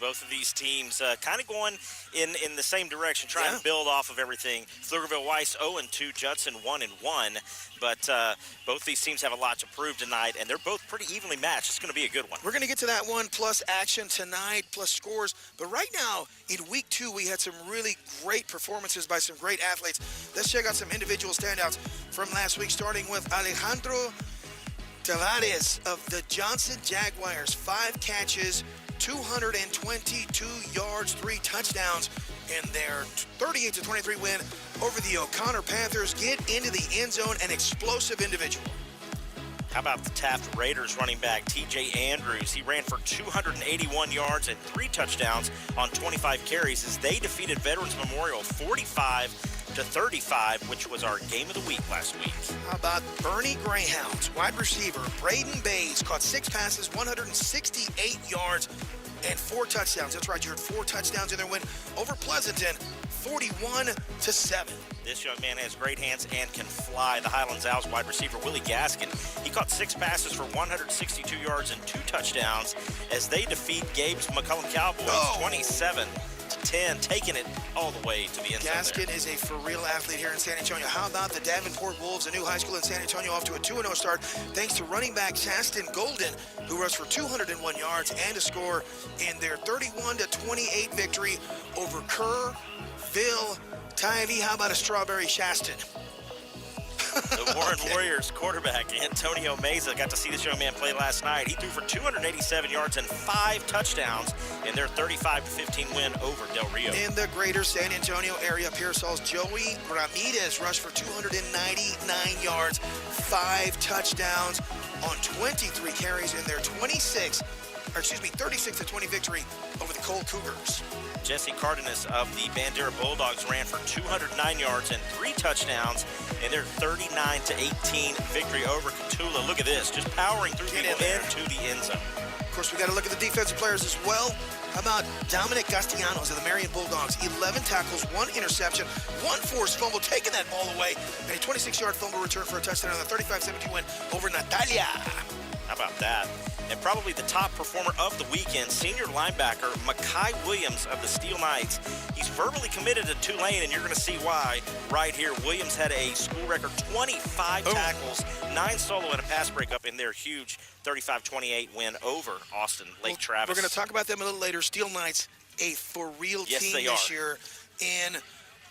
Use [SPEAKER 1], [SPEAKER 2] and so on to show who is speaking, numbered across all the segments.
[SPEAKER 1] Both of these teams kind of going in the same direction, trying to build off of everything. Pflugerville Weiss 0-2, Judson 1-1. But both these teams have a lot to prove tonight, and they're both pretty evenly matched. It's going to be a good one.
[SPEAKER 2] We're going to get to that one, plus action tonight, plus scores. But right now, in week 2, we had some really great performances by some great athletes. Let's check out some individual standouts from last week, starting with Alejandro Tavares of the Johnson Jaguars. 5 catches, 222 yards, 3 touchdowns in their 38-23 win over the O'Connor Panthers. Get into the end zone, an explosive individual.
[SPEAKER 1] How about the Taft Raiders running back TJ Andrews? He ran for 281 yards and 3 touchdowns on 25 carries as they defeated Veterans Memorial 45-35, which was our game of the week last week.
[SPEAKER 2] How about Bernie Greyhounds? Wide receiver Braden Bays caught 6 passes, 168 yards, and 4 touchdowns. That's right, you heard 4 touchdowns in their win over Pleasanton, 41-7.
[SPEAKER 1] This young man has great hands and can fly. The Highlands Owls wide receiver Willie Gaskin, he caught 6 passes for 162 yards and 2 touchdowns as they defeat Gabe's McCullum Cowboys 27-10, taking it all the way to the end zone.
[SPEAKER 2] Gaskin is a for-real athlete here in San Antonio. How about the Davenport Wolves, a new high school in San Antonio, off to a 2-0 start thanks to running back Shaston Golden, who rushed for 201 yards and a score in their 31-28 victory over Kerrville Tybee. How about a Strawberry Shaston?
[SPEAKER 1] The Warren Warriors quarterback Antonio Meza, got to see this young man play last night. He threw for 287 yards and 5 touchdowns in their 35-15 win over Del Rio.
[SPEAKER 2] In the greater San Antonio area, Pearsall's Joey Ramirez rushed for 299 yards, 5 touchdowns on 23 carries in their 36-20 victory over the Cole Cougars.
[SPEAKER 1] Jesse Cardenas of the Bandera Bulldogs ran for 209 yards and 3 touchdowns in their 39-18 victory over Cotulla. Look at this, just powering through people into the end zone.
[SPEAKER 2] Of course, we got to look at the defensive players as well. How about Dominic Castellanos of the Marion Bulldogs? 11 tackles, 1 interception, 1 forced fumble, taking that ball away, and a 26-yard fumble return for a touchdown on the 35-17 win over Natalia.
[SPEAKER 1] How about that? And probably the top performer of the weekend, senior linebacker Makai Williams of the Steel Knights. He's verbally committed to Tulane, and you're going to see why right here. Williams had a school record 25 tackles, 9 solo and a pass breakup in their huge 35-28 win over Austin Lake Travis.
[SPEAKER 2] We're going to talk about them a little later. Steel Knights, a for-real team this year in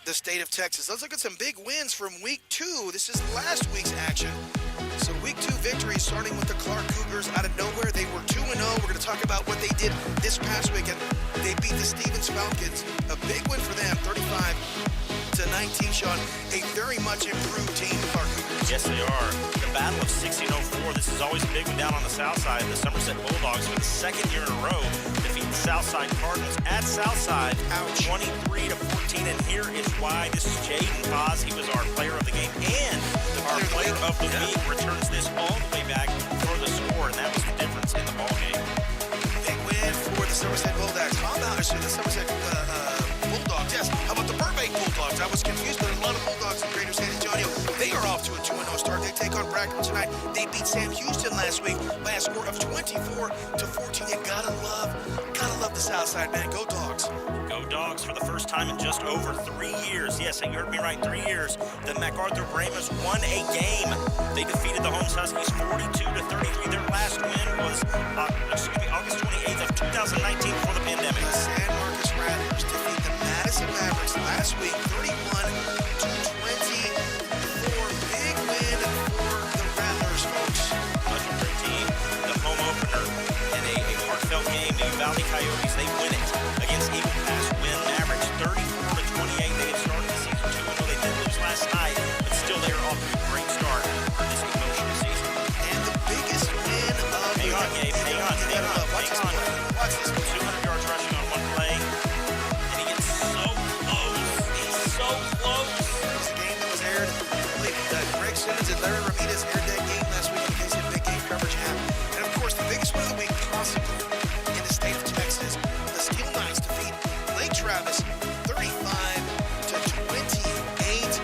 [SPEAKER 2] the state of Texas. Let's look at some big wins from week 2. This is last week's action. So week 2 victory, starting with the Clark Cougars out of nowhere. They were 2-0. We're going to talk about what they did this past weekend. They beat the Stevens Falcons. A big win for them, 35-19, Sean. A very much improved team, the Clark Cougars.
[SPEAKER 1] Yes, they are. The Battle of 1604. This is always a big one down on the south side. The Somerset Bulldogs, for the 2nd year in a row, defeat the Southside Cardinals at Southside, 23-14. And here is why. This is Jaden Paz. He was our player of the game and our player of the week. Returns this all the way back for the score, and that was the difference in the ball game.
[SPEAKER 2] Big win for the Somerset Bulldogs. How about the Somerset Bulldogs? Yes. How about the Burbank Bulldogs? I was confused, but a lot of Bulldogs in Greater San Antonio. They are off to a 2-0 start. They take on Bracken tonight. They beat Sam Houston last week by a score of 24-14. You gotta love the Southside, man. Go Dogs.
[SPEAKER 1] Go Dogs for the first time in just over 3 years. Yes, you heard me right, 3 years. The MacArthur Brahmas won a game. They defeated the Holmes Huskies 42-33. Their last win was August 28th of 2019 before the pandemic.
[SPEAKER 2] The San Marcos Rattlers defeat the Madison Mavericks last week, 31-24. Big win for the Rattlers, folks.
[SPEAKER 1] Much improved team. The home opener in a heartfelt game. The Valley Coyotes, they win it against Eagle Pass. Win Mavericks 34-28. They had started the season 2-0. They did lose last night, but still they are off to a great start for this emotional season.
[SPEAKER 2] And the biggest win of
[SPEAKER 1] Hang on, Gabe. Hang on.
[SPEAKER 2] Watch this.
[SPEAKER 1] 200 yards rushing on one play, and he gets so close. He's so close.
[SPEAKER 2] It was a game that was aired. I believe Greg Simmons and Larry Ramirez aired that game last week in case of big game coverage app. And of course, the biggest win of the week possibly in the state of Texas. The Steel Knights defeat Lake Travis 35-28.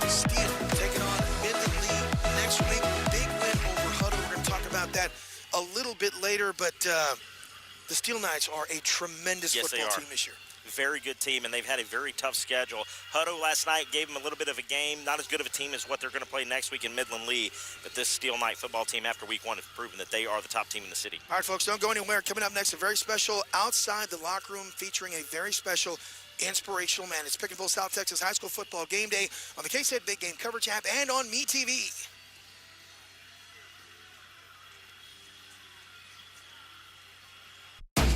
[SPEAKER 2] Steel taking on Midland League next week. Big win over Huddle. We're going to talk about that a little bit later, but the the Steel Knights are a tremendous football team this year.
[SPEAKER 1] Very good team, and they've had a very tough schedule. Hutto last night gave them a little bit of a game. Not as good of a team as what they're going to play next week in Midland Lee, but this Steel Knight football team after week 1 has proven that they are the top team in the city.
[SPEAKER 2] All right, folks, don't go anywhere. Coming up next, a very special Outside the Locker Room featuring a very special inspirational man. It's Pickensville, South Texas High School Football Game Day on the KSAT Big Game Coverage app and on MeTV.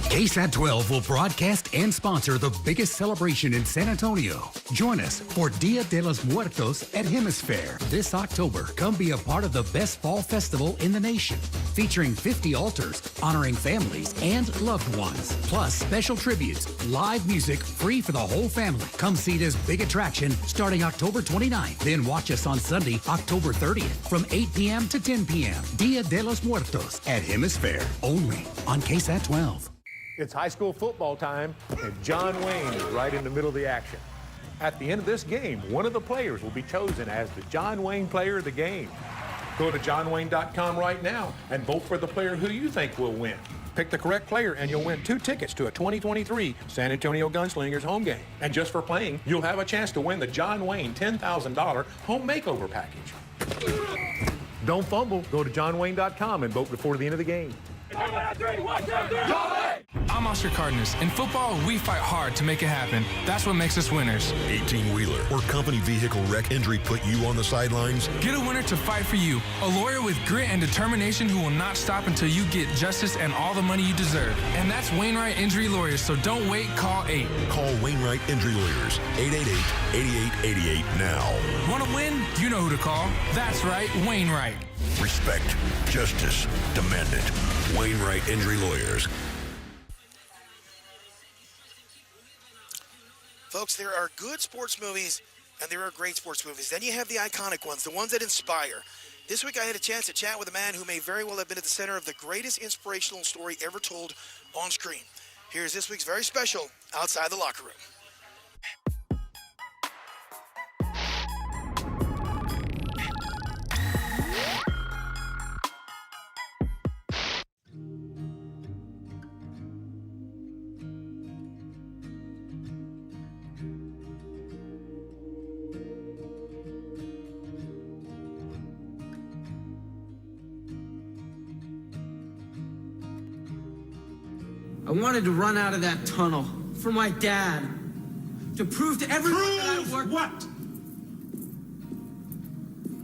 [SPEAKER 3] KSAT 12 will broadcast and sponsor the biggest celebration in San Antonio. Join us for Dia de los Muertos at Hemisphere this October. Come be a part of the best fall festival in the nation, featuring 50 altars honoring families and loved ones, plus special tributes, live music free for the whole family. Come see this big attraction starting October 29th. Then watch us on Sunday, October 30th from 8 p.m. to 10 p.m. Dia de los Muertos at Hemisphere, only on KSAT 12.
[SPEAKER 4] It's high school football time, and John Wayne is right in the middle of the action. At the end of this game, one of the players will be chosen as the John Wayne Player of the Game. Go to johnwayne.com right now and vote for the player who you think will win. Pick the correct player and you'll win 2 tickets to a 2023 San Antonio Gunslingers home game. And just for playing, you'll have a chance to win the John Wayne $10,000 home makeover package. Don't fumble. Go to johnwayne.com and vote before the end of the game.
[SPEAKER 5] I'm Oscar Cardenas. In football, we fight hard to make it happen. That's what makes us winners.
[SPEAKER 6] 18-wheeler or company vehicle wreck injury put you on the sidelines?
[SPEAKER 5] Get a winner to fight for you. A lawyer with grit and determination who will not stop until you get justice and all the money you deserve. And that's Wainwright Injury Lawyers, so don't wait, call 8.
[SPEAKER 6] Call Wainwright Injury Lawyers, 888-8888 now.
[SPEAKER 5] Want to win? You know who to call. That's right, Wainwright.
[SPEAKER 6] Respect, justice, demand it. Wainwright Injury Lawyers.
[SPEAKER 2] Folks, there are good sports movies and there are great sports movies. Then you have the iconic ones, the ones that inspire. This week I had a chance to chat with a man who may very well have been at the center of the greatest inspirational story ever told on screen. Here's this week's very special Outside the Locker Room.
[SPEAKER 7] I wanted to run out of that tunnel for my dad, to prove to everyone that I worked.
[SPEAKER 8] What?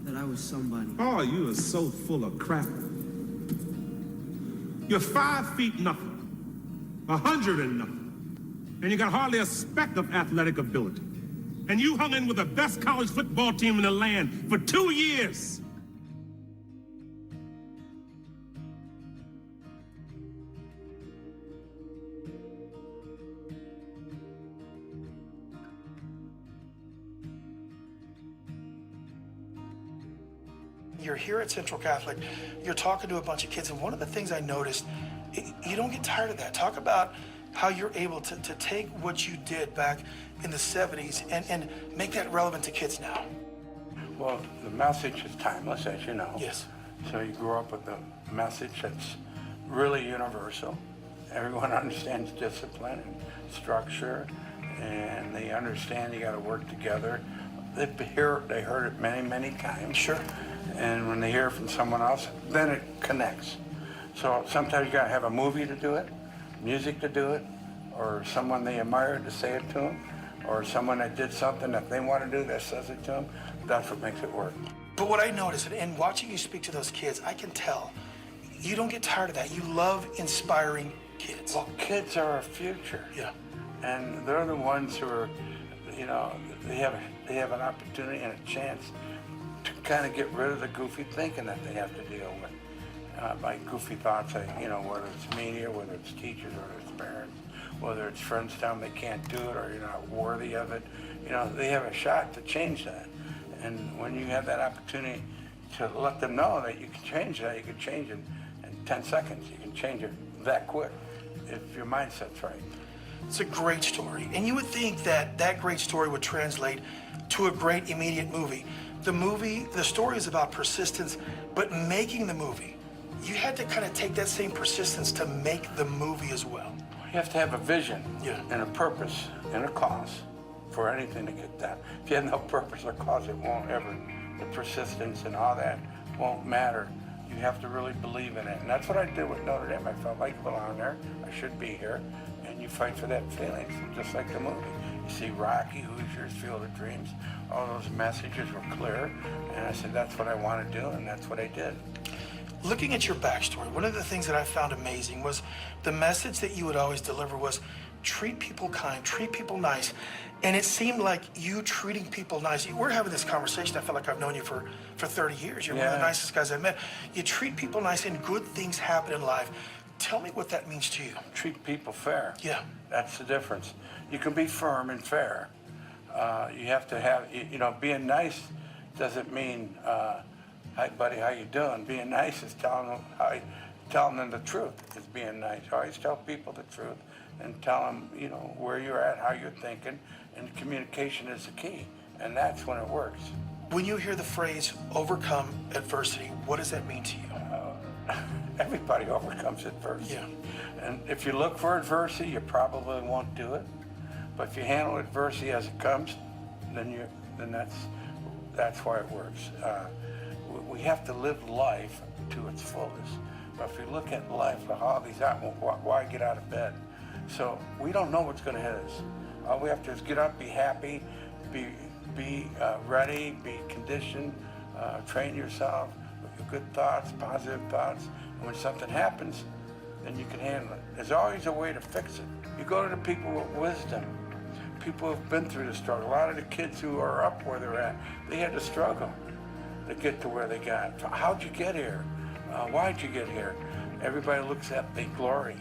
[SPEAKER 7] That I was somebody.
[SPEAKER 8] Oh, you are so full of crap. You're 5 feet nothing, 100 and nothing, and you got hardly a speck of athletic ability. And you hung in with the best college football team in the land for 2 years.
[SPEAKER 2] You're here at Central Catholic, you're talking to a bunch of kids, and one of the things I noticed, you don't get tired of that. Talk about how you're able to take what you did back in the 70s and make that relevant to kids now.
[SPEAKER 9] Well, the message is timeless, as you know.
[SPEAKER 2] Yes.
[SPEAKER 9] So you grow up with a message that's really universal. Everyone understands discipline and structure, and they understand you got to work together. They heard it many, many times.
[SPEAKER 2] Sure.
[SPEAKER 9] And when they hear it from someone else, then it connects. So sometimes you got to have a movie to do it, music to do it, or someone they admire to say it to them, or someone that did something that they want to do that says it to them. That's what makes it work.
[SPEAKER 2] But what I noticed, and watching you speak to those kids, I can tell you don't get tired of that. You love inspiring kids.
[SPEAKER 9] Well, kids are our future.
[SPEAKER 2] Yeah.
[SPEAKER 9] And they're the ones who are, you know, they have an opportunity and a chance to kind of get rid of the goofy thinking that they have to deal with. Like goofy thoughts, you know, whether it's media, whether it's teachers, whether it's parents, whether it's friends telling them they can't do it or you're not worthy of it. You know, they have a shot to change that. And when you have that opportunity to let them know that you can change that, you can change it in 10 seconds. You can change it that quick if your mindset's right.
[SPEAKER 2] It's a great story. And you would think that that great story would translate to a great immediate movie. The story is about persistence, but making the movie, you had to kind of take that same persistence to make the movie as well.
[SPEAKER 9] You have to have a vision and a purpose and a cause for anything to get done. If you have no purpose or cause, it won't ever, the persistence and all that won't matter. You have to really believe in it. And that's what I did with Notre Dame. I felt like I belong there. I should be here. And you fight for that feeling, just like the movie. You see Rocky, Hoosiers, Field of Dreams, all those messages were clear. And I said, that's what I want to do, and that's what I did.
[SPEAKER 2] Looking at your backstory, one of the things that I found amazing was the message that you would always deliver was treat people kind, treat people nice. And it seemed like you treating people nice. We're having this conversation. I feel like I've known you for 30 years. You're one of the nicest guys I've met. You treat people nice and good things happen in life. Tell me what that means to you.
[SPEAKER 9] Treat people fair.
[SPEAKER 2] Yeah.
[SPEAKER 9] That's the difference. You can be firm and fair. You have to have, you know, being nice doesn't mean, hi buddy, how you doing? Being nice is telling them the truth is being nice. Always tell people the truth and tell them, you know, where you're at, how you're thinking, and communication is the key, and that's when it works.
[SPEAKER 2] When you hear the phrase overcome adversity, what does that mean to you?
[SPEAKER 9] Everybody overcomes adversity.
[SPEAKER 2] Yeah.
[SPEAKER 9] And if you look for adversity, you probably won't do it. But if you handle adversity as it comes, then that's why it works. We have to live life to its fullest. But if you look at life, all these out, why get out of bed? So we don't know what's going to hit us. All we have to do is get up, be happy, be ready, be conditioned, train yourself with good thoughts, positive thoughts. And when something happens, then you can handle it. There's always a way to fix it. You go to the people with wisdom, people who have been through the struggle. A lot of the kids who are up where they're at, they had to struggle to get to where they got. How'd you get here? Why'd you get here? Everybody looks at the glory,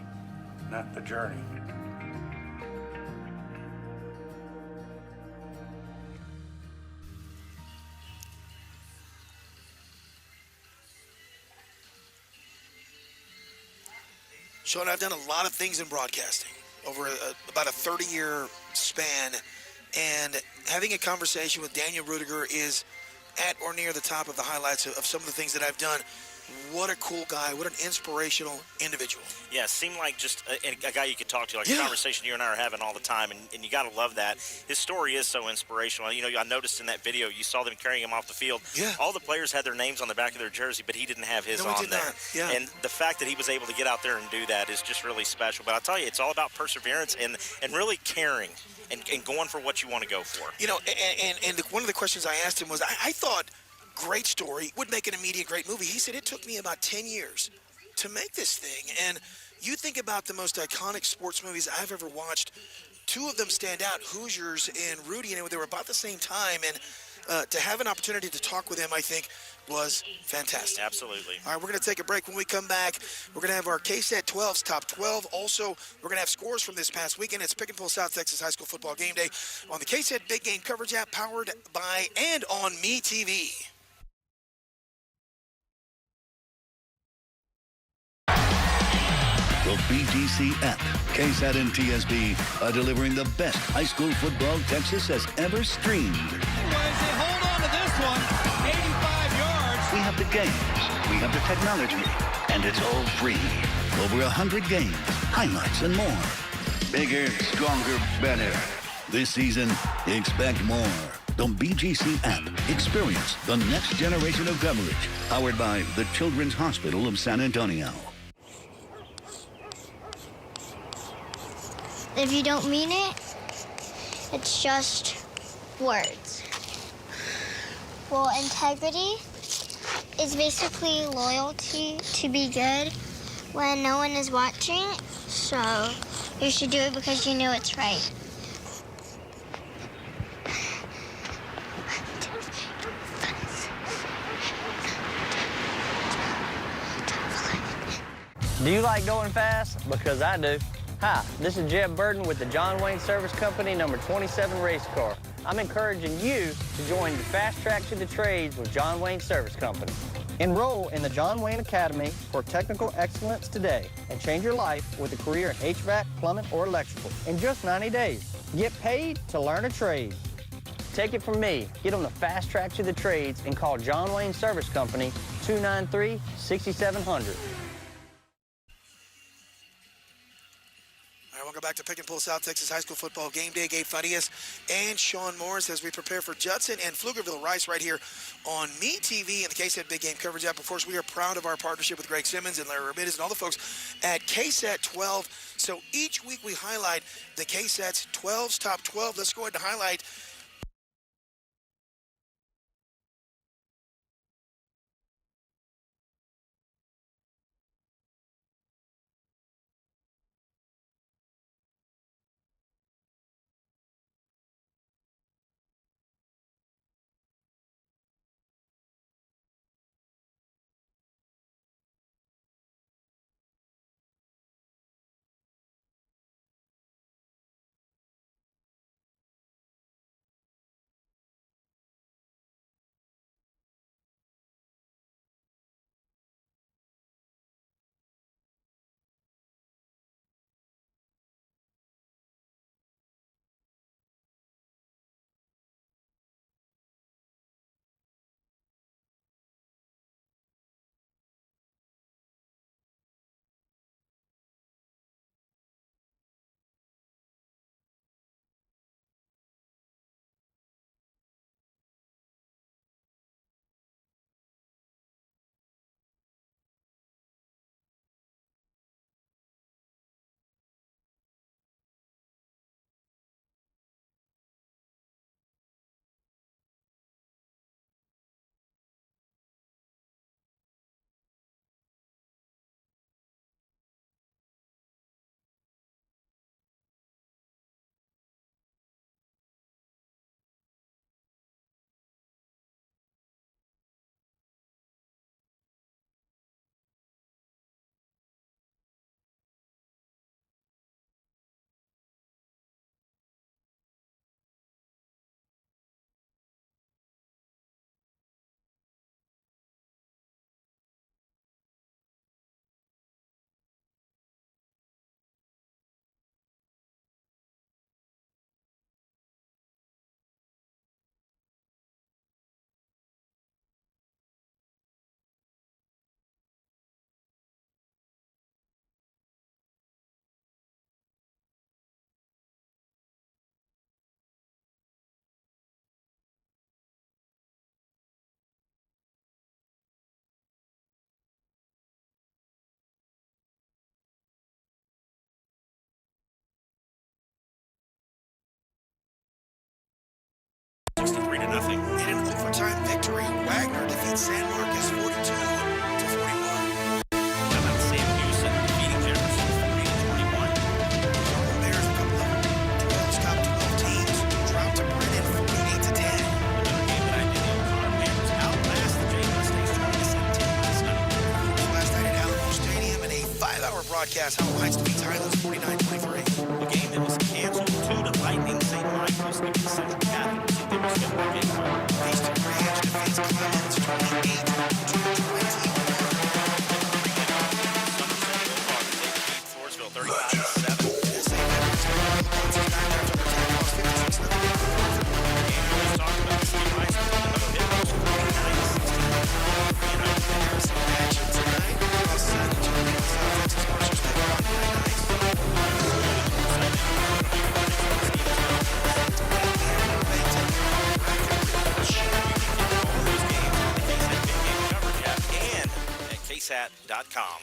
[SPEAKER 9] not the journey.
[SPEAKER 2] Sean, I've done a lot of things in broadcasting over about a 30-year span, and having a conversation with Daniel Rudiger is at or near the top of the highlights of some of the things that I've done. What a cool guy. What an inspirational individual.
[SPEAKER 1] Yeah, seemed like just a guy you could talk to, like a conversation you and I are having all the time, and you got to love that. His story is so inspirational. You know, I noticed in that video, you saw them carrying him off the field.
[SPEAKER 2] Yeah.
[SPEAKER 1] All the players had their names on the back of their jersey, but he didn't have his on there.
[SPEAKER 2] Not. Yeah.
[SPEAKER 1] And the fact that he was able to get out there and do that is just really special. But I'll tell you, it's all about perseverance and really caring and going for what you want to go for.
[SPEAKER 2] You know, and one of the questions I asked him was, I thought great story would make an immediate great movie. He said it took me about 10 years to make this thing. And you think about the most iconic sports movies I've ever watched, two of them stand out, Hoosiers and Rudy, and they were about the same time. And to have an opportunity to talk with him, I think, was fantastic.
[SPEAKER 1] Absolutely.
[SPEAKER 2] All right, we're going to take a break. When we come back, we're going to have our KSAT 12's Top 12. Also, we're going to have scores from this past weekend. It's Pick and Pull South Texas High School Football Game Day on the KSAT Big Game Coverage app, powered by and on MeTV.
[SPEAKER 10] The BGC app, KSAT and TSB are delivering the best high school football Texas has ever streamed.
[SPEAKER 11] Wednesday, hold on to this one. 85 yards.
[SPEAKER 10] We have the games, we have the technology, and it's all free. Over 100 games, highlights, and more. Bigger, stronger, better. This season, expect more. The BGC app. Experience the next generation of coverage. Powered by the Children's Hospital of San Antonio.
[SPEAKER 12] If you don't mean it, it's just words. Well, integrity is basically loyalty to be good when no one is watching, so you should do it because you know it's right.
[SPEAKER 13] Do you like going fast? Because I do. Hi, this is Jeb Burden with the John Wayne Service Company number 27 race car. I'm encouraging you to join the Fast Track to the Trades with John Wayne Service Company. Enroll in the John Wayne Academy for technical excellence today and change your life with a career in HVAC, plumbing, or electrical in just 90 days. Get paid to learn a trade. Take it from me. Get on the Fast Track to the Trades and call John Wayne Service Company 293-6700.
[SPEAKER 2] back to Pick and Pull South Texas High School Football Game Day. Gabe Farias and Sean Morris as we prepare for Judson and Pflugerville Rice right here on Me TV and the KSAT Big Game Coverage app. Of course, we are proud of our partnership with Greg Simmons and Larry Ramirez and all the folks at KSAT 12. So each week we highlight the KSAT's 12's top 12. Let's go ahead and highlight
[SPEAKER 1] nothing.
[SPEAKER 2] In an overtime victory, Wagner defeats San Marcos 42-41.
[SPEAKER 1] How about Sam Houston defeating Jefferson 40-21?
[SPEAKER 2] There's a couple of 12's top 12 teams dropped to Brennan 48-10.
[SPEAKER 1] Another game that I did, the O'Connor Panthers outlast the Jay Mustangs 27-10 last night.
[SPEAKER 2] Last night at Alamo Stadium in a 5-hour broadcast, Howell Heights defeats Highlands 49-23.
[SPEAKER 1] The game that was canceled 2 to Lightning St. Michael's against St. Catharines. They were scheduled to get
[SPEAKER 2] Eastern Ranch defeats Clemens 28-20.
[SPEAKER 1] Floresville 35-7. KSAT.com.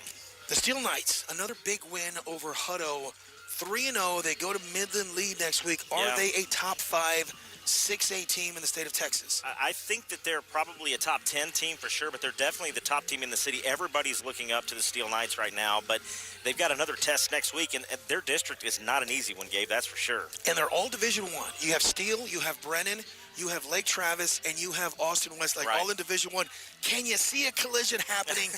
[SPEAKER 2] The Steel Knights, another big win over Hutto. 3-0. They go to Midland lead next week. Are they a top 5 6A team in the state of Texas?
[SPEAKER 1] I think that they're probably a top 10 team for sure, but they're definitely the top team in the city. Everybody's looking up to the Steel Knights right now, but they've got another test next week, and their district is not an easy one, Gabe, that's for sure.
[SPEAKER 2] And they're all Division I. You have Steele, you have Brennan, you have Lake Travis, and you have Austin Westlake, all in Division I. Can you see a collision happening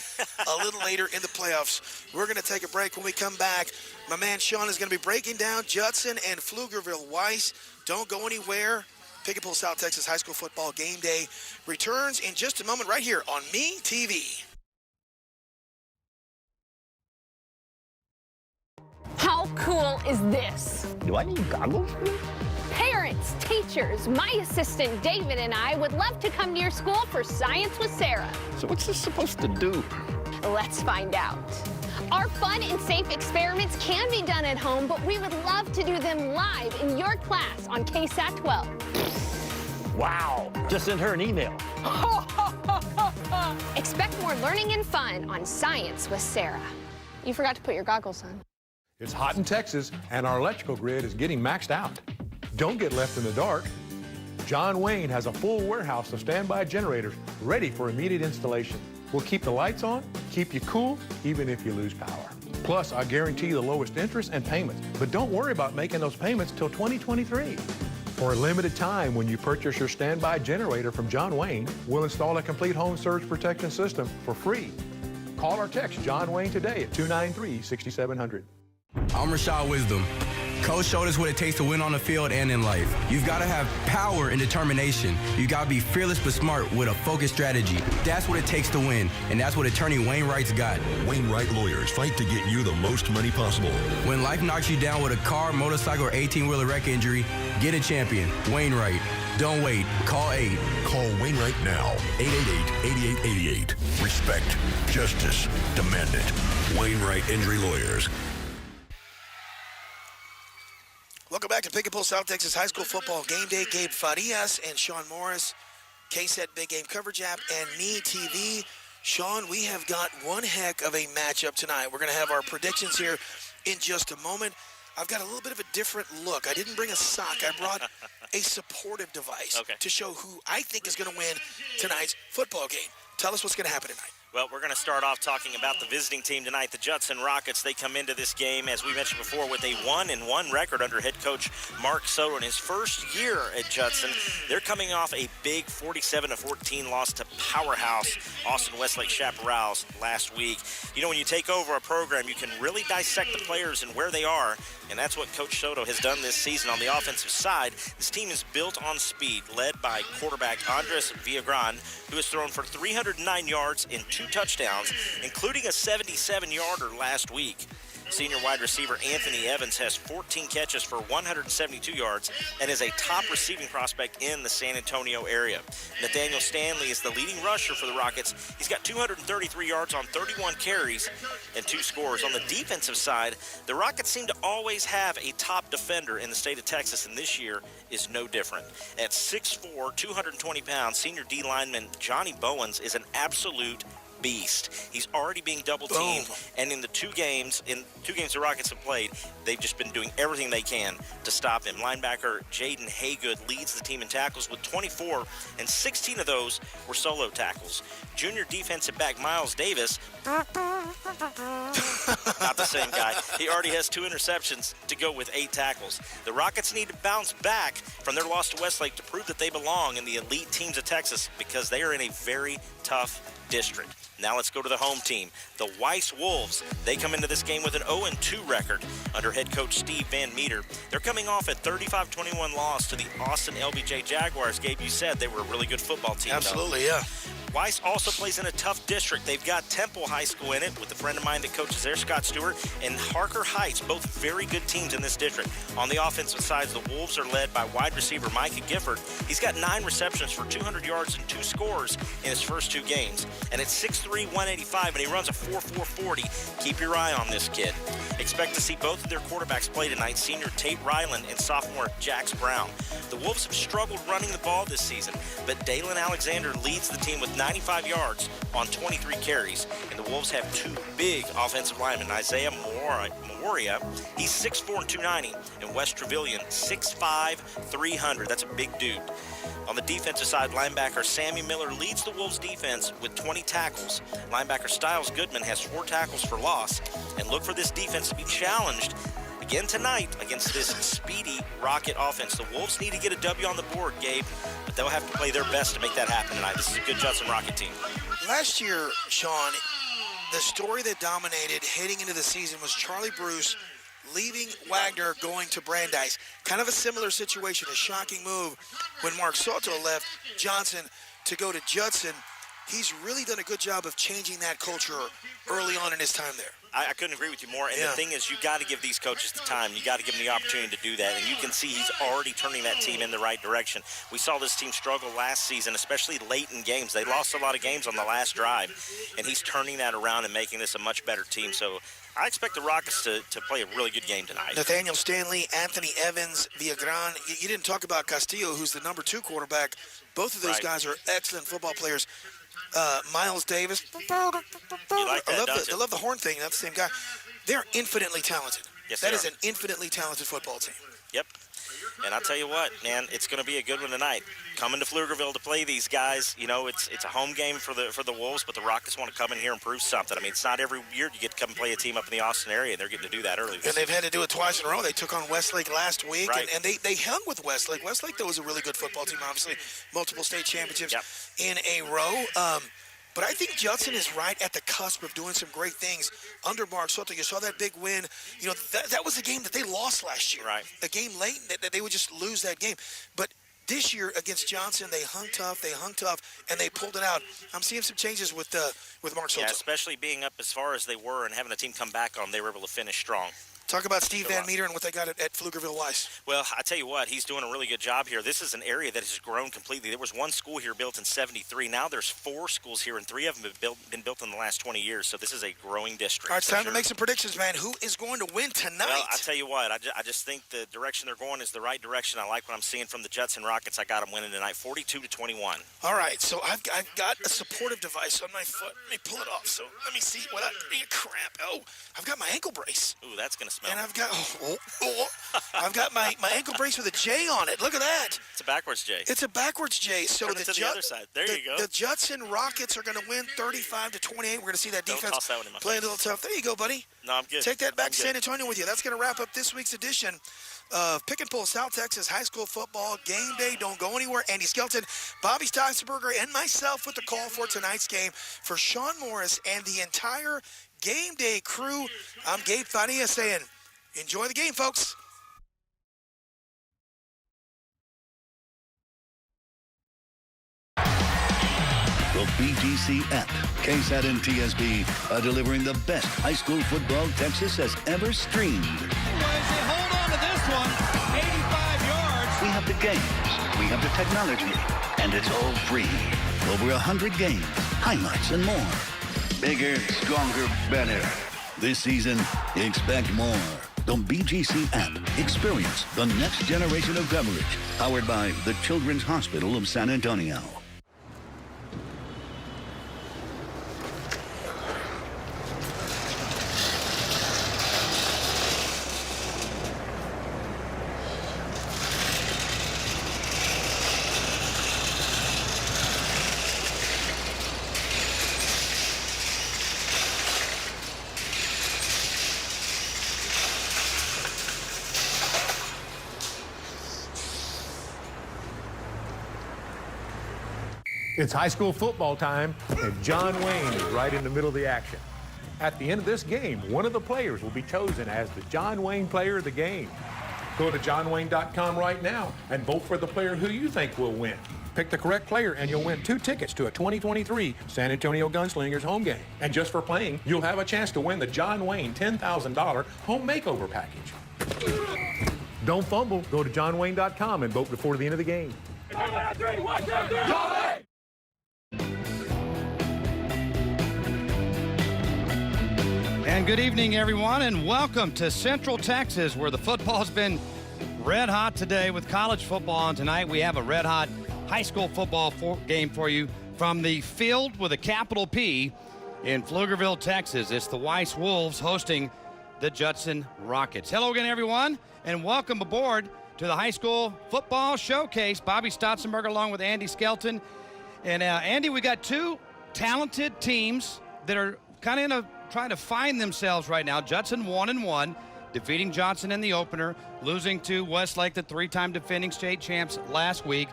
[SPEAKER 2] a little later in the playoffs? We're going to take a break. When we come back, my man Sean is going to be breaking down Judson and Pflugerville Weiss. Don't go anywhere. Pick and Pull South Texas High School Football Game Day returns in just a moment right here on Me TV.
[SPEAKER 14] How cool is this?
[SPEAKER 10] Do I need goggles?
[SPEAKER 14] Parents, teachers, my assistant David and I would love to come to your school for Science with Sarah.
[SPEAKER 10] So what's this supposed to do?
[SPEAKER 14] Let's find out. Our fun and safe experiments can be done at home, but we would love to do them live in your class on KSAT 12.
[SPEAKER 15] Wow, just send her an email.
[SPEAKER 14] Expect more learning and fun on Science with Sarah. You forgot to put your goggles on.
[SPEAKER 4] It's hot in Texas, and our electrical grid is getting maxed out. Don't get left in the dark. John Wayne has a full warehouse of standby generators ready for immediate installation. We'll keep the lights on, keep you cool, even if you lose power. Plus, I guarantee the lowest interest and payments. But don't worry about making those payments till 2023. For a limited time, when you purchase your standby generator from John Wayne, we'll install a complete home surge protection system for free. Call or text John Wayne today at 293-6700.
[SPEAKER 16] I'm Rashad Wisdom. Coach showed us what it takes to win on the field and in life. You've got to have power and determination. You got to be fearless but smart with a focused strategy. That's what it takes to win, and that's what attorney Wainwright's got.
[SPEAKER 6] Wainwright lawyers fight to get you the most money possible.
[SPEAKER 16] When life knocks you down with a car, motorcycle, or 18-wheeler wreck injury, get a champion. Wainwright. Don't wait. Call 8.
[SPEAKER 6] Call Wainwright now. 888-8888. Respect. Justice. Demand it. Wainwright Injury Lawyers.
[SPEAKER 2] Welcome back to Pick and Pull South Texas High School Football Game Day. Gabe Farias and Sean Morris, KSAT Big Game Coverage App, and Me TV. Sean, we have got one heck of a matchup tonight. We're going to have our predictions here in just a moment. I've got a little bit of a different look. I didn't bring a sock. I brought a supportive device to show who I think is going to win tonight's football game. Tell us what's going to happen tonight.
[SPEAKER 1] Well, we're going to start off talking about the visiting team tonight, the Judson Rockets. They come into this game, as we mentioned before, with a 1-1 record under head coach Mark Soto in his first year at Judson. They're coming off a big 47-14 loss to powerhouse Austin Westlake Chaparrals last week. You know, when you take over a program, you can really dissect the players and where they are, and that's what Coach Soto has done this season on the offensive side. This team is built on speed, led by quarterback Andres Villagrán, who has thrown for 309 yards and 2 touchdowns, including a 77-yarder last week. Senior wide receiver Anthony Evans has 14 catches for 172 yards and is a top receiving prospect in the San Antonio area. Nathaniel Stanley is the leading rusher for the Rockets. He's got 233 yards on 31 carries and 2 scores. On the defensive side, the Rockets seem to always have a top defender in the state of Texas, and this year is no different. At 6'4", 220 pounds, senior D lineman Johnny Bowens is an absolute beast. He's already being double teamed, and in the two games the Rockets have played, they've just been doing everything they can to stop him. Linebacker Jaden Haygood leads the team in tackles with 24, and 16 of those were solo tackles. Junior defensive back Miles Davis, not the same guy. He already has 2 interceptions to go with 8 tackles. The Rockets need to bounce back from their loss to Westlake to prove that they belong in the elite teams of Texas, because they are in a very tough district. Now let's go to the home team, the Weiss Wolves. They come into this game with an 0-2 record under head coach Steve Van Meter. They're coming off a 35-21 loss to the Austin LBJ Jaguars. Gabe, you said they were a really good football team.
[SPEAKER 2] Absolutely, yeah.
[SPEAKER 1] Weiss also plays in a tough district. They've got Temple High School in it with a friend of mine that coaches there, Scott Stewart, and Harker Heights, both very good teams in this district. On the offensive side, the Wolves are led by wide receiver Micah Gifford. He's got 9 receptions for 200 yards and 2 scores in his first 2 games. And at 6'3", 185, and he runs a 4.4 40. Keep your eye on this kid. Expect to see both of their quarterbacks play tonight, senior Tate Ryland and sophomore Jax Brown. The Wolves have struggled running the ball this season, but Dalen Alexander leads the team with 95 yards on 23 carries, and the Wolves have 2 big offensive linemen, Isaiah Moria, he's 6'4", 290, and Wes Trevelyan, 6'5", 300. That's a big dude. On the defensive side, linebacker Sammy Miller leads the Wolves defense with 20 tackles. Linebacker Styles Goodman has 4 tackles for loss, and look for this defense to be challenged again tonight against this speedy Rocket offense. The Wolves need to get a W on the board, Gabe, but they'll have to play their best to make that happen tonight. This is a good Judson Rocket team.
[SPEAKER 2] Last year, Sean, the story that dominated heading into the season was Charlie Bruce leaving Wagner, going to Brandeis. Kind of a similar situation, a shocking move when Mark Soto left Johnson to go to Judson. He's really done a good job of changing that culture early on in his time there.
[SPEAKER 1] I couldn't agree with you more. And the thing is, you got to give these coaches the time. You got to give them the opportunity to do that. And you can see he's already turning that team in the right direction. We saw this team struggle last season, especially late in games. They lost a lot of games on the last drive. And he's turning that around and making this a much better team. So I expect the Rockets to play a really good game tonight.
[SPEAKER 2] Nathaniel Stanley, Anthony Evans, Villagran. You didn't talk about Castillo, who's the number 2 quarterback. Both of those guys are excellent football players. Miles Davis.
[SPEAKER 1] You like that,
[SPEAKER 2] I love the horn thing. That's the same guy. They're infinitely talented.
[SPEAKER 1] Yes,
[SPEAKER 2] that is an infinitely talented football team.
[SPEAKER 1] Yep. And I'll tell you what, man, it's going to be a good one tonight. Coming to Pflugerville to play these guys, you know, it's a home game for the Wolves, but the Rockets want to come in here and prove something. I mean, it's not every year you get to come and play a team up in the Austin area, and they're getting to do that early.
[SPEAKER 2] And they've had to do it twice in a row. They took on Westlake last week,
[SPEAKER 1] right.
[SPEAKER 2] and they hung with Westlake. Westlake, though, was a really good football team, obviously. Multiple state championships in a row. But I think Judson is right at the cusp of doing some great things under Mark Soto. You saw that big win. You know, that was a game that they lost last year.
[SPEAKER 1] Right.
[SPEAKER 2] A game late that they would just lose that game. But this year against Johnson, they hung tough, and they pulled it out. I'm seeing some changes with Mark Soto.
[SPEAKER 1] Yeah, especially being up as far as they were and having a team come back on them, they were able to finish strong.
[SPEAKER 2] Talk about Steve Van Meter and what they got at Pflugerville Weiss.
[SPEAKER 1] Well, I tell you what, he's doing a really good job here. This is an area that has grown completely. There was one school here built in '73. Now there's 4 schools here, and 3 of them have been built in the last 20 years. So this is a growing district.
[SPEAKER 2] All right, it's time to make some predictions, man. Who is going to win tonight?
[SPEAKER 1] Well, I tell you what, I just think the direction they're going is the right direction. I like what I'm seeing from the Judson Rockets. I got them winning tonight, 42-21.
[SPEAKER 2] All right, so I've got a supportive device on my foot. Let me pull it off. So let me see what crap. Oh, I've got my ankle brace.
[SPEAKER 1] Ooh, that's gonna smell.
[SPEAKER 2] And I've got I've got my ankle brace with a J on it. Look at that.
[SPEAKER 1] It's a backwards J.
[SPEAKER 2] It's a backwards J. So
[SPEAKER 1] Turn it to the other side. There you go.
[SPEAKER 2] The Judson Rockets are going to win 35-28. We're going to see that defense
[SPEAKER 1] toss that one in my
[SPEAKER 2] play
[SPEAKER 1] face.
[SPEAKER 2] a little tough. There you go, buddy.
[SPEAKER 1] No, I'm good.
[SPEAKER 2] Take that back to San Antonio with you. That's going to wrap up this week's edition of Pick and Pull South Texas High School Football Game Day. Don't go anywhere. Andy Skelton, Bobby Steisenberger, and myself with the call for tonight's game. For Sean Morris and the entire Game Day crew, I'm Gabe Fania saying, enjoy the game, folks.
[SPEAKER 10] The BGC app, KSAT and TSB are delivering the best high school football Texas has ever streamed.
[SPEAKER 11] Hold on to this one. 85 yards.
[SPEAKER 10] We have the games, we have the technology, and it's all free. Over 100 games, highlights, and more. Bigger, stronger, better. This season, expect more. The BGC app. Experience the next generation of coverage. Powered by the Children's Hospital of San Antonio.
[SPEAKER 4] It's high school football time, and John Wayne is right in the middle of the action. At the end of this game, one of the players will be chosen as the John Wayne Player of the Game. Go to johnwayne.com right now and vote for the player who you think will win. Pick the correct player and you'll win 2 tickets to a 2023 San Antonio Gunslingers home game. And just for playing, you'll have a chance to win the John Wayne $10,000 home makeover package. Don't fumble. Go to johnwayne.com and vote before the end of the game.
[SPEAKER 17] And good evening, everyone, and welcome to Central Texas, where the football's been red hot today with college football. And tonight we have a red hot high school football game for you from the field with a capital P in Pflugerville, Texas. It's the Weiss Wolves hosting the Judson Rockets. Hello again, everyone, and welcome aboard to the high school football showcase. Bobby Stotzenberger along with Andy Skelton. And Andy, we got 2 talented teams that are kind of trying to find themselves right now. Judson 1-1, defeating Johnson in the opener, losing to Westlake, the 3-time defending state champs last week.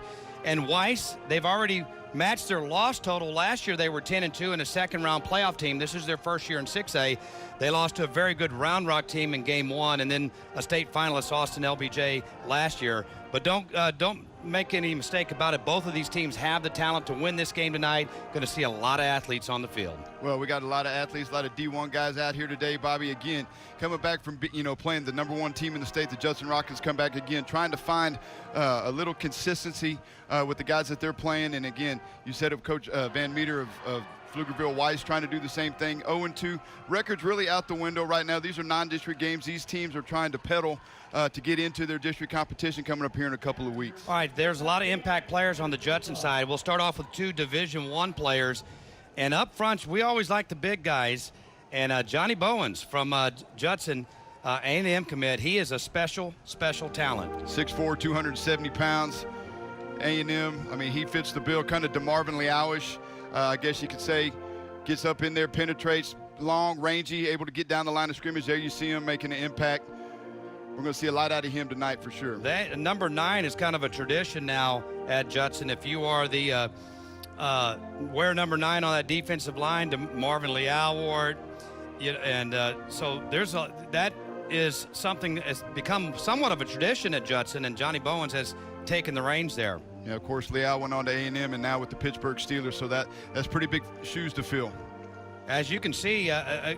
[SPEAKER 17] And Weiss, they've already matched their loss total. Last year they were 10-2 in a second-round playoff team. This is their first year in 6A. They lost to a very good Round Rock team in game 1, and then a state finalist, Austin LBJ, last year. But don't make any mistake about it. Both of these teams have the talent to win this game tonight. Going to see a lot of athletes on the field.
[SPEAKER 18] Well, we got a lot of athletes, a lot of D1 guys out here today, Bobby. Again, coming back from playing the #1 team in the state, the Judson Rockets come back again, trying to find a little consistency with the guys that they're playing. And again, you said of Coach Van Meter of Pflugerville Weiss trying to do the same thing. 0-2. Records really out the window right now. These are non-district games. These teams are trying to pedal to get into their district competition coming up here in a couple of weeks.
[SPEAKER 17] All right, there's a lot of impact players on the Judson side. We'll start off with 2 Division I players. And up front, we always like the big guys. And Johnny Bowens from Judson, A&M commit, he is a special talent.
[SPEAKER 18] 6'4", 270 pounds. A&M, I mean, he fits the bill, kind of DeMarvin Leowish, I guess you could say. Gets up in there, penetrates, long, rangy, able to get down the line of scrimmage. There you see him making an impact. We're going to see a lot out of him tonight for sure.
[SPEAKER 17] That number 9 is kind of a tradition now at Judson. If you are the wear number 9 on that defensive line, to Marvin Leoward, so that is something that has become somewhat of a tradition at Judson, and Johnny Bowens has taken the reins there.
[SPEAKER 18] Yeah, of course, Leal went on to A&M and now with the Pittsburgh Steelers, so that's pretty big shoes to fill.
[SPEAKER 17] As you can see,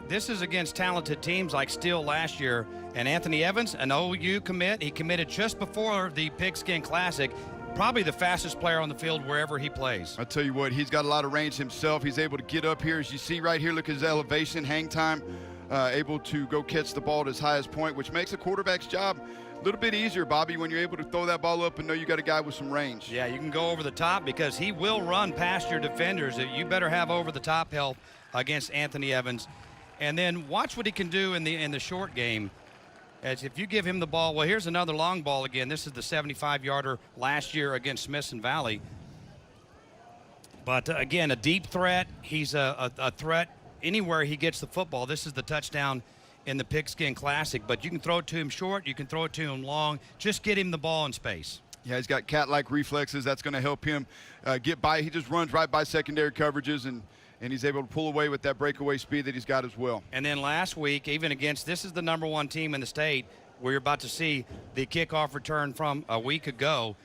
[SPEAKER 17] this is against talented teams like Steele last year. And Anthony Evans, an OU commit, he committed just before the Pigskin Classic. Probably the fastest player on the field wherever he plays.
[SPEAKER 18] I tell you what, he's got a lot of range himself. He's able to get up here. As you see right here, look at his elevation, hang time, able to go catch the ball at his highest point, which makes a quarterback's job a little bit easier, Bobby, when you're able to throw that ball up and know you got a guy with some range.
[SPEAKER 17] Yeah, you can go over the top because he will run past your defenders. You better have over-the-top help against Anthony Evans. And then watch what he can do in the short game. As if you give him the ball, well, here's another long ball again. This is the 75-yarder last year against Smithson Valley. But, again, a deep threat. He's a threat anywhere he gets the football. This is the touchdown in the Pigskin Classic. But you can throw it to him short. You can throw it to him long. Just get him the ball in space.
[SPEAKER 18] Yeah, he's got cat-like reflexes. That's going to help him get by. He just runs right by secondary coverages, and he's able to pull away with that breakaway speed that he's got as well.
[SPEAKER 17] And then last week, even against, this is the number 1 team in the state, we're about to see the kickoff return from a week ago.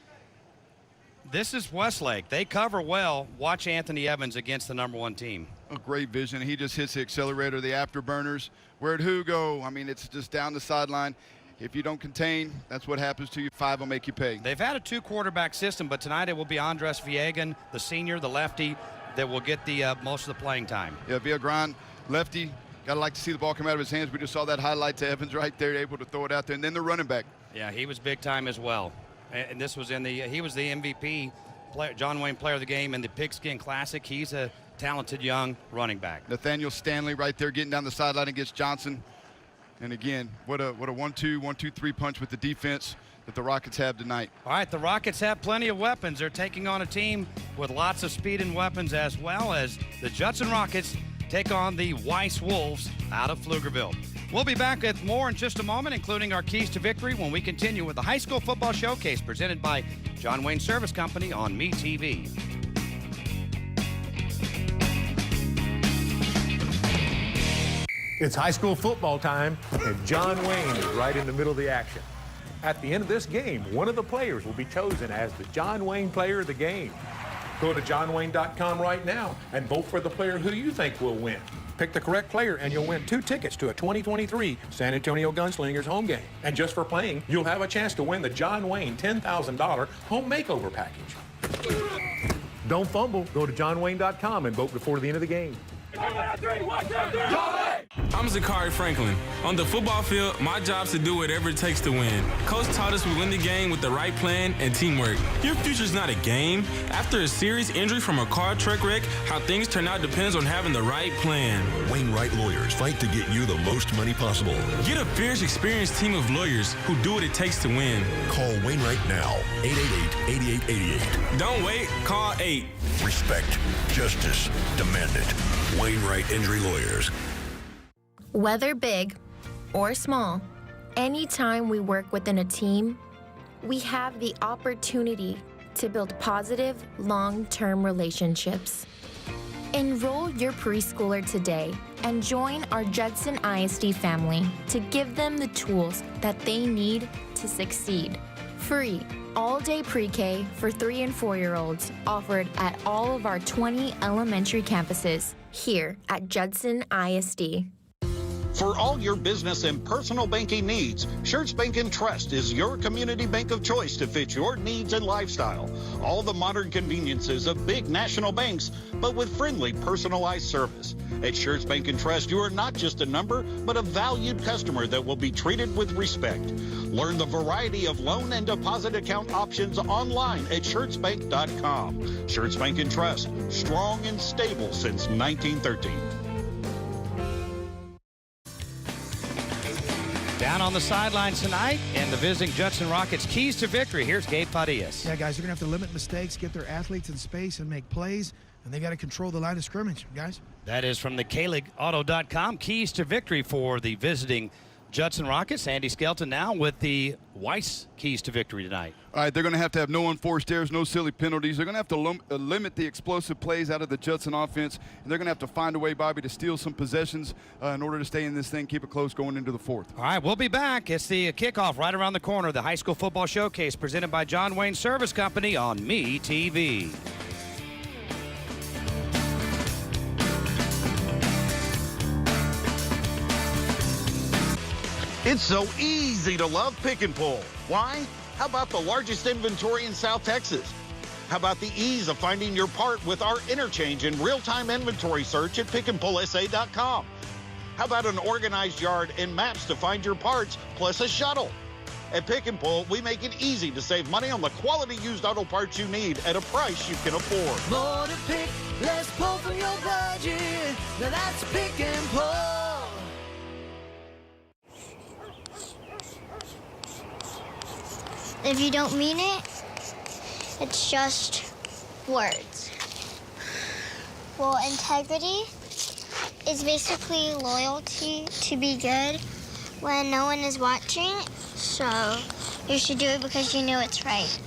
[SPEAKER 17] This is Westlake. They cover well. Watch Anthony Evans against the number 1 team.
[SPEAKER 18] A great vision. He just hits the accelerator, the afterburners. Where'd who go? I mean, it's just down the sideline. If you don't contain, that's what happens to you. 5 will make you pay.
[SPEAKER 17] They've had a 2-quarterback system, but tonight it will be Andres Viegan, the senior, the lefty, that will get the most of the playing time.
[SPEAKER 18] Yeah, Villagran, lefty. Gotta like to see the ball come out of his hands. We just saw that highlight to Evans right there, able to throw it out there. And then the running back.
[SPEAKER 17] Yeah, he was big time as well. And this was he was the MVP, John Wayne Player of the Game in the Pigskin Classic. He's a talented young running back.
[SPEAKER 18] Nathaniel Stanley right there getting down the sideline against Johnson. And again, what a 1-2, 1-2-3 punch with the defense that the Rockets have tonight.
[SPEAKER 17] All right, the Rockets have plenty of weapons. They're taking on a team with lots of speed and weapons, as well as the Judson Rockets take on the Weiss Wolves out of Pflugerville. We'll be back with more in just a moment, including our keys to victory, when we continue with the High School Football Showcase presented by John Wayne Service Company on MeTV.
[SPEAKER 4] It's high school football time, and John Wayne is right in the middle of the action. At the end of this game, one of the players will be chosen as the John Wayne Player of the Game. Go to johnwayne.com right now and vote for the player who you think will win. Pick the correct player and you'll win 2 tickets to a 2023 San Antonio Gunslingers home game. And just for playing, you'll have a chance to win the John Wayne $10,000 home makeover package. Don't fumble. Go to johnwayne.com and vote before the end of the game.
[SPEAKER 5] I'm Zachary Franklin. On the football field, my job is to do whatever it takes to win. Coach taught us we win the game with the right plan and teamwork. Your future's not a game. After a serious injury from a car truck wreck, how things turn out depends on having the right plan.
[SPEAKER 6] Wainwright Lawyers fight to get you the most money possible.
[SPEAKER 5] Get a fierce, experienced team of lawyers who do what it takes to win.
[SPEAKER 6] Call Wainwright now, 888-8888.
[SPEAKER 5] Don't wait, call 8.
[SPEAKER 6] Respect, justice, demand it. Wainwright Injury Lawyers.
[SPEAKER 19] Whether big or small, anytime we work within a team, we have the opportunity to build positive, long-term relationships. Enroll your preschooler today and join our Judson ISD family to give them the tools that they need to succeed. Free, all-day pre-K for 3 and 4-year-olds offered at all of our 20 elementary campuses here at Judson ISD.
[SPEAKER 20] For all your business and personal banking needs, Schertz Bank and Trust is your community bank of choice to fit your needs and lifestyle. All the modern conveniences of big national banks, but with friendly, personalized service. At Schertz Bank and Trust, you are not just a number, but a valued customer that will be treated with respect. Learn the variety of loan and deposit account options online at SchertzBank.com. Schertz Bank and Trust, strong and stable since 1913.
[SPEAKER 17] Down on the sidelines tonight, and the visiting Judson Rockets keys to victory. Here's Gabe Farias.
[SPEAKER 2] Yeah, guys, they're going to have to limit mistakes, get their athletes in space, and make plays, and they got to control the line of scrimmage, guys.
[SPEAKER 17] That is from the KaligAuto.com. Keys to victory for the visiting Judson Rockets. Andy Skelton now with the Weiss keys to victory tonight.
[SPEAKER 18] All right, they're going to have no unforced errors, no silly penalties. They're going to have to limit the explosive plays out of the Judson offense, and they're going to have to find a way, Bobby, to steal some possessions in order to stay in this thing, keep it close going into the fourth.
[SPEAKER 17] All right, we'll be back. It's the kickoff right around the corner, the High School Football Showcase presented by John Wayne Service Company on MeTV.
[SPEAKER 20] It's so easy to love Pick and Pull. Why? How about the largest inventory in South Texas? How about the ease of finding your part with our interchange and real-time inventory search at pickandpullsa.com? How about an organized yard and maps to find your parts, plus a shuttle? At Pick and Pull, we make it easy to save money on the quality used auto parts you need at a price you can afford.
[SPEAKER 11] More to pick, less pull from your budget. Now that's Pick and Pull.
[SPEAKER 12] If you don't mean it, it's just words. Well, integrity is basically loyalty to be good when no one is watching, so you should do it because you know it's right.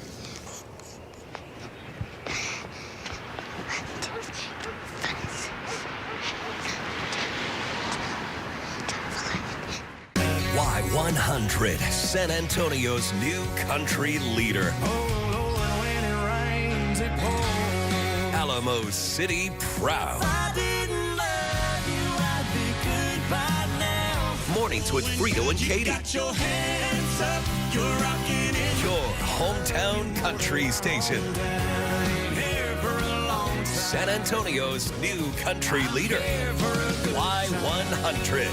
[SPEAKER 21] Y100, San Antonio's new country leader. Alamo City proud. Mornings with Frito and Katie. Your hometown country station. San Antonio's new country leader. Y100.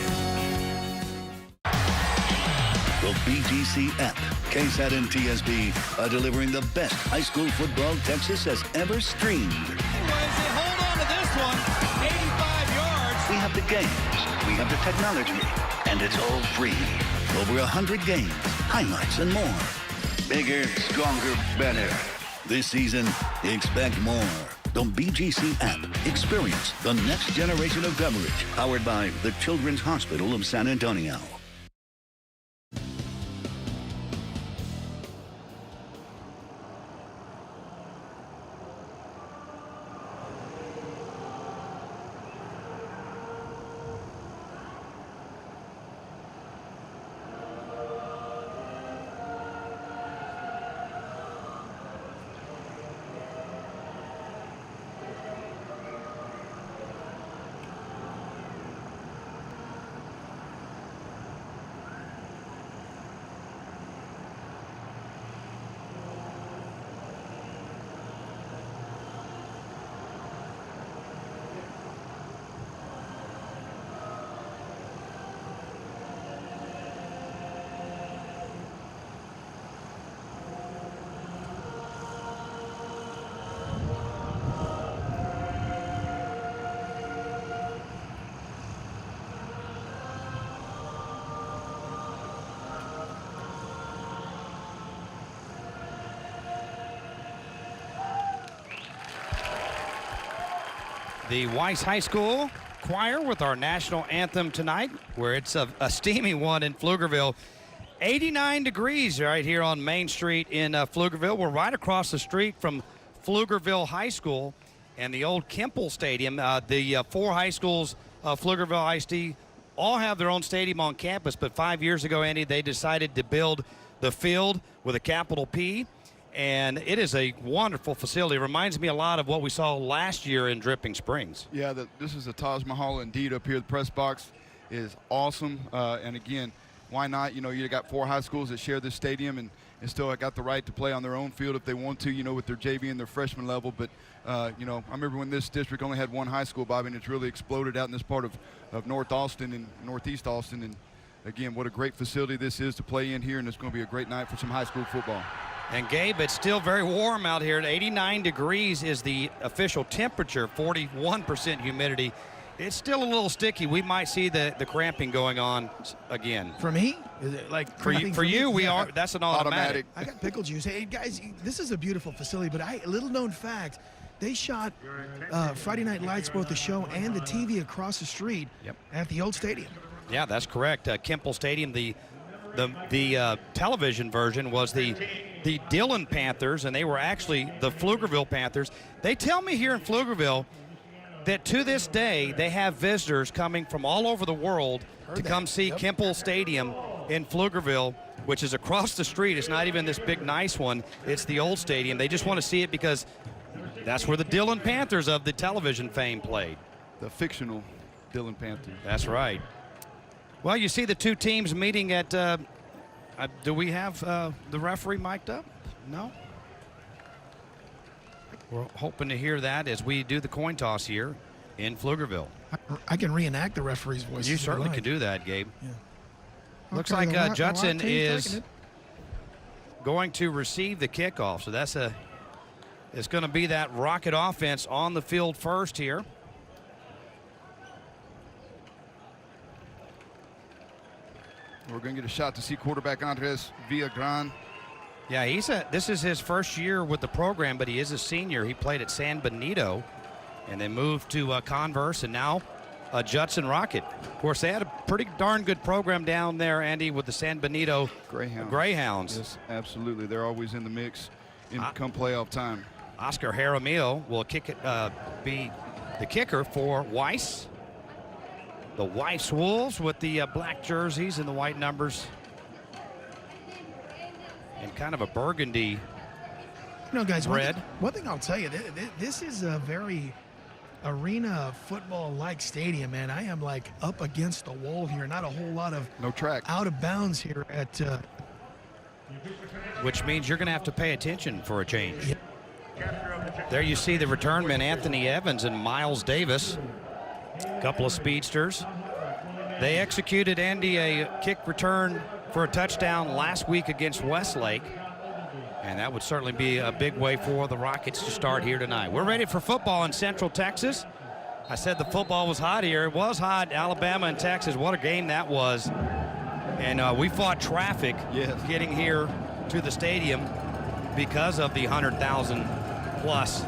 [SPEAKER 10] The BGC app, KSAT and TSB are delivering the best high school football Texas has ever streamed.
[SPEAKER 11] Hold on to this one. 85 yards.
[SPEAKER 10] We have the games, we have the technology, and it's all free. Over 100 games, highlights, and more. Bigger, stronger, better. This season, expect more. The BGC app. Experience the next generation of coverage. Powered by the Children's Hospital of San Antonio.
[SPEAKER 17] The Weiss High School choir with our national anthem tonight, where it's a steamy one in Pflugerville. 89 degrees right here on Main Street in Pflugerville. We're right across the street from Pflugerville High School and the old Kemple Stadium. The four high schools, Pflugerville ISD, all have their own stadium on campus, but 5 years ago, Andy, they decided to build the field with a capital P. And it is a wonderful facility. It reminds me a lot of what we saw last year in Dripping Springs.
[SPEAKER 18] Yeah, this is a Taj Mahal indeed up here, the press box. is awesome. And again, why not? You know, you got 4 high schools that share this stadium and still got the right to play on their own field if they want to, you know, with their JV and their freshman level. But, you know, I remember when this district only had 1 high school, Bobby, and it's really exploded out in this part of North Austin and Northeast Austin. And, again, what a great facility this is to play in here, and it's going to be a great night for some high school football.
[SPEAKER 17] And, Gabe, it's still very warm out here. 89 degrees is the official temperature, 41% humidity. It's still a little sticky. We might see the cramping going on again.
[SPEAKER 2] For me? Is it like
[SPEAKER 17] for you, we are. That's an automatic.
[SPEAKER 2] I got pickle juice. Hey, guys, this is a beautiful facility, but a little known fact, they shot Friday Night Lights, both the show and the TV across the street at the old stadium.
[SPEAKER 17] Yeah, that's correct. Kemple Stadium, the television version was the Dillon Panthers, and they were actually the Pflugerville Panthers. They tell me here in Pflugerville that to this day they have visitors coming from all over the world to come see Kemple Stadium in Pflugerville, which is across the street. It's not even this big nice one. It's the old stadium. They just want to see it because that's where the Dillon Panthers of the television fame played.
[SPEAKER 18] The fictional Dillon Panthers.
[SPEAKER 17] That's right. Well, you see the 2 teams meeting at, do we have the referee mic'd up? No? We're hoping to hear that as we do the coin toss here in Pflugerville.
[SPEAKER 2] I can reenact the referee's voice.
[SPEAKER 17] You certainly could do that, Gabe.
[SPEAKER 2] Yeah.
[SPEAKER 17] Looks
[SPEAKER 2] Okay,
[SPEAKER 17] like
[SPEAKER 2] the
[SPEAKER 17] Judson
[SPEAKER 2] white team's
[SPEAKER 17] is
[SPEAKER 2] taking
[SPEAKER 17] going to receive the kickoff. So it's going to be that Rocket offense on the field first here.
[SPEAKER 18] We're going to get a shot to see quarterback Andres Villagran.
[SPEAKER 17] Yeah, this is his first year with the program, but he is a senior. He played at San Benito and then moved to Converse and now Judson Rocket. Of course, they had a pretty darn good program down there, Andy, with the San Benito Greyhounds.
[SPEAKER 18] Yes, absolutely. They're always in the mix come playoff time.
[SPEAKER 17] Oscar Jaramillo will be the kicker for Weiss. The Weiss Wolves with the black jerseys and the white numbers. And kind of a burgundy
[SPEAKER 2] guys,
[SPEAKER 17] red.
[SPEAKER 2] One thing I'll tell you, this is a very arena football-like stadium, man. I am like up against the wall here. Not a whole lot of out of bounds here at.
[SPEAKER 17] Which means you're going to have to pay attention for a change. Yeah. There you see the return men, Anthony Evans and Miles Davis. A couple of speedsters. They executed, Andy, a kick return for a touchdown last week against Westlake. And that would certainly be a big way for the Rockets to start here tonight. We're ready for football in Central Texas. I said the football was hot here. It was hot, Alabama and Texas. What a game that was. And we fought traffic getting here to the stadium because of the 100,000 plus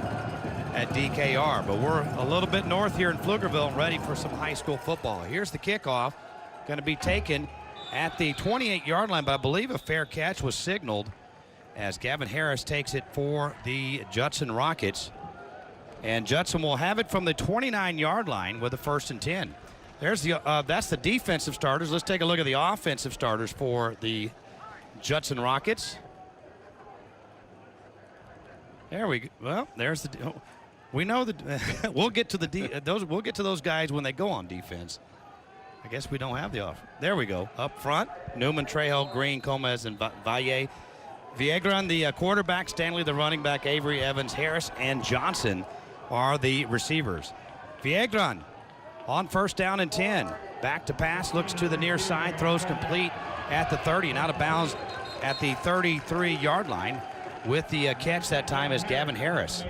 [SPEAKER 17] at DKR. But we're a little bit north here in Pflugerville, ready for some high school football. Here's the kickoff, going to be taken at the 28-yard line, but I believe a fair catch was signaled as Gavin Harris takes it for the Judson Rockets. And Judson will have it from the 29-yard line with a 1st and 10. There's that's the defensive starters. Let's take a look at the offensive starters for the Judson Rockets. There we go. Well, there's the. We know that we'll get to we'll get to those guys when they go on defense. I guess we don't have the off. There we go. Up front, Newman, Trejo, Green, Gomez, and Valle. Viegran, the quarterback, Stanley, the running back, Avery, Evans, Harris, and Johnson are the receivers. Viegran on 1st down and 10. Back to pass, looks to the near side, throws complete at the 30, and out of bounds at the 33-yard line with the catch that time is Gavin Harris.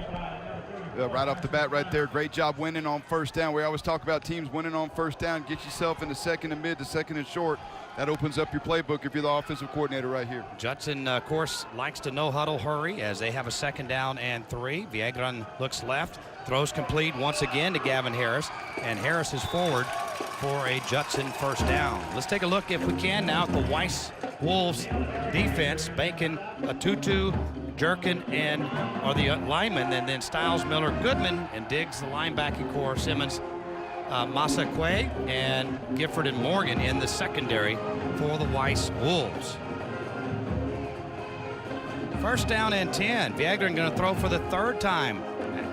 [SPEAKER 18] Right off the bat right there, great job winning on 1st down. We always talk about teams winning on 1st down. Get yourself in the 2nd and mid, the 2nd and short. That opens up your playbook if you're the offensive coordinator right here.
[SPEAKER 17] Judson, of course, likes to no huddle hurry as they have a 2nd down and 3. Viegran looks left, throws complete once again to Gavin Harris, and Harris is forward for a Judson 1st down. Let's take a look, if we can, now at the Weiss Wolves defense. Bacon, a 2-2, Jerkin are the linemen, and then Stiles, Miller, Goodman, and Diggs, the linebacking core, Simmons, Masakwe, and Gifford and Morgan in the secondary for the Weiss Wolves. 1st down and 10. Viegran going to throw for the 3rd time.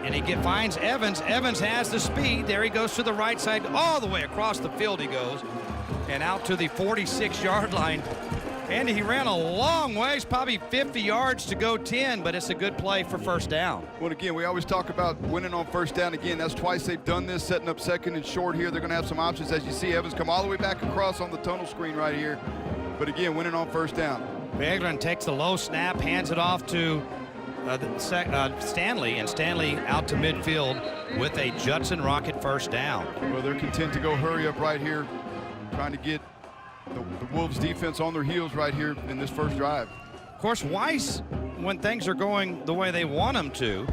[SPEAKER 17] And he finds Evans. Evans has the speed. There he goes to the right side. All the way across the field he goes. and out to the 46-yard line. And he ran a long ways, probably 50 yards to go 10, but it's a good play for first down.
[SPEAKER 18] Well, again, we always talk about winning on first down. Again, that's twice they've done this, setting up second and short here. They're going to have some options. As you see, Evans come all the way back across on the tunnel screen right here. But again, winning on first down.
[SPEAKER 17] Viegran takes the low snap, hands it off to Stanley, and Stanley out to midfield with a Judson Rocket first down.
[SPEAKER 18] Well, they're content to go hurry up right here, trying to get the Wolves defense on their heels right here in this first drive.
[SPEAKER 17] Of course, Weiss, when things are going the way they want them to,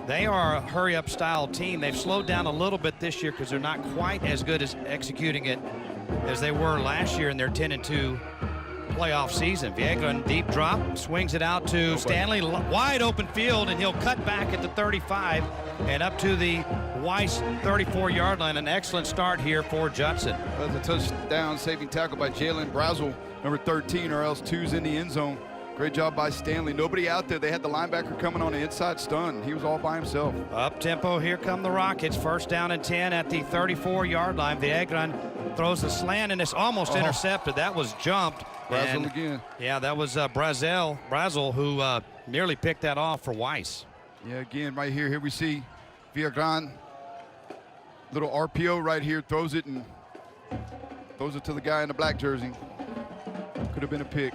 [SPEAKER 17] they are a hurry-up style team. They've slowed down a little bit this year because they're not quite as good as executing it as they were last year in their 10-2 playoff season. Viegran, deep drop, swings it out to Stanley, wide open field, and he'll cut back at the 35 and up to the Weiss 34-yard line. An excellent start here for Judson.
[SPEAKER 18] That's a touchdown saving tackle by Jalen Brazel, number 13, or else 2's in the end zone. Great job by Stanley. Nobody out there. They had the linebacker coming on the inside stun. He was all by himself.
[SPEAKER 17] Up tempo, here come the Rockets. First down and 10 at the 34-yard line. Viegran throws the slant, and it's almost intercepted. That was jumped.
[SPEAKER 18] Brazel again.
[SPEAKER 17] Yeah, that was Brazel who nearly picked that off for Weiss.
[SPEAKER 18] Yeah, again, right here. Here we see Viegran. Little RPO right here. Throws it to the guy in the black jersey. Could have been a pick.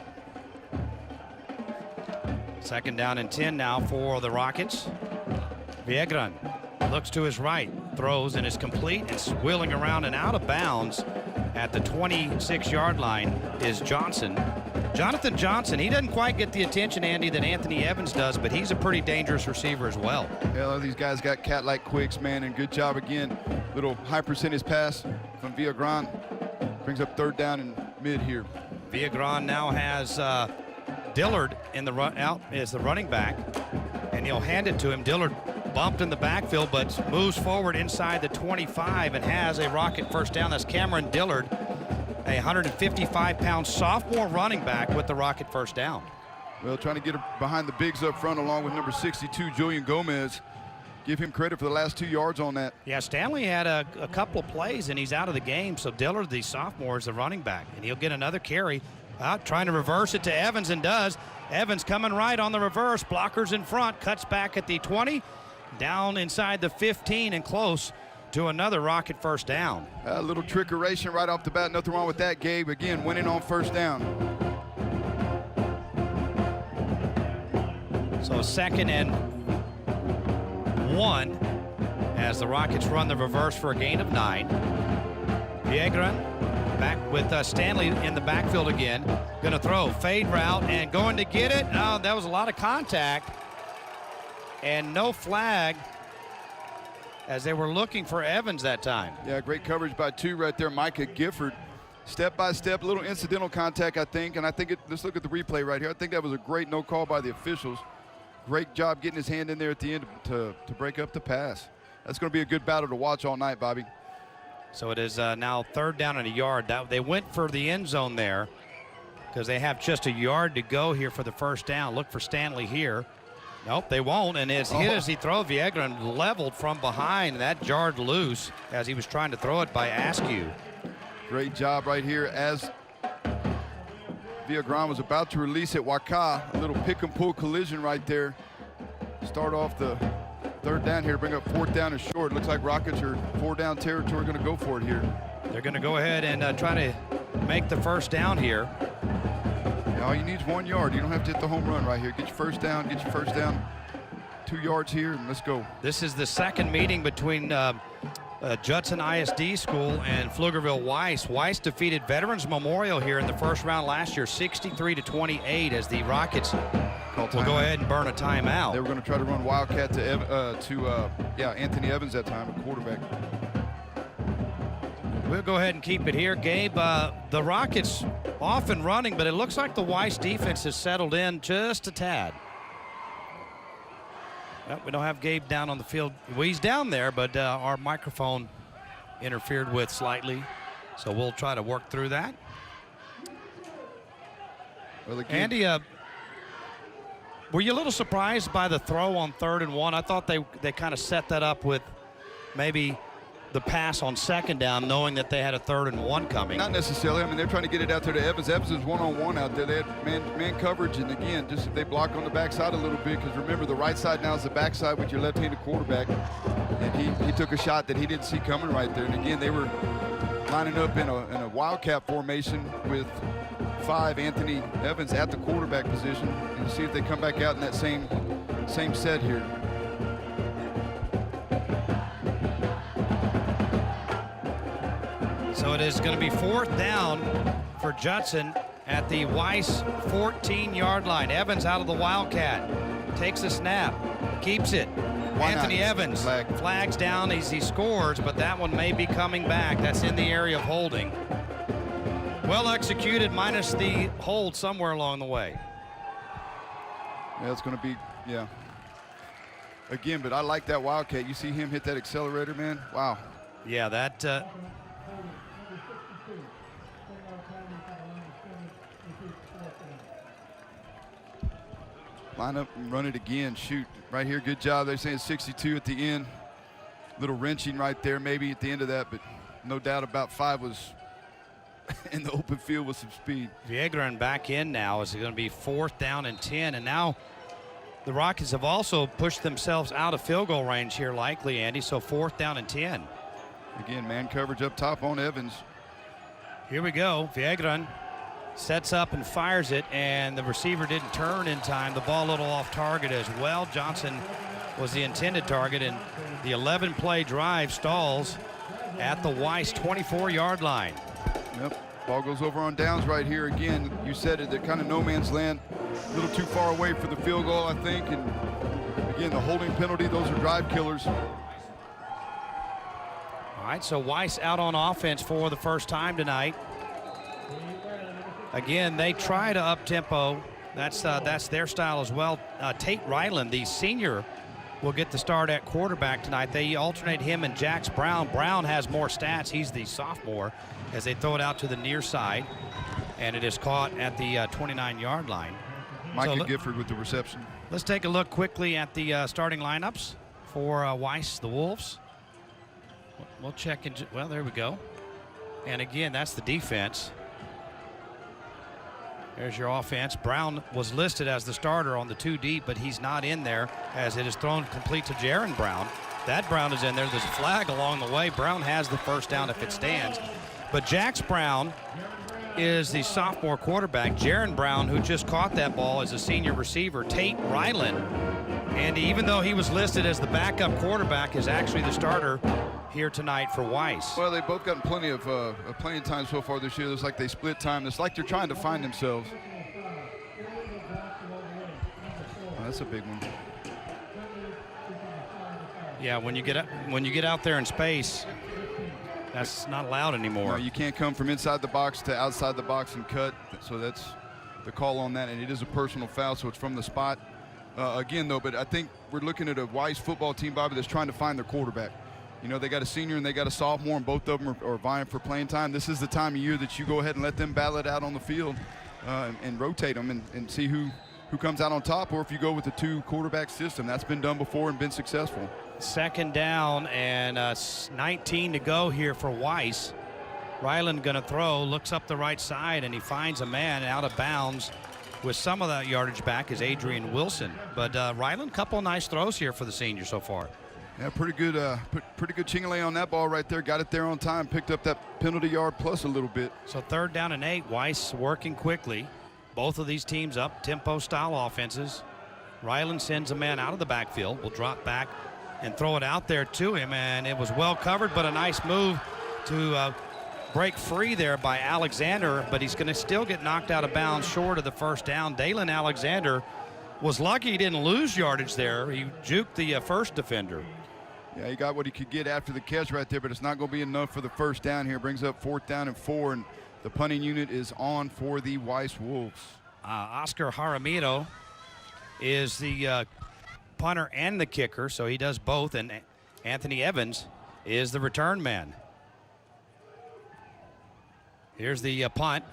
[SPEAKER 17] Second down and 10 now for the Rockets. Viegran looks to his right, throws, and is complete. It's wheeling around and out of bounds at the 26-yard line is Johnson. Jonathan Johnson, he doesn't quite get the attention, Andy, that Anthony Evans does, but he's a pretty dangerous receiver as well.
[SPEAKER 18] Yeah, a lot of these guys got cat-like quicks, man, and good job again. Little high percentage pass from Viegran. Brings up third down and mid here.
[SPEAKER 17] Viegran now has Dillard in the out as the running back, and he'll hand it to him. Dillard bumped in the backfield, but moves forward inside the 25 and has a Rocket first down. That's Cameron Dillard, a 155-pound sophomore running back with the Rocket first down.
[SPEAKER 18] Well, trying to get behind the bigs up front along with number 62, Julian Gomez. Give him credit for the last 2 yards on that.
[SPEAKER 17] Yeah, Stanley had a couple of plays, and he's out of the game, so Dillard, the sophomore, is the running back, and he'll get another carry. Out trying to reverse it to Evans, and does. Evans coming right on the reverse. Blockers in front. Cuts back at the 20. Down inside the 15 and close to another Rocket first down.
[SPEAKER 18] A little trickeration right off the bat. Nothing wrong with that, Gabe. Again, winning on first down.
[SPEAKER 17] So second and 1 as the Rockets run the reverse for a gain of 9. Viegran back with Stanley in the backfield again. Going to throw, fade route, and going to get it. Oh, that was a lot of contact. And no flag as they were looking for Evans that time.
[SPEAKER 18] Yeah, great coverage by 2 right there. Micah Gifford. Step by step, a little incidental contact, I think. And I think, let's look at the replay right here. I think that was a great no call by the officials. Great job getting his hand in there at the end to break up the pass. That's going to be a good battle to watch all night, Bobby.
[SPEAKER 17] So it is now third down and a yard. They went for the end zone there because they have just a yard to go here for the first down. Look for Stanley here. Nope, they won't, and as hit as he throws, Viegran leveled from behind, and that jarred loose as he was trying to throw it by Askew.
[SPEAKER 18] Great job right here as Viegran was about to release it. Waka, a little pick-and-pull collision right there. Start off the third down here, bring up fourth down and short. Looks like Rockets are 4-down territory, going to go for it here.
[SPEAKER 17] They're going to go ahead and try to make the first down here.
[SPEAKER 18] All you need is 1 yard. You don't have to hit the home run right here. Get your first down, 2 yards here, and let's go.
[SPEAKER 17] This is the second meeting between Judson ISD School and Pflugerville Weiss. Weiss defeated Veterans Memorial here in the first round last year, 63-28, as the Rockets will go ahead and burn a timeout.
[SPEAKER 18] They were going to try to run Wildcat to Anthony Evans that time, a quarterback.
[SPEAKER 17] We'll go ahead and keep it here, Gabe. The Rockets off and running, but it looks like the Weiss defense has settled in just a tad. Well, we don't have Gabe down on the field. Well, he's down there, but our microphone interfered with slightly, so we'll try to work through that. Well, Andy, were you a little surprised by the throw on 3rd and 1? I thought they kind of set that up with maybe the pass on second down, knowing that they had a 3rd and 1 coming.
[SPEAKER 18] Not necessarily. I mean, they're trying to get it out there to Evans. Evans is one-on-one out there. They had man coverage, and again, just if they block on the backside a little bit, because remember, the right side now is the backside with your left-handed quarterback, and he took a shot that he didn't see coming right there. And again, they were lining up in a wildcat formation with 5 Anthony Evans at the quarterback position, and see if they come back out in that same set here.
[SPEAKER 17] So it is going to be 4th down for Judson at the Weiss 14-yard line. Evans out of the wildcat, takes a snap, keeps it. Anthony Evans flags down as he scores, but that one may be coming back. That's in the area of holding. Well executed, minus the hold somewhere along the way.
[SPEAKER 18] Yeah, it's going to be, yeah. Again, but I like that wildcat. You see him hit that accelerator, man? Wow.
[SPEAKER 17] Yeah, that...
[SPEAKER 18] Line up and run it again. Shoot right here. Good job. They're saying 62 at the end. Little wrenching right there maybe at the end of that, but no doubt about 5 was in the open field with some speed.
[SPEAKER 17] Viegran back in now. Is it going to be 4th down and 10? And now the Rockets have also pushed themselves out of field goal range here likely, Andy. So 4th down and 10.
[SPEAKER 18] Again, man coverage up top on Evans.
[SPEAKER 17] Here we go. Viegran sets up and fires it, and the receiver didn't turn in time. The ball a little off target as well. Johnson was the intended target, and the 11-play drive stalls at the Weiss 24-yard line.
[SPEAKER 18] Yep, ball goes over on downs right here. Again, you said it, they're kind of no man's land. A little too far away for the field goal, I think, and again, the holding penalty, those are drive killers.
[SPEAKER 17] All right, so Weiss out on offense for the first time tonight. Again, they try to up-tempo. That's their style as well. Tate Ryland, the senior, will get the start at quarterback tonight. They alternate him and Jax Brown. Brown has more stats. He's the sophomore as they throw it out to the near side, and it is caught at the 29-yard line.
[SPEAKER 18] Micah Gifford with the reception.
[SPEAKER 17] Let's take a look quickly at the starting lineups for Weiss, the Wolves. We'll check in. Well, there we go. And again, that's the defense. There's your offense. Brown was listed as the starter on the 2 deep, but he's not in there as it is thrown complete to Jaron Brown. That Brown is in there. There's a flag along the way. Brown has the first down if it stands. But Jax Brown is the sophomore quarterback. Jaron Brown, who just caught that ball, is a senior receiver. Tate Ryland, and even though he was listed as the backup quarterback, is actually the starter here tonight for Weiss.
[SPEAKER 18] Well, they've both gotten plenty of playing time so far this year. It's like they split time. It's like they're trying to find themselves. Oh, that's a big one.
[SPEAKER 17] Yeah, when you get out there in space, that's not allowed anymore.
[SPEAKER 18] No, you can't come from inside the box to outside the box and cut. So that's the call on that, and it is a personal foul, so it's from the spot. Again, though, but I think we're looking at a Weiss football team, Bobby, that's trying to find their quarterback. You know, they got a senior and they got a sophomore, and both of them are vying for playing time. This is the time of year that you go ahead and let them battle it out on the field and rotate them and see who comes out on top, or if you go with the 2 quarterback system. That's been done before and been successful.
[SPEAKER 17] Second down and 19 to go here for Weiss. Ryland going to throw, looks up the right side, and he finds a man out of bounds with some of that yardage back is Adrian Wilson. But Ryland, couple nice throws here for the senior so far.
[SPEAKER 18] Yeah, pretty good chingale on that ball right there. Got it there on time, picked up that penalty yard plus a little bit.
[SPEAKER 17] So 3rd down and 8, Weiss working quickly. Both of these teams up tempo style offenses. Ryland sends a man out of the backfield, will drop back and throw it out there to him, and it was well covered, but a nice move to break free there by Alexander, but he's going to still get knocked out of bounds short of the first down. Dalen Alexander was lucky he didn't lose yardage there. He juked the first defender.
[SPEAKER 18] Yeah, he got what he could get after the catch right there, but it's not going to be enough for the first down here. Brings up 4th down and 4, and the punting unit is on for the Weiss Wolves.
[SPEAKER 17] Oscar Jaramillo is the punter and the kicker, so he does both, and Anthony Evans is the return man. Here's the punt,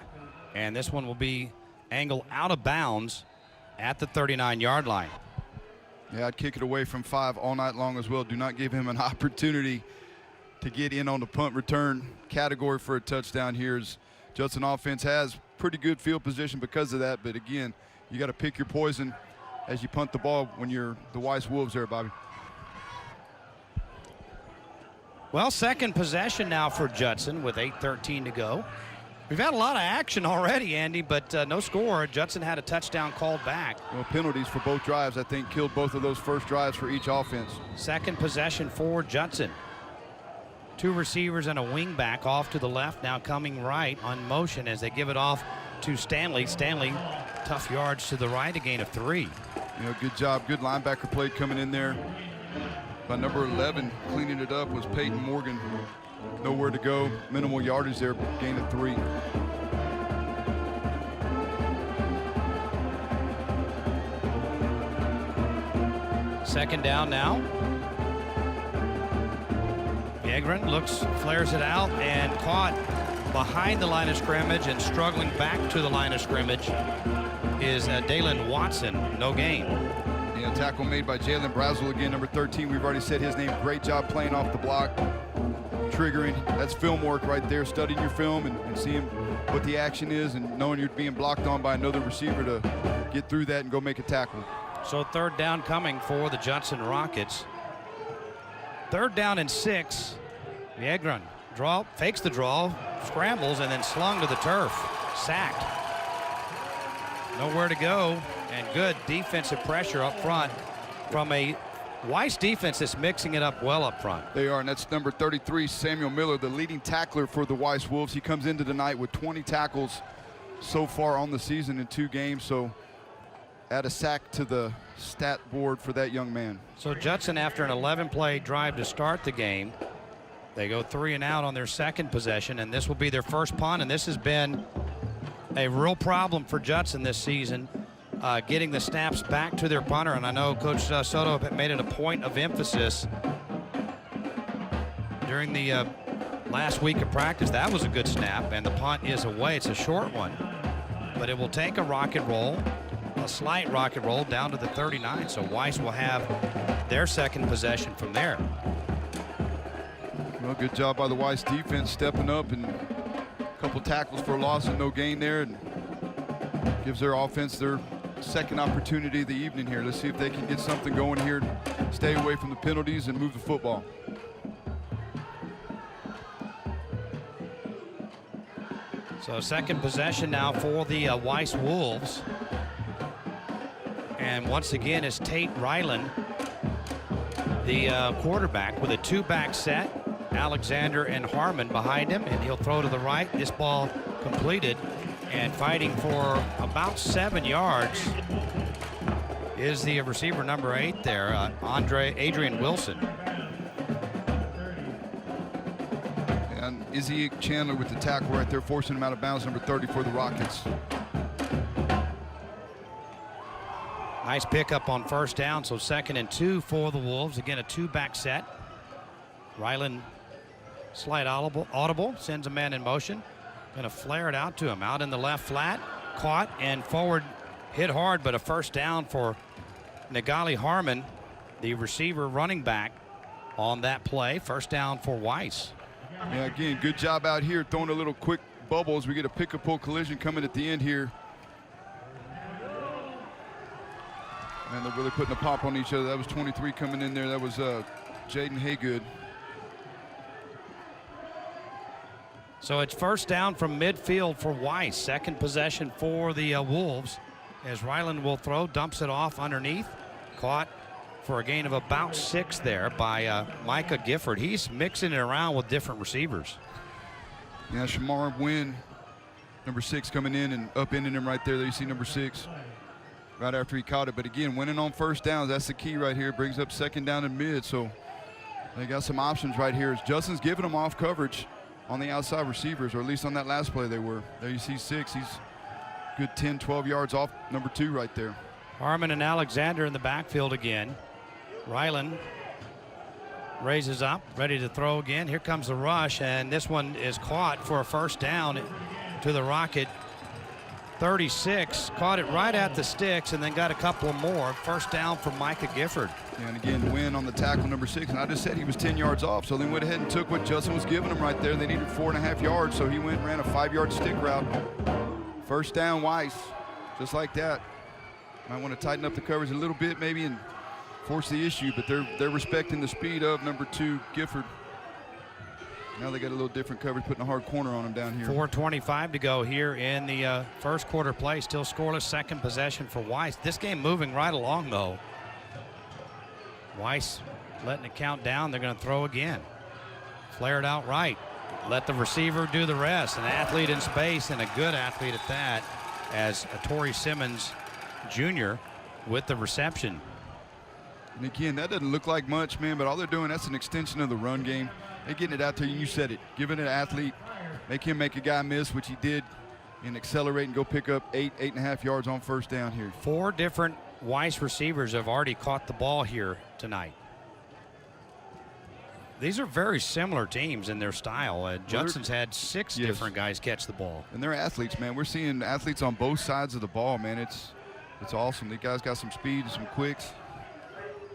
[SPEAKER 17] and this one will be angled out of bounds at the 39-yard line.
[SPEAKER 18] Yeah, I'd kick it away from 5 all night long as well. Do not give him an opportunity to get in on the punt return category for a touchdown here. As Judson offense has pretty good field position because of that, but again, you got to pick your poison as you punt the ball when you're the Weiss Wolves there, Bobby.
[SPEAKER 17] Well, second possession now for Judson with 8:13 to go. We've had a lot of action already, Andy, but no score. Judson had a touchdown called back.
[SPEAKER 18] Well, penalties for both drives, I think, killed both of those first drives for each offense.
[SPEAKER 17] Second possession for Judson. Two receivers and a wing back off to the left, now coming right on motion as they give it off to Stanley. Stanley, tough yards to the right, a gain of 3.
[SPEAKER 18] You know, good job, good linebacker play coming in there. By number 11, cleaning it up was Peyton Morgan. Nowhere to go, minimal yardage there, gain of 3.
[SPEAKER 17] Second down now. Yegren looks, flares it out, and caught behind the line of scrimmage and struggling back to the line of scrimmage is Dalen Watson. No gain.
[SPEAKER 18] Yeah, tackle made by Jalen Brazel again, number 13. We've already said his name. Great job playing off the block, triggering. That's film work right there, studying your film and seeing what the action is and knowing you're being blocked on by another receiver to get through that and go make a tackle.
[SPEAKER 17] So third down coming for the Judson Rockets. Third down and 6. Yegren fakes the draw, scrambles, and then slung to the turf. Sacked. Nowhere to go, and good defensive pressure up front from a Weiss defense that's mixing it up well up front.
[SPEAKER 18] They are, and that's number 33, Samuel Miller, the leading tackler for the Weiss Wolves. He comes into tonight with 20 tackles so far on the season in 2 games, so add a sack to the stat board for that young man.
[SPEAKER 17] So Judson, after an 11-play drive to start the game, they go 3 and out on their second possession, and this will be their first punt, and this has been a real problem for Judson this season, getting the snaps back to their punter. And I know Coach Soto made it a point of emphasis during the last week of practice. That was a good snap, and the punt is away. It's a short one, but it will take a rocket roll, a slight rocket roll down to the 39. So Weiss will have their second possession from there.
[SPEAKER 18] Well, good job by the Weiss defense stepping up, and a couple tackles for a loss and no gain there, and gives their offense their second opportunity of the evening here. Let's see if they can get something going here, stay away from the penalties and move the football.
[SPEAKER 17] So second possession now for the Weiss Wolves. And once again is Tate Ryland, the quarterback, with a 2-back set. Alexander and Harmon behind him, and he'll throw to the right. This ball completed, and fighting for about 7 yards is the receiver number 8 there, Adrian Wilson.
[SPEAKER 18] And Izzy Chandler with the tackle right there, forcing him out of bounds, number 30 for the Rockets.
[SPEAKER 17] Nice pickup on first down, so 2nd and 2 for the Wolves. Again, a 2-back set. Ryland, slight audible, sends a man in motion. Going to flare it out to him, out in the left flat, caught and forward, hit hard, but a first down for Nagali Harmon, the receiver running back on that play. First down for Weiss.
[SPEAKER 18] Yeah, again, good job out here throwing a little quick bubble as we get a pick-and-pull collision coming at the end here. And they're really putting a pop on each other. That was 23 coming in there. That was Jaden Haygood.
[SPEAKER 17] So it's first down from midfield for Weiss. Second possession for the Wolves, as Ryland will throw, dumps it off underneath. Caught for a gain of about 6 there by Micah Gifford. He's mixing it around with different receivers.
[SPEAKER 18] Yeah, Shamar Wynn, number 6, coming in and upending him right there. There you see number 6 right after he caught it. But again, winning on first downs, that's the key right here. Brings up second down and mid. So they got some options right here. As Judson's giving them off coverage on the outside receivers, or at least on that last play they were. There you see 6. He's good 10, 12 yards off number 2 right there.
[SPEAKER 17] Harmon and Alexander in the backfield again. Ryland raises up, ready to throw again. Here comes the rush, and this one is caught for a first down to the Rocket 36, caught it right at the sticks and then got a couple more. First down for Micah Gifford.
[SPEAKER 18] And again, win on the tackle number 6. And I just said he was 10 yards off, so they went ahead and took what Judson was giving him right there. They needed 4.5 yards, so he went and ran a 5-yard stick route. First down, Weiss, just like that. Might want to tighten up the coverage a little bit maybe and force the issue, but they're respecting the speed of number 2, Gifford. Now they got a little different coverage, putting a hard corner on him down here.
[SPEAKER 17] 4:25 to go here in the first quarter play. Still scoreless, second possession for Weiss. This game moving right along, though. Weiss letting it count down. They're going to throw again. Flare it out right. Let the receiver do the rest. An athlete in space, and a good athlete at that, as Torrey Simmons Jr. with the reception.
[SPEAKER 18] And again, that doesn't look like much, man, but all they're doing, that's an extension of the run game. They're getting it out there, you said it, giving it an athlete, make him make a guy miss, which he did, and accelerate and go pick up 8.5 yards on first down here. 4
[SPEAKER 17] different Weiss receivers have already caught the ball here tonight. These are very similar teams in their style. Judson's had 6 different guys catch the ball.
[SPEAKER 18] And they're athletes, man. We're seeing athletes on both sides of the ball, man. It's awesome. These guys got some speed and some quicks.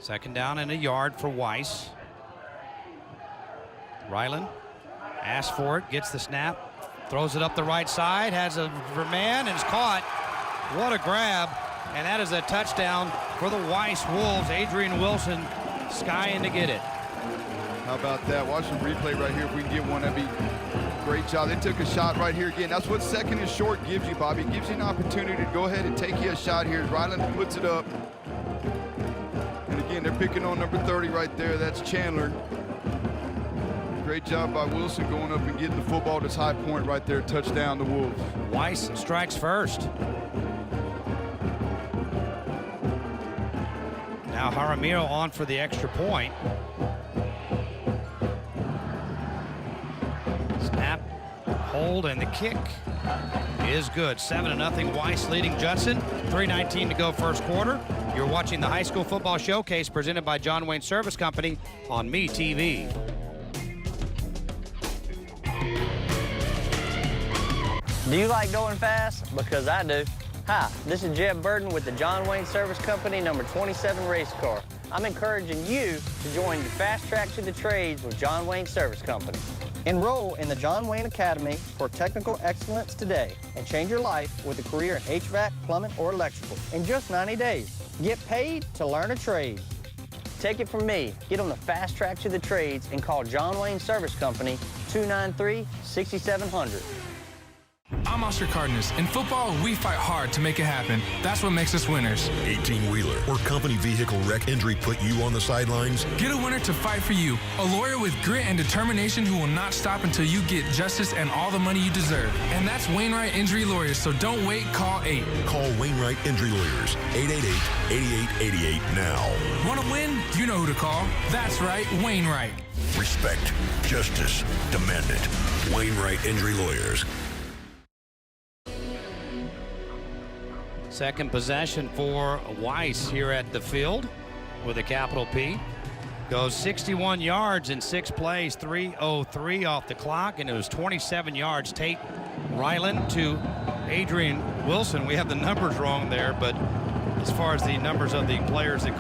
[SPEAKER 17] Second down and a yard for Weiss. Ryland asks for it, gets the snap, throws it up the right side, has a man, and is caught. What a grab, and that is a touchdown for the Weiss Wolves. Adrian Wilson skying to get it.
[SPEAKER 18] How about that? Watch the replay right here. If we can get one, that'd be a great job. They took a shot right here again. That's what second and short gives you, Bobby. It gives you an opportunity to go ahead and take you a shot here. Ryland puts it up. And again, they're picking on number 30 right there. That's Chandler. Great job by Wilson going up and getting the football to this high point right there. Touchdown, the Wolves.
[SPEAKER 17] Weiss strikes first. Now Jaramillo on for the extra point. Snap, hold, and the kick is good. 7-0 Weiss leading Judson. 3:19 to go first quarter. You're watching the High School Football Showcase presented by John Wayne Service Company on MeTV.
[SPEAKER 13] Do you like going fast? Because I do. Hi, this is Jeb Burden with the John Wayne Service Company number 27 race car. I'm encouraging you to join the Fast Track to the Trades with John Wayne Service Company. Enroll in the John Wayne Academy for technical excellence today and change your life with a career in HVAC, plumbing, or electrical in just 90 days. Get paid to learn a trade. Take it from me. Get on the Fast Track to the Trades and call John Wayne Service Company 293-6700.
[SPEAKER 5] I'm Oscar Cardenas. In football, we fight hard to make it happen. That's what makes us winners.
[SPEAKER 6] 18-wheeler or company vehicle wreck injury put you on the sidelines?
[SPEAKER 5] Get a winner to fight for you. A lawyer with grit and determination who will not stop until you get justice and all the money you deserve. And that's Wainwright Injury Lawyers, so don't wait, call 8.
[SPEAKER 6] Call Wainwright Injury Lawyers, 888-8888 now.
[SPEAKER 5] Want to win? You know who to call. That's right, Wainwright.
[SPEAKER 6] Respect, justice, demand it. Wainwright Injury Lawyers.
[SPEAKER 17] Second possession for Weiss here at the field with a capital P. Goes 61 yards in 6 plays, 3:03 off the clock, and it was 27 yards. Tate Ryland to Adrian Wilson. We have the numbers wrong there, but as far as the numbers of the players that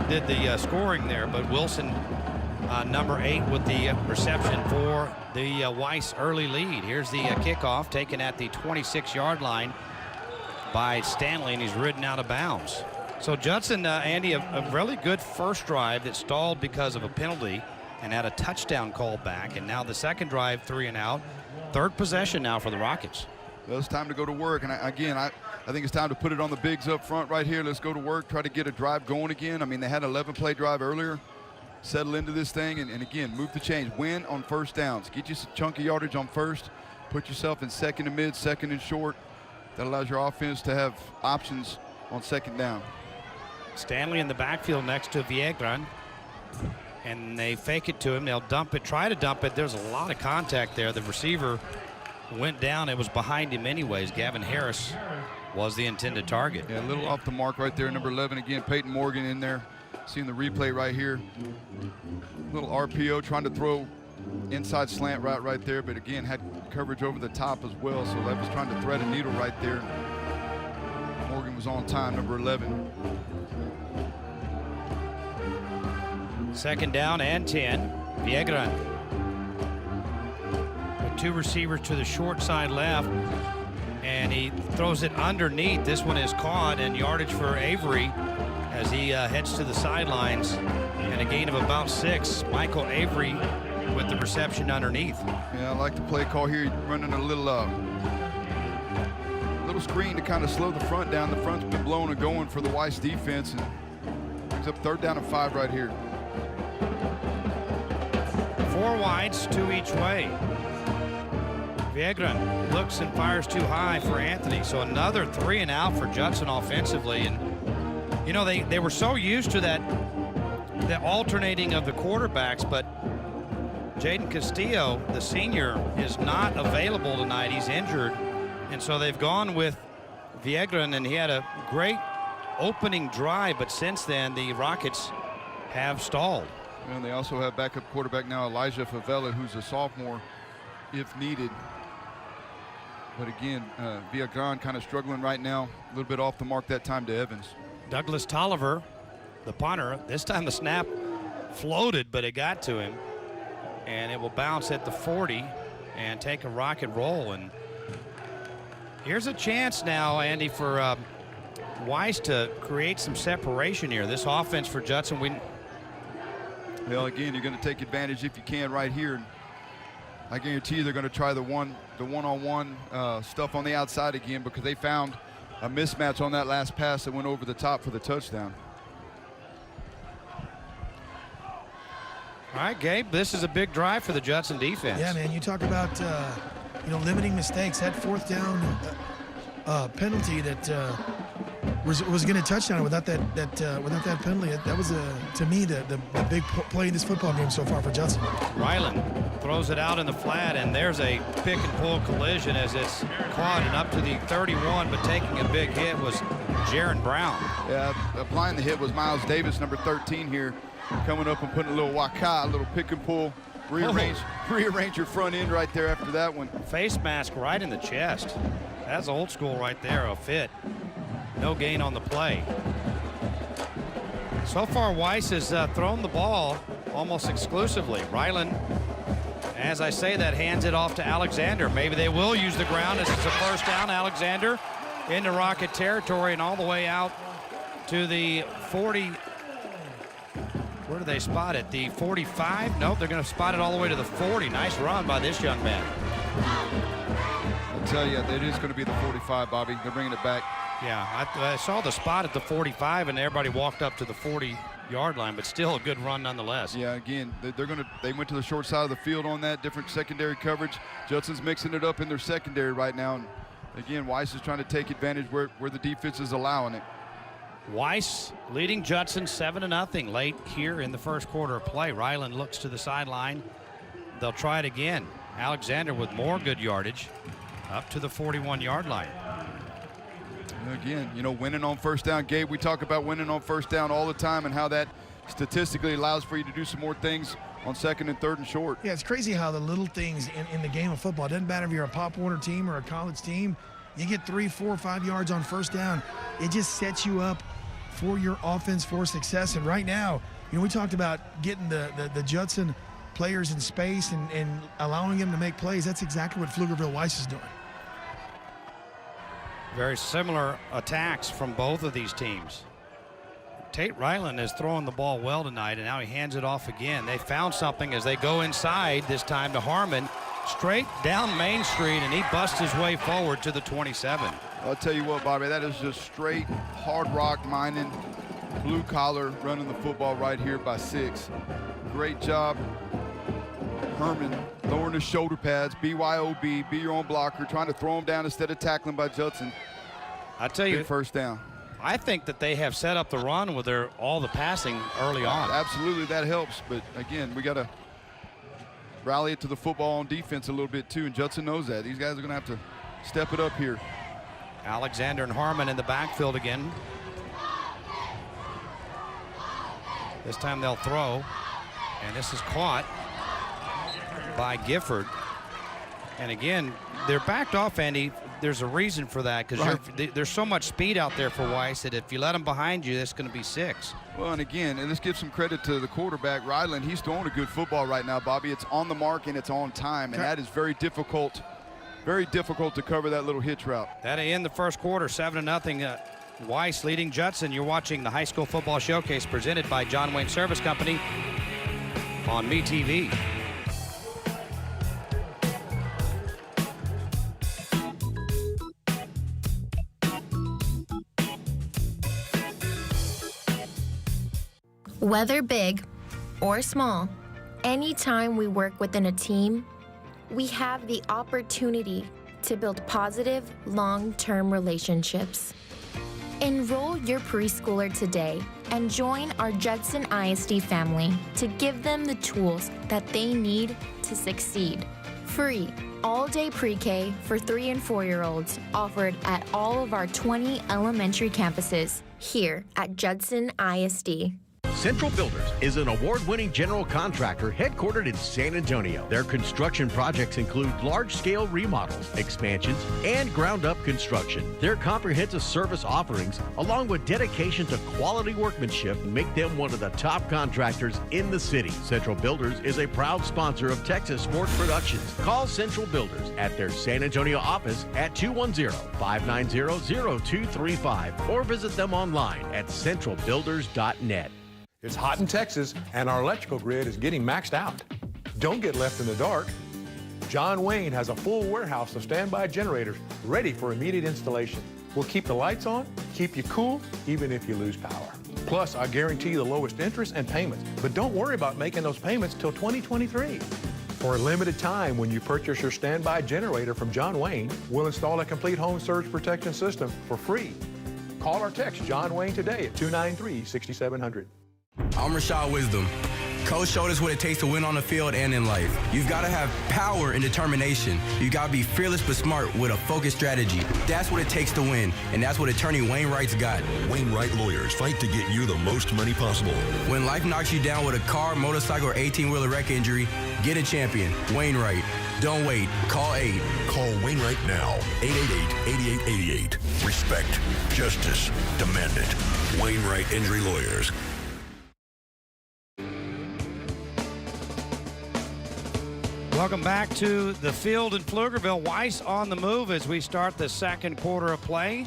[SPEAKER 17] did the scoring there, but Wilson, number 8 with the reception for the Weiss early lead. Here's the kickoff taken at the 26-yard line by Stanley, and he's ridden out of bounds. So Judson, Andy, a really good first drive that stalled because of a penalty and had a touchdown called back, and now the second drive 3 and out. Third possession now for the Rockets.
[SPEAKER 18] Well, it's time to go to work, and I think it's time to put it on the bigs up front right here. Let's go to work, try to get a drive going again. I mean, they had an 11-play drive earlier. Settle into this thing, and again, move the chains. Win on first downs. Get you some chunky yardage on first. Put yourself in second and mid, second and short. That allows your offense to have options on second down.
[SPEAKER 17] Stanley in the backfield next to Viegran. And they fake it to him. They'll dump it, try to dump it. There's a lot of contact there. The receiver went down. It was behind him anyways. Gavin Harris was the intended target.
[SPEAKER 18] Yeah, a little off the mark right there. Number 11 again, Peyton Morgan in there. Seeing the replay right here. Little RPO trying to throw inside slant right there, but again had coverage over the top as well, so that was trying to thread a needle right there. was on time, number 11.
[SPEAKER 17] Second down and 10. Viegran. With 2 receivers to the short side left, and he throws it underneath. This one is caught, and yardage for Avery as he heads to the sidelines, and a gain of about 6. Michael Avery with the reception underneath.
[SPEAKER 18] Yeah, I like the play call here. He's running a little screen to kind of slow the front down. The front's been blown and going for the Weiss defense, and brings up 3rd down and 5 right here.
[SPEAKER 17] 4 wides, 2 each way. Viegran looks and fires too high for Anthony, so another 3 and out for Judson offensively. And you know, they were so used to that alternating of the quarterbacks, but Jaden Castillo, the senior, is not available tonight. He's injured, and so they've gone with Viegran, and he had a great opening drive, but since then the Rockets have stalled.
[SPEAKER 18] And they also have backup quarterback now, Elijah Favela, who's a sophomore if needed. But again, Viegran kind of struggling right now, a little bit off the mark that time to Evans.
[SPEAKER 17] Douglas Tolliver, the punter, this time the snap floated, but it got to him, and it will bounce at the 40 and take a rocket roll. And here's a chance now, Andy, for Weiss to create some separation here. This offense for Judson,
[SPEAKER 18] well, again, you're going to take advantage if you can right here. I guarantee you they're going to try the one-on-one stuff on the outside again, because they found a mismatch on that last pass that went over the top for the touchdown.
[SPEAKER 17] All right, Gabe, this is a big drive for the Judson defense.
[SPEAKER 2] Yeah, man, you talk about limiting mistakes. That 4th down penalty that was going to touchdown without that penalty. That was to me the big play in this football game so far for Judson.
[SPEAKER 17] Ryland throws it out in the flat, and there's a pick and pull collision as it's caught and up to the 31, but taking a big hit was Jaron Brown.
[SPEAKER 18] Yeah, applying the hit was Miles Davis, number 13 here, coming up and putting a little waka, a little pick and pull, rearrange your front end right there after that one.
[SPEAKER 17] Face mask right in the chest. That's old school right there, a fit. No gain on the play. So far, Weiss has thrown the ball almost exclusively. Ryland, as I say that, hands it off to Alexander. Maybe they will use the ground as it's a 1st down. Alexander into Rocket territory and all the way out to the 40. Where do they spot it? The 45? Nope, they're going to spot it all the way to the 40. Nice run by this young man.
[SPEAKER 18] I'll tell you, it is going to be the 45, Bobby. They're bringing it back.
[SPEAKER 17] Yeah, I saw the spot at the 45, and everybody walked up to the 40-yard line, but still a good run nonetheless.
[SPEAKER 18] Yeah, again, they went to the short side of the field on that, different secondary coverage. Judson's mixing it up in their secondary right now. And again, Weiss is trying to take advantage where the defense is allowing it.
[SPEAKER 17] Weiss leading Judson 7-0 late here in the 1st quarter of play. Ryland looks to the sideline. They'll try it again. Alexander with more good yardage up to the 41-yard line.
[SPEAKER 18] Again, winning on 1st down. Gabe, we talk about winning on 1st down all the time and how that statistically allows for you to do some more things on 2nd and 3rd and short.
[SPEAKER 2] Yeah, it's crazy how the little things in the game of football, it doesn't matter if you're a Pop Warner team or a college team, you get 3, 4, 5 yards on 1st down. It just sets you up for your offense for success. And right now, we talked about getting the Judson players in space and allowing them to make plays. That's exactly what Pflugerville Weiss is doing.
[SPEAKER 17] Very similar attacks from both of these teams. Tate Ryland is throwing the ball well tonight, and now he hands it off again. They found something as they go inside, this time to Harmon, straight down Main Street, and he busts his way forward to the 27.
[SPEAKER 18] I'll tell you what, Bobby, that is just straight hard rock mining, blue collar, running the football right here by 6. Great job. Herman lowering his shoulder pads, BYOB, be your own blocker, trying to throw him down instead of tackling by Judson.
[SPEAKER 17] I tell you,
[SPEAKER 18] big 1st down.
[SPEAKER 17] I think that they have set up the run with all the passing early on.
[SPEAKER 18] Absolutely, that helps. But again, we got to rally it to the football on defense a little bit too, and Judson knows that. These guys are going to have to step it up here.
[SPEAKER 17] Alexander and Harmon in the backfield again. This time they'll throw, and this is caught by Gifford. And again, they're backed off, Andy. there's a reason for that, because there's so much speed out there for Weiss that if you let them behind you, it's going to be 6.
[SPEAKER 18] Well, and again, and let's give some credit to the quarterback, Ryland. He's throwing a good football right now, Bobby. It's on the mark and it's on time, and that is very difficult to cover that little hitch route.
[SPEAKER 17] That'll end the first quarter, 7-0. Weiss leading Judson. You're watching the High School Football Showcase presented by John Wayne Service Company on MeTV.
[SPEAKER 19] Whether big or small, anytime we work within a team, we have the opportunity to build positive, long-term relationships. Enroll your preschooler today and join our Judson ISD family to give them the tools that they need to succeed. Free, all-day pre-K for 3 and 4-year-olds offered at all of our 20 elementary campuses here at Judson ISD.
[SPEAKER 3] Central Builders is an award-winning general contractor headquartered in San Antonio. Their construction projects include large-scale remodels, expansions, and ground-up construction. Their comprehensive service offerings, along with dedication to quality workmanship, make them one of the top contractors in the city. Central Builders is a proud sponsor of Texas Sports Productions. Call Central Builders at their San Antonio office at 210-590-0235 or visit them online at centralbuilders.net.
[SPEAKER 4] It's hot in Texas, and our electrical grid is getting maxed out. Don't get left in the dark. John Wayne has a full warehouse of standby generators ready for immediate installation. We'll keep the lights on, keep you cool, even if you lose power. Plus, I guarantee the lowest interest and payments. But don't worry about making those payments till 2023. For a limited time, when you purchase your standby generator from John Wayne, we'll install a complete home surge protection system for free. Call or text John Wayne today at 293-6700.
[SPEAKER 16] I'm Rashad Wisdom. Coach showed us what it takes to win on the field and in life. You've got to have power and determination. You've got to be fearless but smart with a focused strategy. That's what it takes to win, and that's what attorney Wainwright's got.
[SPEAKER 6] Wainwright lawyers fight to get you the most money possible.
[SPEAKER 16] When life knocks you down with a car, motorcycle, or 18-wheeler wreck injury, get a champion. Wainwright. Don't wait. Call 8.
[SPEAKER 6] Call Wainwright now. 888-8888. Respect. Justice. Demand it. Wainwright Injury Lawyers.
[SPEAKER 17] Welcome back to the field in Pflugerville. Weiss on the move as we start the second quarter of play.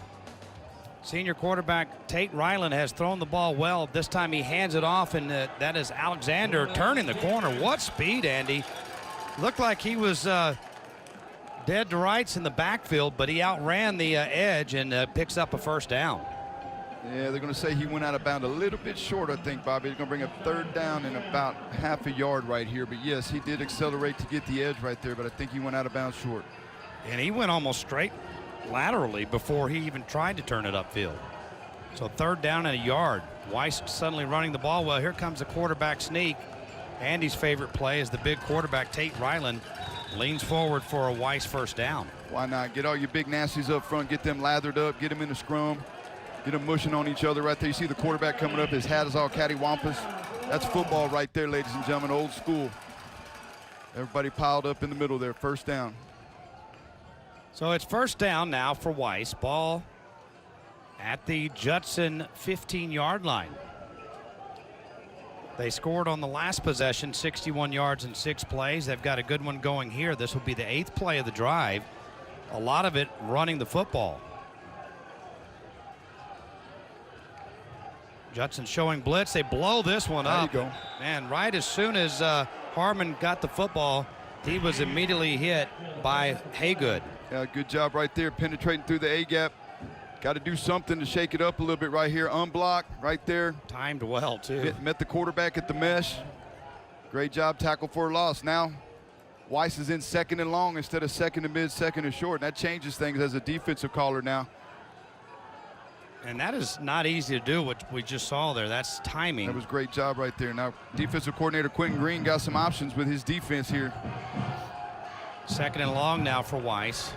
[SPEAKER 17] Senior quarterback Tate Ryland has thrown the ball well. This time he hands it off, and that is Alexander turning the corner. What speed, Andy. Looked like he was dead to rights in the backfield, but he outran the edge and picks up a first down.
[SPEAKER 18] Yeah, they're going to say he went out of bounds a little bit short, I think, Bobby. He's going to bring a third down and about half a yard right here. But, yes, he did accelerate to get the edge right there, but I think he went out of bounds short.
[SPEAKER 17] And he went almost straight laterally before he even tried to turn it upfield. So third down and a yard. Weiss suddenly running the ball well. Here comes the quarterback sneak. Andy's favorite play is the big quarterback, Tate Ryland, leans forward for a Weiss first down.
[SPEAKER 18] Why not? Get all your big nasties up front, get them lathered up, get them in the scrum. Get them mushing on each other right there. You see the quarterback coming up. His hat is all cattywampus. That's football right there, ladies and gentlemen. Old school. Everybody piled up in the middle there. First down.
[SPEAKER 17] So it's first down now for Weiss. Ball at the Judson 15-yard line. They scored on the last possession, 61 yards in 6 plays. They've got a good one going here. This will be the 8th play of the drive. A lot of it running the football. Judson showing blitz. They blow this one up.
[SPEAKER 18] There you go.
[SPEAKER 17] And right as soon as Harmon got the football, he was immediately hit by Haygood.
[SPEAKER 18] Yeah, good job right there, penetrating through the A-gap. Got to do something to shake it up a little bit right here. Unblocked right there.
[SPEAKER 17] Timed well, too.
[SPEAKER 18] Met the quarterback at the mesh. Great job, tackle for a loss. Now, Weiss is in second and long instead of second and mid, second and short. And that changes things as a defensive caller now.
[SPEAKER 17] And that is not easy to do, what we just saw there. That's timing.
[SPEAKER 18] That was a great job right there. Now, defensive coordinator Quentin Green got some options with his defense here.
[SPEAKER 17] Second and long now for Weiss.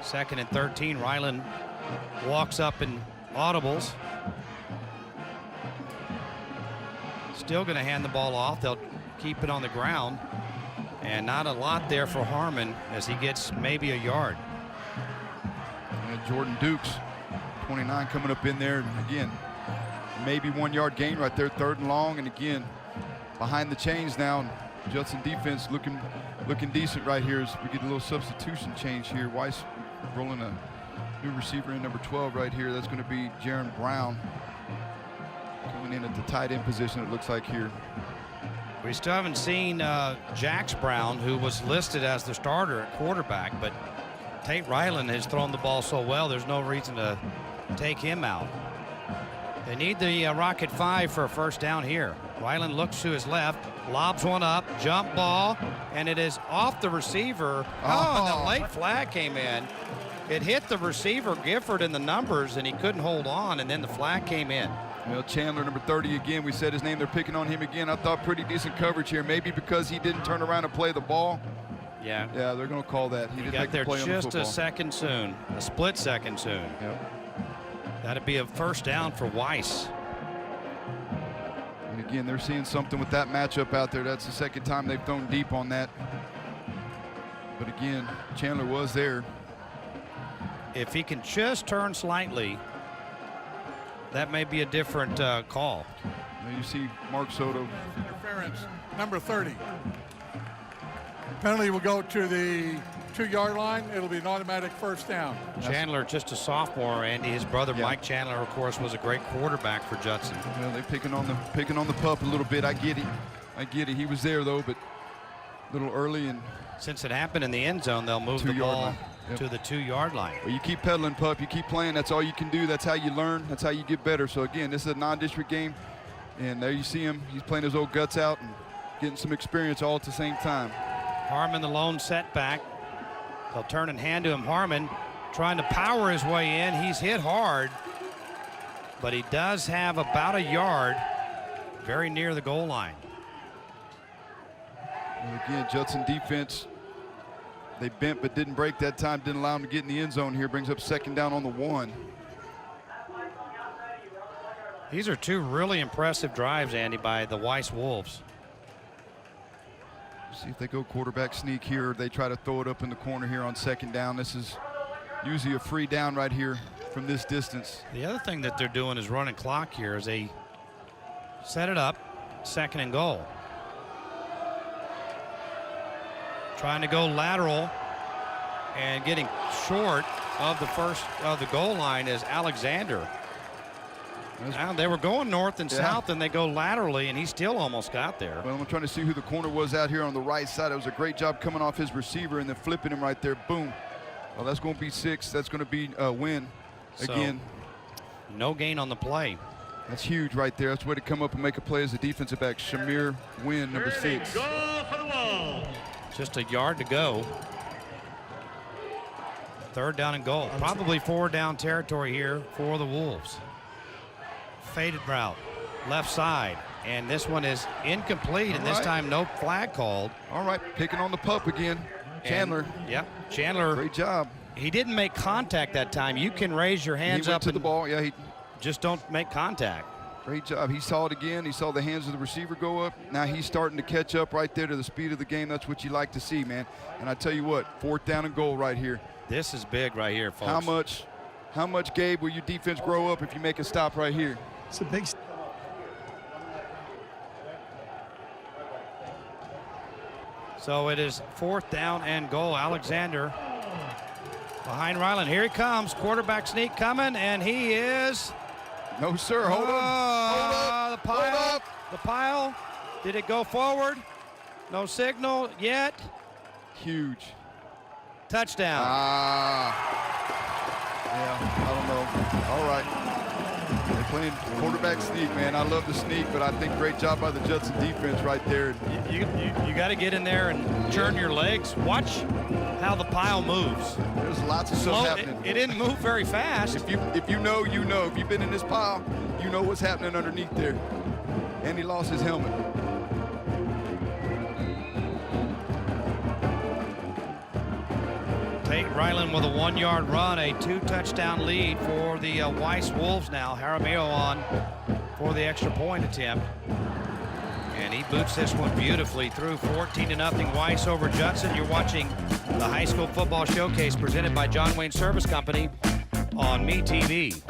[SPEAKER 17] Second and 13. Ryland walks up in audibles. Still going to hand the ball off. They'll keep it on the ground. And not a lot there for Harmon as he gets maybe a yard.
[SPEAKER 18] Jordan Dukes, 29, coming up in there. And again, maybe 1 yard gain right there, 3rd and long. And again, behind the chains now. Judson defense looking decent right here as we get a little substitution change here. Weiss rolling a new receiver in number 12 right here. That's going to be Jaron Brown coming in at the tight end position, it looks like here.
[SPEAKER 17] We still haven't seen Jax Brown, who was listed as the starter at quarterback, but Tate Ryland has thrown the ball so well, there's no reason to take him out. They need the Rocket 5 for a first down here. Ryland looks to his left, lobs one up, jump ball, and it is off the receiver. Oh, and the late flag came in. It hit the receiver, Gifford, in the numbers, and he couldn't hold on, and then the flag came in.
[SPEAKER 18] Well, Chandler, number 30 again. We said his name. They're picking on him again. I thought pretty decent coverage here. Maybe because he didn't turn around and play the ball.
[SPEAKER 17] Yeah.
[SPEAKER 18] Yeah, they're going to call that. He didn't
[SPEAKER 17] got
[SPEAKER 18] make
[SPEAKER 17] there
[SPEAKER 18] the play on the
[SPEAKER 17] just
[SPEAKER 18] football.
[SPEAKER 17] a second soon, a split second soon.
[SPEAKER 18] Yep.
[SPEAKER 17] That'd be a first down for Weiss.
[SPEAKER 18] And again, they're seeing something with that matchup out there. That's the second time they've thrown deep on that. But again, Chandler was there.
[SPEAKER 17] If he can just turn slightly, that may be a different call.
[SPEAKER 18] Now you see Mark Soto.
[SPEAKER 7] Interference, number 30. Penalty will go to the 2-yard line. It'll be an automatic first down.
[SPEAKER 17] Chandler, just a sophomore, and his brother Mike Chandler, of course, was a great quarterback for Judson.
[SPEAKER 18] Well, they're picking on the pup a little bit. I get it. He was there though, but a little early. And
[SPEAKER 17] since it happened in the end zone, they'll move the ball to the 2-yard line.
[SPEAKER 18] Well, you keep pedaling, pup. You keep playing. That's all you can do. That's how you learn. That's how you get better. So again, this is a non-district game, and there you see him. He's playing his old guts out and getting some experience all at the same time.
[SPEAKER 17] Harmon, the lone setback. They'll turn and hand to him. Harmon trying to power his way in. He's hit hard, but he does have about a yard very near the goal line.
[SPEAKER 18] And again, Judson defense, they bent but didn't break that time. Didn't allow him to get in the end zone here. Brings up second down on the 1.
[SPEAKER 17] These are two really impressive drives, Andy, by the Weiss Wolves.
[SPEAKER 18] See if they go quarterback sneak here, or they try to throw it up in the corner here on second down. This is usually a free down right here from this distance.
[SPEAKER 17] The other thing that they're doing is running clock here as they set it up, 2nd and goal. Trying to go lateral and getting short of the goal line is Alexander. Now they were going north and south, and they go laterally, and he still almost got there.
[SPEAKER 18] Well, I'm trying to see who the corner was out here on the right side. It was a great job coming off his receiver and then flipping him right there. Boom. Well, that's going to be 6. That's going to be a win again.
[SPEAKER 17] So, no gain on the play.
[SPEAKER 18] That's huge right there. That's the way to come up and make a play as a defensive back. Shamir Wynn, number 6.
[SPEAKER 17] Go for the wall. Just a yard to go. 3rd down and goal. Probably 4 down territory here for the Wolves. Faded route, left side, and this one is incomplete, and this time no flag called.
[SPEAKER 18] All right, picking on the pup again. Chandler.
[SPEAKER 17] Yep, Chandler.
[SPEAKER 18] Great job.
[SPEAKER 17] He didn't make contact that time. You can raise your hands up
[SPEAKER 18] to the ball. Yeah, he
[SPEAKER 17] just don't make contact.
[SPEAKER 18] Great job. He saw it again. He saw the hands of the receiver go up. Now he's starting to catch up right there to the speed of the game. That's what you like to see, man. And I tell you what, 4th down and goal right here.
[SPEAKER 17] This is big right here, folks.
[SPEAKER 18] How much, Gabe, will your defense grow up if you make a stop right here?
[SPEAKER 7] It's a big.
[SPEAKER 17] So it is 4th down and goal. Alexander behind Ryland. Here he comes. Quarterback sneak coming, and he is.
[SPEAKER 18] No, sir. Hold up.
[SPEAKER 17] The pile.
[SPEAKER 18] Hold up.
[SPEAKER 17] The pile. Did it go forward? No signal yet.
[SPEAKER 18] Huge.
[SPEAKER 17] Touchdown.
[SPEAKER 18] Yeah, I don't know. All right. They're playing quarterback sneak, man. I love the sneak, but I think great job by the Judson defense right there.
[SPEAKER 17] You got to get in there and churn your legs. Watch how the pile moves.
[SPEAKER 18] There's lots of stuff happening.
[SPEAKER 17] It didn't move very fast.
[SPEAKER 18] If you know, you know. If you've been in this pile, you know what's happening underneath there. And he lost his helmet.
[SPEAKER 17] Tate Ryland with a 1-yard run, a 2-touchdown lead for the Weiss Wolves now. Jaramillo on for the extra point attempt. And he boots this one beautifully through. 14-0 Weiss over Judson. You're watching the High School Football Showcase presented by John Wayne Service Company. on MeTV.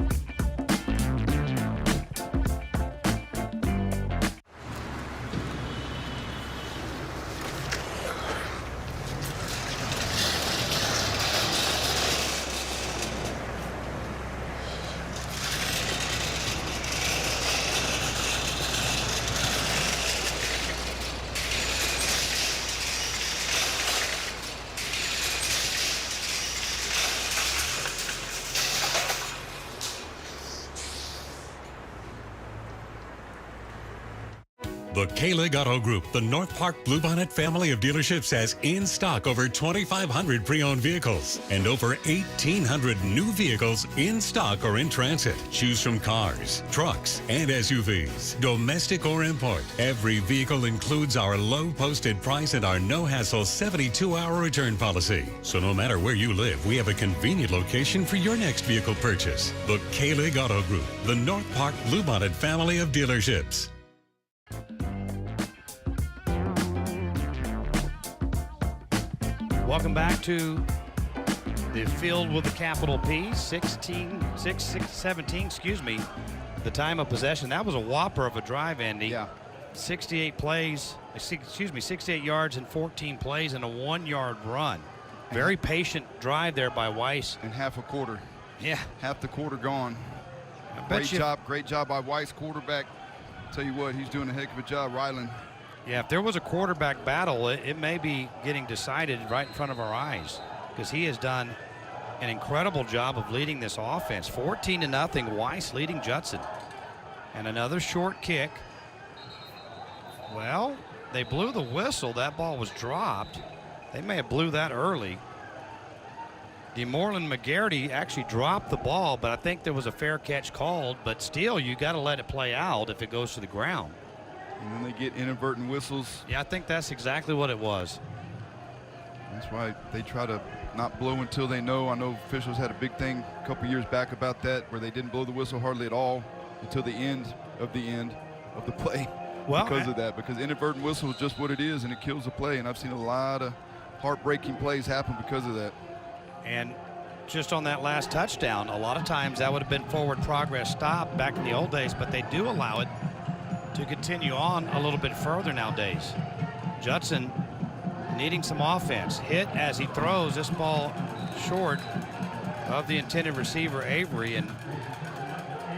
[SPEAKER 8] The K-Lig Auto Group, the North Park Bluebonnet family of dealerships, has in stock over 2,500 pre-owned vehicles and over 1,800 new vehicles in stock or in transit. Choose from cars, trucks, and SUVs, domestic or import. Every vehicle includes our low posted price and our no-hassle 72-hour return policy. So no matter where you live, we have a convenient location for your next vehicle purchase. The K-Lig Auto Group, the North Park Bluebonnet family of dealerships.
[SPEAKER 17] Welcome back to the field with the capital P. 17, the time of possession. That was a whopper of a drive, Andy.
[SPEAKER 18] Yeah.
[SPEAKER 17] 68 yards and 14 plays and a 1-yard run. Very patient drive there by Weiss.
[SPEAKER 18] And half a quarter.
[SPEAKER 17] Yeah.
[SPEAKER 18] Half the quarter gone. Great job by Weiss, quarterback. Tell you what, he's doing a heck of a job, Ryland.
[SPEAKER 17] Yeah, if there was a quarterback battle, it may be getting decided right in front of our eyes, because he has done an incredible job of leading this offense. 14-0, Weiss leading Judson. And another short kick. Well, they blew the whistle. That ball was dropped. They may have blew that early. DeMorland McGarity actually dropped the ball, but I think there was a fair catch called. But still, you got to let it play out if it goes to the ground.
[SPEAKER 18] And then they get inadvertent whistles.
[SPEAKER 17] Yeah, I think that's exactly what it was.
[SPEAKER 18] That's why they try to not blow until they know. I know officials had a big thing a couple years back about that, where they didn't blow the whistle hardly at all until the end of the play.
[SPEAKER 17] Well,
[SPEAKER 18] because of that, because inadvertent whistle is just what it is, and it kills the play. And I've seen a lot of heartbreaking plays happen because of that.
[SPEAKER 17] And just on that last touchdown, a lot of times that would have been forward progress stop back in the old days, but they do allow it to continue on a little bit further nowadays. Judson needing some offense. Hit as he throws this ball short of the intended receiver, Avery. And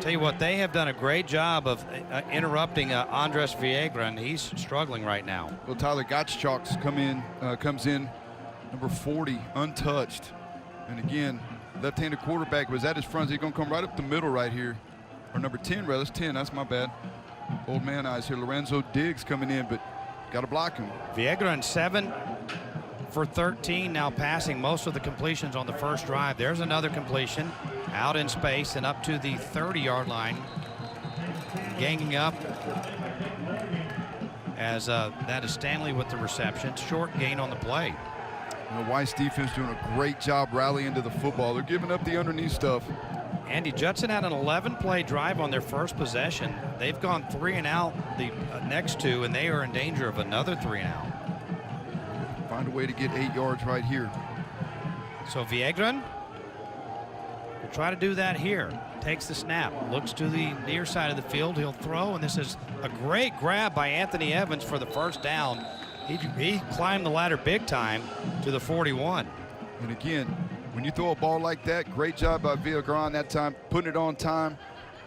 [SPEAKER 17] tell you what, they have done a great job of interrupting Andres Viegra, and he's struggling right now.
[SPEAKER 18] Well, Tyler Gottschalk's comes in, number 40, untouched. And again, left-handed quarterback was at his front. He's going to come right up the middle right here. Or number 10, rather. That's 10. That's my bad. Old man eyes here. Lorenzo Diggs coming in, but got to block him.
[SPEAKER 17] Viegra in 7 for 13, now passing most of the completions on the first drive. There's another completion out in space and up to the 30-yard line. Ganging up as that is Stanley with the reception. Short gain on the play.
[SPEAKER 18] The Weiss defense doing a great job rallying to the football. They're giving up the underneath stuff.
[SPEAKER 17] Andy, Judson had an 11-play drive on their first possession. They've gone 3 and out the next 2, and they are in danger of another 3 and out.
[SPEAKER 18] Find a way to get 8 yards right here.
[SPEAKER 17] So Viegra will try to do that here. Takes the snap, looks to the near side of the field. He'll throw, and this is a great grab by Anthony Evans for the first down. He climbed the ladder big time to the 41.
[SPEAKER 18] And again, when you throw a ball like that, great job by Villagran that time, putting it on time,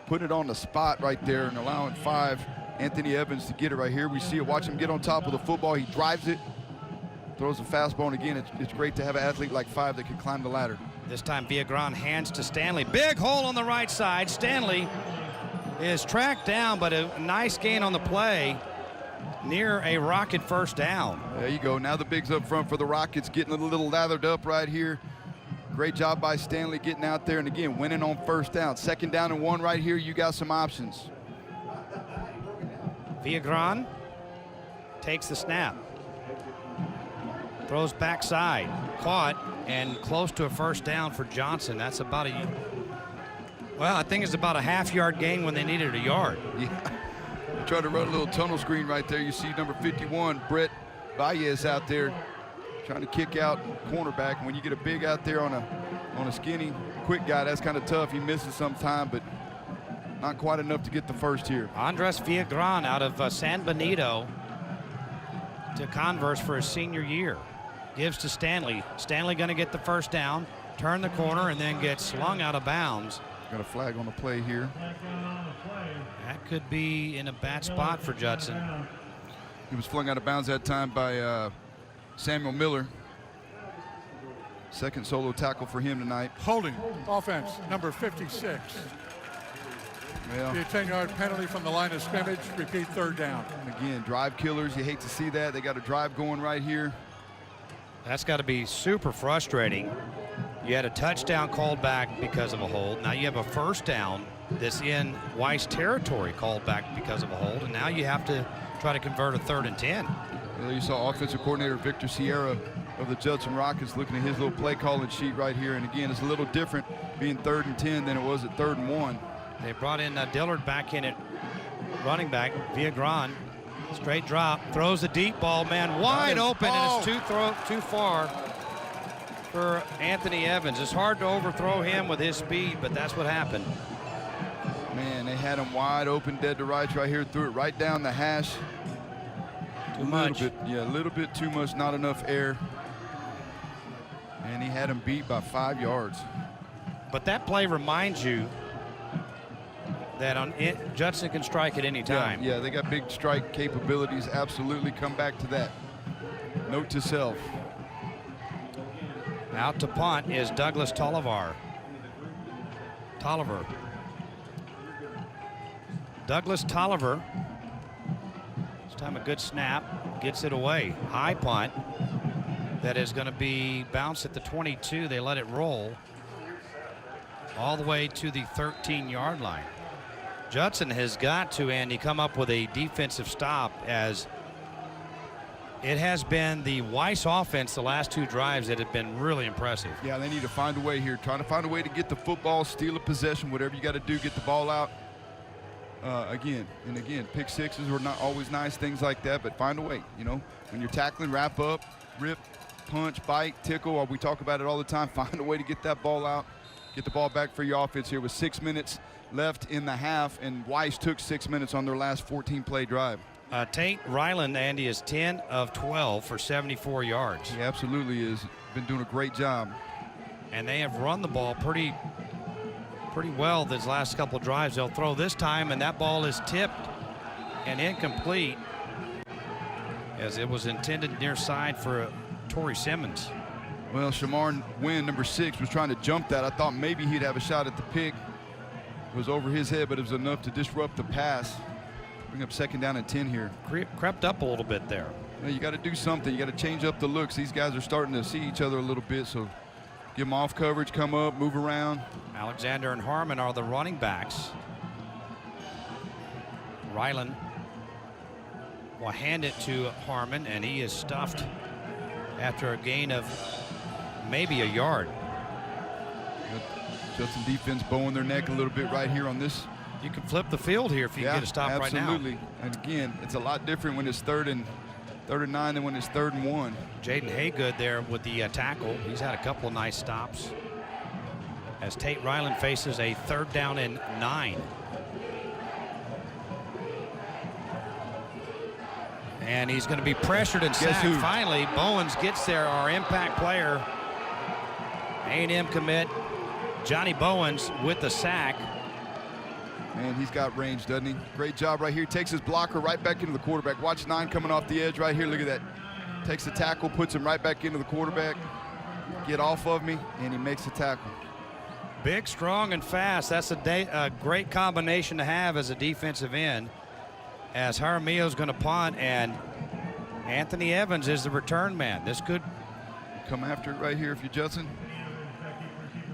[SPEAKER 18] putting it on the spot right there, and allowing 5, Anthony Evans, to get it right here. We see it, watch him get on top of the football. He drives it, throws a fastball, and again, it's great to have an athlete like 5 that can climb the ladder.
[SPEAKER 17] This time Villagran hands to Stanley. Big hole on the right side. Stanley is tracked down, but a nice gain on the play near a Rocket first down.
[SPEAKER 18] There you go. Now the bigs up front for the Rockets, getting a little lathered up right here. Great job by Stanley getting out there, and again, winning on first down. 2nd down and 1 right here. You got some options.
[SPEAKER 17] Villagran takes the snap. Throws backside. Caught and close to a first down for Johnson. That's about I think it's about a half-yard gain when they needed a yard.
[SPEAKER 18] Yeah. Trying to run a little tunnel screen right there. You see number 51, Brett Valles out there trying to kick out cornerback. When you get a big out there on on a skinny, quick guy, that's kind of tough. He misses some time, but not quite enough to get the first here.
[SPEAKER 17] Andres Villagran out of San Benito to Converse for his senior year. Gives to Stanley. Stanley going to get the first down, turn the corner, and then get slung out of bounds.
[SPEAKER 18] Got a flag on the play here.
[SPEAKER 17] That could be in a bad spot for Judson.
[SPEAKER 18] He was flung out of bounds that time by Samuel Miller. Second solo tackle for him tonight.
[SPEAKER 7] Holding offense, number 56.
[SPEAKER 18] Well,
[SPEAKER 7] Be a 10-yard penalty from the line of scrimmage. Repeat, third down.
[SPEAKER 18] Again, drive killers. You hate to see that. They got a drive going right here.
[SPEAKER 17] That's got to be super frustrating. You had a touchdown called back because of a hold. Now you have a first down that's in Weiss territory called back because of a hold, and now you have to try to convert a 3rd and 10.
[SPEAKER 18] Well, you saw offensive coordinator Victor Sierra of the Judson Rockets looking at his little play calling sheet right here, and again, it's a little different being 3rd and 10 than it was at 3rd and 1.
[SPEAKER 17] They brought in Dillard back in at running back. Villagran, straight drop, throws the deep ball, man, wide open, and it's too far for Anthony Evans. It's hard to overthrow him with his speed, but that's what happened.
[SPEAKER 18] Man, they had him wide open, dead to rights right here, threw it right down the hash.
[SPEAKER 17] Too much.
[SPEAKER 18] A little bit too much, not enough air. And he had him beat by 5 yards.
[SPEAKER 17] But that play reminds you that Judson can strike at any time.
[SPEAKER 18] Yeah, they got big strike capabilities. Absolutely come back to that. Note to self.
[SPEAKER 17] Out to punt is Douglas Tolliver. Douglas Tolliver. This time a good snap. Gets it away. High punt. That is going to be bounced at the 22. They let it roll all the way to the 13-yard line. Judson has got to, Andy, come up with a defensive stop, as it has been the Weiss offense the last 2 drives that have been really impressive.
[SPEAKER 18] Yeah, they need to find a way here. Trying to find a way to get the football, steal a possession, whatever you got to do, get the ball out. Again, pick sixes are not always nice, things like that, but find a way. You know, when you're tackling, wrap up, rip, punch, bite, tickle, we talk about it all the time. Find a way to get that ball out, get the ball back for your offense here with 6 minutes left in the half, and Weiss took 6 minutes on their last 14-play drive.
[SPEAKER 17] Tate Ryland, Andy, is 10 of 12 for 74 yards.
[SPEAKER 18] He absolutely is. Been doing a great job.
[SPEAKER 17] And they have run the ball pretty well these last couple drives. They'll throw this time, and that ball is tipped and incomplete, as it was intended near side for Torrey Simmons.
[SPEAKER 18] Well, Shamar Wynn, number 6, was trying to jump that. I thought maybe he'd have a shot at the pick. It was over his head, but it was enough to disrupt the pass. Bring up 2nd down and 10 here.
[SPEAKER 17] Crept up a little bit there.
[SPEAKER 18] Well, you got to do something. You got to change up the looks. These guys are starting to see each other a little bit, so give them off coverage, come up, move around.
[SPEAKER 17] Alexander and Harmon are the running backs. Ryland will hand it to Harmon, and he is stuffed after a gain of maybe a yard.
[SPEAKER 18] Judson defense bowing their neck a little bit right here on this.
[SPEAKER 17] You can flip the field here if you get a stop right now.
[SPEAKER 18] Absolutely. And again, it's a lot different when it's 3rd and 9 than when it's 3rd and 1.
[SPEAKER 17] Jaden Haygood there with the tackle. He's had a couple of nice stops, as Tate Ryland faces a 3rd down and 9. And he's going to be pressured and sacked. Finally, Bowens gets there, our impact player. A&M commit Johnny Bowens with the sack.
[SPEAKER 18] Man, he's got range, doesn't he? Great job right here. Takes his blocker right back into the quarterback. Watch 9 coming off the edge right here. Look at that. Takes the tackle, puts him right back into the quarterback. Get off of me, and he makes the tackle.
[SPEAKER 17] Big, strong, and fast. That's a great combination to have as a defensive end, as Jaramillo's going to punt, and Anthony Evans is the return man. This could
[SPEAKER 18] come after it right here if you're Judson.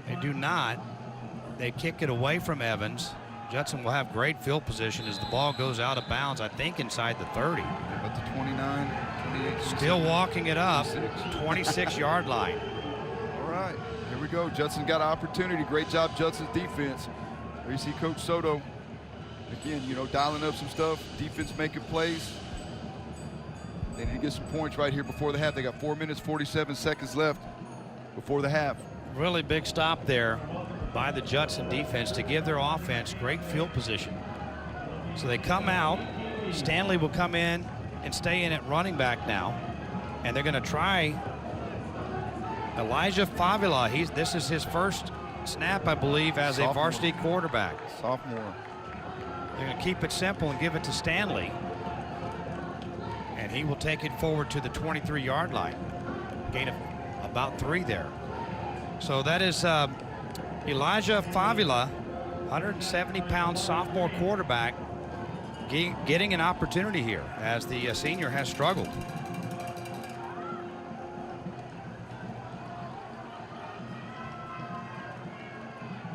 [SPEAKER 17] They do not. They kick it away from Evans. Judson will have great field position as the ball goes out of bounds, I think inside the 30.
[SPEAKER 18] About the 29, 28.
[SPEAKER 17] Still walking it up, 26-yard line.
[SPEAKER 18] All right, here we go. Judson got an opportunity. Great job, Judson's defense. There you see Coach Soto. Again, you know, dialing up some stuff. Defense making plays. They need to get some points right here before the half. They got 4 minutes, 47 seconds left before the half.
[SPEAKER 17] Really big stop there by the Judson defense to give their offense great field position. So they come out. Stanley will come in and stay in at running back now. And they're going to try Elijah Favila. This is his first snap, I believe, as a varsity quarterback.
[SPEAKER 18] Sophomore.
[SPEAKER 17] They're going to keep it simple and give it to Stanley. And he will take it forward to the 23-yard line. Gain of about 3 there. So that is Elijah Favila, 170-pound sophomore quarterback, getting an opportunity here as the senior has struggled.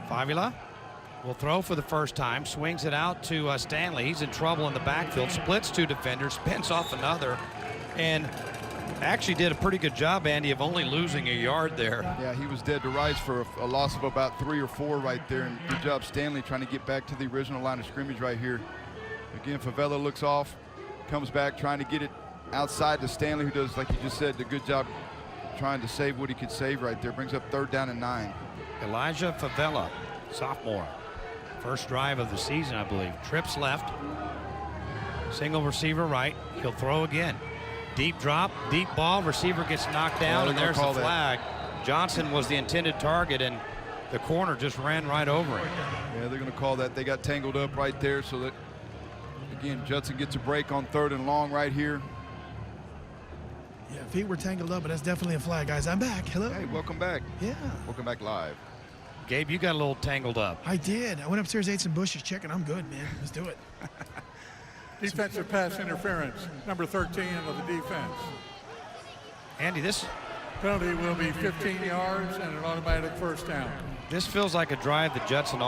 [SPEAKER 17] Favila will throw for the first time, swings it out to Stanley. He's in trouble in the backfield, splits 2 defenders, spins off another, and actually did a pretty good job, Andy, of only losing a yard there.
[SPEAKER 18] Yeah, he was dead to rights for a loss of about 3 or 4 right there, and good job Stanley trying to get back to the original line of scrimmage right here. Again, Favela looks off, comes back trying to get it outside to Stanley, who does, like you just said, a good job trying to save what he could save right there. Brings up 3rd down and 9.
[SPEAKER 17] Elijah Favela, sophomore. First drive of the season, I believe. Trips left. Single receiver right. He'll throw again. Deep drop, deep ball. Receiver gets knocked down, and there's the flag. Johnson was the intended target, and the corner just ran right over him.
[SPEAKER 18] Yeah, they're going to call that. They got tangled up right there, so that, again, Judson gets a break on 3rd and long right here.
[SPEAKER 2] Yeah, feet were tangled up, but that's definitely a flag, guys. I'm back. Hello.
[SPEAKER 18] Hey, welcome back.
[SPEAKER 2] Yeah.
[SPEAKER 18] Welcome back live.
[SPEAKER 17] Gabe, you got a little tangled up.
[SPEAKER 2] I did. I went upstairs, ate some bushes chicken. I'm good, man. Let's do it.
[SPEAKER 7] Defensive pass interference, number 13 of the defense.
[SPEAKER 17] Andy, this
[SPEAKER 7] penalty will be 15 yards and an automatic first down.
[SPEAKER 17] This feels like a drive that Judson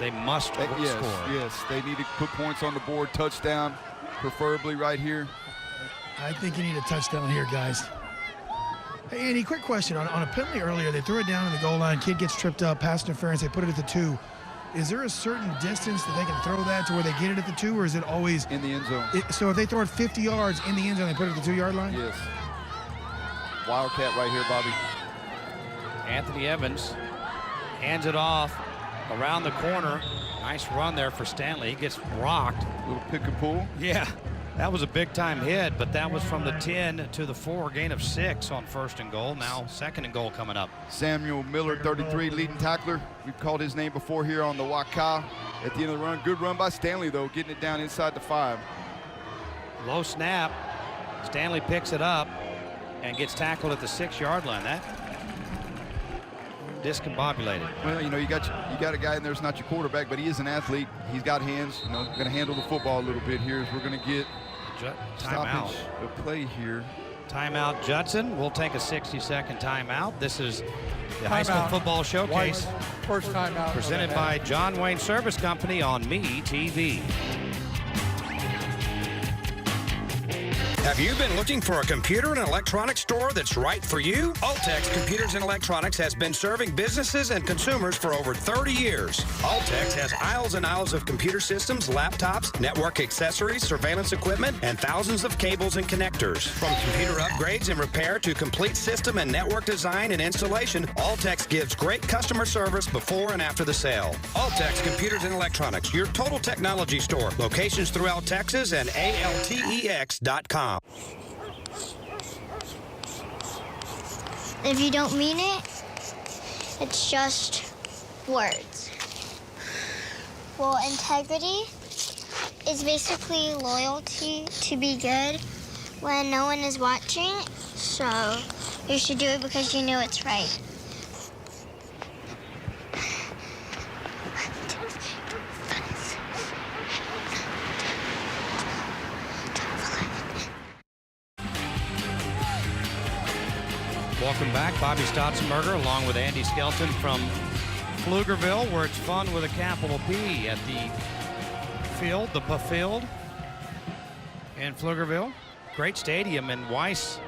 [SPEAKER 17] they must score.
[SPEAKER 18] Yes, they need to put points on the board, touchdown, preferably right here.
[SPEAKER 2] I think you need a touchdown here, guys. Hey, Andy, quick question. On a penalty earlier, they threw it down in the goal line. Kid gets tripped up, pass interference. They put it at the 2. Is there a certain distance that they can throw that to where they get it at the 2, or is it always
[SPEAKER 18] in the end zone?
[SPEAKER 2] So if they throw it 50 yards in the end zone, they put it at the 2-yard line?
[SPEAKER 18] Yes. Wildcat right here, Bobby.
[SPEAKER 17] Anthony Evans hands it off around the corner. Nice run there for Stanley. He gets rocked.
[SPEAKER 18] Little pick and pull.
[SPEAKER 17] Yeah. That was a big-time hit, but that was from the 10 to the 4, gain of 6 on 1st and goal. Now 2nd and goal coming up.
[SPEAKER 18] Samuel Miller, 33, leading tackler. We've called his name before here on the Waka at the end of the run. Good run by Stanley, though, getting it down inside the 5.
[SPEAKER 17] Low snap. Stanley picks it up and gets tackled at the 6-yard line. That discombobulated.
[SPEAKER 18] Well, you know, you got a guy in there that's not your quarterback, but he is an athlete. He's got hands. You know, going to handle the football a little bit here as we're going to get
[SPEAKER 17] timeout.
[SPEAKER 18] The play here.
[SPEAKER 17] Timeout, Judson. We'll take a 60-second timeout. This is the High School Football Showcase.
[SPEAKER 7] First timeout.
[SPEAKER 17] Presented by John Wayne Service Company on Me TV.
[SPEAKER 9] Have you been looking for a computer and electronics store that's right for you? Altex Computers and Electronics has been serving businesses and consumers for over 30 years. Altex has aisles and aisles of computer systems, laptops, network accessories, surveillance equipment, and thousands of cables and connectors. From computer upgrades and repair to complete system and network design and installation, Altex gives great customer service before and after the sale. Altex Computers and Electronics, your total technology store. Locations throughout Texas and altex.com.
[SPEAKER 12] If you don't mean it, it's just words. Well, integrity is basically loyalty to be good when no one is watching, so you should do it because you know it's right.
[SPEAKER 17] Welcome back. Bobby Stotzenberger along with Andy Skelton from Pflugerville, where it's fun with a capital P at the field, the Field in Pflugerville. Great stadium, and Weiss,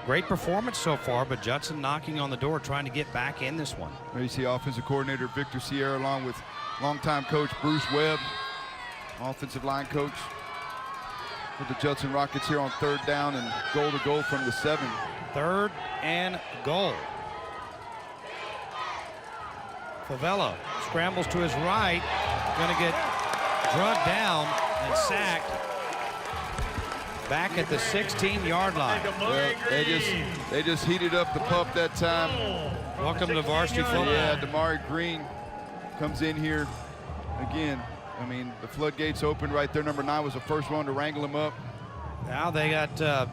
[SPEAKER 17] great performance so far, but Judson knocking on the door trying to get back in this one.
[SPEAKER 18] There you see offensive coordinator Victor Sierra along with longtime coach Bruce Webb, offensive line coach for the Judson Rockets here on 3rd down and goal to go from the 7.
[SPEAKER 17] 3rd and goal. Favela scrambles to his right, going to get drugged down and sacked back at the 16-yard line.
[SPEAKER 18] Well, they just heated up the pup that time.
[SPEAKER 17] Welcome to varsity football.
[SPEAKER 18] Yeah, Damari Green comes in here again. I mean, the floodgates opened right there. Number 9 was the first one to wrangle him up.
[SPEAKER 17] Now they got a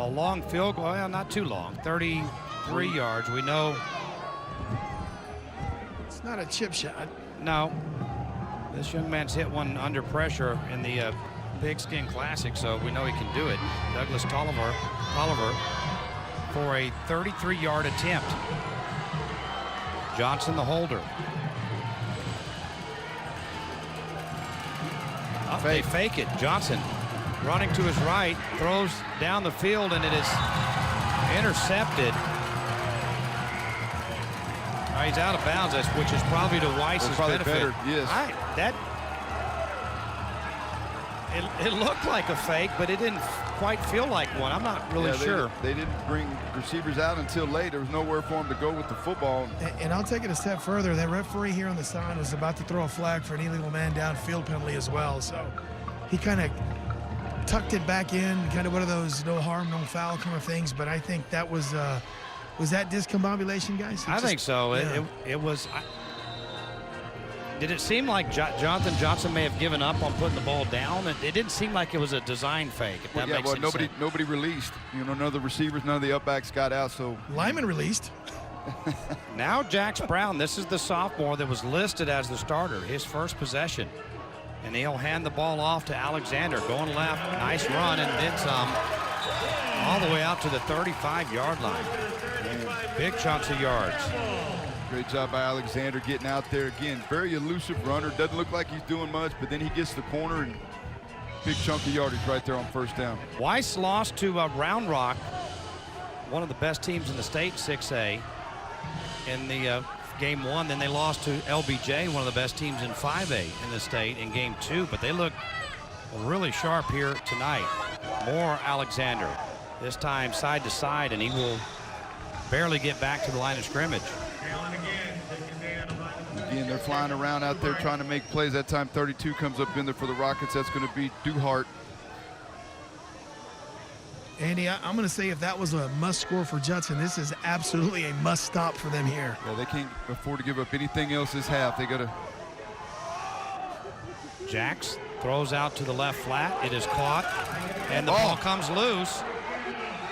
[SPEAKER 17] long field goal. Well, not too long, 33 yards. We know
[SPEAKER 2] it's not a chip shot.
[SPEAKER 17] No. This young man's hit one under pressure in the Pigskin Classic, so we know he can do it. Douglas Tolliver for a 33-yard attempt. Johnson, the holder. They fake it. Johnson running to his right, throws down the field, and it is intercepted. He's out of bounds, which is probably to Weiss's benefit.
[SPEAKER 18] Better, yes.
[SPEAKER 17] It looked like a fake, but it didn't quite feel like one. I'm not really sure.
[SPEAKER 18] They didn't bring receivers out until late. There was nowhere for him to go with the football.
[SPEAKER 2] And I'll take it a step further. That referee here on the side was about to throw a flag for an illegal man downfield penalty as well. So he kind of tucked it back in, kind of one of those no harm, no foul kind of things. But I think that was that discombobulation, guys?
[SPEAKER 17] I think so.
[SPEAKER 2] Yeah.
[SPEAKER 17] It was. Did it seem like Jonathan Johnson may have given up on putting the ball down? It didn't seem like it was a design fake. If that makes any sense.
[SPEAKER 18] Nobody released. You know, none of the receivers, none of the upbacks got out. So
[SPEAKER 2] Lyman released.
[SPEAKER 17] Now Jax Brown. This is the sophomore that was listed as the starter. His first possession, and he'll hand the ball off to Alexander. Going left, nice run, and then some, all the way out to the 35-yard line. Big chunks of yards.
[SPEAKER 18] Great job by Alexander getting out there again. Very elusive runner. Doesn't look like he's doing much, but then he gets the corner and big chunk of yardage right there on first down.
[SPEAKER 17] Weiss lost to Round Rock, one of the best teams in the state, 6A, in the game 1. Then they lost to LBJ, one of the best teams in 5A in the state, in game 2. But they look really sharp here tonight. More Alexander, this time side to side, and he will barely get back to the line of scrimmage.
[SPEAKER 18] Again, they're flying around out there trying to make plays. That time 32 comes up in there for the Rockets. That's going to be Duhart.
[SPEAKER 2] Andy, I'm going to say if that was a must score for Judson, this is absolutely a must stop for them here.
[SPEAKER 18] Yeah, they can't afford to give up anything else this half. They got to.
[SPEAKER 17] Jax throws out to the left flat. It is caught, and the ball comes loose.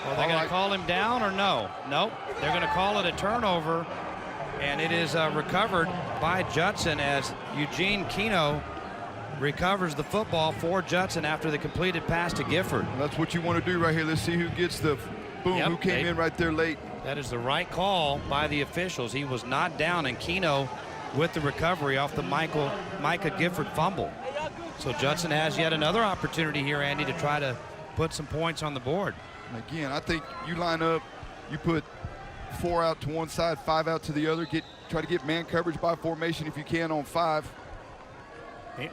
[SPEAKER 17] Are they going to call him down or no? Nope. They're going to call it a turnover, and it is recovered by Judson as Eugene Keno recovers the football for Judson after the completed pass to Gifford.
[SPEAKER 18] Well, that's what you want to do right here. Let's see who gets the boom, who came in right there late.
[SPEAKER 17] That is the right call by the officials. He was not down, and Keno with the recovery off the Micah Gifford fumble. So Judson has yet another opportunity here, Andy, to try to put some points on the board.
[SPEAKER 18] Again, I think you line up, you put 4 out to one side, 5 out to the other. Try to get man coverage by formation if you can on 5.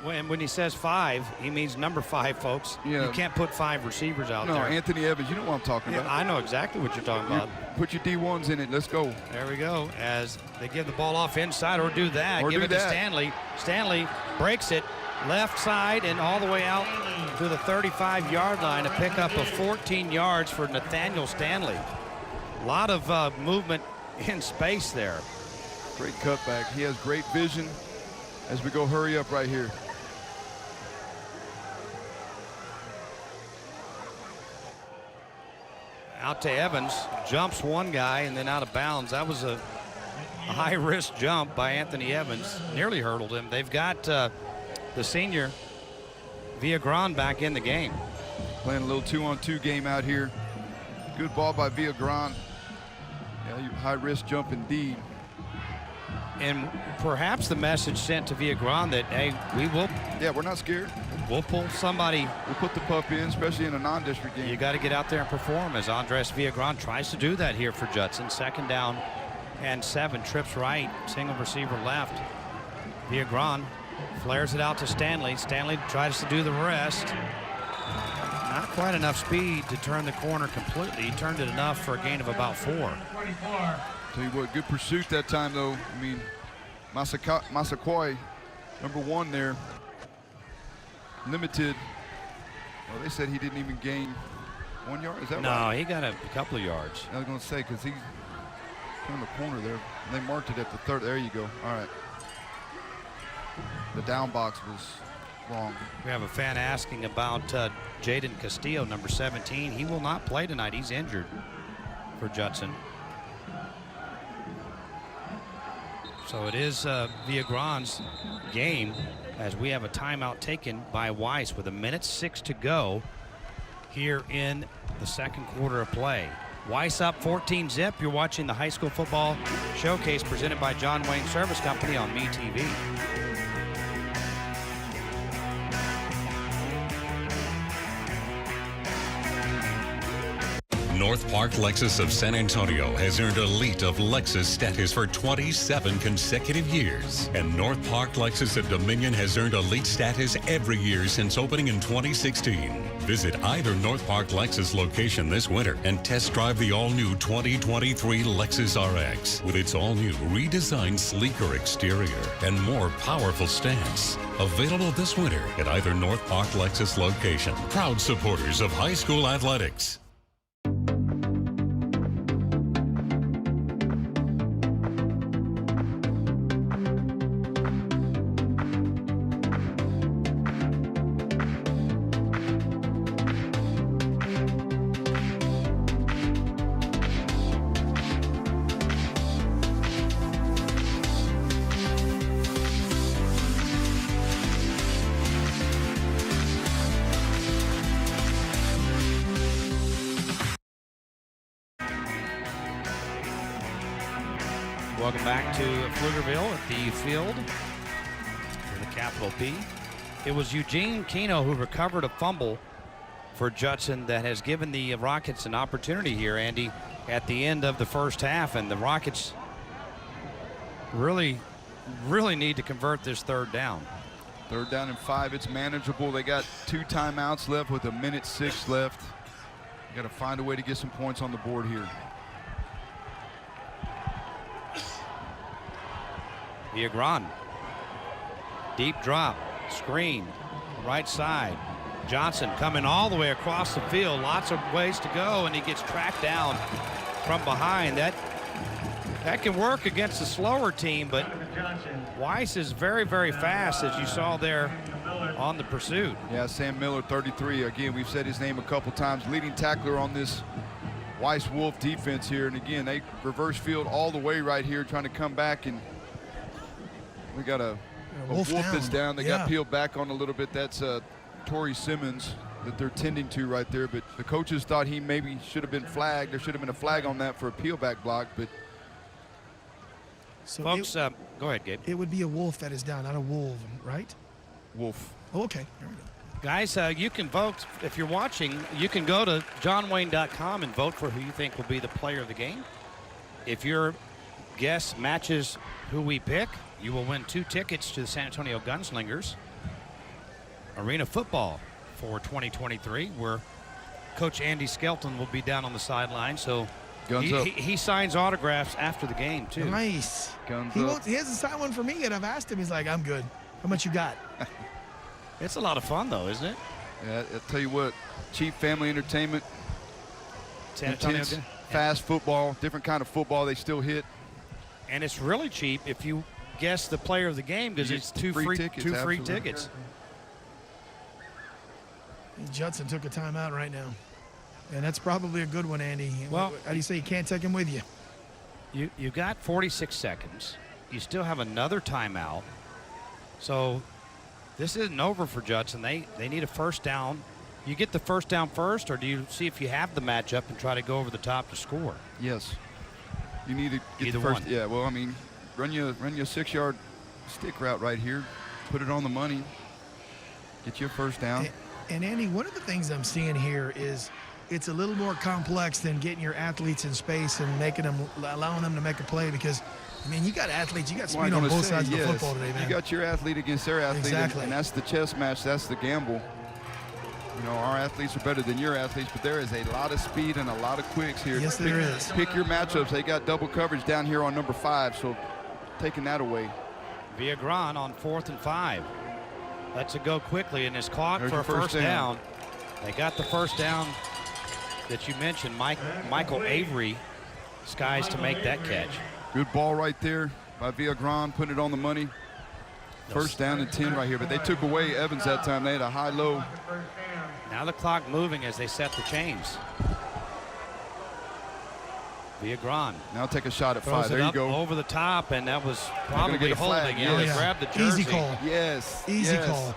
[SPEAKER 17] And when he says 5, he means number 5, folks. Yeah. You can't put 5 receivers out there.
[SPEAKER 18] No, Anthony Evans, you know what I'm talking about.
[SPEAKER 17] I know exactly what you're talking about.
[SPEAKER 18] Put your D1s in it. Let's go.
[SPEAKER 17] There we go. As they give the ball off inside, or do that. Give it to Stanley. Stanley breaks it left side and all the way out to the 35-yard line to pick up a 14 yards for Nathaniel Stanley. A lot of movement in space there.
[SPEAKER 18] Great cutback. He has great vision as we go hurry up right here.
[SPEAKER 17] Out to Evans, jumps one guy and then out of bounds. That was a high-risk jump by Anthony Evans. Nearly hurdled him. They've got the senior Villagran back in the game.
[SPEAKER 18] Playing a little 2-on-2 game out here. Good ball by Villagran. Yeah, high-risk jump indeed.
[SPEAKER 17] And perhaps the message sent to Villagran that, hey, we will.
[SPEAKER 18] Yeah, we're not scared.
[SPEAKER 17] We'll pull somebody.
[SPEAKER 18] We'll put the pup in, especially in a non-district game.
[SPEAKER 17] You got to get out there and perform, as Andres Villagran tries to do that here for Judson. 2nd down and 7. Trips right, single receiver left. Villagran flares it out to Stanley. Stanley tries to do the rest. Not quite enough speed to turn the corner completely. He turned it enough for a gain of about 4.
[SPEAKER 18] Tell you what, good pursuit that time, though. I mean, Massaquoi, number 1 there, limited. Well, they said he didn't even gain 1 yard. Is that right?
[SPEAKER 17] No, he got a couple of yards.
[SPEAKER 18] I was going to say, because he turned the corner there. And they marked it at the 3rd. There you go. All right. The down box was wrong.
[SPEAKER 17] We have a fan asking about Jaden Castillo, number 17. He will not play tonight. He's injured for Judson. So it is Villagrán's game as we have a timeout taken by Weiss with 1:06 to go here in the second quarter of play. Weiss up 14-zip. You're watching the high school football showcase presented by John Wayne Service Company on MeTV.
[SPEAKER 8] North Park Lexus of San Antonio has earned Elite of Lexus status for 27 consecutive years. And North Park Lexus of Dominion has earned Elite status every year since opening in 2016. Visit either North Park Lexus location this winter and test drive the all-new 2023 Lexus RX with its all-new redesigned sleeker exterior and more powerful stance. Available this winter at either North Park Lexus location. Proud supporters of high school athletics.
[SPEAKER 17] Welcome back to Pflugerville at the field with a capital P. It was Eugene Keno who recovered a fumble for Judson that has given the Rockets an opportunity here, Andy, at the end of the first half. And the Rockets really need to convert this 3rd down.
[SPEAKER 18] 3rd down and 5. It's manageable. They got 2 timeouts left with 1:06 left. Got to find a way to get some points on the board here.
[SPEAKER 17] Villagrán. Deep drop. Screen. Right side. Johnson coming all the way across the field. Lots of ways to go, and he gets tracked down from behind. That can work against a slower team, but Weiss is very, very fast, as you saw there on the pursuit.
[SPEAKER 18] Yeah, Sam Miller, 33. Again, we've said his name a couple times. Leading tackler on this Weiss Wolf defense here. And again, they reverse field all the way right here, trying to come back, and we got a wolf that's down. They got peeled back on a little bit. That's Torrey Simmons that they're tending to right there. But the coaches thought he maybe should have been flagged. There should have been a flag on that for a peel back block. But
[SPEAKER 2] so
[SPEAKER 17] folks, go ahead, Gabe.
[SPEAKER 2] It would be a wolf that is down, not a wolf, right?
[SPEAKER 18] Wolf.
[SPEAKER 2] Oh, okay. There we go.
[SPEAKER 17] Guys, you can vote. If you're watching, you can go to johnwayne.com and vote for who you think will be the player of the game. If your guess matches who we pick, you will win 2 tickets to the San Antonio Gunslingers Arena Football for 2023, where Coach Andy Skelton will be down on the sideline. So he signs autographs after the game, too.
[SPEAKER 2] Nice. He hasn't signed one for me yet. I've asked him. He's like, I'm good. How much you got?
[SPEAKER 17] It's a lot of fun, though, isn't it?
[SPEAKER 18] Yeah, I'll tell you what, cheap family entertainment,
[SPEAKER 17] San Antonio,
[SPEAKER 18] intense, fast football, different kind of football they still hit.
[SPEAKER 17] And it's really cheap if you guess the player of the game, because it's two free tickets.
[SPEAKER 2] Judson took a timeout right now. And that's probably a good one, Andy.
[SPEAKER 17] Well,
[SPEAKER 2] how do you say you can't take him with you?
[SPEAKER 17] You got 46 seconds. You still have another timeout. So this isn't over for Judson. They need a first down. You get the first down first, or do you see if you have the matchup and try to go over the top to score?
[SPEAKER 18] Yes. You need to get
[SPEAKER 17] Either
[SPEAKER 18] the first.
[SPEAKER 17] one.
[SPEAKER 18] Yeah, well, I mean, run your 6-yard stick route right here. Put it on the money. Get you a first down.
[SPEAKER 2] And Andy, one of the things I'm seeing here is it's a little more complex than getting your athletes in space and allowing them to make a play, because I mean, you got athletes, you got speed on both sides of the football today, man.
[SPEAKER 18] You got your athlete against their athlete,
[SPEAKER 2] exactly.
[SPEAKER 18] and that's the chess match, that's the gamble. You know, our athletes are better than your athletes, but there is a lot of speed and a lot of quicks here.
[SPEAKER 2] Yes, there is.
[SPEAKER 18] Pick your matchups. They got double coverage down here on number 5, so taking that away.
[SPEAKER 17] Villagran on 4th and 5. Lets it go quickly and is caught
[SPEAKER 18] There's
[SPEAKER 17] for a
[SPEAKER 18] your
[SPEAKER 17] first down. They got the first down that you mentioned. Michael Avery skies to make that catch.
[SPEAKER 18] Good ball right there by Villagran, putting it on the money. First down and 10 right here, but they took away Evans that time. They had a high-low.
[SPEAKER 17] Now the clock moving as they set the chains. Villagran.
[SPEAKER 18] Now take a shot at
[SPEAKER 17] Throws
[SPEAKER 18] 5. There
[SPEAKER 17] it
[SPEAKER 18] you
[SPEAKER 17] up
[SPEAKER 18] go.
[SPEAKER 17] over the top, and that was
[SPEAKER 18] They're gonna
[SPEAKER 17] probably
[SPEAKER 18] get a flag.
[SPEAKER 17] holding. Yeah, they grabbed the jersey.
[SPEAKER 2] Easy call.
[SPEAKER 18] Yes.
[SPEAKER 2] Easy
[SPEAKER 18] yes.
[SPEAKER 2] call.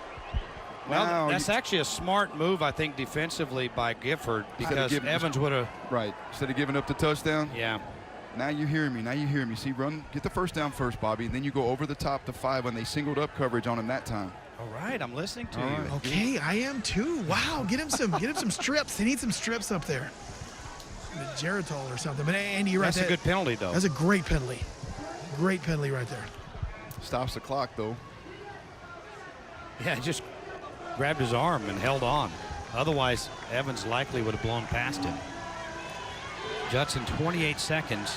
[SPEAKER 17] Well,
[SPEAKER 18] Now
[SPEAKER 17] that's actually a smart move, I think, defensively by Gifford, because Evans would have.
[SPEAKER 18] Right. Instead of giving up the touchdown.
[SPEAKER 17] Yeah.
[SPEAKER 18] Now you hear me. Now you hear me. See, get the first down first, Bobby, and then you go over the top to 5 when they singled up coverage on him that time.
[SPEAKER 17] All right, I'm listening to
[SPEAKER 18] All
[SPEAKER 17] you.
[SPEAKER 18] right.
[SPEAKER 2] Okay, I am too. Wow, get him some strips. They need some strips up there. Geritol or something. But Andy, you're right.
[SPEAKER 17] That's a good penalty, though.
[SPEAKER 2] That's a great penalty. Great penalty right there.
[SPEAKER 18] Stops the clock, though.
[SPEAKER 17] Yeah, he just grabbed his arm and held on. Otherwise, Evans likely would have blown past him. Judson, 28 seconds.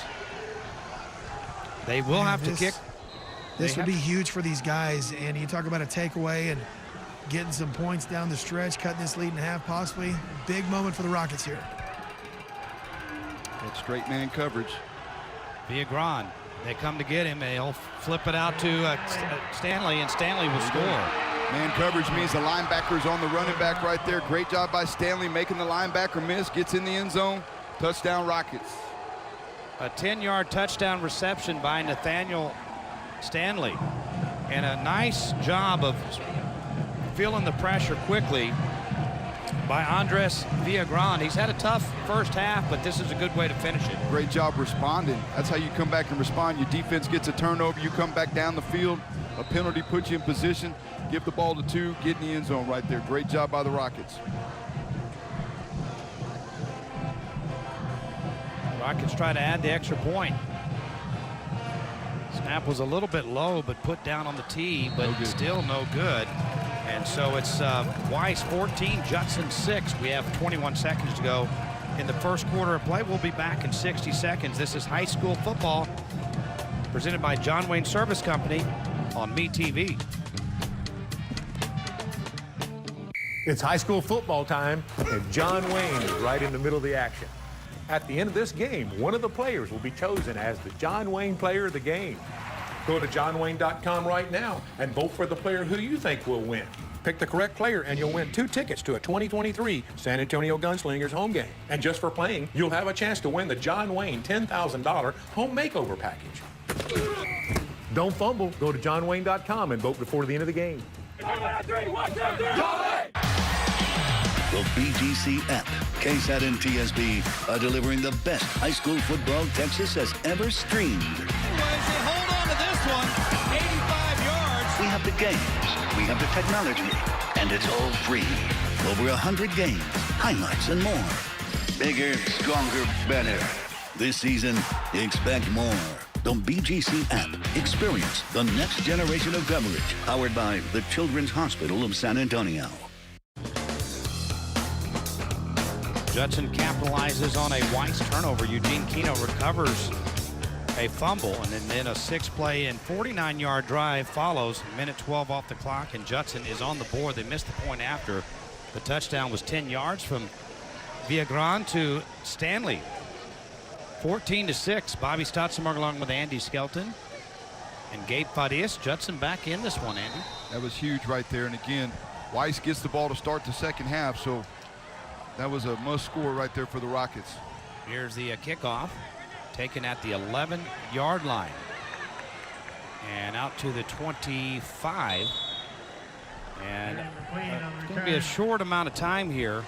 [SPEAKER 17] They will have to kick.
[SPEAKER 2] This would be huge for these guys. And you talk about a takeaway and getting some points down the stretch, cutting this lead in half possibly. Big moment for the Rockets here.
[SPEAKER 18] That straight man coverage.
[SPEAKER 17] Villagran. They come to get him. They'll flip it out to Stanley, and Stanley will score.
[SPEAKER 18] Man coverage means the linebacker's on the running back right there. Great job by Stanley making the linebacker miss. Gets in the end zone. Touchdown Rockets.
[SPEAKER 17] A 10-yard touchdown reception by Nathaniel Stanley. And a nice job of feeling the pressure quickly by Andres Villagran. He's had a tough first half, but this is a good way to finish it.
[SPEAKER 18] Great job responding. That's how you come back and respond. Your defense gets a turnover. You come back down the field. A penalty puts you in position. Give the ball to 2. Get in the end zone right there. Great job by the Rockets.
[SPEAKER 17] Rockets try to add the extra point. Snap was a little bit low, but put down on the tee, but still no good. And so it's Weiss 14, Judson 6. We have 21 seconds to go in the first quarter of play. We'll be back in 60 seconds. This is high school football presented by John Wayne Service Company on MeTV.
[SPEAKER 4] It's high school football time, and John Wayne is right in the middle of the action. At the end of this game, one of the players will be chosen as the John Wayne Player of the Game. Go to johnwayne.com right now and vote for the player who you think will win. Pick the correct player and you'll win 2 tickets to a 2023 San Antonio Gunslingers home game. And just for playing, you'll have a chance to win the John Wayne $10,000 home makeover package. Don't fumble. Go to johnwayne.com and vote before the end of the game.
[SPEAKER 10] The BGC app, KSAT and TSB are delivering the best high school football Texas has ever streamed.
[SPEAKER 11] Hold on to this one. 85 yards.
[SPEAKER 10] We have the games, we have the technology, and it's all free. Over 100 games, highlights, and more. Bigger, stronger, better. This season, expect more. The BGC app. Experience the next generation of coverage. Powered by the Children's Hospital of San Antonio.
[SPEAKER 17] Judson capitalizes on a Weiss turnover. Eugene Keno recovers a fumble, and then a 6-play and 49-yard drive follows. Minute 12 off the clock, and Judson is on the board. They missed the point after. The touchdown was 10 yards from Villagran to Stanley. 14-6. Bobby Stotzenberg along with Andy Skelton and Gabe Fadias. Judson back in this one, Andy.
[SPEAKER 18] That was huge right there. And again, Weiss gets the ball to start the second half, so that was a must score right there for the Rockets.
[SPEAKER 17] Here's the kickoff taken at the 11-yard line and out to the 25. And it's going to be a short amount of time here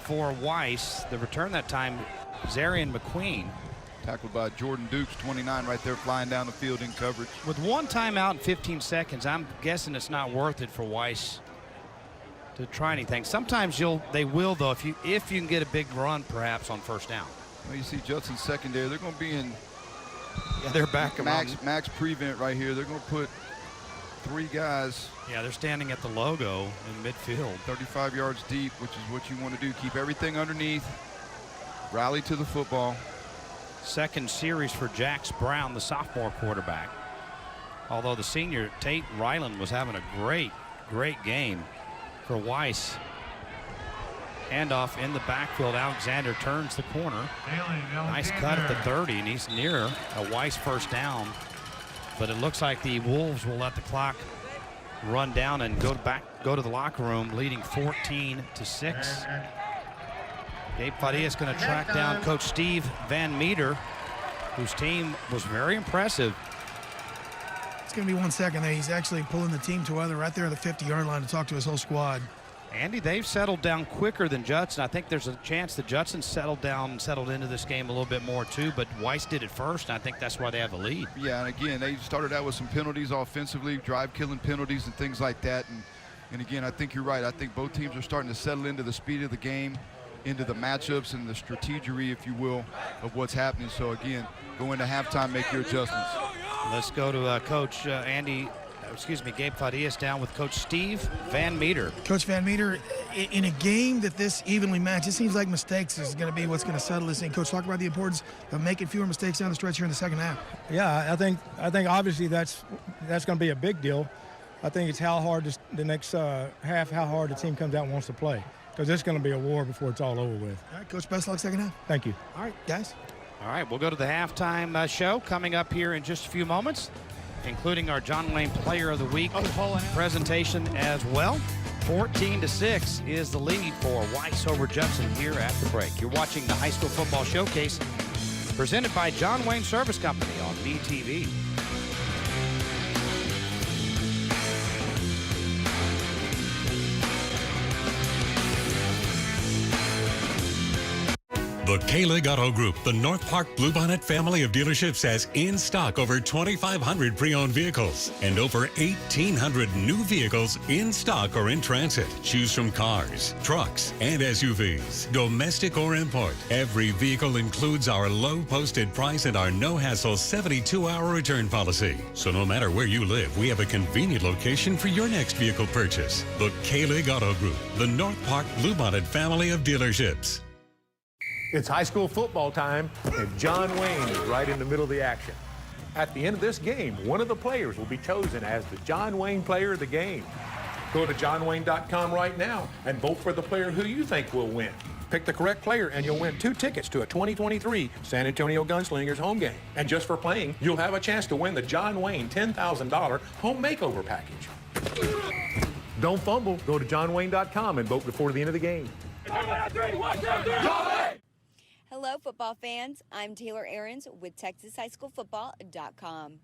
[SPEAKER 17] for Weiss. The return that time, Zarian McQueen.
[SPEAKER 18] Tackled by Jordan Dukes, 29 right there, flying down the field in coverage.
[SPEAKER 17] With one timeout in 15 seconds, I'm guessing it's not worth it for Weiss to try anything. Sometimes they will, though, if you can get a big run perhaps on first down.
[SPEAKER 18] Well, you see Judson's secondary. They're going to be in
[SPEAKER 17] they're back
[SPEAKER 18] max prevent right here. They're going to put 3 guys.
[SPEAKER 17] Yeah, they're standing at the logo in midfield.
[SPEAKER 18] 35 yards deep, which is what you want to do. Keep everything underneath. Rally to the football.
[SPEAKER 17] Second series for Jax Brown, the sophomore quarterback. Although the senior Tate Ryland was having a great game for Weiss. Handoff in the backfield. Alexander turns the corner. Nice cut at the 30, and he's near a Weiss first down. But it looks like the Wolves will let the clock run down and go to the locker room, leading 14-6. Gabe Fadilla's going to track down Coach Steve Van Meter, whose team was very impressive.
[SPEAKER 2] It's going to be 1 second there. He's actually pulling the team together right there at the 50-yard line to talk to his whole squad.
[SPEAKER 17] Andy, they've settled down quicker than Judson. I think there's a chance that Judson settled into this game a little bit more too, but Weiss did it first, and I think that's why they have the lead.
[SPEAKER 18] Yeah, and again, they started out with some penalties offensively, drive-killing penalties and things like that. And again, I think you're right. I think both teams are starting to settle into the speed of the game, into the matchups and the strategery, if you will, of what's happening. So again, go into halftime, make your adjustments.
[SPEAKER 17] Let's go to Coach Gabe Fadilla's down with Coach Steve Van Meter.
[SPEAKER 2] Coach Van Meter, in a game that this evenly matched, it seems like mistakes is going to be what's going to settle this thing. Coach, talk about the importance of making fewer mistakes down the stretch here in the second half.
[SPEAKER 15] Yeah, I think obviously that's going to be a big deal. I think it's how hard the next half, how hard the team comes out and wants to play, because it's going to be a war before it's all over with.
[SPEAKER 2] All right, Coach, best luck second half.
[SPEAKER 15] Thank you.
[SPEAKER 2] All right, guys.
[SPEAKER 17] All right, we'll go to the halftime show coming up here in just a few moments, including our John Wayne Player of the Week presentation as well. 14-6 is the lead for Weiss over Judson here at the break. You're watching the High School Football Showcase presented by John Wayne Service Company on BTV.
[SPEAKER 8] The K-Lig Auto Group, the North Park Bluebonnet family of dealerships, has in stock over 2,500 pre-owned vehicles and over 1,800 new vehicles in stock or in transit. Choose from cars, trucks, and SUVs, domestic or import. Every vehicle includes our low posted price and our no-hassle 72-hour return policy. So no matter where you live, we have a convenient location for your next vehicle purchase. The K-Lig Auto Group, the North Park Bluebonnet family of dealerships.
[SPEAKER 4] It's high school football time, and John Wayne is right in the middle of the action. At the end of this game, one of the players will be chosen as the John Wayne Player of the Game. Go to johnwayne.com right now and vote for the player who you think will win. Pick the correct player and you'll win 2 tickets to a 2023 San Antonio Gunslingers home game. And just for playing, you'll have a chance to win the John Wayne $10,000 home makeover package. Don't fumble. Go to johnwayne.com and vote before the end of the game.
[SPEAKER 22] Hello, football fans. I'm Taylor Ahrens with TexasHighSchoolFootball.com.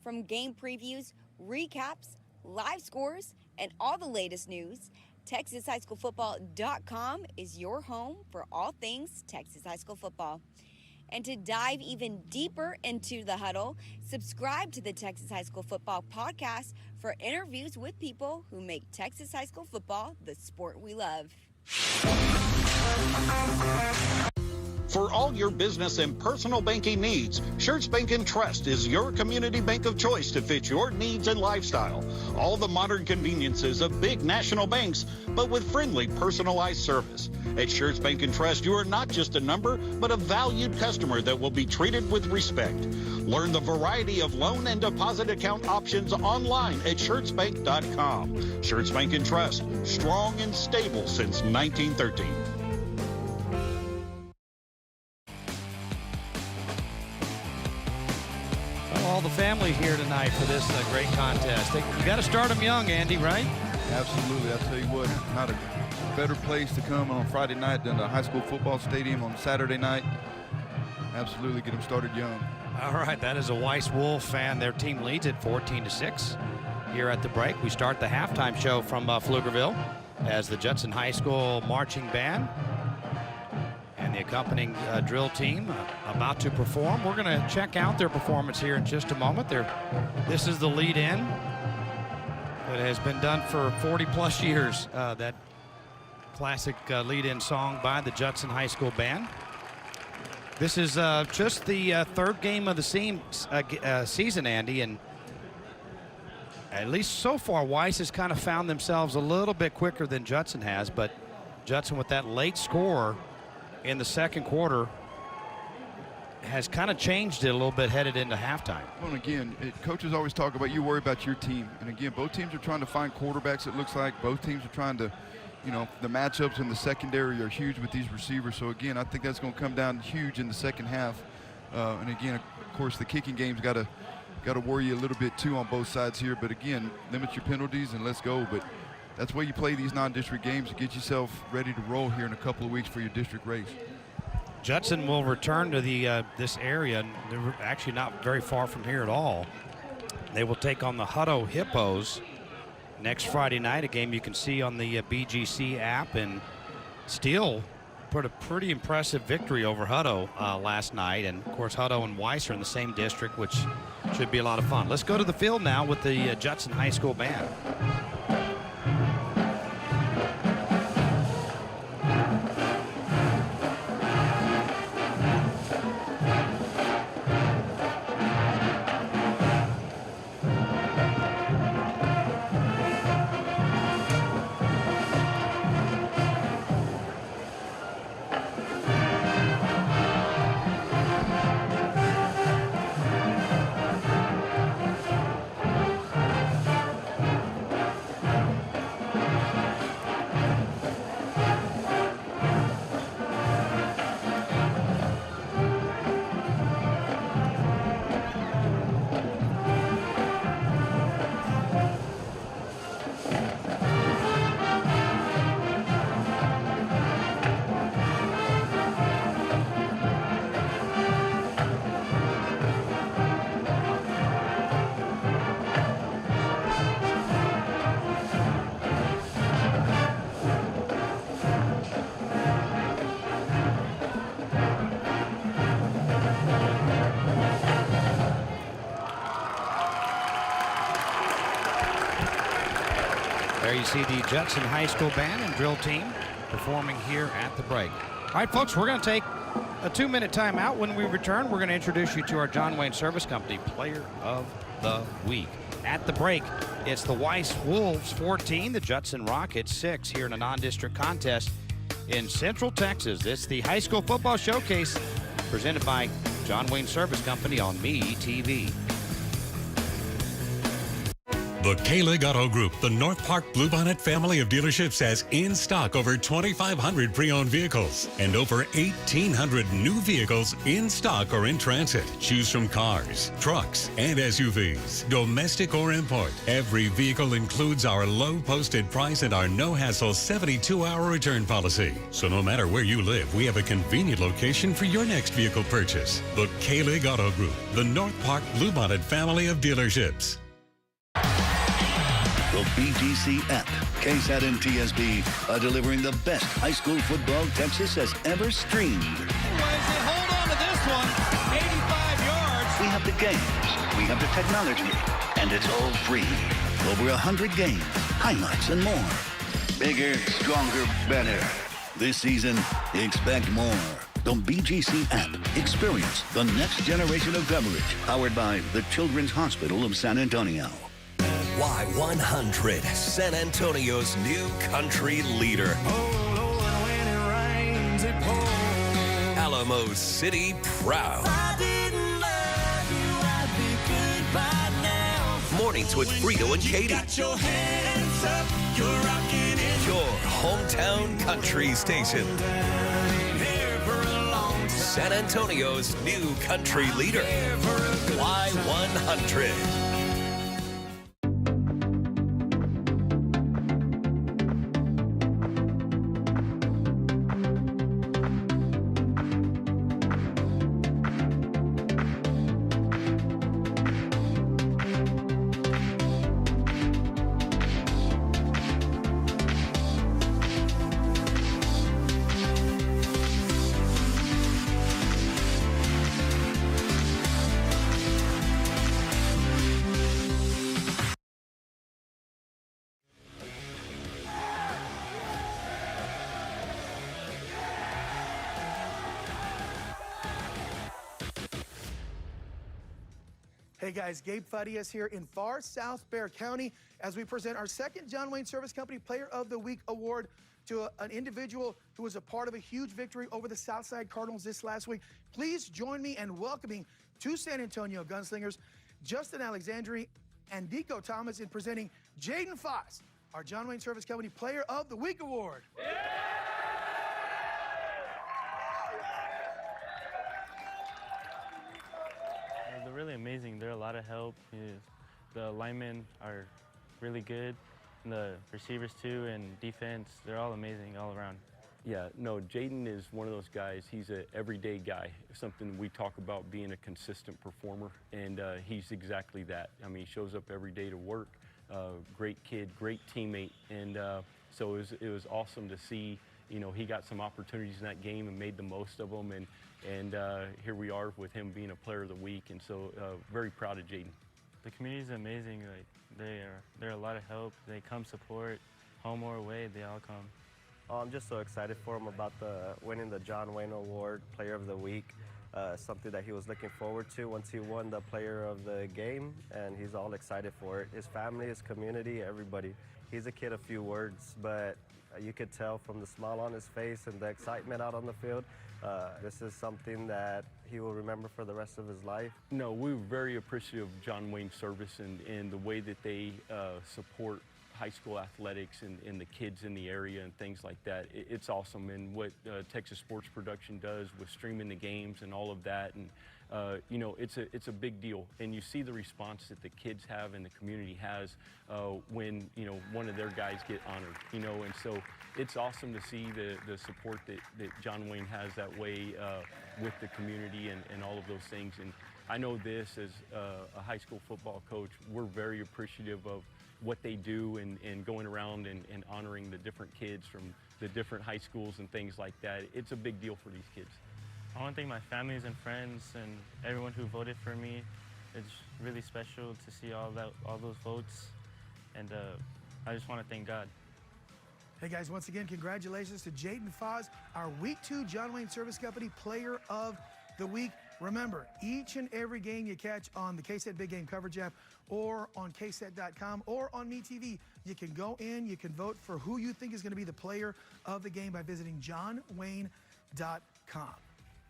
[SPEAKER 22] From game previews, recaps, live scores, and all the latest news, TexasHighSchoolFootball.com is your home for all things Texas high school football. And to dive even deeper into the huddle, subscribe to the Texas High School Football Podcast for interviews with people who make Texas high school football the sport we love.
[SPEAKER 20] For all your business and personal banking needs, Schertz Bank & Trust is your community bank of choice to fit your needs and lifestyle. All the modern conveniences of big national banks, but with friendly, personalized service. At Schertz Bank & Trust, you are not just a number, but a valued customer that will be treated with respect. Learn the variety of loan and deposit account options online at SchertzBank.com. Schertz Bank & Trust, strong and stable since 1913.
[SPEAKER 17] All the family here tonight for this great contest. You got to start them young, Andy, right?
[SPEAKER 18] Absolutely. I'll tell you what, not a better place to come on Friday night than the high school football stadium on Saturday night. Absolutely get them started young.
[SPEAKER 17] All right, that is a Weiss Wolf fan. Their team leads at 14-6 here at the break. We start the halftime show from Pflugerville as the Judson High School marching band and the accompanying drill team about to perform. We're going to check out their performance here in just a moment. This is the lead-in that has been done for 40-plus years, that classic lead-in song by the Judson High School Band. This is just the third game of the season, Andy, and at least so far, Weiss has kind of found themselves a little bit quicker than Judson has, but Judson with that late score in the second quarter has kind of changed it a little bit headed into halftime.
[SPEAKER 18] Well, and again, coaches always talk about you worry about your team. And again, both teams are trying to find quarterbacks, it looks like. Both teams are trying to, the matchups in the secondary are huge with these receivers. So, again, I think that's going to come down huge in the second half. And, again, of course, the kicking game's got to worry you a little bit, too, on both sides here. But, again, limit your penalties and let's go. But that's why you play these non-district games to get yourself ready to roll here in a couple of weeks for your district race.
[SPEAKER 17] Judson will return to this area. They're actually not very far from here at all. They will take on the Hutto Hippos next Friday night, a game you can see on the BGC app, and still put a pretty impressive victory over Hutto last night. And, of course, Hutto and Weiss are in the same district, which should be a lot of fun. Let's go to the field now with the Judson High School band. There you see the Judson High School band and drill team performing here at the break. All right, folks, we're going to take a 2-minute timeout. When we return, we're going to introduce you to our John Wayne Service Company Player of the Week. At the break, it's the Weiss Wolves 14, the Judson Rockets 6 here in a non-district contest in Central Texas. It's the High School Football Showcase presented by John Wayne Service Company on MeTV.
[SPEAKER 8] The K-Lig Auto Group, the North Park Bluebonnet family of dealerships, has in stock over 2,500 pre-owned vehicles and over 1,800 new vehicles in stock or in transit. Choose from cars, trucks, and SUVs, domestic or import. Every vehicle includes our low posted price and our no-hassle 72-hour return policy. So no matter where you live, we have a convenient location for your next vehicle purchase. The K-Lig Auto Group, the North Park Bluebonnet family of dealerships.
[SPEAKER 10] The BGC app, KSAT and TSB are delivering the best high school football Texas has ever streamed.
[SPEAKER 11] Hold on to this one. 85 yards.
[SPEAKER 10] We have the games, we have the technology, and it's all free. Over 100 games, highlights, and more. Bigger, stronger, better. This season, expect more. The BGC app. Experience the next generation of coverage. Powered by the Children's Hospital of San Antonio.
[SPEAKER 21] Y100, San Antonio's new country leader. Alamo City proud. Mornings with Frito and Katie. Your hometown country station. San Antonio's new country leader. Y100.
[SPEAKER 2] Hey guys, Gabe Farias here in far South Bexar County as we present our second John Wayne Service Company Player of the Week Award to an individual who was a part of a huge victory over the Southside Cardinals this last week. Please join me in welcoming two San Antonio gunslingers, Justin Alexandri and Deco Thomas, in presenting Jaden Foss, our John Wayne Service Company Player of the Week Award.
[SPEAKER 1] They're really amazing. They're a lot of help. The linemen are really good. And the receivers too, and defense, they're all amazing all around.
[SPEAKER 14] Yeah, no, Jaden is one of those guys. He's an everyday guy, something we talk about being a consistent performer, and he's exactly that. I mean, he shows up every day to work, great kid, great teammate, and so it was awesome to see, you know, he got some opportunities in that game and made the most of them, and here we are with him being a player of the week, and so very proud of Jaden.
[SPEAKER 1] The community is amazing. Like they're a lot of help. They come support, home or away. They all come.
[SPEAKER 23] I'm just so excited for him about winning the John Wayne Award, Player of the Week. Something that he was looking forward to once he won the Player of the Game, and he's all excited for it. His family, his community, everybody. He's a kid of few words, but you could tell from the smile on his face and the excitement out on the field. This is something that he will remember for the rest of his life.
[SPEAKER 14] No, we're very appreciative of John Wayne Service and the way that they support high school athletics and the kids in the area and things like that. It's awesome, and what Texas Sports Production does with streaming the games and all of that, and you know, it's a big deal, and you see the response that the kids have and the community has when, you know, one of their guys get honored, you know, and so it's awesome to see the support that John Wayne has that way with the community and all of those things. And I know this as a high school football coach, we're very appreciative of what they do and going around and honoring the different kids from the different high schools and things like that. It's a big deal for these kids.
[SPEAKER 1] I want to thank my families and friends and everyone who voted for me. It's really special to see all those votes, and I just want to thank God.
[SPEAKER 2] Hey guys, once again, congratulations to Jaden Foss, our Week 2 John Wayne Service Company Player of the Week. Remember, each and every game you catch on the KSET Big Game Coverage app or on KSET.com or on MeTV, you can go in, you can vote for who you think is going to be the player of the game by visiting johnwayne.com.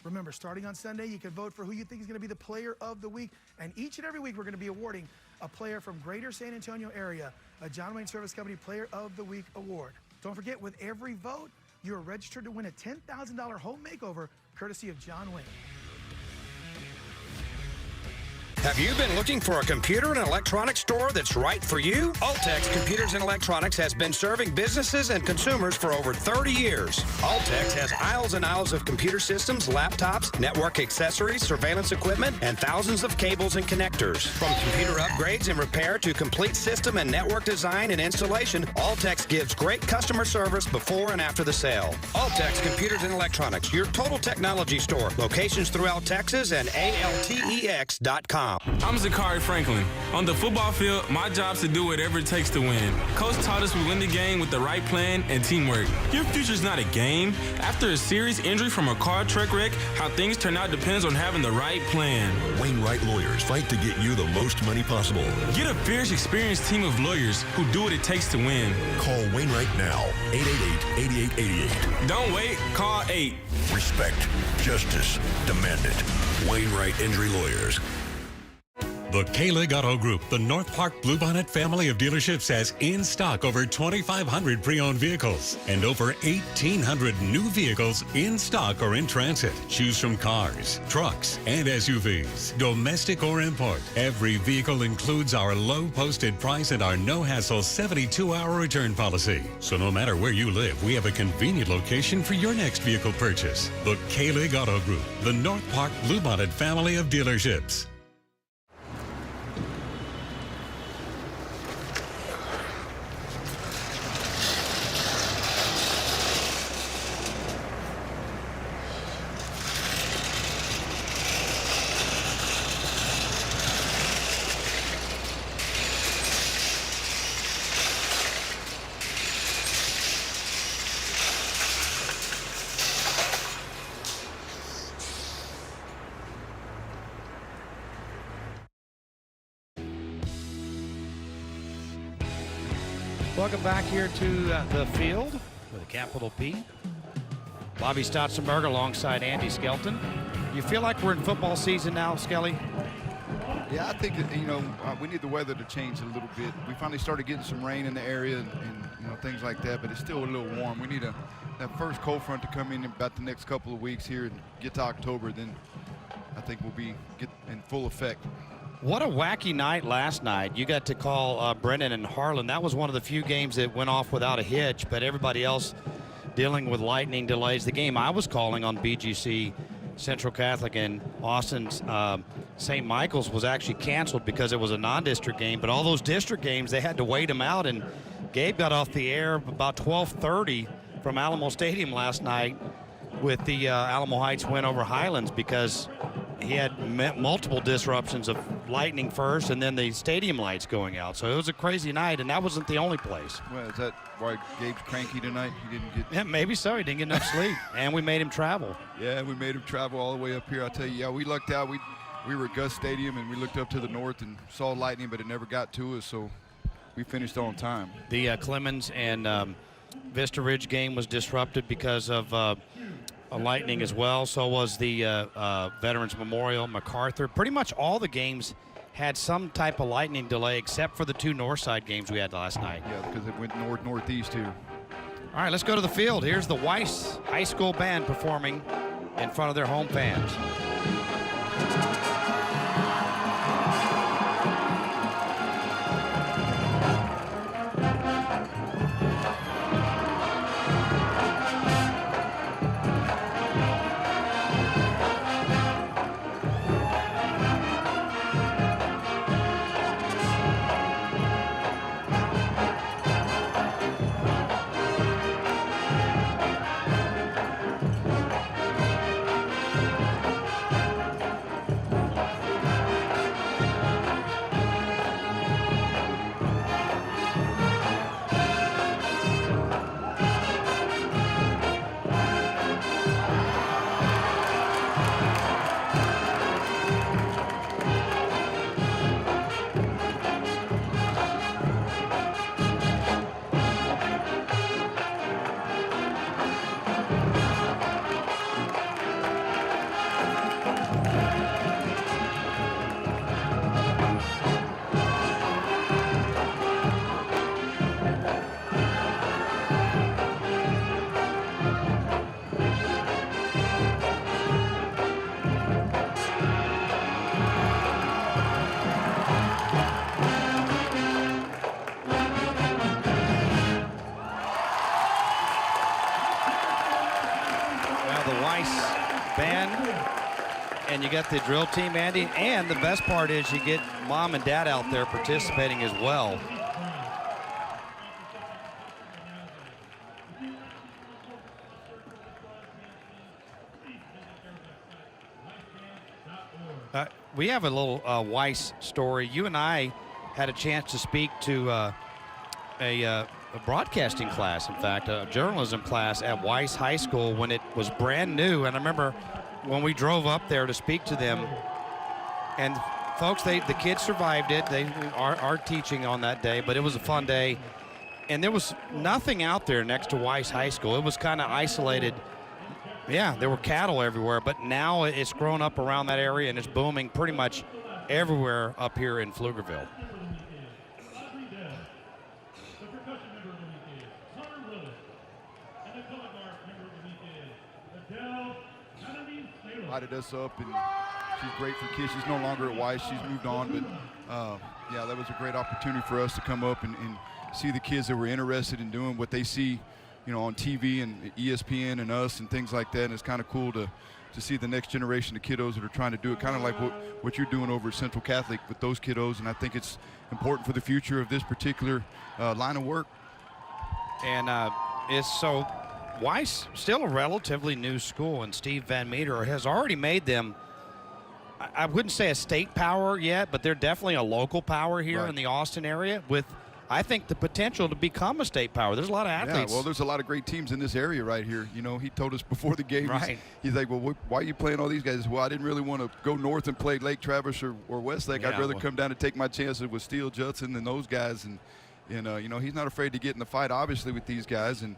[SPEAKER 2] Remember, starting on Sunday, you can vote for who you think is going to be the player of the week. And each and every week, we're going to be awarding a player from Greater San Antonio area a John Wayne Service Company Player of the Week award. Don't forget, with every vote, you're registered to win a $10,000 home makeover courtesy of John Wayne.
[SPEAKER 9] Have you been looking for a computer and electronics store that's right for you? Altex Computers and Electronics has been serving businesses and consumers for over 30 years. Altex has aisles and aisles of computer systems, laptops, network accessories, surveillance equipment, and thousands of cables and connectors. From computer upgrades and repair to complete system and network design and installation, Altex gives great customer service before and after the sale. Altex Computers and Electronics, your total technology store. Locations throughout Texas and altex.com.
[SPEAKER 5] I'm Zachary Franklin. On the football field, my job's to do whatever it takes to win. Coach taught us we win the game with the right plan and teamwork. Your future's not a game. After a serious injury from a car truck wreck, how things turn out depends on having the right plan.
[SPEAKER 6] Wainwright Lawyers fight to get you the most money possible.
[SPEAKER 5] Get a fierce, experienced team of lawyers who do what it takes to win.
[SPEAKER 6] Call Wainwright now, 888-8888.
[SPEAKER 5] Don't wait, call 8.
[SPEAKER 6] Respect, justice, demand it. Wainwright Injury Lawyers.
[SPEAKER 8] The K-Lig Auto Group, the North Park Bluebonnet family of dealerships, has in stock over 2,500 pre-owned vehicles and over 1,800 new vehicles in stock or in transit. Choose from cars, trucks, and SUVs, domestic or import. Every vehicle includes our low posted price and our no-hassle 72-hour return policy. So no matter where you live, we have a convenient location for your next vehicle purchase. The K-Lig Auto Group, the North Park Bluebonnet family of dealerships.
[SPEAKER 17] Welcome back here to the field. with a capital P. Bobby Stotzenberg alongside Andy Skelton. You feel like we're in football season now, Skelly?
[SPEAKER 18] Yeah, I think that, we need the weather to change a little bit. We finally started getting some rain in the area and things like that, but it's still a little warm. We need that first cold front to come in about the next couple of weeks here and get to October. Then I think we'll get in full effect.
[SPEAKER 17] What a wacky night last night. You got to call Brennan and Harlan. That was one of the few games that went off without a hitch, but everybody else dealing with lightning delays. The game I was calling on BGC Central Catholic and Austin's St. Michael's was actually canceled because it was a non-district game, but all those district games, they had to wait them out, and Gabe got off the air about 12:30 from Alamo Stadium last night with the Alamo Heights win over Highlands because he had multiple disruptions of lightning first and then the stadium lights going out. So it was a crazy night, and that wasn't the only place.
[SPEAKER 18] Well, is that why Gabe's cranky tonight? He didn't get...
[SPEAKER 17] Yeah, maybe so. He didn't get enough sleep, and we made him travel.
[SPEAKER 18] Yeah, we made him travel all the way up here. I'll tell you, yeah, we lucked out. We were at Gus Stadium, and we looked up to the north and saw lightning, but it never got to us, so we finished on time.
[SPEAKER 17] The Clemens and Vista Ridge game was disrupted because of lightning as well. So was the Veterans Memorial, MacArthur. Pretty much all the games had some type of lightning delay except for the two Northside games we had last night.
[SPEAKER 18] Yeah, because it went northeast here.
[SPEAKER 17] All right, let's go to the field. Here's the Weiss High School Band performing in front of their home fans. And you got the drill team, Andy, and the best part is you get mom and dad out there participating as well. We have a little Weiss story. You and I had a chance to speak to a broadcasting class, in fact, a journalism class at Weiss High School when it was brand new. And I remember when we drove up there to speak to them, and folks, the kids survived it. They are teaching on that day, but it was a fun day. And there was nothing out there next to Weiss High School. It was kind of isolated. Yeah, there were cattle everywhere, but now it's grown up around that area and it's booming pretty much everywhere up here in Pflugerville.
[SPEAKER 18] Invited us up, and she's great for kids. She's no longer at Weiss. She's moved on, but yeah, that was a great opportunity for us to come up and see the kids that were interested in doing what they see, on TV and ESPN and us and things like that. And it's kind of cool to see the next generation of kiddos that are trying to do it, kind of like what you're doing over at Central Catholic with those kiddos. And I think it's important for the future of this particular line of work.
[SPEAKER 17] And it's so Weiss, still a relatively new school, and Steve Van Meter has already made them, I wouldn't say a state power yet, but they're definitely a local power here in the Austin area with, I think, the potential to become a state power. There's a lot of athletes.
[SPEAKER 18] Yeah, well, there's a lot of great teams in this area right here. He told us before the game, he's like, well, why are you playing all these guys? Well, I didn't really want to go north and play Lake Travis or Westlake.
[SPEAKER 17] Yeah,
[SPEAKER 18] I'd rather come down and take my chances with Steele, Judson, and those guys. And he's not afraid to get in the fight, obviously, with these guys. And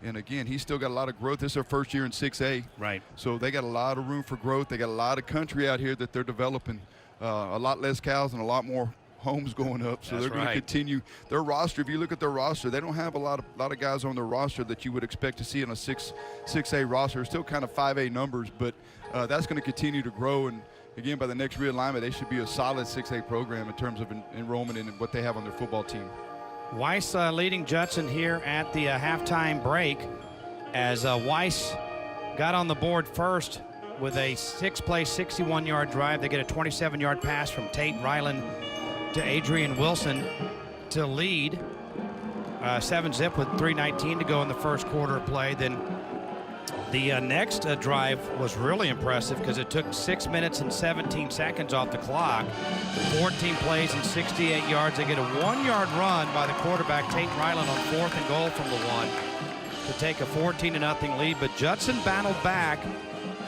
[SPEAKER 18] And again, he's still got a lot of growth. This is their first year in 6A.
[SPEAKER 17] Right.
[SPEAKER 18] So they got a lot of room for growth. They got a lot of country out here that they're developing. A lot less cows and a lot more homes going up. So they're going to continue. Their roster, if you look at their roster, they don't have a lot of guys on their roster that you would expect to see on a 6A roster. It's still kind of 5A numbers, but that's going to continue to grow. And again, by the next realignment, they should be a solid 6A program in terms of enrollment and what they have on their football team.
[SPEAKER 17] Weiss leading Judson here at the halftime break as Weiss got on the board first with a 6-play, 61-yard drive. They get a 27-yard pass from Tate Ryland to Adrian Wilson to lead 7-zip with 3:19 to go in the first quarter of play. Then the next drive was really impressive because it took 6 minutes and 17 seconds off the clock. 14 plays and 68 yards. They get a 1-yard run by the quarterback, Tate Ryland, on 4th and goal from the 1 to take a 14-0 lead. But Judson battled back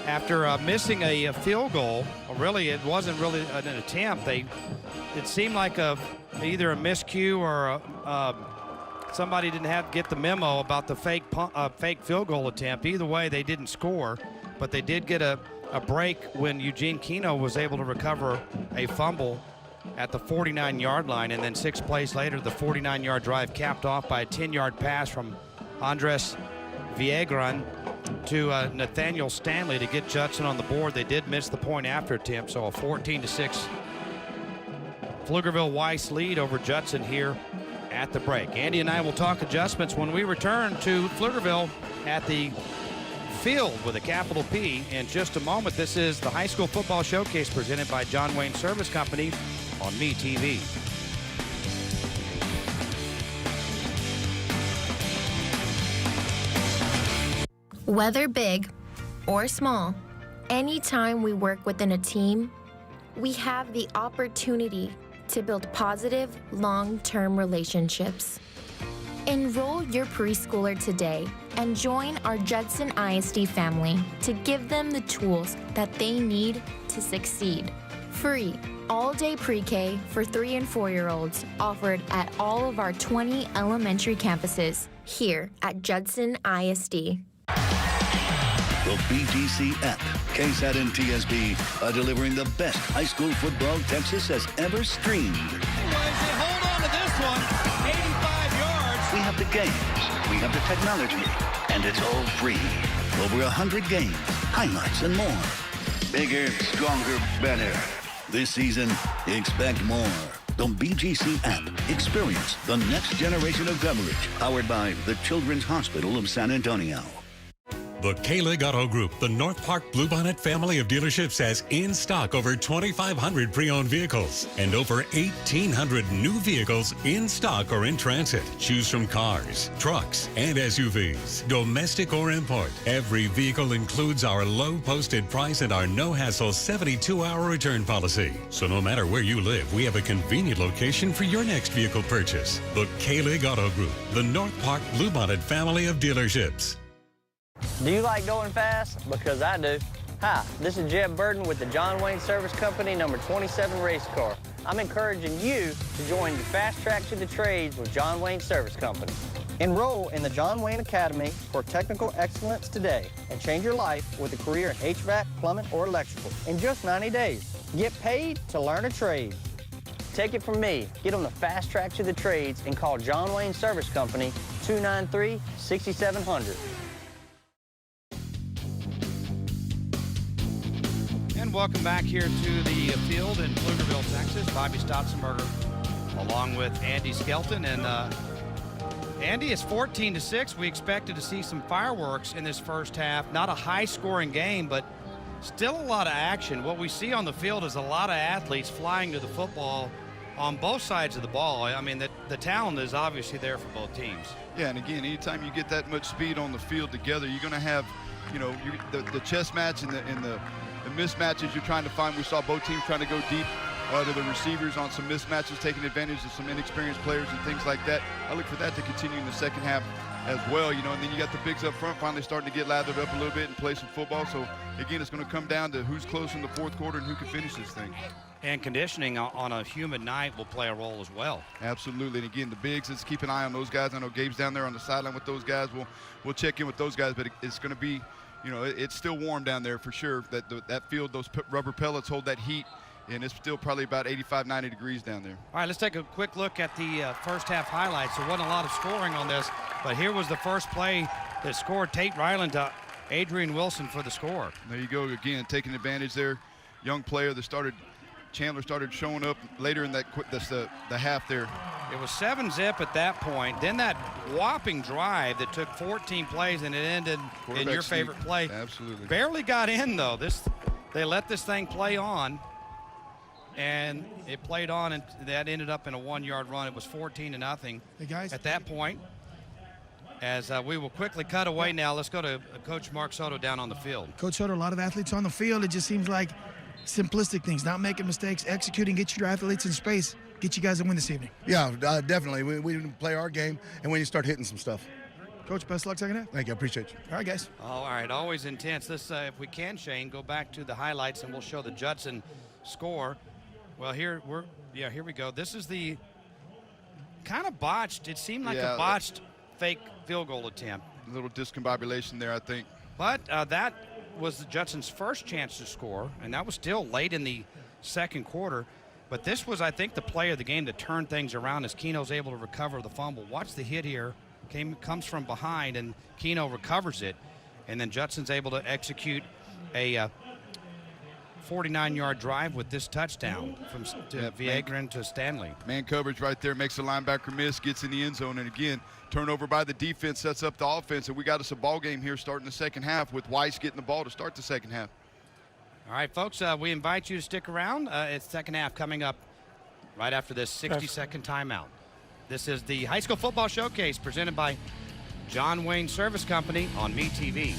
[SPEAKER 17] after missing a field goal. Well, really, it wasn't really an attempt. It seemed like either a miscue or somebody didn't get the memo about the fake field goal attempt. Either way, they didn't score, but they did get a break when Eugene Keno was able to recover a fumble at the 49-yard line, and then 6 plays later, the 49-yard drive capped off by a 10-yard pass from Andres Viegran to Nathaniel Stanley to get Judson on the board. They did miss the point after attempt, so a 14-6 Pflugerville Weiss lead over Judson here at the break. Andy and I will talk adjustments when we return to Pflugerville at the field with a capital P in just a moment. This is the High School Football Showcase presented by John Wayne Service Company on MeTV.
[SPEAKER 3] Whether big or small, anytime we work within a team, we have the opportunity to build positive, long-term relationships. Enroll your preschooler today and join our Judson ISD family to give them the tools that they need to succeed. Free, all-day pre-K for 3- and 4-year-olds offered at all of our 20 elementary campuses here at Judson ISD.
[SPEAKER 10] The BGC app, KSAT and TSB are delivering the best high school football Texas has ever streamed.
[SPEAKER 11] Hold on to this one. 85 yards.
[SPEAKER 10] We have the games, we have the technology, and it's all free. Over 100 games, highlights, and more. Bigger, stronger, better. This season, expect more. The BGC app. Experience the next generation of coverage. Powered by the Children's Hospital of San Antonio.
[SPEAKER 8] The K-Lig Auto Group, the North Park Bluebonnet family of dealerships, has in stock over 2,500 pre-owned vehicles and over 1,800 new vehicles in stock or in transit. Choose from cars, trucks, and SUVs, domestic or import. Every vehicle includes our low posted price and our no-hassle 72-hour return policy. So no matter where you live, we have a convenient location for your next vehicle purchase. The K-Lig Auto Group, the North Park Bluebonnet family of dealerships.
[SPEAKER 13] Do you like going fast? Because I do. Hi, this is Jeb Burden with the John Wayne Service Company number 27 race car. I'm encouraging you to join the fast track to the trades with John Wayne Service Company. Enroll in the John Wayne Academy for technical excellence today and change your life with a career in HVAC, plumbing, or electrical in just 90 days. Get paid to learn a trade. Take it from me. Get on the fast track to the trades and call John Wayne Service Company 293-6700.
[SPEAKER 17] And welcome back here to the field in Pflugerville, Texas. Bobby Stotzenberger along with Andy Skelton. And Andy, it's 14-6. We expected to see some fireworks in this first half. Not a high-scoring game, but still a lot of action. What we see on the field is a lot of athletes flying to the football on both sides of the ball. I mean, the talent is obviously there for both teams.
[SPEAKER 18] Yeah, and again, anytime you get that much speed on the field together, you're going to have, you know, the chess match and the mismatches you're trying to find. We saw both teams trying to go deep to the receivers on some mismatches, taking advantage of some inexperienced players and things like that. I look for that to continue in the second half as well, you know, and then you got the bigs up front finally starting to get lathered up a little bit and play some football. So, again, it's going to come down to who's close in the fourth quarter and who can finish this thing.
[SPEAKER 17] And conditioning on a humid night will play a role as well.
[SPEAKER 18] Absolutely. And again, the bigs, let's keep an eye on those guys. I know Gabe's down there on the sideline with those guys. We'll check in with those guys, but it's going to be, you know, it's still warm down there for sure. That field, those rubber pellets hold that heat, and it's still probably about 85, 90 degrees down there.
[SPEAKER 17] All right, let's take a quick look at the first half highlights. There wasn't a lot of scoring on this, but here was the first play that scored. Tate Ryland to Adrian Wilson for the score.
[SPEAKER 18] There you go again, taking advantage there. Young player that Chandler started showing up later in the half there.
[SPEAKER 17] It was 7-zip at that point. Then that whopping drive that took 14 plays and it ended in your favorite play.
[SPEAKER 18] Absolutely.
[SPEAKER 17] Barely got in though. They let this thing play on, and it played on, and that ended up in a 1-yard run. It was 14-0.
[SPEAKER 2] Hey guys.
[SPEAKER 17] At that point. As we will quickly cut away now, let's go to Coach Mark Soto down on the field.
[SPEAKER 2] Coach Soto, a lot of athletes on the field. It just seems like simplistic things, not making mistakes, executing, get your athletes in space, get you guys a win this evening.
[SPEAKER 7] Yeah, definitely. We play our game, and when you start hitting some stuff.
[SPEAKER 2] Coach, best luck second half.
[SPEAKER 7] Thank you. I appreciate you.
[SPEAKER 2] All right, guys.
[SPEAKER 17] All right, always intense. This, if we can, Shane, go back to the highlights, and we'll show the Judson score. Well, here we go. This is the kind of botched. It seemed like a botched fake field goal attempt.
[SPEAKER 18] A little discombobulation there, I think.
[SPEAKER 17] But that was Judson's first chance to score, and that was still late in the second quarter. But this was, I think, the play of the game that turned things around as Keno's able to recover the fumble. Watch the hit here. Comes from behind, and Keno recovers it. And then Judson's able to execute a 49-yard drive with this touchdown from Viegran to Stanley.
[SPEAKER 18] Man coverage right there makes the linebacker miss, gets in the end zone, and again, turnover by the defense sets up the offense, and we got us a ball game here starting the second half with Weiss getting the ball to start the second half.
[SPEAKER 17] All right, folks, we invite you to stick around. It's second half coming up right after this 60-second timeout. This is the High School Football Showcase presented by John Wayne Service Company on MeTV.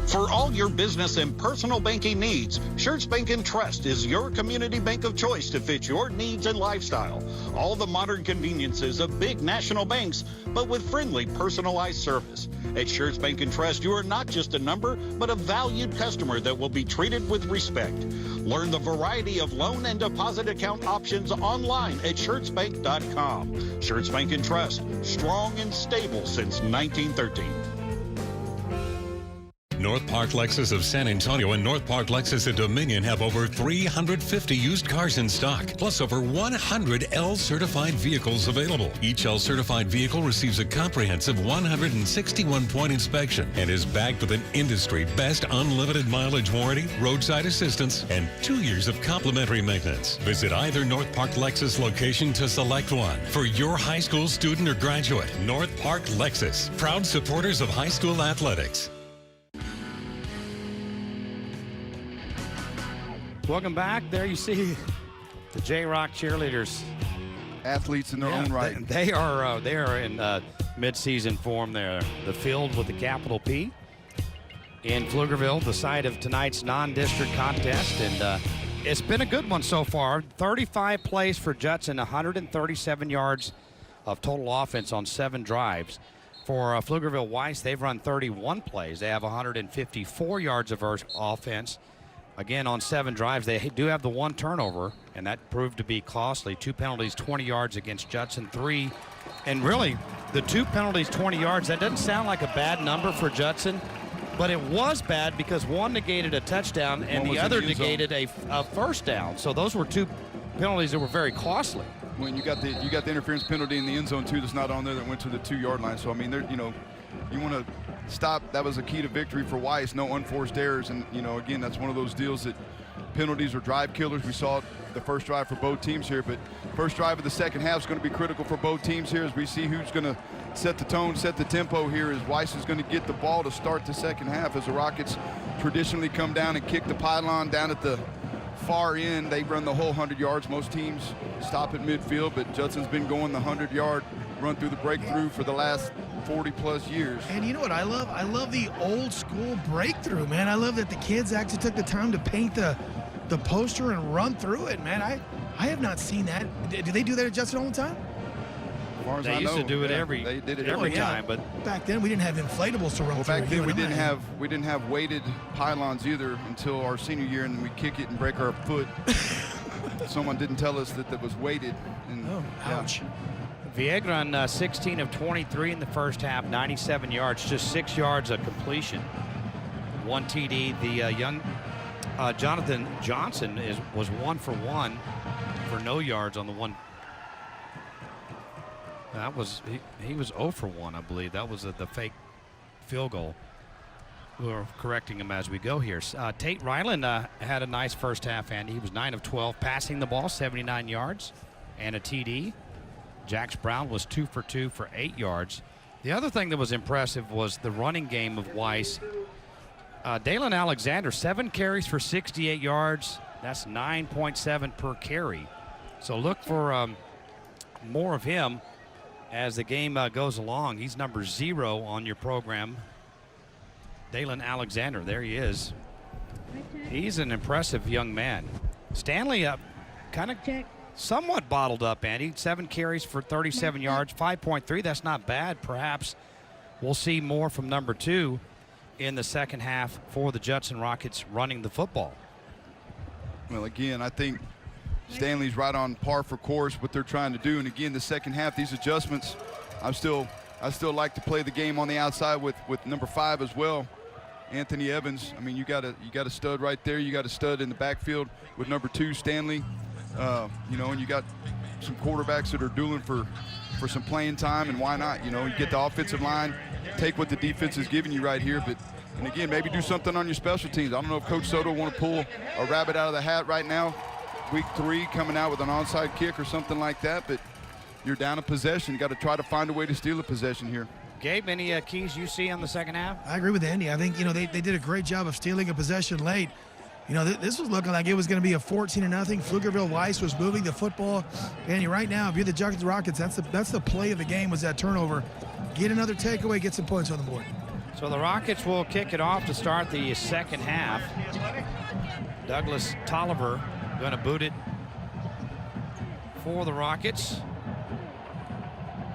[SPEAKER 20] For all your business and personal banking needs, Schertz Bank & Trust is your community bank of choice to fit your needs and lifestyle. All the modern conveniences of big national banks, but with friendly, personalized service. At Schertz Bank & Trust, you are not just a number, but a valued customer that will be treated with respect. Learn the variety of loan and deposit account options online at SchertzBank.com. Schertz Bank & Trust, strong and stable since 1913.
[SPEAKER 8] North Park Lexus of San Antonio and North Park Lexus of Dominion have over 350 used cars in stock, plus over 100 L-certified vehicles available. Each L-certified vehicle receives a comprehensive 161-point inspection and is backed with an industry-best unlimited mileage warranty, roadside assistance, and 2 years of complimentary maintenance. Visit either North Park Lexus location to select one. For your high school student or graduate, North Park Lexus, proud supporters of high school athletics.
[SPEAKER 17] Welcome back. There you see the J-Rock cheerleaders.
[SPEAKER 18] Athletes in their own right.
[SPEAKER 17] They are in mid-season form there. The field with the capital P in Pflugerville, the site of tonight's non-district contest. And it's been a good one so far. 35 plays for Judson, 137 yards of total offense on 7 drives. For Pflugerville Weiss, they've run 31 plays. They have 154 yards of offense. Again, on 7 drives, they do have the 1 turnover, and that proved to be costly. 2 penalties, 20 yards against Judson, 3. And really, the 2 penalties, 20 yards, that doesn't sound like a bad number for Judson, but it was bad because one negated a touchdown and the other negated a first down. So those were 2 penalties that were very costly.
[SPEAKER 18] When you got the interference penalty in the end zone too, that's not on there, that went to the 2-yard line. So I mean, you want to stop. That was a key to victory for Weiss. No unforced errors, and again, that's one of those deals that penalties are drive killers. We saw the first drive for both teams here, but first drive of the second half is going to be critical for both teams here as we see who's going to set the tone, set the tempo here, as Weiss is going to get the ball to start the second half, as the Rockets traditionally come down and kick the pylon down at the far end. They run the whole 100 yards. Most teams stop at midfield, but Judson's been going the 100-yard run through the breakthrough for the last 40-plus years.
[SPEAKER 2] And you know what I love? I love the old school breakthrough, man. I love that the kids actually took the time to paint the poster and run through it, man. I have not seen that. Do they do that at Judson all the time?
[SPEAKER 18] far as
[SPEAKER 17] They
[SPEAKER 18] I
[SPEAKER 17] used
[SPEAKER 18] know,
[SPEAKER 17] to do it
[SPEAKER 18] yeah,
[SPEAKER 17] every
[SPEAKER 18] they did it
[SPEAKER 17] every time, but
[SPEAKER 2] back then we didn't have inflatables to run
[SPEAKER 18] well,
[SPEAKER 2] through.
[SPEAKER 18] back then we
[SPEAKER 2] Keep in
[SPEAKER 18] didn't
[SPEAKER 2] mind.
[SPEAKER 18] have weighted pylons either until our senior year, and we kick it and break our foot. Someone didn't tell us that was weighted. And,
[SPEAKER 2] ouch.
[SPEAKER 17] Viegra on 16 of 23 in the first half, 97 yards, just 6 yards of completion. 1 TD. The young Jonathan Johnson was 1 for 1 for no yards on the one. That was he was 0 for 1, I believe. That was the fake field goal. We're correcting him as we go here. Tate Ryland had a nice first half, Andy. He was 9 of 12, passing the ball, 79 yards, and a TD. Jax Brown was 2 for 2 for 8 yards. The other thing that was impressive was the running game of Weiss. Dalen Alexander, 7 carries for 68 yards. That's 9.7 per carry. So look for more of him as the game goes along. He's number 0 on your program. Dalen Alexander, there he is. He's an impressive young man. Stanley kind of somewhat bottled up, Andy. 7 carries for 37 yards, 5.3. That's not bad. Perhaps we'll see more from number 2 in the second half for the Judson Rockets running the football.
[SPEAKER 18] Well, again, I think Stanley's right on par for course what they're trying to do. And again, the second half, these adjustments, I still like to play the game on the outside with number 5 as well. Anthony Evans, I mean, you got a stud right there. You got a stud in the backfield with number 2, Stanley. You know, and you got some quarterbacks that are dueling for some playing time, and why not? You know, you get the offensive line, take what the defense is giving you right here, and again, maybe do something on your special teams. I don't know if Coach Soto want to pull a rabbit out of the hat right now, week 3, coming out with an onside kick or something like that, but you're down a possession. You got to try to find a way to steal a possession here.
[SPEAKER 17] Gabe, any keys you see on the second half?
[SPEAKER 2] I agree with Andy. I think, you know, they did a great job of stealing a possession late. You know, this was looking like it was going to be a 14-0. Pflugerville Weiss was moving the football. Andy, right now, if you're the Judson Rockets, that's the play of the game, was that turnover. Get another takeaway, get some points on the board.
[SPEAKER 17] So the Rockets will kick it off to start the second half. Douglas Tolliver going to boot it for the Rockets.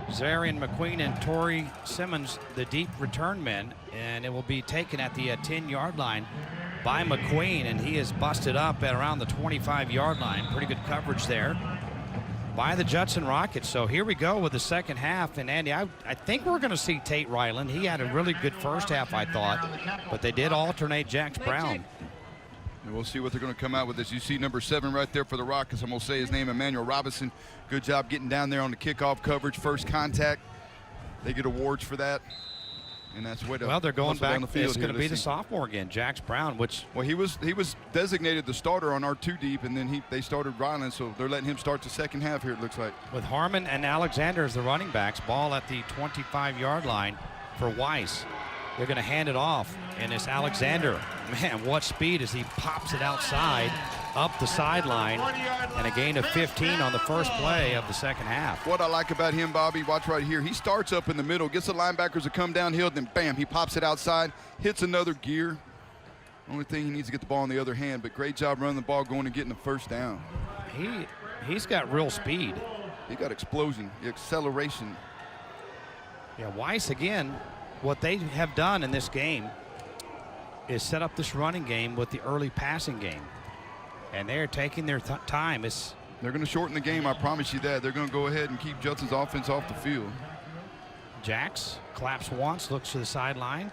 [SPEAKER 17] Zarian McQueen and Torrey Simmons, the deep return men, and it will be taken at the 10-yard line by McQueen, and he is busted up at around the 25-yard line. Pretty good coverage there by the Judson Rockets. So here we go with the second half, and Andy, I think we're going to see Tate Ryland. He had a really good first half, I thought, but they did alternate Jax Brown.
[SPEAKER 18] And we'll see what they're going to come out with this. You see number 7 right there for the Rockets. I'm going to say his name, Emmanuel Robinson. Good job getting down there on the kickoff coverage, first contact. They get awards for that. And that's the way to.
[SPEAKER 17] Well, they're going back.
[SPEAKER 18] The field
[SPEAKER 17] It's going to be the
[SPEAKER 18] see.
[SPEAKER 17] sophomore again, Jax Brown, which.
[SPEAKER 18] Well, he was designated the starter on our 2 deep, and then they started Ryland, so they're letting him start the second half here, it looks like.
[SPEAKER 17] With Harmon and Alexander as the running backs, ball at the 25-yard line for Weiss. They're going to hand it off, and it's Alexander. Man, what speed as he pops it outside, up the sideline, and a gain of 15 on the first play of the second half.
[SPEAKER 18] What I like about him, Bobby, watch right here. He starts up in the middle, gets the linebackers to come downhill, then bam, he pops it outside, hits another gear. Only thing, he needs to get the ball in the other hand, but great job running the ball, going and getting the first down.
[SPEAKER 17] He's got real speed.
[SPEAKER 18] He got explosion, acceleration.
[SPEAKER 17] Yeah, Weiss, again, what they have done in this game is set up this running game with the early passing game. And they're taking their time.
[SPEAKER 18] They're going to shorten the game, I promise you that. They're going to go ahead and keep Judson's offense off the field.
[SPEAKER 17] Jax claps once, looks to the sideline,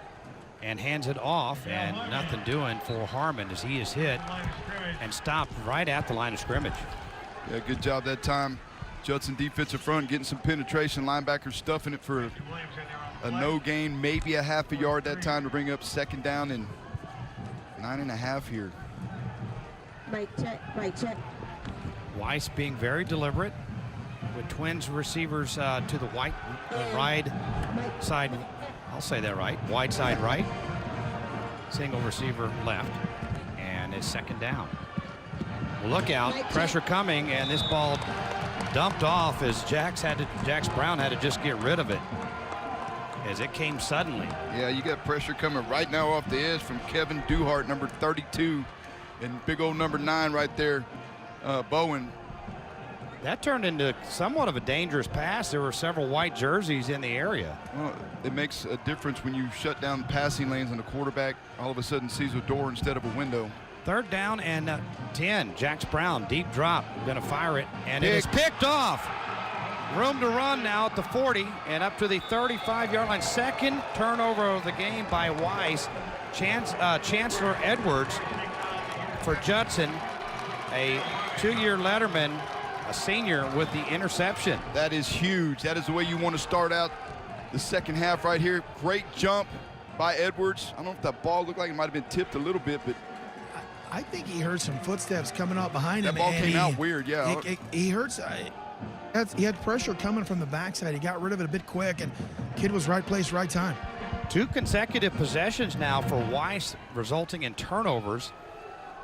[SPEAKER 17] and hands it off, and nothing doing for Harmon as he is hit and stopped right at the line of scrimmage.
[SPEAKER 18] Yeah, good job that time. Judson defensive front getting some penetration. Linebackers stuffing it for a no gain, maybe a half a yard that time to bring up second down and 9.5 here.
[SPEAKER 12] Mic check.
[SPEAKER 17] Weiss being very deliberate with twins receivers to the right side. I'll say that right. Wide side right. Single receiver left. And it's second down. Look out. Pressure coming, and this ball dumped off as Jax Brown had to just get rid of it as it came suddenly.
[SPEAKER 18] Yeah, you got pressure coming right now off the edge from Kevin Duhart, number 32, and big old number 9 right there, Bowen.
[SPEAKER 17] That turned into somewhat of a dangerous pass. There were several white jerseys in the area.
[SPEAKER 18] Well, it makes a difference when you shut down passing lanes and the quarterback all of a sudden sees a door instead of a window.
[SPEAKER 17] 3rd down and 10. Jax Brown, deep drop, gonna fire it, and it is picked off. Room to run now at the 40 and up to the 35-yard line. 2nd turnover of the game by Weiss. Chancellor Edwards for Judson, a 2-year letterman, a senior with the interception.
[SPEAKER 18] That is huge. That is the way you want to start out the second half right here. Great jump by Edwards. I don't know if that ball looked like it might have been tipped a little bit, but
[SPEAKER 2] I think he heard some footsteps coming up behind him.
[SPEAKER 18] That ball came out weird, yeah.
[SPEAKER 2] He had pressure coming from the backside. He got rid of it a bit quick, and kid was right place, right time.
[SPEAKER 17] 2 consecutive possessions now for Weiss, resulting in turnovers.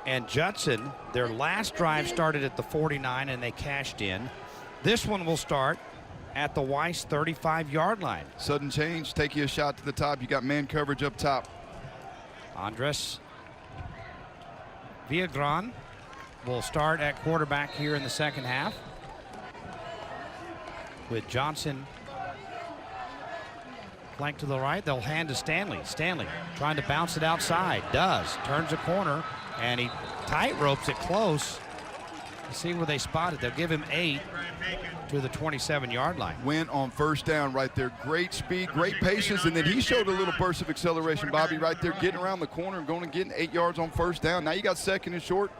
[SPEAKER 17] And Judson, their last drive started at the 49, and they cashed in. This one will start at the Weiss 35-yard line.
[SPEAKER 18] Sudden change, take you a shot to the top. You got man coverage up top.
[SPEAKER 17] Andres Villagran will start at quarterback here in the second half, with Johnson flanked to the right. They'll hand to Stanley. Stanley trying to bounce it outside. Does. Turns a corner, and he tight ropes it close. See where they spot it. They'll give him 8 to the 27-yard line.
[SPEAKER 18] Went on 1st down right there. Great speed, great patience, and then he showed a little burst of acceleration, Bobby, right there, getting around the corner and going and getting 8 yards on 1st down. Now you got 2nd and short.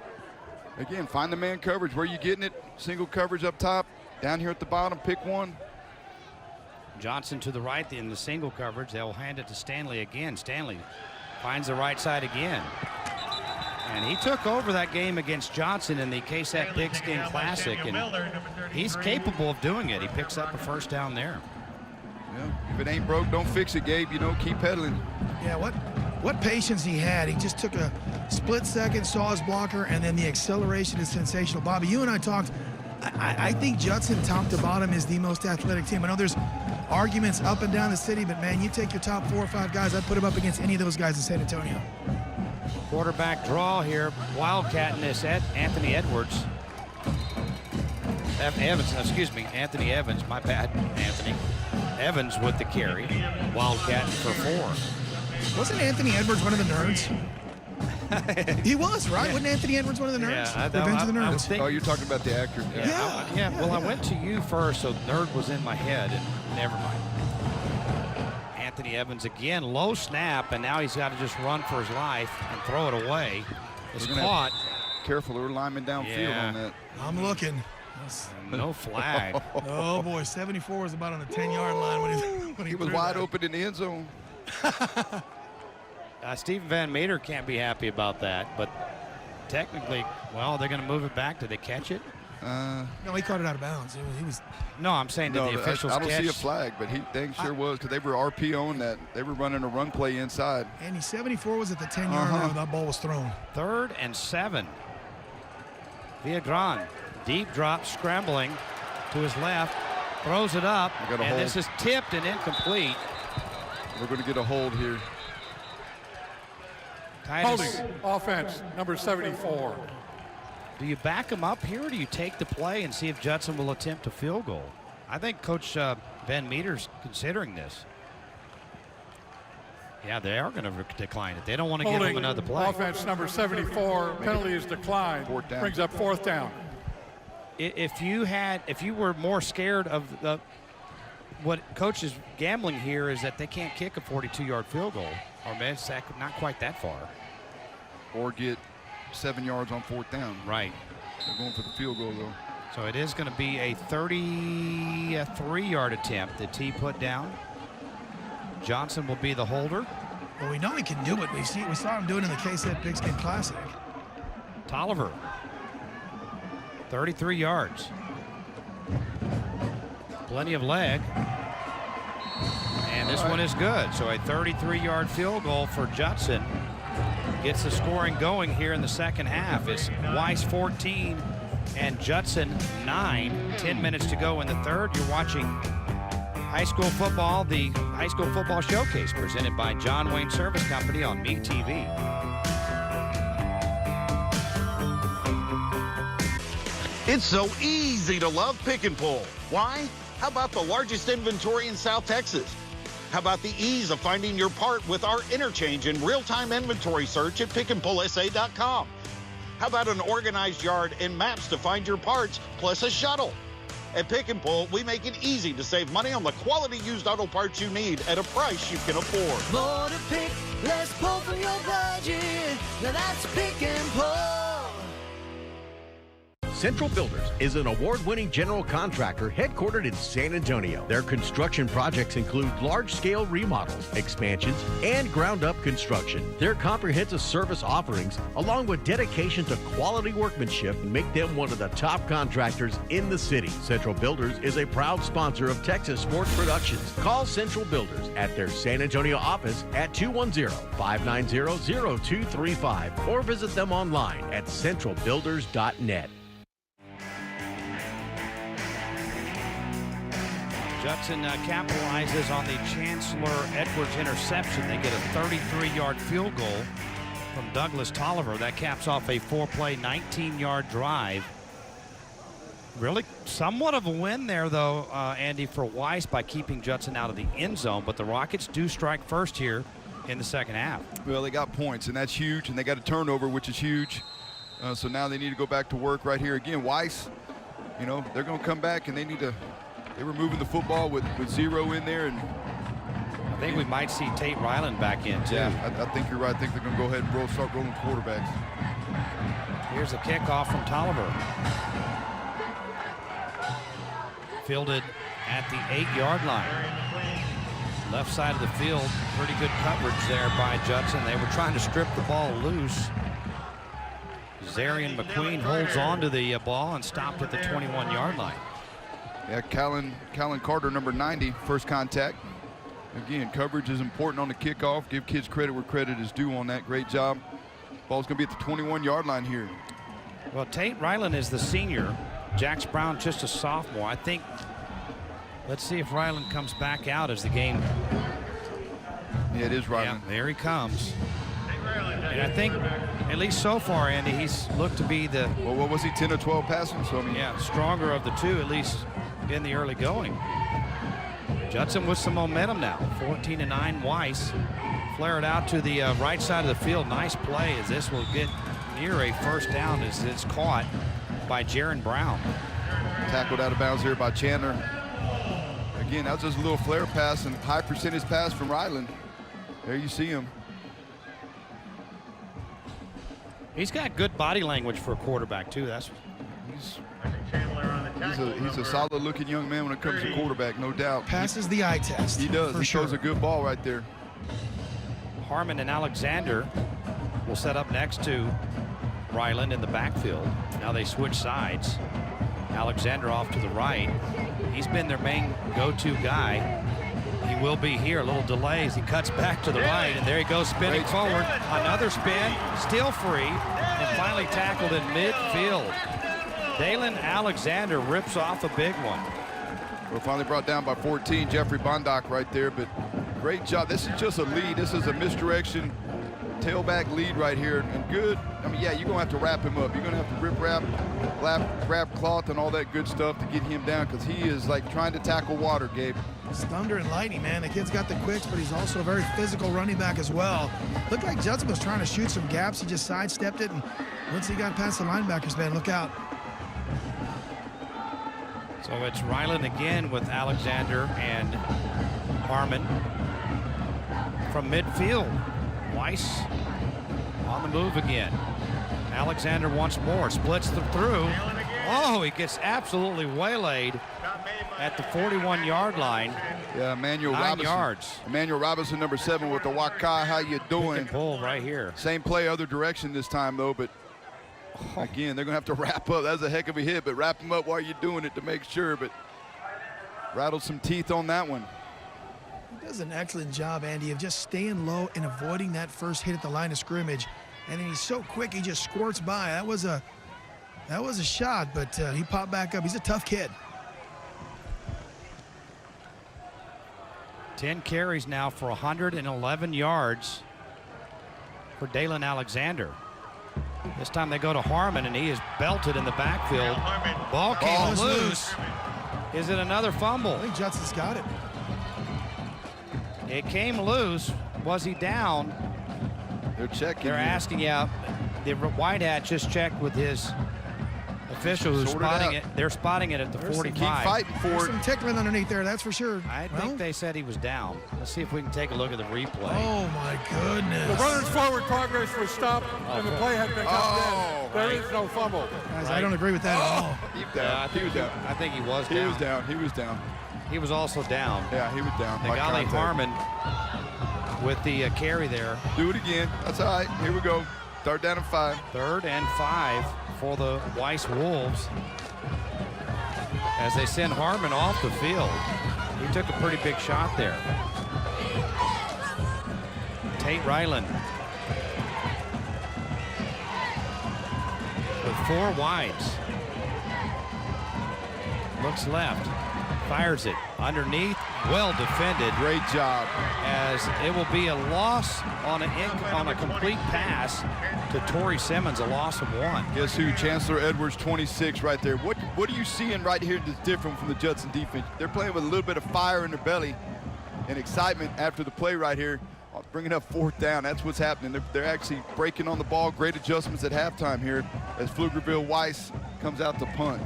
[SPEAKER 18] Again, find the man coverage. Where you getting it? Single coverage up top. Down here at the bottom, pick one.
[SPEAKER 17] Johnson to the right in the single coverage. They'll hand it to Stanley again. Stanley finds the right side again. And he took over that game against Johnson in the KSAT Pigskin Classic, and he's capable of doing it. He picks up a 1st down there.
[SPEAKER 18] Yeah, if it ain't broke, don't fix it, Gabe. You know, keep pedaling.
[SPEAKER 2] Yeah, what patience he had. He just took a split second, saw his blocker, and then the acceleration is sensational. Bobby, you and I talked. I think Judson, top to bottom, is the most athletic team. I know there's arguments up and down the city, but man, you take your top 4 or 5 guys, I'd put them up against any of those guys in San Antonio.
[SPEAKER 17] Quarterback draw here, Wildcat in this, Anthony Edwards. Anthony Evans, my bad, Anthony. Evans with the carry, Wildcat for 4.
[SPEAKER 2] Wasn't Anthony Edwards one of the nerds? He was, right?
[SPEAKER 17] Yeah.
[SPEAKER 2] Wasn't Anthony Edwards one of the nerds?
[SPEAKER 17] Yeah,
[SPEAKER 2] Revenge of the Nerds.
[SPEAKER 18] Oh, you're talking about the actor.
[SPEAKER 2] Yeah.
[SPEAKER 17] Well, I went to you first, so nerd was in my head, and never mind. Anthony Evans again, low snap, and now he's got to just run for his life and throw it away. It's caught.
[SPEAKER 18] Careful, there were linemen downfield on that.
[SPEAKER 2] I'm looking.
[SPEAKER 17] No flag.
[SPEAKER 2] Oh boy, 74 was about on the 10-yard line when he
[SPEAKER 18] was wide open in the end zone.
[SPEAKER 17] Stephen Van Meter can't be happy about that, but technically, well, they're going to move it back. Did they catch it?
[SPEAKER 2] No, he caught it out of bounds. He was.
[SPEAKER 17] No, I'm saying did the officials
[SPEAKER 18] I don't
[SPEAKER 17] catch?
[SPEAKER 18] see a flag, but he dang sure was, because they were RPOing that. They were running a run play inside.
[SPEAKER 2] And 74 was at the 10-yard line when that ball was thrown.
[SPEAKER 17] 3rd and 7. Villagran, deep drop, scrambling to his left, throws it up, and this is tipped and incomplete.
[SPEAKER 18] We're going to get a hold here.
[SPEAKER 4] Holding, offense, number 74.
[SPEAKER 17] Do you back him up here, or do you take the play and see if Judson will attempt a field goal? I think Coach Van Meter's considering this. Yeah, they are going to decline it. They don't want to give him another play.
[SPEAKER 4] Offense number 74, penalty is declined. Brings up 4th down.
[SPEAKER 17] If you were more scared of what Coach is gambling here is that they can't kick a 42-yard field goal, or maybe it's not quite that far.
[SPEAKER 18] Or get 7 yards on 4th down.
[SPEAKER 17] Right.
[SPEAKER 18] They're going for the field goal, though.
[SPEAKER 17] So it is going to be a 33-yard attempt that T put down. Johnson will be the holder.
[SPEAKER 2] Well, we know he can do it. We saw him do it in the KSAT Pigskin Classic.
[SPEAKER 17] Tolliver, 33 yards. Plenty of leg. And this one is good. So a 33-yard field goal for Judson gets the scoring going here in the second half. It's Weiss 14 and Judson 9. 10 minutes to go in the third. You're watching high school football, the High School Football Showcase, presented by John Wayne Service Company on MeTV.
[SPEAKER 20] It's so easy to love Pick and Pull. Why? How about the largest inventory in South Texas? How about the ease of finding your part with our interchange and real-time inventory search at pickandpullsa.com? How about an organized yard and maps to find your parts, plus a shuttle? At Pick and Pull, we make it easy to save money on the quality used auto parts you need at a price you can afford.
[SPEAKER 11] More to pick, less pull from your budget. Now that's Pick and Pull.
[SPEAKER 15] Central Builders is an award-winning general contractor headquartered in San Antonio. Their construction projects include large-scale remodels, expansions, and ground-up construction. Their comprehensive service offerings, along with dedication to quality workmanship, make them one of the top contractors in the city. Central Builders is a proud sponsor of Texas Sports Productions. Call Central Builders at their San Antonio office at 210-590-0235 or visit them online at centralbuilders.net.
[SPEAKER 17] Judson capitalizes on the Chancellor Edwards interception. They get a 33-yard field goal from Douglas Tolliver. That caps off a 4-play, 19-yard drive. Really somewhat of a win there, though, Andy, for Weiss by keeping Judson out of the end zone. But the Rockets do strike first here in the second half.
[SPEAKER 18] Well, they got points, and that's huge, and they got a turnover, which is huge. So now they need to go back to work right here again. Weiss, you know, they're going to come back, and they need to – they were moving the football with 0 in there. And
[SPEAKER 17] I think we might see Tate Ryland back in, too.
[SPEAKER 18] Yeah, I think you're right. I think they're going to go ahead and start rolling quarterbacks.
[SPEAKER 17] Here's a kickoff from Tolliver. Fielded at the 8-yard line. Left side of the field, pretty good coverage there by Judson. They were trying to strip the ball loose. Zarian McQueen holds on to the ball and stopped at the 21-yard line.
[SPEAKER 18] Yeah, Callan Carter, number 90, first contact. Again, coverage is important on the kickoff. Give kids credit where credit is due on that. Great job. Ball's going to be at the 21-yard line here.
[SPEAKER 17] Well, Tate Ryland is the senior. Jax Brown just a sophomore. I think, let's see if Ryland comes back out as the game.
[SPEAKER 18] Yeah, it is Ryland.
[SPEAKER 17] Yeah, there he comes. And I think, at least so far, Andy, he's looked to be the...
[SPEAKER 18] Well, what was he, 10 or 12 passing? So, I mean,
[SPEAKER 17] yeah, stronger of the two, at least in the early going. Judson with some momentum now. 14-9 Weiss. Flare it out to the right side of the field. Nice play as this will get near a first down as it's caught by Jaron Brown.
[SPEAKER 18] Tackled out of bounds here by Chandler. Again, that was just a little flare pass and high percentage pass from Ryland. There you see him.
[SPEAKER 17] He's got good body language for a quarterback, too.
[SPEAKER 18] He's a solid-looking young man when it comes to quarterback, no doubt.
[SPEAKER 2] Passes the eye test.
[SPEAKER 18] He does. He throws a good ball right there.
[SPEAKER 17] Harmon and Alexander will set up next to Ryland in the backfield. Now they switch sides. Alexander off to the right. He's been their main go-to guy. He will be here. A little delay as he cuts back to the right, and there he goes spinning forward. Another spin, still free, and finally tackled in midfield. Dalen Alexander rips off a big one.
[SPEAKER 18] We're finally brought down by 14. Jeffrey Bondock right there, but great job. This is just a lead. This is a misdirection tailback lead right here, and good. I mean, yeah, you're going to have to wrap him up. You're going to have to grab cloth and all that good stuff to get him down, because he is like trying to tackle water, Gabe.
[SPEAKER 2] It's thunder and lightning, man. The kid's got the quicks, but he's also a very physical running back as well. Looked like Judson was trying to shoot some gaps. He just sidestepped it, and once he got past the linebackers, man, look out.
[SPEAKER 17] So it's Ryland again with Alexander and Harmon from midfield. Weiss on the move again. Alexander once more splits them through. Oh, he gets absolutely waylaid at the 41-yard line.
[SPEAKER 18] Yeah, Emmanuel
[SPEAKER 17] 9
[SPEAKER 18] Robinson.
[SPEAKER 17] yards.
[SPEAKER 18] Emmanuel Robinson, number 7 with the Wakai. How you doing?
[SPEAKER 17] Pick and pull right here.
[SPEAKER 18] Same play, other direction this time, though, but again, they're going to have to wrap up. That's a heck of a hit, but wrap them up while you're doing it to make sure, but rattled some teeth on that one.
[SPEAKER 2] He does an excellent job, Andy, of just staying low and avoiding that first hit at the line of scrimmage. And then he's so quick, he just squirts by. That was a shot, but he popped back up. He's a tough kid.
[SPEAKER 17] 10 carries now for 111 yards for Dalen Alexander. This time they go to Harmon, and he is belted in the backfield. Ball came loose. Is it another fumble?
[SPEAKER 2] I think Judson's got it.
[SPEAKER 17] It came loose. Was he down?
[SPEAKER 18] They're checking.
[SPEAKER 17] They're asking, yeah. The white hat just checked with his official who's spotting it. They're spotting it at the 45.
[SPEAKER 18] Keep fighting for
[SPEAKER 2] There's
[SPEAKER 18] it.
[SPEAKER 2] some tickling underneath there, that's for sure.
[SPEAKER 17] I think they said he was down. Let's see if we can take a look at the replay.
[SPEAKER 2] Oh my goodness.
[SPEAKER 4] The runner's forward progress was stopped, and the play had been called in. There is no fumble.
[SPEAKER 2] Guys, I don't agree with that at all.
[SPEAKER 18] He was down.
[SPEAKER 17] I think he was
[SPEAKER 18] He
[SPEAKER 17] down.
[SPEAKER 18] was down. He was down.
[SPEAKER 17] He was also down.
[SPEAKER 18] Yeah, he was down. by
[SPEAKER 17] Nagali
[SPEAKER 18] contact.
[SPEAKER 17] Harmon with the carry there.
[SPEAKER 18] Do it again. That's all right. Here we go. 3rd down and 5.
[SPEAKER 17] 3rd and 5 for the Weiss Wolves as they send Harmon off the field. He took a pretty big shot there. Tate Ryland with 4 wides. Looks left, fires it underneath, well defended.
[SPEAKER 18] Great job.
[SPEAKER 17] As it will be a loss on a complete pass to Torrey Simmons, a loss of 1.
[SPEAKER 18] Guess who? Chancellor Edwards, 26 right there. What are you seeing right here that's different from the Judson defense? They're playing with a little bit of fire in their belly and excitement after the play right here, bringing up 4th down. That's what's happening. They're actually breaking on the ball. Great adjustments at halftime here as Pflugerville Weiss comes out to punt.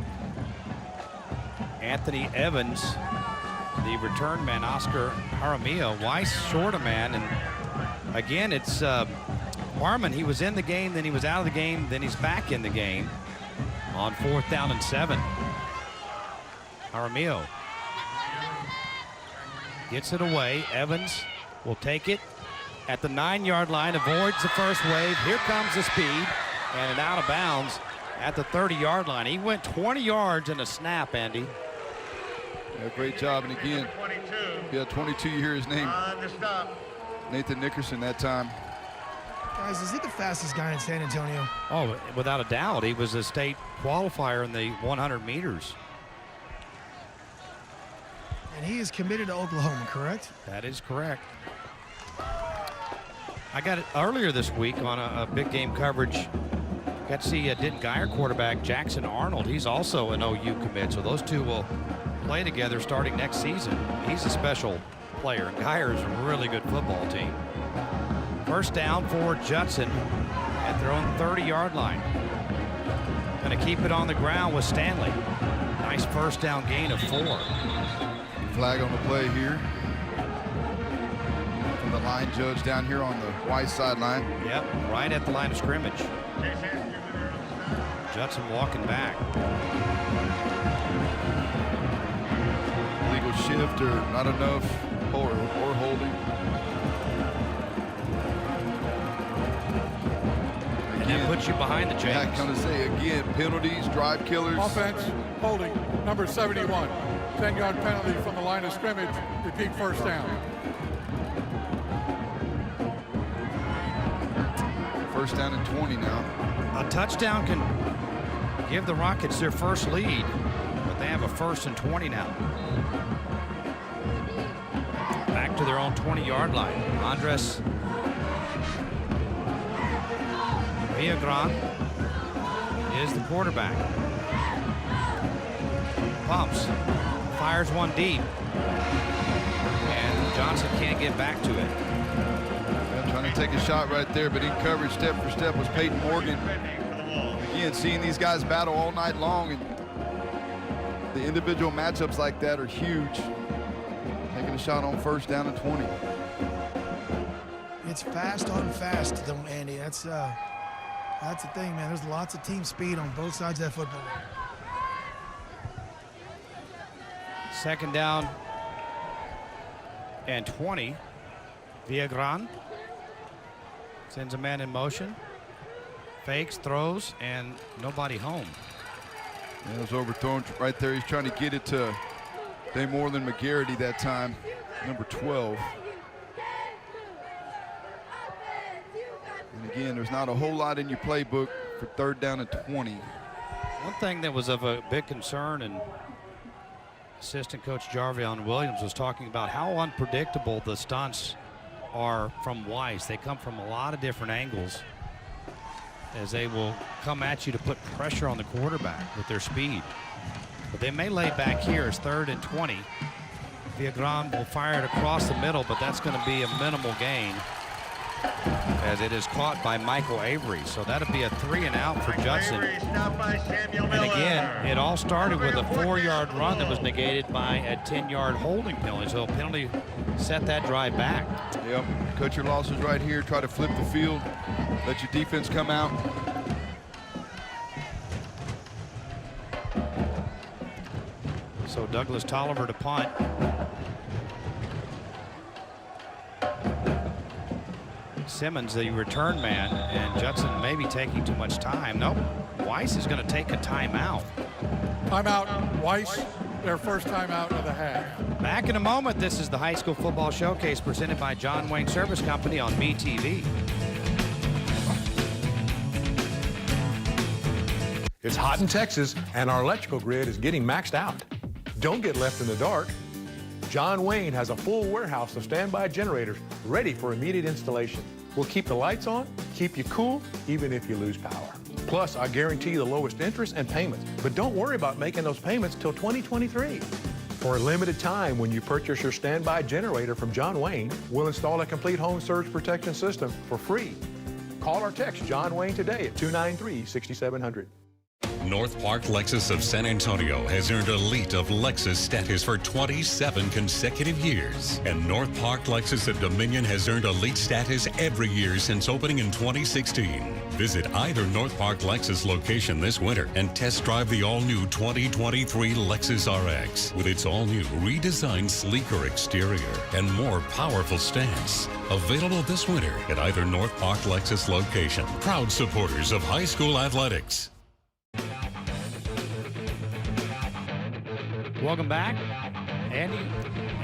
[SPEAKER 17] Anthony Evans, the return man, Oscar Jaramillo. Weiss short a man, and again, it's Harmon. He was in the game, then he was out of the game, then he's back in the game on 4th down and 7. Jaramillo gets it away. Evans will take it at the 9-yard line, avoids the first wave. Here comes the speed, and out of bounds at the 30-yard line. He went 20 yards in a snap, Andy.
[SPEAKER 18] Yeah, great job. And again, 22 years name. Nathan Nickerson that time.
[SPEAKER 2] Guys, is he the fastest guy in San Antonio?
[SPEAKER 17] Oh, without a doubt. He was a state qualifier in the 100 meters.
[SPEAKER 2] And he is committed to Oklahoma, correct?
[SPEAKER 17] That is correct. I got it earlier this week on a big game coverage. Got to see Denton Geyer quarterback Jackson Arnold. He's also an OU commit, so those two will play together starting next season. He's a special player, and Geyer's a really good football team. 1st down for Judson at their own 30-yard line. Going to keep it on the ground with Stanley. Nice 1st down gain of 4.
[SPEAKER 18] Flag on the play here from the line judge down here on the Weiss sideline.
[SPEAKER 17] Yep, right at the line of scrimmage. Judson walking back.
[SPEAKER 18] Legal shift or not enough or holding.
[SPEAKER 17] And that puts you behind the chains.
[SPEAKER 18] Yeah, I'm going to say again, penalties, drive killers.
[SPEAKER 4] Offense, holding, number 71. 10-yard penalty from the line of scrimmage. Repeat 1st down.
[SPEAKER 18] 1st down and 20 now.
[SPEAKER 17] A touchdown can give the Rockets their first lead, but they have a 1st and 20 now. Back to their own 20-yard line. Andres Villagran is the quarterback. Pumps, fires one deep, and Johnson can't get back to it.
[SPEAKER 18] Yeah, trying to take a shot right there, but in coverage step for step was Peyton Morgan. Again, seeing these guys battle all night long, and the individual matchups like that are huge. Taking a shot on 1st down and 20.
[SPEAKER 2] It's fast on fast, though, Andy. That's the thing, man. There's lots of team speed on both sides of that football.
[SPEAKER 17] 2nd down and 20. Villagran sends a man in motion. Fakes, throws, and nobody home.
[SPEAKER 18] Yeah, it was overthrown right there. He's trying to get it to Damorland McGarity that time, number 12. And again, there's not a whole lot in your playbook for 3rd down and 20.
[SPEAKER 17] One thing that was of a big concern, and assistant coach Jarvion Williams was talking about how unpredictable the stunts are from Weiss. They come from a lot of different angles. as they will come at you to put pressure on the quarterback with their speed. But they may lay back here as 3rd and 20. Viagran will fire it across the middle, but that's going to be a minimal gain as it is caught by Michael Avery. So that'll be a 3 and out for Judson. And again, it all started with a 4-yard run that was negated by a 10-yard holding penalty. So a penalty set that drive back.
[SPEAKER 18] Yep, cut your losses right here. Try to flip the field. Let your defense come out.
[SPEAKER 17] So Douglas Tolliver to punt. Simmons, the return man, and Judson may be taking too much time. Nope, Weiss is going to take a timeout.
[SPEAKER 16] Timeout, Weiss, their first timeout of the half.
[SPEAKER 17] Back in a moment. This is the High School Football Showcase presented by John Wayne Service Company on BTV.
[SPEAKER 4] It's hot in Texas, and our electrical grid is getting maxed out. Don't get left in the dark. John Wayne has a full warehouse of standby generators ready for immediate installation. We'll keep the lights on, keep you cool, even if you lose power. Plus, I guarantee the lowest interest and payments. But don't worry about making those payments till 2023. For a limited time, when you purchase your standby generator from John Wayne, we'll install a complete home surge protection system for free. Call or text John Wayne today at 293-6700.
[SPEAKER 8] North Park Lexus of San Antonio has earned Elite of Lexus status for 27 consecutive years. And North Park Lexus of Dominion has earned Elite status every year since opening in 2016. Visit either North Park Lexus location this winter and test drive the all-new 2023 Lexus RX with its all-new redesigned sleeker exterior and more powerful stance. Available this winter at either North Park Lexus location. Proud supporters of high school athletics.
[SPEAKER 17] Welcome back, Andy.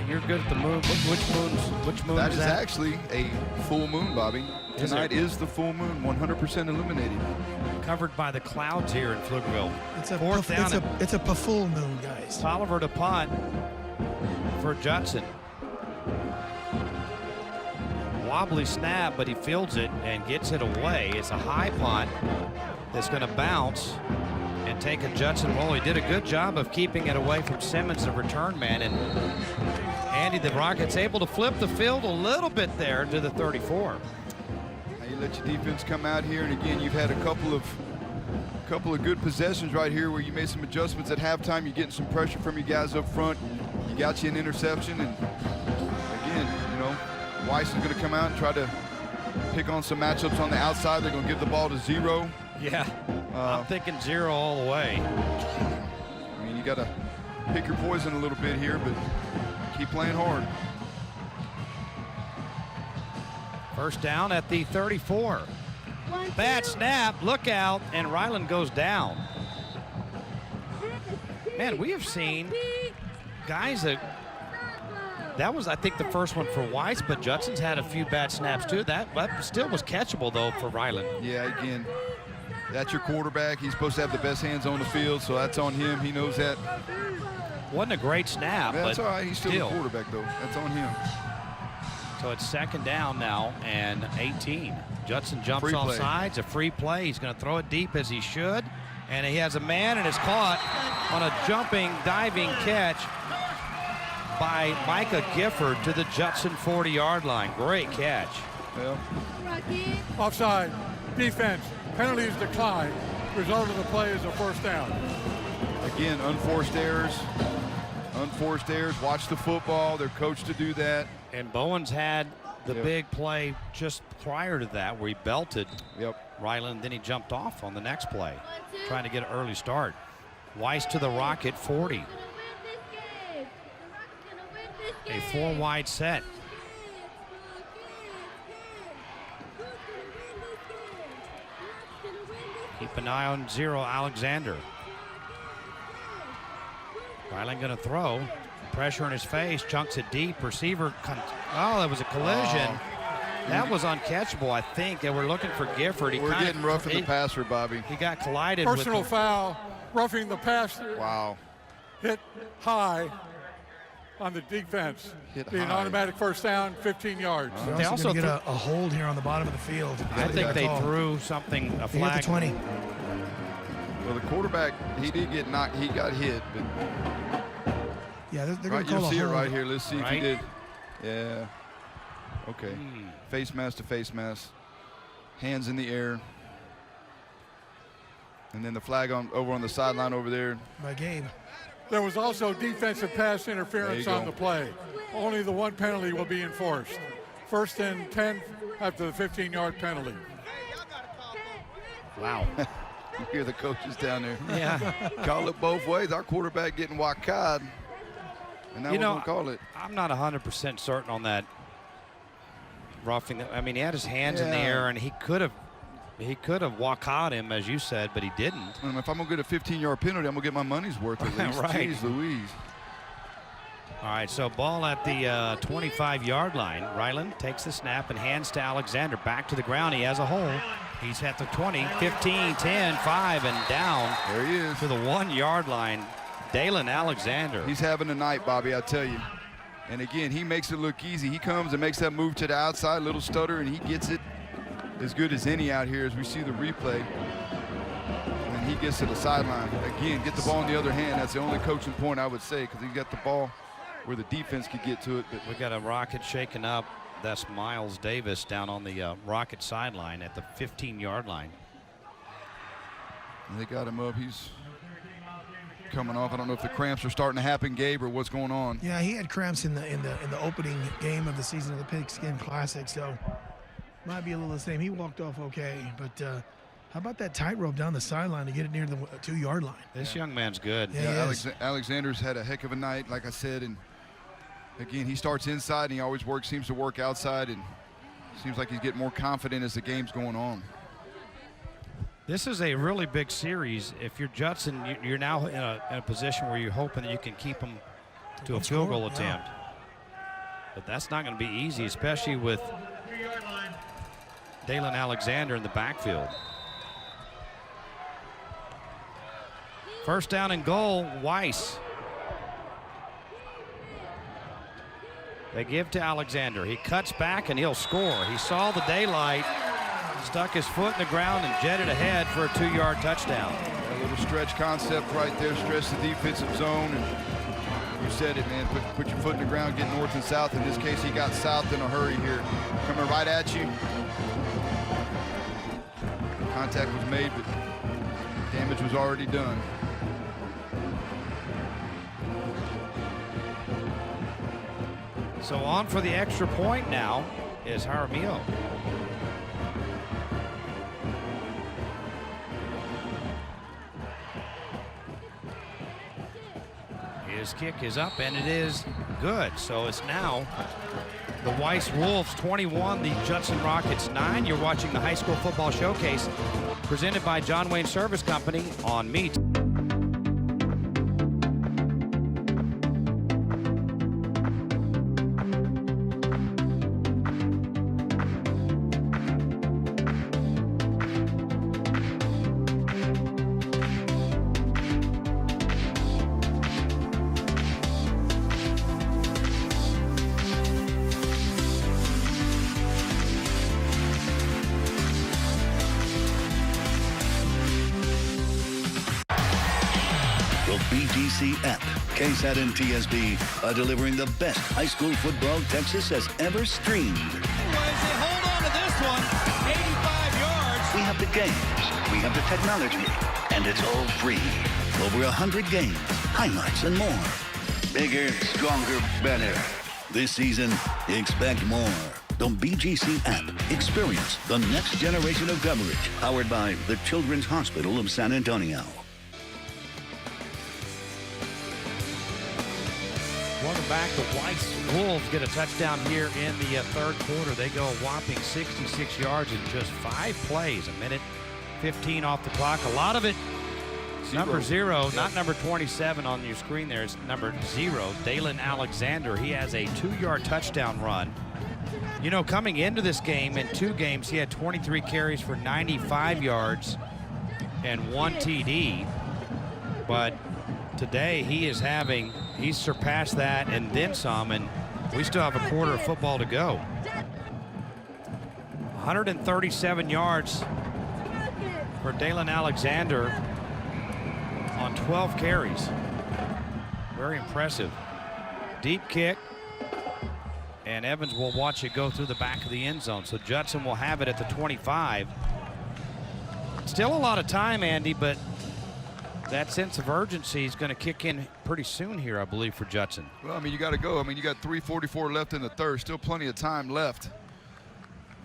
[SPEAKER 17] You're good at the moon. Which moon
[SPEAKER 18] That
[SPEAKER 17] is
[SPEAKER 18] is
[SPEAKER 17] that?
[SPEAKER 18] actually a full moon, Bobby. Tonight is the full moon, 100% illuminated.
[SPEAKER 17] Covered by the clouds here in Pflugerville.
[SPEAKER 2] It's a
[SPEAKER 17] Fourth down.
[SPEAKER 2] it's a full moon, guys.
[SPEAKER 17] Tolliver to punt for Judson. Wobbly snap, but he fields it and gets it away. It's a high punt that's going to bounce and take a Judson roll. He did a good job of keeping it away from Simmons, the return man. And Andy, the Rockets able to flip the field a little bit there to the 34.
[SPEAKER 18] Now you let your defense come out here, and again, you've had a couple of good possessions right here where you made some adjustments at halftime. You're getting some pressure from you guys up front. You got you an interception, and again, you know, Weiss is going to come out and try to pick on some matchups on the outside. They're going to give the ball to zero.
[SPEAKER 17] Yeah, I'm thinking zero all the way.
[SPEAKER 18] I mean, you got to pick your poison a little bit here, but keep playing hard.
[SPEAKER 17] First down at the 34. Bad snap, look out, and Ryland goes down. Man, we have seen guys that was, I think, the first one for Weiss, but Judson's had a few bad snaps too. That still was catchable though for Ryland.
[SPEAKER 18] Yeah, again, that's your quarterback. He's supposed to have the best hands on the field, so that's on him. He knows that.
[SPEAKER 17] Wasn't a great snap,
[SPEAKER 18] yeah, that's
[SPEAKER 17] but
[SPEAKER 18] all right. He's still the quarterback though. That's on him.
[SPEAKER 17] So it's second down now and 18. Judson jumps off sides, a free play. He's going to throw it deep as he should, and he has a man and is caught on a jumping, diving catch by Micah Gifford to the Judson 40-yard line. Great catch.
[SPEAKER 18] Well,
[SPEAKER 16] offside, defense, penalties decline. Result of the play is a first down.
[SPEAKER 18] Again, unforced errors. Unforced errors. Watch the football. They're coached to do that.
[SPEAKER 17] And Bowens had the big play just prior to that where he belted Ryland, then he jumped off on the next play, trying to get an early start. Weiss to the Rocket 40. A 4-wide set. Keep an eye on zero, Alexander. Ryland going to throw. Pressure in his face, chunks it deep. Receiver, that was a collision. That was uncatchable, I think. They were looking for Gifford.
[SPEAKER 18] We're getting rough in the passer, Bobby.
[SPEAKER 17] He got collided with
[SPEAKER 16] personal foul, roughing the passer.
[SPEAKER 18] Wow.
[SPEAKER 16] Hit high. on the defense.
[SPEAKER 7] Hit
[SPEAKER 16] Be an
[SPEAKER 7] high.
[SPEAKER 16] automatic first down, 15 yards.
[SPEAKER 19] They also get a hold here on the bottom of the field.
[SPEAKER 17] I think they threw something, a
[SPEAKER 19] They hit
[SPEAKER 17] flag.
[SPEAKER 19] the 20.
[SPEAKER 18] Well, the quarterback, he did get knocked. He got hit, but
[SPEAKER 19] Yeah, they're going
[SPEAKER 18] right,
[SPEAKER 19] to call
[SPEAKER 18] you'll
[SPEAKER 19] a
[SPEAKER 18] see it
[SPEAKER 19] hold.
[SPEAKER 18] right here. Let's see if he
[SPEAKER 17] Right?
[SPEAKER 18] did. Yeah. Okay. Face mask to face mask. Hands in the air. And then the flag over on the sideline over there.
[SPEAKER 19] By Gabe.
[SPEAKER 16] There was also defensive pass interference
[SPEAKER 18] There you
[SPEAKER 16] on
[SPEAKER 18] go.
[SPEAKER 16] the play. Only the one penalty will be enforced. First and 10 after the 15-yard penalty.
[SPEAKER 17] Wow.
[SPEAKER 18] You hear the coaches down there.
[SPEAKER 17] Yeah.
[SPEAKER 18] Call it both ways. Our quarterback getting wakad. And now we're going to call it.
[SPEAKER 17] I'm not 100% certain on that roughing. I mean, he had his hands in the
[SPEAKER 18] Yeah.
[SPEAKER 17] air, and he could have walked him, as you said, but he didn't.
[SPEAKER 18] If I'm going to get a 15-yard penalty, I'm going to get my money's worth at least.
[SPEAKER 17] Right.
[SPEAKER 18] Jeez Louise.
[SPEAKER 17] All right, so ball at the 25-yard line. Ryland takes the snap and hands to Alexander. Back to the ground. He has a hole. He's at the 20, 15, 10, 5, and down.
[SPEAKER 18] There he is.
[SPEAKER 17] To the 1-yard line. Dalen Alexander.
[SPEAKER 18] He's having a night, Bobby, I tell you. And again, he makes it look easy. He comes and makes that move to the outside, little stutter, and he gets it as good as any out here as we see the replay. And he gets to the sideline. Again, get the ball in the other hand. That's the only coaching point I would say, because he got the ball where the defense could get to it. But
[SPEAKER 17] we got a Rocket shaken up. That's Miles Davis down on the Rocket sideline at the 15-yard line.
[SPEAKER 18] they got him up. He's coming off. I don't know if the cramps are starting to happen, Gabe, or what's going on.
[SPEAKER 19] Yeah, he had cramps in the opening game of the season of the Pigskin Classic, so might be a little the same. He walked off okay, but how about that tightrope down the sideline to get it near the 2-yard line?
[SPEAKER 17] This young man's good.
[SPEAKER 19] Yeah,
[SPEAKER 18] Alexander's had a heck of a night, like I said, and again, he starts inside and he always seems to work outside, and seems like he's getting more confident as the game's going on.
[SPEAKER 17] This is a really big series. If you're Judson, you're now in a position where you're hoping that you can keep them to a field goal attempt. But that's not going to be easy, especially with Dalen Alexander in the backfield. First down and goal, Weiss. They give to Alexander. He cuts back and he'll score. He saw the daylight, stuck his foot in the ground and jetted ahead for a 2-yard touchdown.
[SPEAKER 18] A little stretch concept right there, stretch the defensive zone. And you said it, man, put your foot in the ground, get north and south. In this case, he got south in a hurry here. Coming right at you. Contact was made, but damage was already done.
[SPEAKER 17] So on for the extra point now is Jaramillo. His kick is up and it is good. So it's now the Weiss Wolves 21, the Judson Rockets 9. You're watching the High School Football Showcase presented by John Wayne Service Company on Meet.
[SPEAKER 10] BGC app. KSAT and TSB are delivering the best high school football Texas has ever streamed.
[SPEAKER 11] Hold on to this one. 85 yards.
[SPEAKER 10] We have the games, we have the technology, and it's all free. Over 100 games, highlights, and more. Bigger, stronger, better. This season, expect more. The BGC app. Experience the next generation of coverage. Powered by the Children's Hospital of San Antonio.
[SPEAKER 17] Welcome back. The Weiss Wolves get a touchdown here in the third quarter. They go a whopping 66 yards in just 5 plays. 1:15 off the clock. A lot of it, number 0, not number 27 on your screen there. It's number 0, Dalen Alexander. He has a 2-yard touchdown run. You know, coming into this game, in 2 games, he had 23 carries for 95 yards and 1 TD. But today he is having he's surpassed that and then some, and we still have a quarter of football to go. 137 yards for Dalen Alexander on 12 carries. Very impressive. Deep kick, and Evans will watch it go through the back of the end zone. So Judson will have it at the 25. Still a lot of time, Andy, but that sense of urgency is going to kick in pretty soon here, I believe, for Judson.
[SPEAKER 18] Well, I mean, you got to go. I mean, you got 3:44 left in the third. Still plenty of time left.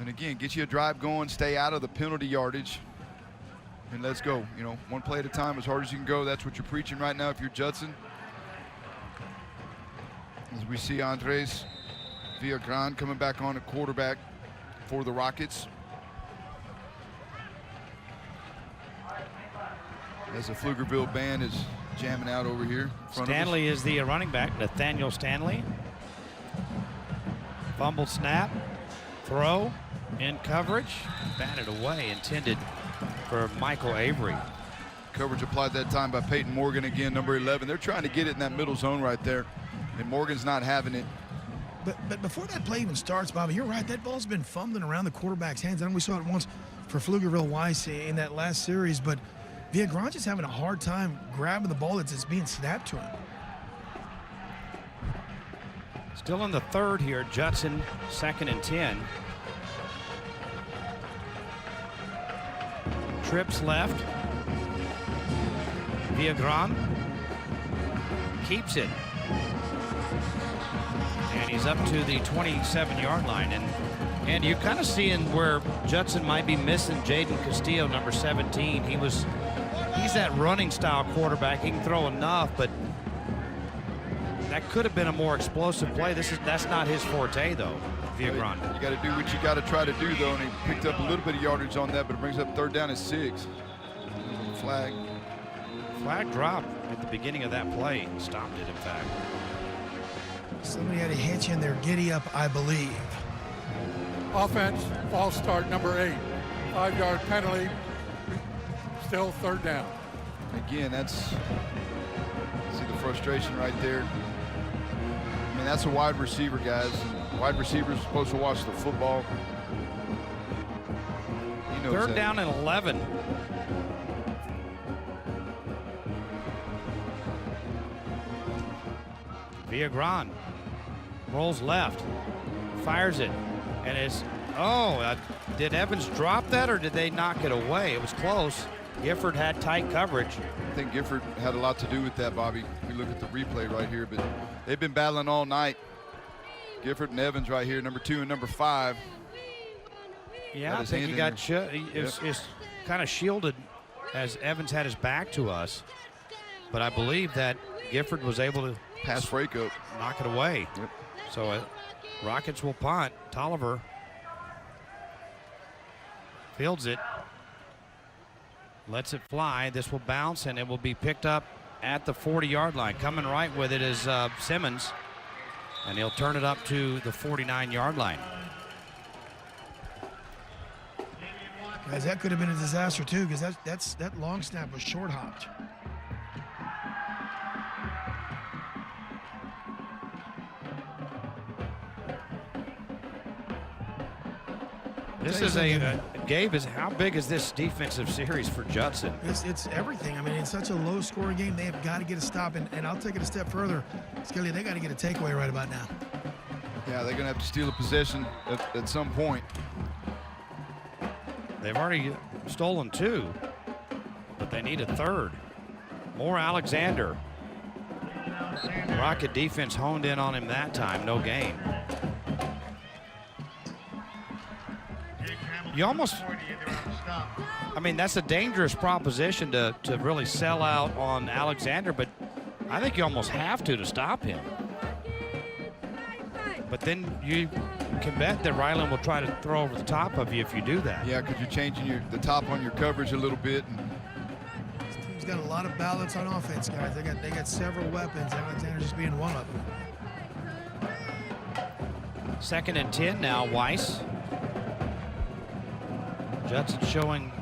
[SPEAKER 18] And again, get you a drive going, stay out of the penalty yardage, and let's go. You know, one play at a time, as hard as you can go. That's what you're preaching right now if you're Judson. As we see Andres Villagran coming back on at quarterback for the Rockets. As the Pflugerville band is jamming out over here.
[SPEAKER 17] Stanley is the running back, Nathaniel Stanley. Fumbled snap, throw, in coverage, batted away, intended for Michael Avery.
[SPEAKER 18] Coverage applied that time by Peyton Morgan again, number 11. They're trying to get it in that middle zone right there, and Morgan's not having it.
[SPEAKER 19] But before that play even starts, Bobby, you're right. That ball's been fumbling around the quarterback's hands. I know we saw it once for Pflugerville Weiss in that last series, but Villagran is having a hard time grabbing the ball that's being snapped to him.
[SPEAKER 17] Still in the third here, Judson, 2nd and 10. Trips left. Villagran keeps it. And he's up to the 27-yard line. And you're kind of seeing where Judson might be missing Jaden Castillo, number 17. He's that running style quarterback. He can throw enough, but that could have been a more explosive play. That's not his forte, though, Villagran.
[SPEAKER 18] You got to do what you got to try to do, though, and he picked up a little bit of yardage on that, but it brings up 3rd down and 6. Flag.
[SPEAKER 17] Flag dropped at the beginning of that play. Stopped it, in fact.
[SPEAKER 19] Somebody had a hitch in their giddy up, I believe.
[SPEAKER 16] Offense, false start, number 8. 5-yard penalty. Still 3rd down.
[SPEAKER 18] Again, see the frustration right there. I mean, that's a wide receiver, guys. Wide receivers are supposed to watch the football. He knows
[SPEAKER 17] 3rd down and 11. Villagran rolls left, fires it, and it's, did Evans drop that or did they knock it away? It was close. Gifford had tight coverage.
[SPEAKER 18] I think Gifford had a lot to do with that, Bobby. We look at the replay right here, but they've been battling all night. Gifford and Evans right here, number 2 and number 5.
[SPEAKER 17] Yeah, I think he got it's kind of shielded as Evans had his back to us. But I believe that Gifford was able to
[SPEAKER 18] pass breakup,
[SPEAKER 17] knock it away.
[SPEAKER 18] Yep.
[SPEAKER 17] So Rockets will punt. Tolliver fields it. Lets it fly. This will bounce, and it will be picked up at the 40-yard line. Coming right with it is Simmons, and he'll turn it up to the 49-yard line.
[SPEAKER 19] Guys, that could have been a disaster, too, because that long snap was short-hopped.
[SPEAKER 17] This is Gabe, how big is this defensive series for Judson?
[SPEAKER 19] It's everything. I mean, it's such a low-scoring game. They have got to get a stop, and I'll take it a step further. Skelly, they got to get a takeaway right about now.
[SPEAKER 18] Yeah, they're going to have to steal a possession at some point.
[SPEAKER 17] They've already stolen 2, but they need a 3rd. More Alexander. Rocket defense honed in on him that time, no gain. You almost, I mean, that's a dangerous proposition to really sell out on Alexander, but I think you almost have to stop him. But then you can bet that Ryland will try to throw over the top of you if you do that.
[SPEAKER 18] Yeah, because you're changing the top on your coverage a little bit.
[SPEAKER 19] This team's got a lot of balance on offense, guys. They got several weapons. Alexander's just being one of them.
[SPEAKER 17] 2nd and 10 now, Weiss. Judson showing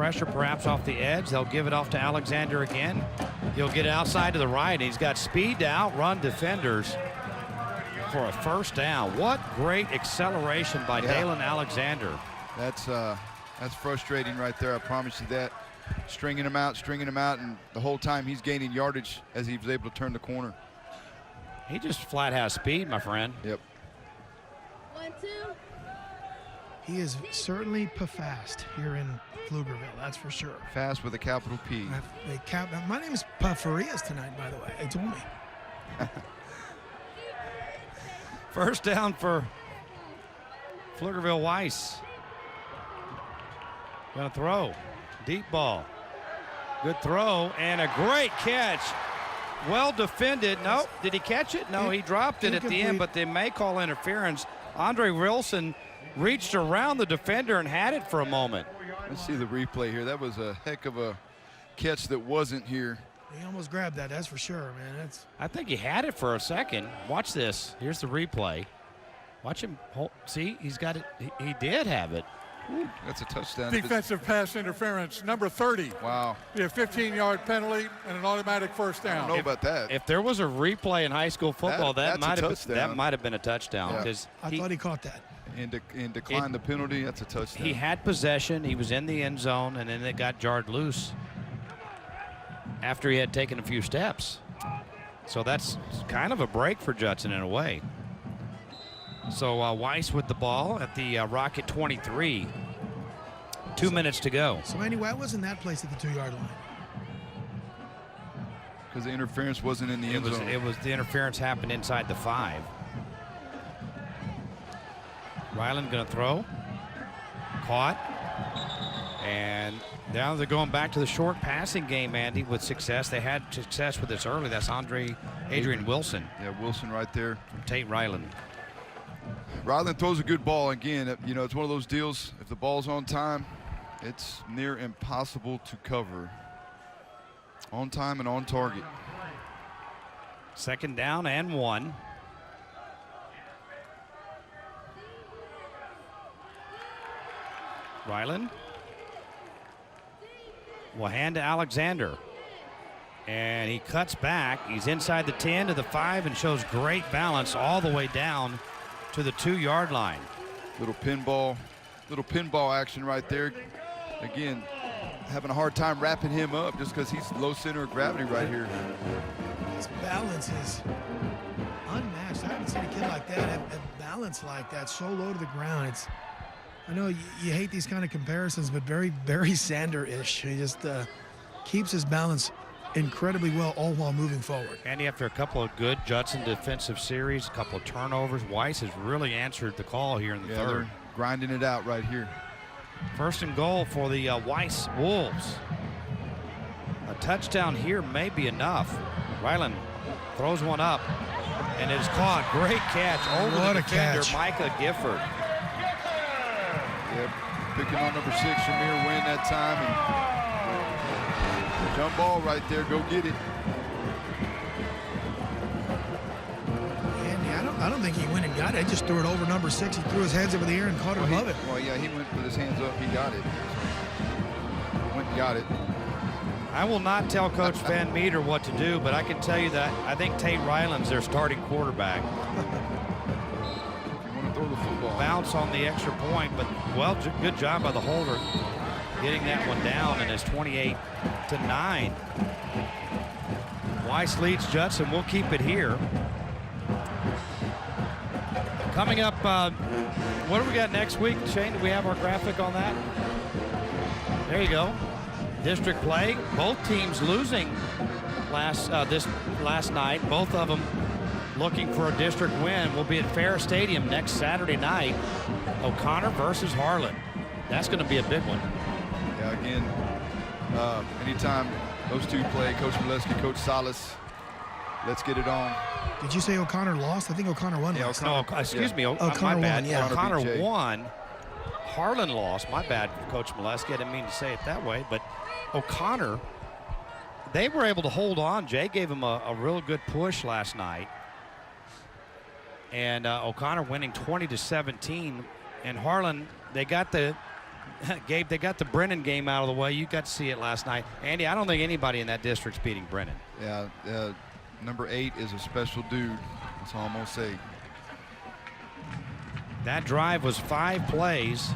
[SPEAKER 17] pressure perhaps off the edge. They'll give it off to Alexander again. He'll get outside to the right. He's got speed to outrun defenders for a first down. What great acceleration by Dalen Alexander.
[SPEAKER 18] That's frustrating right there. I promise you that. Stringing him out, and the whole time he's gaining yardage as he was able to turn the corner.
[SPEAKER 17] He just flat has speed, my friend.
[SPEAKER 18] Yep.
[SPEAKER 12] 1, 2.
[SPEAKER 19] He is certainly fast here in Pflugerville, that's for sure.
[SPEAKER 18] Fast with a capital P.
[SPEAKER 19] My name is Farias tonight, by the way. They told me.
[SPEAKER 17] First down for Pflugerville Weiss. Gonna throw. Deep ball. Good throw and a great catch. Well defended. Nope. Did he catch it? No, he dropped it at the end, but they may call interference. Andre Wilson reached around the defender and had it for a moment.
[SPEAKER 18] Let's see the replay here. That was a heck of a catch that wasn't here.
[SPEAKER 19] He almost grabbed that, that's for sure, man.
[SPEAKER 17] I think he had it for a second. Watch this. Here's the replay. Watch him hold. See, he's got it. He did have it.
[SPEAKER 18] Ooh, that's a touchdown.
[SPEAKER 16] Defensive pass interference, number 30.
[SPEAKER 18] Wow.
[SPEAKER 16] Be a 15-yard penalty and an automatic first down.
[SPEAKER 18] I don't know about that.
[SPEAKER 17] If there was a replay in high school football, that might have been a touchdown.
[SPEAKER 18] Yeah.
[SPEAKER 17] Because
[SPEAKER 19] I thought he caught that.
[SPEAKER 18] And declined the penalty, that's a touchdown.
[SPEAKER 17] He had possession. He was in the end zone, and then it got jarred loose after he had taken a few steps. So that's kind of a break for Judson in a way. So Weiss with the ball at the Rocket 23. 2 minutes to go.
[SPEAKER 19] So Andy, why wasn't that placed at the 2-yard line?
[SPEAKER 18] Because the interference wasn't in the end zone.
[SPEAKER 17] It was the interference happened inside the 5. Ryland gonna throw. Caught. And now they're going back to the short passing game, Andy, with success. They had success with this early. That's Adrian Wilson.
[SPEAKER 18] Yeah, Wilson right there.
[SPEAKER 17] From Tate Ryland.
[SPEAKER 18] Ryland throws a good ball. Again, you know, it's one of those deals. If the ball's on time, it's near impossible to cover. On time and on target.
[SPEAKER 17] Second down and 1. Ryland will hand to Alexander. And he cuts back. He's inside the 10 to the 5 and shows great balance all the way down to the 2-yard line.
[SPEAKER 18] Little pinball action right there. Again, having a hard time wrapping him up just because he's low center of gravity right here.
[SPEAKER 19] His balance is unmatched. I haven't seen a kid like that have balance like that, so low to the ground. I know you hate these kind of comparisons, but very, very Sander-ish. He just keeps his balance incredibly well, all while moving forward.
[SPEAKER 17] Andy, after a couple of good Judson defensive series, a couple of turnovers, Weiss has really answered the call here in the third.
[SPEAKER 18] They're grinding it out right here.
[SPEAKER 17] First and goal for the Weiss Wolves. A touchdown here may be enough. Ryland throws one up, and it is caught. Great catch over the defender, Micah Gifford.
[SPEAKER 18] Yep, picking on number 6, Shamir Wynn that time. And jump ball right there, go get it.
[SPEAKER 19] I don't think he went and got it. He just threw it over number 6. He threw his hands over the air and caught it above it.
[SPEAKER 18] Well, yeah, he went with his hands up. He got it. Went and got it.
[SPEAKER 17] I will not tell Coach Van Meter what to do, but I can tell you that I think Tate Ryland's their starting quarterback.
[SPEAKER 18] You want to throw the football.
[SPEAKER 17] Bounce on the extra point, but good job by the holder getting that one down, and it's 28-9. Weiss leads Judson. We'll keep it here. Coming up, what do we got next week, Shane? Do we have our graphic on that? There you go. District play. Both teams losing last night. Both of them looking for a district win. We'll be at Fair Stadium next Saturday night. O'Connor versus Harlan. That's going to be a big one.
[SPEAKER 18] Yeah, again, anytime those two play, Coach Molesky, Coach Salas, let's get it on.
[SPEAKER 19] Did you say O'Connor lost? I think O'Connor won.
[SPEAKER 17] Yeah, excuse me.
[SPEAKER 19] O'Connor
[SPEAKER 17] my bad.
[SPEAKER 19] won, yeah.
[SPEAKER 17] O'Connor won. Harlan lost. My bad, Coach Molesky. I didn't mean to say it that way, but O'Connor, they were able to hold on. Jay gave him a real good push last night. And O'Connor winning 20-17. And Harlan, they got the Gabe, they got the Brennan game out of the way. You got to see it last night. Andy, I don't think anybody in that district's beating Brennan.
[SPEAKER 18] Yeah, number 8 is a special dude. That's all I'm going to say.
[SPEAKER 17] That drive was 5 plays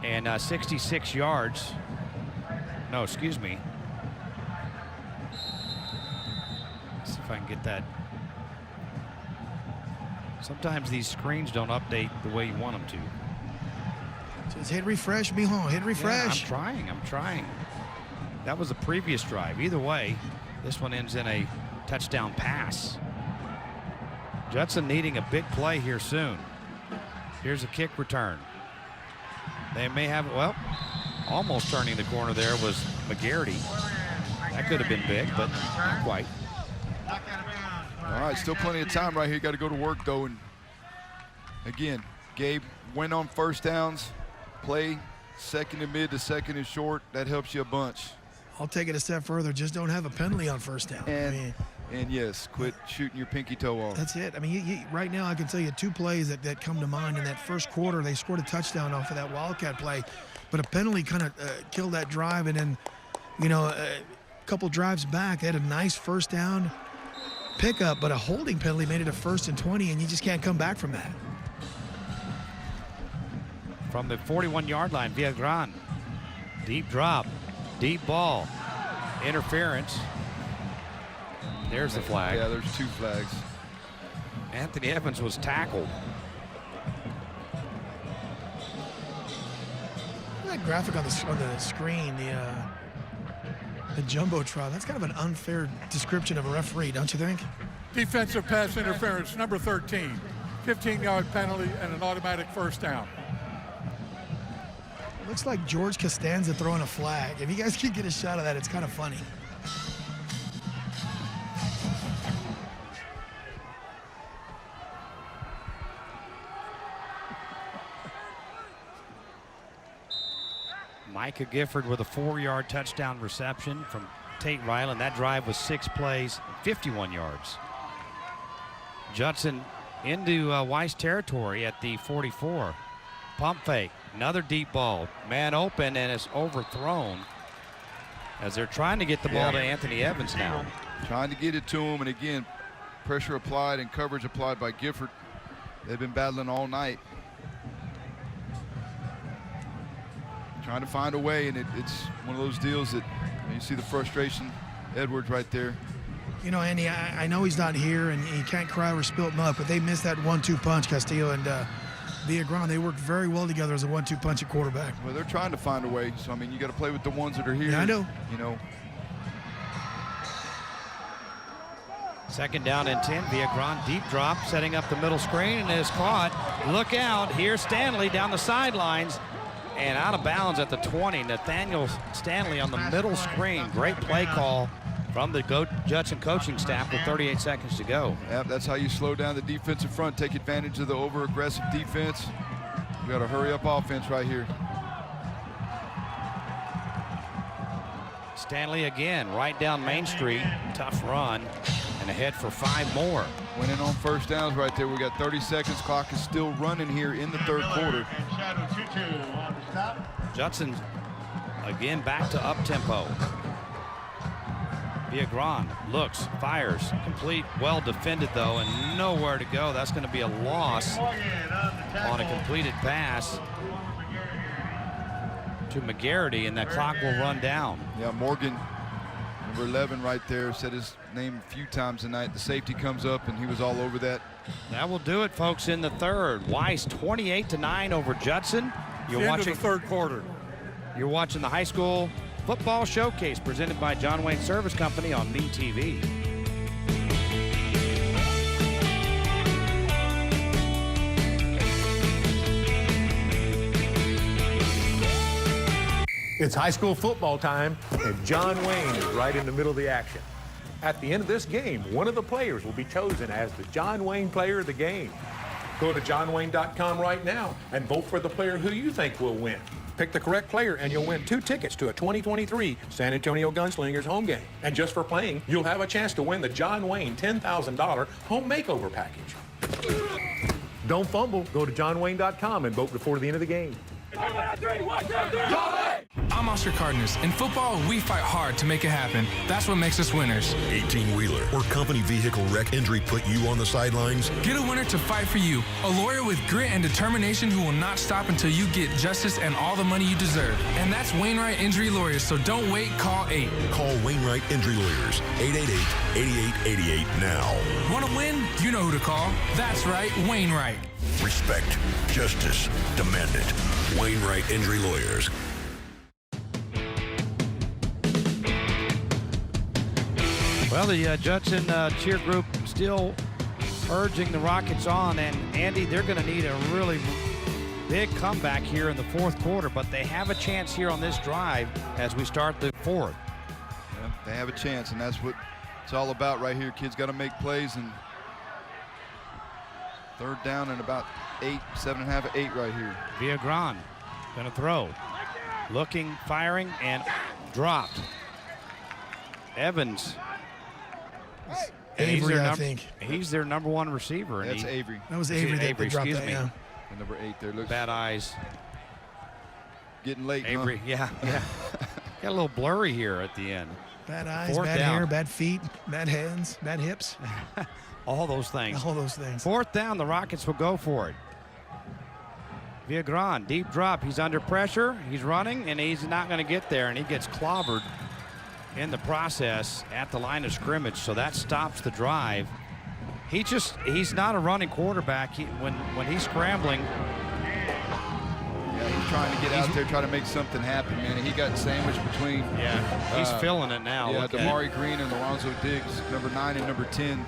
[SPEAKER 17] and 66 yards. No, excuse me. Let's see if I can get that. Sometimes these screens don't update the way you want them to.
[SPEAKER 19] Just hit refresh, mijo. Hit refresh.
[SPEAKER 17] Yeah, I'm trying. That was the previous drive. Either way, this one ends in a touchdown pass. Judson needing a big play here soon. Here's a kick return. They may have, well, almost turning the corner there was McGarity. That could have been big, but not quite.
[SPEAKER 18] All right, still plenty of time right here. Got to go to work, though. And again, Gabe went on first downs, play second and mid to second and short. That helps you a bunch.
[SPEAKER 19] I'll take it a step further. Just don't have a penalty on first down.
[SPEAKER 18] And yes, quit shooting your pinky toe off.
[SPEAKER 19] That's it. I mean, right now I can tell you 2 plays that come to mind. In that first quarter, they scored a touchdown off of that Wildcat play, but a penalty kind of killed that drive. And then, a couple drives back, they had a nice first down pickup, but a holding penalty made it a 1st and 20, and you just can't come back from that.
[SPEAKER 17] From the 41-yard line, Villagran. Deep drop, deep ball, interference. There's the flag.
[SPEAKER 18] Yeah, there's 2 flags.
[SPEAKER 17] Anthony Evans was tackled.
[SPEAKER 19] That graphic on the screen, the Jumbotron, that's kind of an unfair description of a referee, don't you think?
[SPEAKER 16] Defensive pass interference, number 13. 15-yard penalty and an automatic first down.
[SPEAKER 19] Looks like George Costanza throwing a flag. If you guys can get a shot of that, it's kind of funny.
[SPEAKER 17] Micah Gifford with a 4-yard touchdown reception from Tate Ryland. That drive was 6 plays, 51 yards. Judson into Weiss territory at the 44. Pump fake, another deep ball. Man open, and it's overthrown as they're trying to get the ball to Anthony Evans now.
[SPEAKER 18] Trying to get it to him, and again, pressure applied and coverage applied by Gifford. They've been battling all night. Trying to find a way, and it's one of those deals that you see the frustration. Edwards right there.
[SPEAKER 19] Andy, I know he's not here, and he can't cry over spilt milk, but they missed that 1-2 punch, Castillo and Villagran. They worked very well together as a 1-2 punch at quarterback.
[SPEAKER 18] Well, they're trying to find a way. So, I mean, you got to play with the ones that are here.
[SPEAKER 19] Yeah, I know.
[SPEAKER 17] Second down and 10. Villagran deep drop, setting up the middle screen, and is caught. Look out. Here's Stanley down the sidelines. And out of bounds at the 20. Nathaniel Stanley on the middle screen. Great play call from the Judson coaching staff with 38 seconds to go.
[SPEAKER 18] Yep, that's how you slow down the defensive front. Take advantage of the over-aggressive defense. You got to hurry up offense right here.
[SPEAKER 17] Stanley again, right down Main Street. Tough run, and ahead for 5 more.
[SPEAKER 18] Winning on first downs right there. We got 30 seconds. Clock is still running here in the 3rd quarter.
[SPEAKER 17] Judson again back to up-tempo. Villagran looks, fires, complete, well defended though, and nowhere to go. That's going to be a loss on a completed pass to McGarity, and that clock will run down.
[SPEAKER 18] Yeah, Morgan, number 11 right there, said his name a few times tonight. The safety comes up, and he was all over that.
[SPEAKER 17] That will do it, folks, in the 3rd. Weiss 28-9 over Judson.
[SPEAKER 16] You're watching the 3rd quarter.
[SPEAKER 17] You're watching the high school football showcase presented by John Wayne Service Company on MeTV.
[SPEAKER 4] It's high school football time, and John Wayne is right in the middle of the action. At the end of this game, one of the players will be chosen as the John Wayne Player of the Game. Go to johnwayne.com right now and vote for the player who you think will win. Pick the correct player and you'll win 2 tickets to a 2023 San Antonio Gunslingers home game. And just for playing, you'll have a chance to win the John Wayne $10,000 home makeover package. Don't fumble. Go to johnwayne.com and vote before the end of the game.
[SPEAKER 5] I'm Oscar Cardenas. In football, we fight hard to make it happen. That's what makes us winners.
[SPEAKER 6] 18-wheeler or company vehicle wreck injury put you on the sidelines?
[SPEAKER 5] Get a winner to fight for you. A lawyer with grit and determination who will not stop until you get justice and all the money you deserve. And that's Wainwright Injury Lawyers, so don't wait, call 8.
[SPEAKER 6] Call Wainwright Injury Lawyers, 888-8888 now.
[SPEAKER 5] Want to win? You know who to call. That's right, Wainwright.
[SPEAKER 6] Respect, justice, demand it. Wainwright Injury Lawyers.
[SPEAKER 17] Well, the Judson cheer group still urging the Rockets on, and Andy, they're going to need a really big comeback here in the fourth quarter, but they have a chance here on this drive as we start the fourth.
[SPEAKER 18] Yeah, they have a chance, and that's what it's all about right here. Kids got to make plays, and third down and about 7.5, 8 right here.
[SPEAKER 17] Villagran going to throw. Looking, firing, and dropped. Evans.
[SPEAKER 19] Avery, I think.
[SPEAKER 17] He's their number one receiver.
[SPEAKER 18] That's Avery.
[SPEAKER 19] That was Avery that dropped that, yeah.
[SPEAKER 18] And number 8 there. Looks
[SPEAKER 17] bad eyes.
[SPEAKER 18] Getting late,
[SPEAKER 17] Avery,
[SPEAKER 18] huh?
[SPEAKER 17] yeah. Got a little blurry here at the end.
[SPEAKER 19] Bad eyes,
[SPEAKER 17] Fourth
[SPEAKER 19] bad
[SPEAKER 17] down.
[SPEAKER 19] hair, bad feet, bad hands, bad hips.
[SPEAKER 17] All those things.
[SPEAKER 19] All those things.
[SPEAKER 17] Fourth down, the Rockets will go for it. Villagran, deep drop. He's under pressure. He's running, and he's not going to get there, and he gets clobbered in the process at the line of scrimmage, so that stops the drive. He's not a running quarterback. When he's scrambling.
[SPEAKER 18] Yeah, he's trying to get out there, try to make something happen, man. He got sandwiched between.
[SPEAKER 17] Yeah, he's feeling it now.
[SPEAKER 18] Yeah, Damari Green and Alonzo Diggs, number 9 and number 10.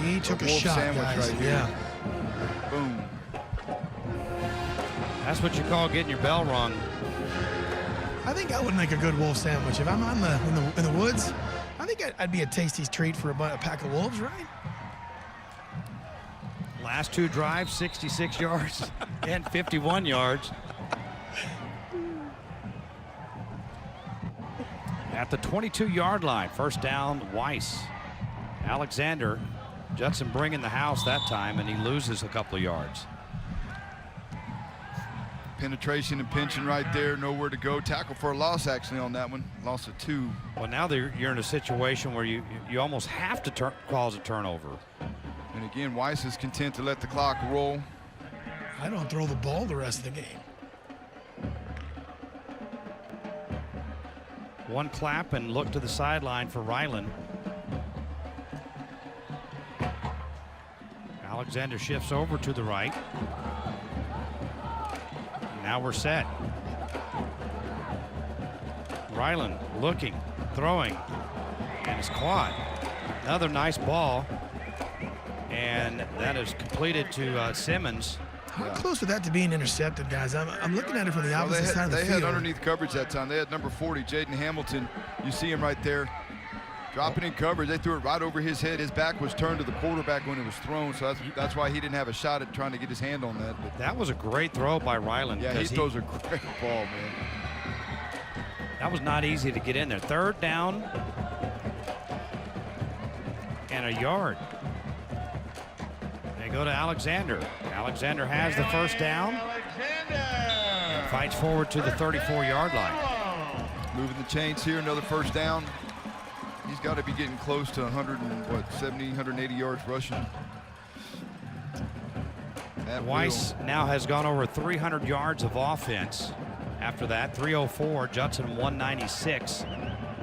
[SPEAKER 19] He took a
[SPEAKER 18] wolf
[SPEAKER 19] shot,
[SPEAKER 18] sandwich
[SPEAKER 19] guys.
[SPEAKER 18] right here.
[SPEAKER 19] Yeah.
[SPEAKER 18] Boom.
[SPEAKER 17] That's what you call getting your bell rung.
[SPEAKER 19] I think I would make a good wolf sandwich. If I'm in the woods, I think I'd be a tasty treat for a pack of wolves, right?
[SPEAKER 17] Last two drives, 66 yards and 51 yards. At the 22-yard line, first down, Weiss. Alexander, Judson bringing the house that time, and he loses a couple of yards.
[SPEAKER 18] Penetration and pinching right there, nowhere to go. Tackle for a loss actually on that one. Loss of 2.
[SPEAKER 17] Well, now you're in a situation where you almost have to cause a turnover.
[SPEAKER 18] And again, Weiss is content to let the clock roll.
[SPEAKER 19] I don't throw the ball the rest of the game.
[SPEAKER 17] One clap and look to the sideline for Ryland. Alexander shifts over to the right. Now we're set. Ryland looking, throwing, and it's caught. Another nice ball. And that is completed to Simmons.
[SPEAKER 19] How close would that to being intercepted, guys? I'm looking at it from the opposite side of the field.
[SPEAKER 18] They had underneath coverage that time. They had number 40, Jaden Hamilton. You see him right there. Dropping in coverage. They threw it right over his head. His back was turned to the quarterback when it was thrown, so that's why he didn't have a shot at trying to get his hand on that. But
[SPEAKER 17] that was a great throw by Ryland.
[SPEAKER 18] Yeah, he throws a great ball, man.
[SPEAKER 17] That was not easy to get in there. Third down and a yard. They go to Alexander. Alexander has the first down. And fights forward to the 34-yard line.
[SPEAKER 18] Moving the chains here, another first down. He's got to be getting close to 170, 180 yards rushing.
[SPEAKER 17] Weiss now has gone over 300 yards of offense. After that, 304, Judson 196.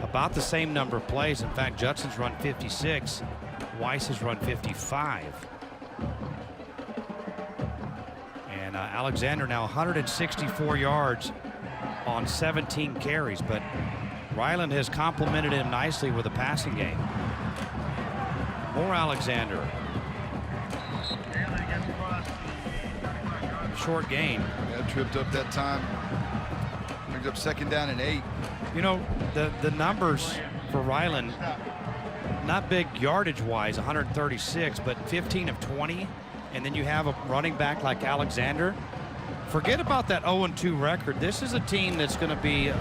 [SPEAKER 17] About the same number of plays. In fact, Judson's run 56. Weiss has run 55. And Alexander now 164 yards on 17 carries, but Ryland has complemented him nicely with a passing game. More Alexander. Short gain.
[SPEAKER 18] Yeah, tripped up that time. Brings up second down and 8.
[SPEAKER 17] You know, the numbers for Ryland, not big yardage-wise, 136, but 15 of 20. And then you have a running back like Alexander. Forget about that 0-2 record. This is a team that's going to be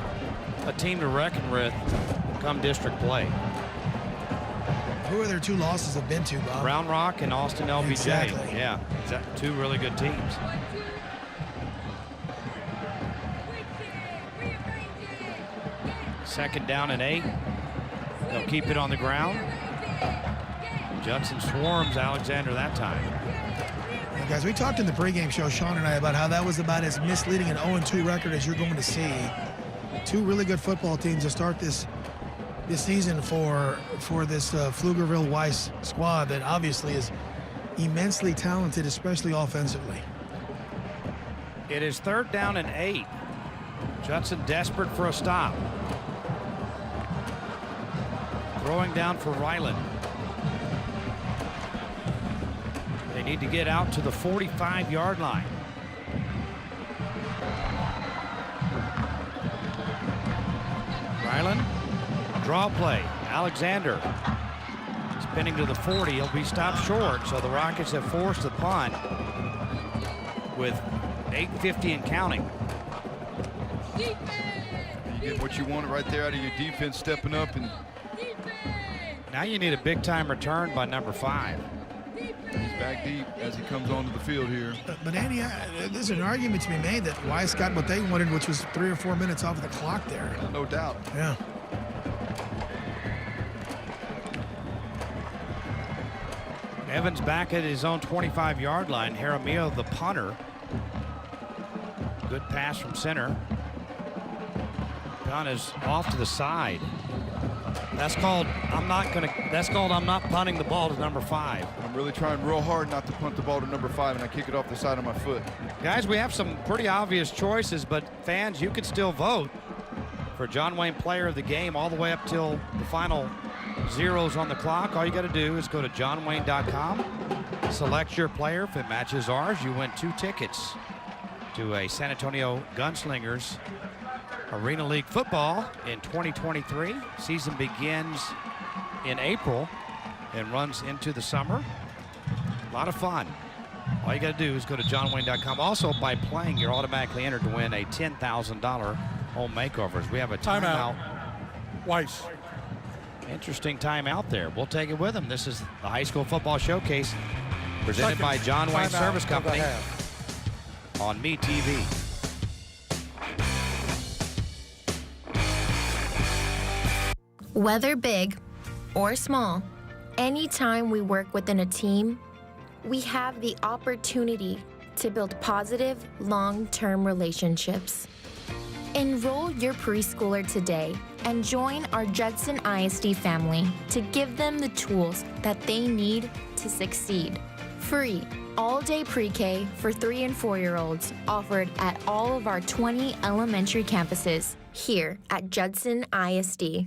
[SPEAKER 17] a team to reckon with come district play.
[SPEAKER 19] Who are their 2 losses have been to, Bob?
[SPEAKER 17] Round Rock and Austin LBJ.
[SPEAKER 19] Exactly.
[SPEAKER 17] Yeah, 2 really good teams. 2nd down and 8. They'll keep it on the ground. Judson swarms Alexander that time.
[SPEAKER 19] Yeah, guys, we talked in the pregame show, Sean and I, about how that was about as misleading an 0-2 record as you're going to see. Two really good football teams to start this season for this Pflugerville Weiss squad that obviously is immensely talented, especially offensively.
[SPEAKER 17] It is 3rd down and 8. Judson desperate for a stop. Throwing down for Ryland. They need to get out to the 45-yard line. Ryland, draw play. Alexander spinning to the 40. He'll be stopped short, so the Rockets have forced the punt with 8:50 and counting.
[SPEAKER 18] You get what you wanted right there out of your defense, stepping up. And
[SPEAKER 17] now you need a big-time return by number 5.
[SPEAKER 18] He's back deep as he comes onto the field here.
[SPEAKER 19] But Andy, there's an argument to be made that Weiss got what they wanted, which was 3 or 4 minutes off of the clock there.
[SPEAKER 18] No doubt.
[SPEAKER 19] Yeah.
[SPEAKER 17] Evans back at his own 25-yard line. Jaramillo, the punter. Good pass from center. Gun is off to the side. That's called I'm not punting the ball to number 5.
[SPEAKER 18] I'm really trying real hard not to punt the ball to number 5, and I kick it off the side of my foot.
[SPEAKER 17] Guys, we have some pretty obvious choices, but fans, you can still vote for John Wayne Player of the Game all the way up till the final zeros on the clock. All you got to do is go to johnwayne.com, select your player. If it matches ours, you win 2 tickets to a San Antonio Gunslingers Arena League football in 2023. Season begins in April and runs into the summer. A lot of fun. All you got to do is go to johnwayne.com. Also, by playing, you're automatically entered to win a $10,000 home makeovers. We have a timeout.
[SPEAKER 16] Weiss.
[SPEAKER 17] Interesting timeout there. We'll take it with them. This is the High School Football Showcase presented by John Wayne Service Company on MeTV.
[SPEAKER 3] Whether big or small, anytime we work within a team, we have the opportunity to build positive, long-term relationships. Enroll your preschooler today and join our Judson ISD family to give them the tools that they need to succeed. Free, all-day pre-K for 3 and 4-year-olds offered at all of our 20 elementary campuses here at Judson ISD.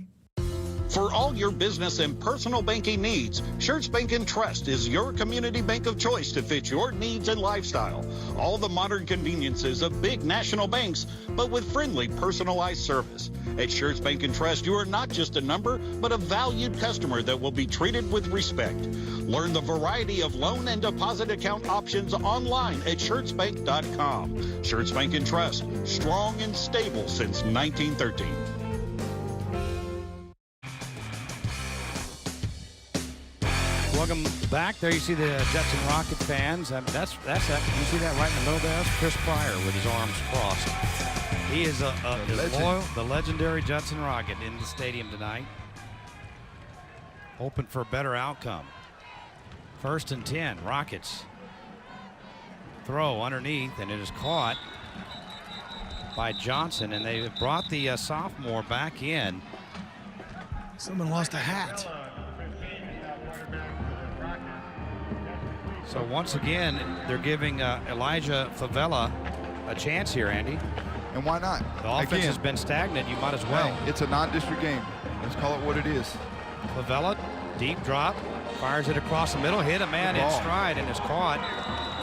[SPEAKER 20] For all your business and personal banking needs, Schertz Bank & Trust is your community bank of choice to fit your needs and lifestyle. All the modern conveniences of big national banks, but with friendly, personalized service. At Schertz Bank & Trust, you are not just a number, but a valued customer that will be treated with respect. Learn the variety of loan and deposit account options online at schertzbank.com. Schertz Bank & Trust, strong and stable since 1913.
[SPEAKER 17] Welcome back. There you see the Judson Rocket fans. That's you see that right in the middle there? That's Chris Pryor with his arms crossed. He is the legendary Judson Rocket in the stadium tonight. Hoping for a better outcome. 1st and 10, Rockets. Throw underneath, and it is caught by Johnson, and they brought the sophomore back in.
[SPEAKER 19] Someone lost a hat.
[SPEAKER 17] So once again, they're giving Elijah Favela a chance here, Andy.
[SPEAKER 18] And why not?
[SPEAKER 17] The offense has been stagnant. You might as well.
[SPEAKER 18] Hey, it's a non-district game. Let's call it what it is.
[SPEAKER 17] Favela, deep drop, fires it across the middle, hit a man in stride, and is caught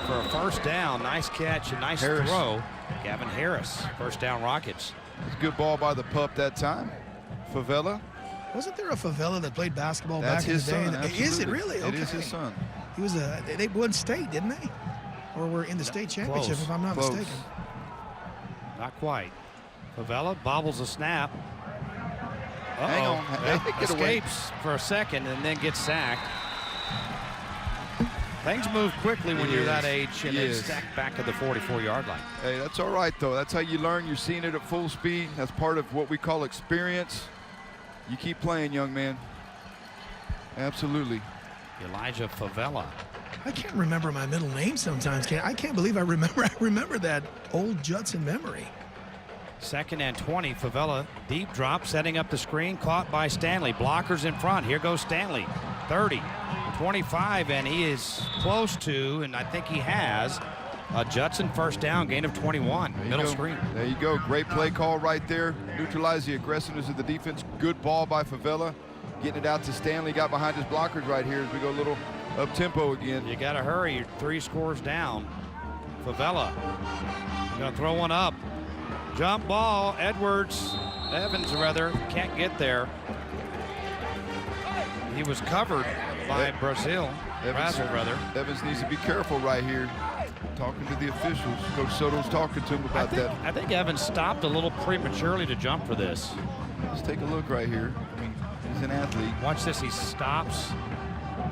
[SPEAKER 17] for a 1st down. Nice catch, a nice throw. Gavin Harris, 1st down Rockets.
[SPEAKER 18] It's a good ball by the pup that time. Favela.
[SPEAKER 19] Wasn't there a Favela that played basketball
[SPEAKER 18] That's
[SPEAKER 19] back in the day?
[SPEAKER 18] Son, absolutely.
[SPEAKER 19] Is it really?
[SPEAKER 18] It is his son.
[SPEAKER 19] He was they won state, didn't they? Or were in the state championship, if I'm not mistaken.
[SPEAKER 17] Not quite. Favela bobbles a snap.
[SPEAKER 18] Hang on.
[SPEAKER 17] Escapes for a second and then gets sacked. Things move quickly when you're that age and they
[SPEAKER 18] Yes.
[SPEAKER 17] stack back at the 44-yard line.
[SPEAKER 18] Hey, that's all right, though. That's how you learn. You're seeing it at full speed. That's part of what we call experience. You keep playing, young man. Absolutely.
[SPEAKER 17] Elijah Favela.
[SPEAKER 19] I can't remember my middle name sometimes. I can't believe I remember that old Judson memory.
[SPEAKER 17] 2nd and 20. Favela, deep drop, setting up the screen, caught by Stanley. Blockers in front. Here goes Stanley. 30, 25, and he is close to, and I think he has, a Judson first down, gain of 21. Middle screen.
[SPEAKER 18] There you go. Great play call right there. Neutralize the aggressiveness of the defense. Good ball by Favela. Getting it out to Stanley. Got behind his blockers right here as we go a little up-tempo again.
[SPEAKER 17] You got to hurry. You're 3 scores down. Favela going to throw one up. Jump ball. Evans rather, can't get there. He was covered by Brazil.
[SPEAKER 18] Evans needs to be careful right here. Talking to the officials. Coach Soto's talking to him about that.
[SPEAKER 17] I think Evans stopped a little prematurely to jump for this.
[SPEAKER 18] Let's take a look right here. I mean, he's an athlete.
[SPEAKER 17] Watch this. He stops,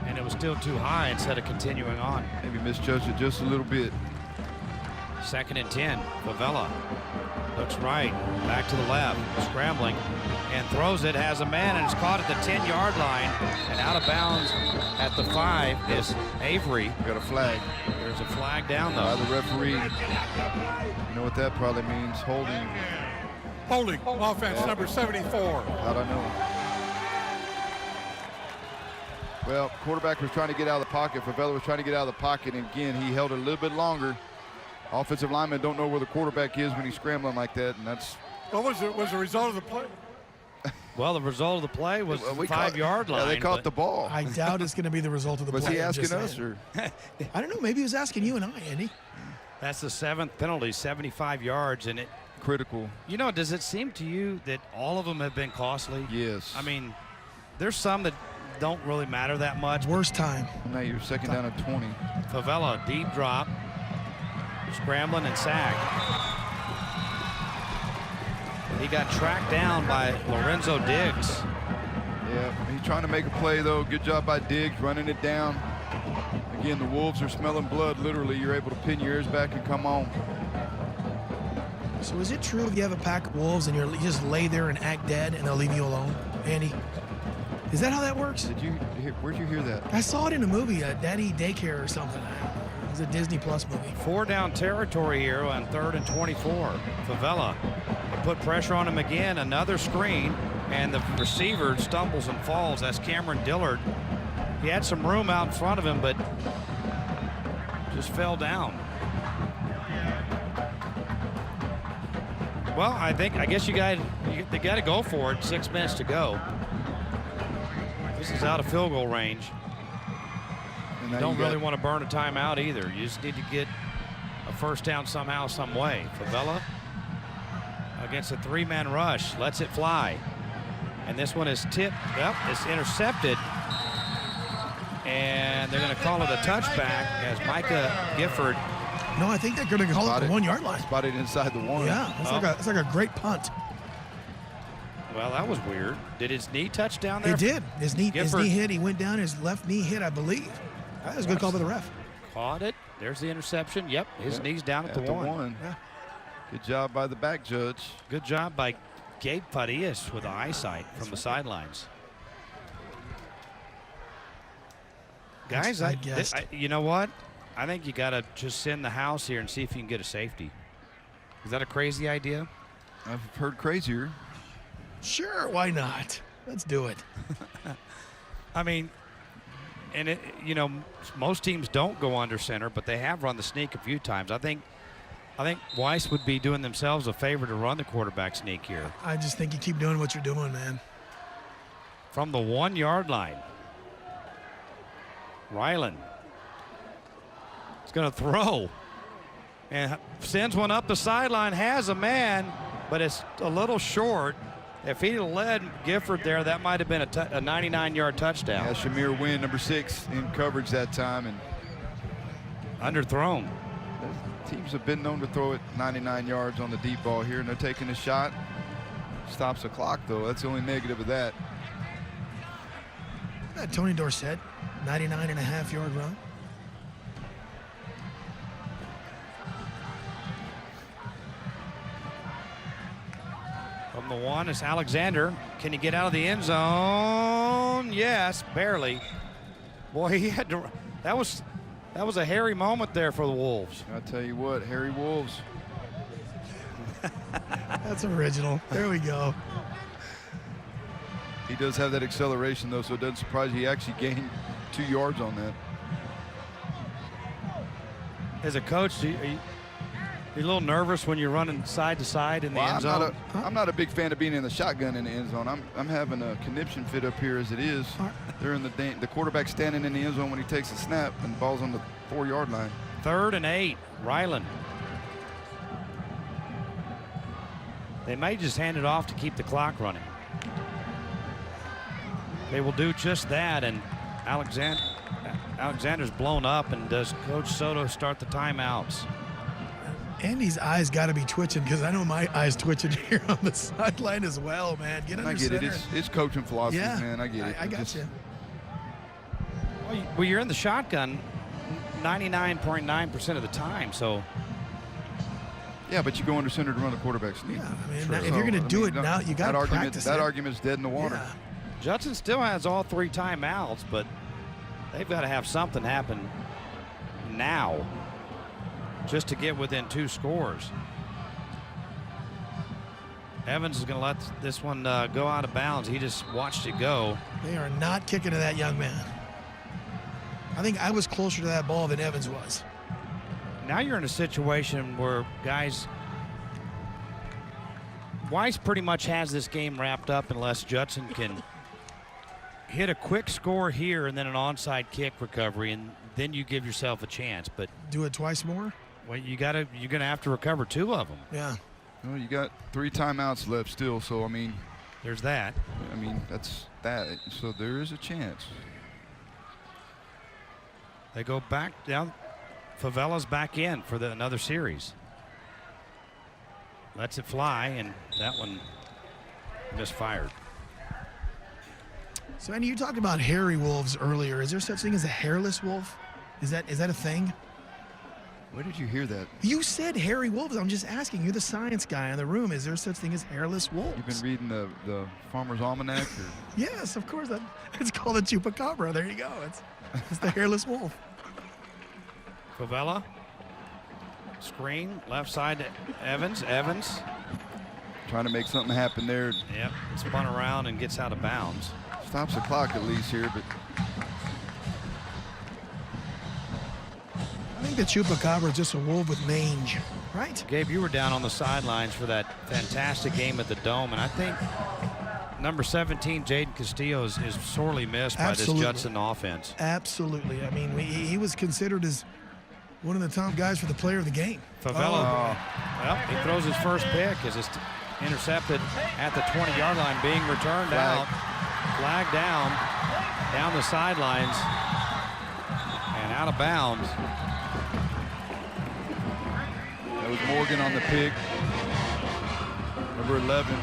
[SPEAKER 17] and it was still too high instead of continuing on.
[SPEAKER 18] Maybe misjudged it just a little bit.
[SPEAKER 17] 2nd and 10. Favela looks right, back to the left, scrambling, and throws it. Has a man, and it's caught at the 10-yard line, and out of bounds at the 5 is Avery.
[SPEAKER 18] Got a flag.
[SPEAKER 17] There's a flag down, though.
[SPEAKER 18] By the referee. You know what that probably means? Holding.
[SPEAKER 16] Holding, offense number 74.
[SPEAKER 18] How'd I know? Well, quarterback was trying to get out of the pocket. Favela was trying to get out of the pocket, and again, he held it a little bit longer. Offensive linemen don't know where the quarterback is when he's scrambling like that, and that's.
[SPEAKER 16] What was the result of the play?
[SPEAKER 17] Well, the result of the play was the 5-yard line.
[SPEAKER 18] Yeah, they caught the ball.
[SPEAKER 19] I doubt it's going to be the result of the play.
[SPEAKER 18] Was he asking us, or?
[SPEAKER 19] I don't know. Maybe he was asking you and I, Andy.
[SPEAKER 17] That's the 7th penalty, 75 yards, and it.
[SPEAKER 18] Critical.
[SPEAKER 17] You know, does it seem to you that all of them have been costly?
[SPEAKER 18] Yes.
[SPEAKER 17] I mean, there's some that don't really matter that much.
[SPEAKER 19] Worst time.
[SPEAKER 18] Now you're 2nd down at 20.
[SPEAKER 17] Favela, deep drop. Scrambling and sacked. He got tracked down by Lorenzo Diggs.
[SPEAKER 18] Yeah, he's trying to make a play, though. Good job by Diggs running it down. Again, the Wolves are smelling blood, literally. You're able to pin your ears back and come on.
[SPEAKER 19] So is it true if you have a pack of wolves and you just lay there and act dead and they'll leave you alone, Andy? Is that how that works?
[SPEAKER 18] Where'd you hear that?
[SPEAKER 19] I saw it in a movie, Daddy Daycare or something. It was a Disney Plus movie.
[SPEAKER 17] 4 down territory here on 3rd and 24. Favela, they put pressure on him again, another screen, and the receiver stumbles and falls. That's Cameron Dillard. He had some room out in front of him, but just fell down. Well, I guess they got to go for it. 6 minutes to go. This is out of field goal range. You don't really want to burn a timeout either. You just need to get a first down somehow, some way. Favela against a 3-man rush, lets it fly. And this one is tipped. Yep, it's intercepted. And they're going to call it a touchback as Micah Gifford.
[SPEAKER 19] No, I think they're going to call it the 1-yard line.
[SPEAKER 18] Spotted inside the 1.
[SPEAKER 19] Yeah, it's like a great punt.
[SPEAKER 17] Well, that was weird. Did his knee touch down there?
[SPEAKER 19] It did. His knee hit. He went down. His left knee hit, I believe. That was a good call by the ref.
[SPEAKER 17] Caught it. There's the interception. Yep, his knee's down at the 1.
[SPEAKER 18] Yeah. Good job by the back judge.
[SPEAKER 17] Good job by Gabe Farias with the eyesight from the sidelines. Guys, you know what? I think you got to just send the house here and see if you can get a safety. Is that a crazy idea?
[SPEAKER 18] I've heard crazier.
[SPEAKER 19] Sure, why not? Let's do it.
[SPEAKER 17] I mean, and most teams don't go under center, but they have run the sneak a few times. I think Weiss would be doing themselves a favor to run the quarterback sneak here.
[SPEAKER 19] I just think you keep doing what you're doing, man.
[SPEAKER 17] From the 1-yard line, Ryland is going to throw and sends one up the sideline, has a man, but it's a little short. If he'd have led Gifford there, that might have been a 99-yard touchdown.
[SPEAKER 18] Yeah, Shamir Wynn, number 6, in coverage that time. And
[SPEAKER 17] underthrown.
[SPEAKER 18] Teams have been known to throw it 99 yards on the deep ball here, and they're taking a shot. Stops the clock, though. That's the only negative of that.
[SPEAKER 19] Tony Dorsett, 99.5-yard run.
[SPEAKER 17] From the one is Alexander. Can he get out of the end zone? Yes, barely. Boy, he had to. That was a hairy moment there for the Wolves.
[SPEAKER 18] I tell you what, hairy Wolves.
[SPEAKER 19] That's original. There we go.
[SPEAKER 18] He does have that acceleration, though, so it doesn't surprise you. He actually gained 2 yards on that.
[SPEAKER 17] As a coach, you're a little nervous when you're running side to side in the end zone.
[SPEAKER 18] I'm not a big fan of being in the shotgun in the end zone. I'm having a conniption fit up here as it is. They're in the quarterback standing in the end zone when he takes a snap, and the ball's on the 4-yard line.
[SPEAKER 17] 3rd and 8. Ryland. They may just hand it off to keep the clock running. They will do just that, and Alexander's blown up, and does Coach Soto start the timeouts?
[SPEAKER 19] Andy's eyes got to be twitching, because I know my eyes twitching here on the sideline as well, man. Get under center.
[SPEAKER 18] I get it. It's coaching philosophy, man. I get it.
[SPEAKER 19] I got you.
[SPEAKER 17] Well, you're in the shotgun 99.9% of the time, so.
[SPEAKER 18] Yeah, but you go under center to run the quarterback sneak.
[SPEAKER 19] Yeah, I mean, if you're going to do it now, you got to practice
[SPEAKER 18] that argument's dead in the water.
[SPEAKER 19] Yeah.
[SPEAKER 17] Judson still has all 3 timeouts, but they've got to have something happen now just to get within 2 scores. Evans is going to let this one go out of bounds. He just watched it go.
[SPEAKER 19] They are not kicking to that young man. I think I was closer to that ball than Evans was.
[SPEAKER 17] Now you're in a situation where Weiss pretty much has this game wrapped up unless Judson can hit a quick score here and then an onside kick recovery, and then you give yourself a chance. But
[SPEAKER 19] do it twice more?
[SPEAKER 17] Well, you're gonna have to recover 2 of them.
[SPEAKER 19] Yeah.
[SPEAKER 18] Well, you got 3 timeouts left still, so I mean,
[SPEAKER 17] there's that.
[SPEAKER 18] I mean, that's that. So there is a chance.
[SPEAKER 17] They go back down. Favela's back in for another series. Lets it fly, and that one misfired.
[SPEAKER 19] So, Andy, you talked about hairy wolves earlier. Is there such thing as a hairless wolf? Is that a thing?
[SPEAKER 18] Where did you hear that?
[SPEAKER 19] You said hairy wolves. I'm just asking. You're the science guy in the room. Is there such thing as hairless wolves?
[SPEAKER 18] You've been reading the Farmer's Almanac? Or?
[SPEAKER 19] Yes, of course. It's called a chupacabra. There you go. It's the hairless wolf.
[SPEAKER 17] Favela. Screen. Left side to Evans. Evans.
[SPEAKER 18] Trying to make something happen there.
[SPEAKER 17] Yep. Spun around and gets out of bounds.
[SPEAKER 18] Stops the clock at least here, but.
[SPEAKER 19] I think the chupacabra is just a wolf with mange, right?
[SPEAKER 17] Gabe, you were down on the sidelines for that fantastic game at the Dome, and I think number 17, Jaden Castillo, is sorely missed by this Judson offense.
[SPEAKER 19] Absolutely. I mean, he was considered as one of the top guys for the player of the game.
[SPEAKER 17] Favela, well, he throws his first pick as it's intercepted at the 20-yard line, being returned out. Flag down the sidelines, and out of bounds.
[SPEAKER 18] That was Morgan on the pick. Number 11.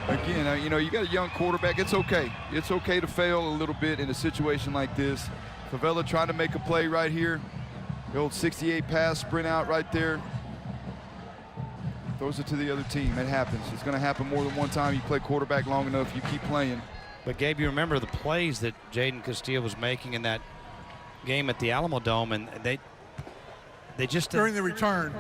[SPEAKER 18] Again, you got a young quarterback. It's okay. It's okay to fail a little bit in a situation like this. Favela trying to make a play right here. The old 68 pass, sprint out right there. Throws it to the other team. It happens. It's going to happen more than one time. You play quarterback long enough, you keep playing.
[SPEAKER 17] But, Gabe, you remember the plays that Jaden Castillo was making in that game at the Alamo Dome, and they just...
[SPEAKER 16] During the return,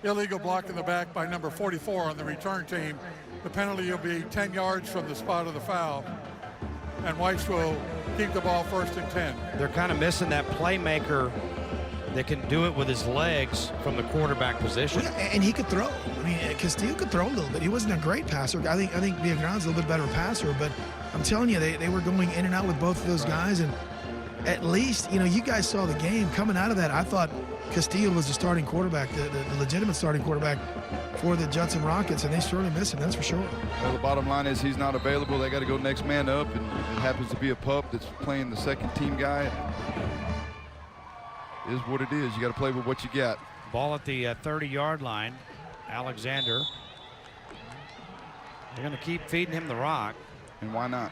[SPEAKER 16] illegal block in the back by number 44 on the return team. The penalty will be 10 yards from the spot of the foul, and Weiss will keep the ball 1st and 10.
[SPEAKER 17] They're kind of missing that playmaker that can do it with his legs from the quarterback position.
[SPEAKER 19] Well, and he could throw. I mean, Castillo could throw a little bit. He wasn't a great passer. I think Villagrana's a little bit better passer, but I'm telling you, they were going in and out with both of those guys, and at least, you guys saw the game. Coming out of that, I thought Castillo was the starting quarterback, the legitimate starting quarterback for the Judson Rockets, and they surely miss him, that's for sure.
[SPEAKER 18] Well, the bottom line is he's not available. They got to go next man up, and it happens to be a pup that's playing the second team guy. It is what it is. You got to play with what you got.
[SPEAKER 17] Ball at the 30-yard line. Alexander. They're going to keep feeding him the rock.
[SPEAKER 18] And why not?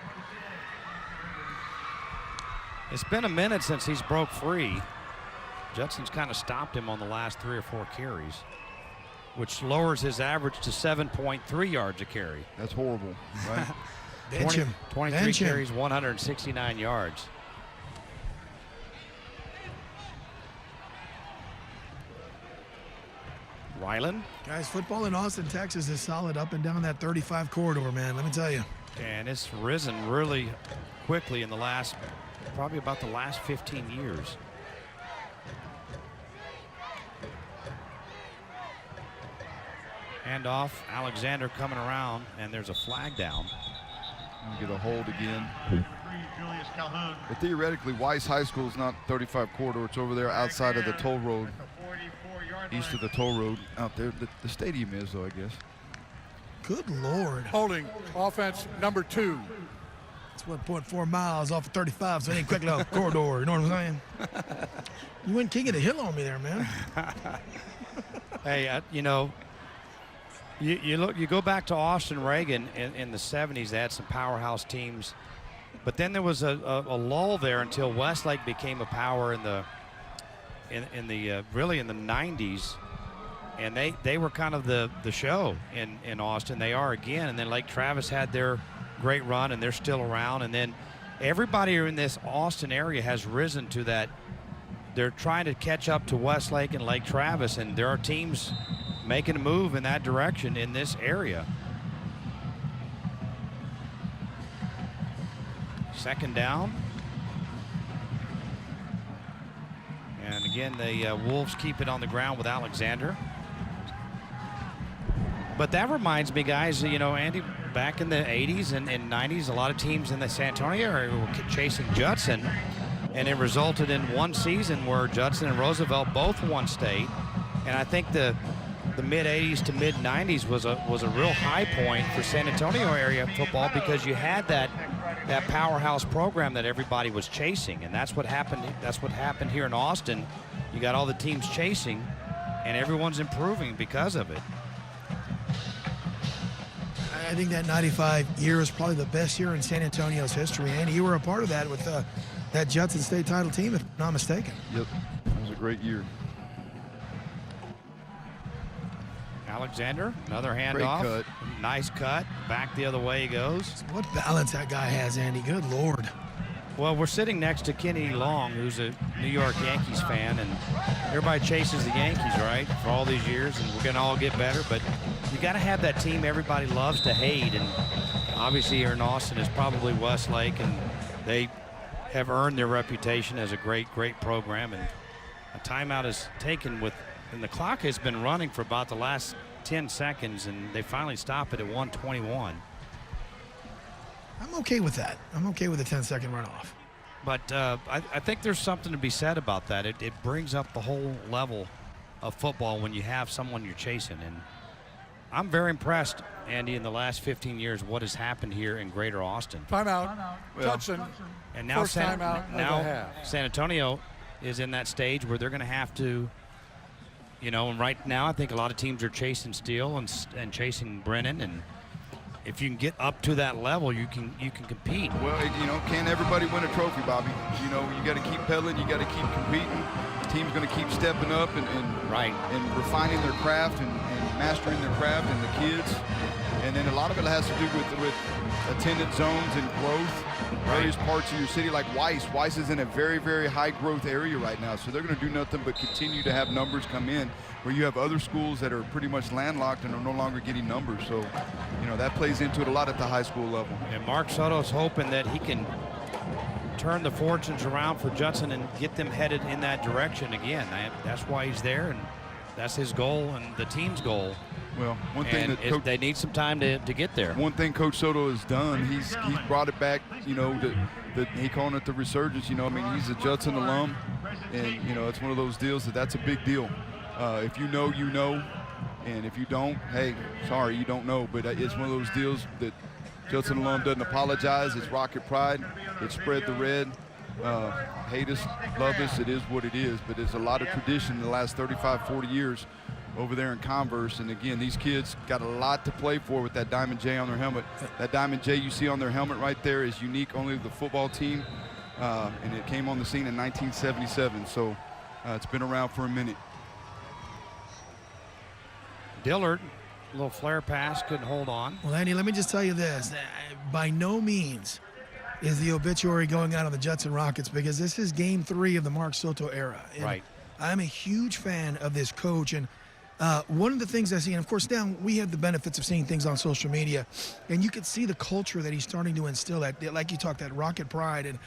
[SPEAKER 17] It's been a minute since he's broke free. Judson's kind of stopped him on the last 3 or 4 carries. which lowers his average to 7.3 yards a carry.
[SPEAKER 18] That's horrible, right?
[SPEAKER 17] 23 carries, 169 yards. Ryland.
[SPEAKER 19] Guys, football in Austin, Texas is solid up and down that 35 corridor, man. Let me tell you.
[SPEAKER 17] And it's risen really quickly in the last, probably about the last 15 years. Hand off, Alexander coming around, and there's a flag down.
[SPEAKER 18] Get a hold again. But theoretically, Weiss High School is not 35 corridor. It's over there outside of the toll road, east of the toll road out there. The stadium is, though, I guess.
[SPEAKER 19] Good Lord.
[SPEAKER 16] Holding offense number 2.
[SPEAKER 19] It's 1.4 miles off of 35, so it ain't quick little corridor. You know what I'm saying? You went king of the hill on me there, man.
[SPEAKER 17] Hey, you know, you go back to Austin Reagan in the 70s. They had some powerhouse teams, but then there was a lull there until Westlake became a power in the really in the 90s, and they were kind of the show in Austin. They are again, and then Lake Travis had their great run, and they're still around. And then everybody in this Austin area has risen to that. They're trying to catch up to Westlake and Lake Travis, and there are teams making a move in that direction in this area. Second down. And again, the Wolves keep it on the ground with Alexander. But that reminds me, guys, you know, Andy, back in the 80s and 90s, a lot of teams in the San Antonio area were chasing Judson, and it resulted in one season where Judson and Roosevelt both won state. And I think the mid-80s to mid-90s was a real high point for San Antonio area football, because you had that powerhouse program that everybody was chasing, and that's what happened. That's what happened here in Austin. You got all the teams chasing, and everyone's improving because of it.
[SPEAKER 19] I think that 95 year is probably the best year in San Antonio's history. Andy, you were a part of that with that Judson State title team, if I'm not mistaken.
[SPEAKER 18] Yep, it was a great year.
[SPEAKER 17] Alexander, another handoff.
[SPEAKER 18] Cut.
[SPEAKER 17] Nice cut. Back the other way he goes.
[SPEAKER 19] What balance that guy has, Andy. Good Lord.
[SPEAKER 17] Well, we're sitting next to Kenny Long, who's a New York Yankees fan, and everybody chases the Yankees, right, for all these years, and we're going to all get better. But you got to have that team everybody loves to hate, and obviously here in Austin is probably Westlake, and they have earned their reputation as a great program. And a timeout is taken and the clock has been running for about the last 10 seconds, and they finally stop it at 1:21.
[SPEAKER 19] I'm okay with that. I'm okay with a 10-second runoff.
[SPEAKER 17] But I think there's something to be said about that. It brings up the whole level of football when you have someone you're chasing. And I'm very impressed, Andy, in the last 15 years, what has happened here in Greater Austin.
[SPEAKER 16] Timeout. Judson.
[SPEAKER 17] And now
[SPEAKER 16] San
[SPEAKER 17] Antonio is in that stage where they're going to have to, you know, and right now I think a lot of teams are chasing Steele and chasing Brennan, and if you can get up to that level, you can compete.
[SPEAKER 18] Well, you know, can't everybody win a trophy, Bobby? You know, you got to keep pedaling, you got to keep competing. The team's going to keep stepping up and refining their craft and mastering their craft, and the kids. And then a lot of it has to do with attendance zones and growth. Various parts of your city, like Weiss. Weiss is in a very, very high growth area right now, so they're going to do nothing but continue to have numbers come in, where you have other schools that are pretty much landlocked and are no longer getting numbers. So, you know, that plays into it a lot at the high school level.
[SPEAKER 17] And Mark Soto's hoping that he can turn the fortunes around for Judson and get them headed in that direction again. That's why he's there, and that's his goal and the team's goal.
[SPEAKER 18] Well, one thing
[SPEAKER 17] they need some time to get there.
[SPEAKER 18] One thing Coach Soto has done, he's brought it back. You know, he calling it the resurgence. You know, I mean, he's a Judson alum, and you know, it's one of those deals that's a big deal. If you know, you know, and if you don't, hey, sorry, you don't know. But it's one of those deals that Judson alum doesn't apologize. It's Rocket Pride. It's spread the red. Hate us, love us. It is what it is. But there's a lot of tradition in the last 35, 40 years over there in Converse. And again, these kids got a lot to play for with that Diamond J on their helmet. That Diamond J you see on their helmet right there is unique only to the football team, and it came on the scene in 1977, so it's been around for a minute.
[SPEAKER 17] Dillard, a little flare pass, couldn't hold on.
[SPEAKER 19] Well, Andy, let me just tell you this. By no means is the obituary going out on the Judson Rockets, because this is game 3 of the Mark Soto era. And
[SPEAKER 17] right.
[SPEAKER 19] I'm a huge fan of this coach. And one of the things I see, and of course now we have the benefits of seeing things on social media, and you can see the culture that he's starting to instill, like you talked, that Rocket pride. And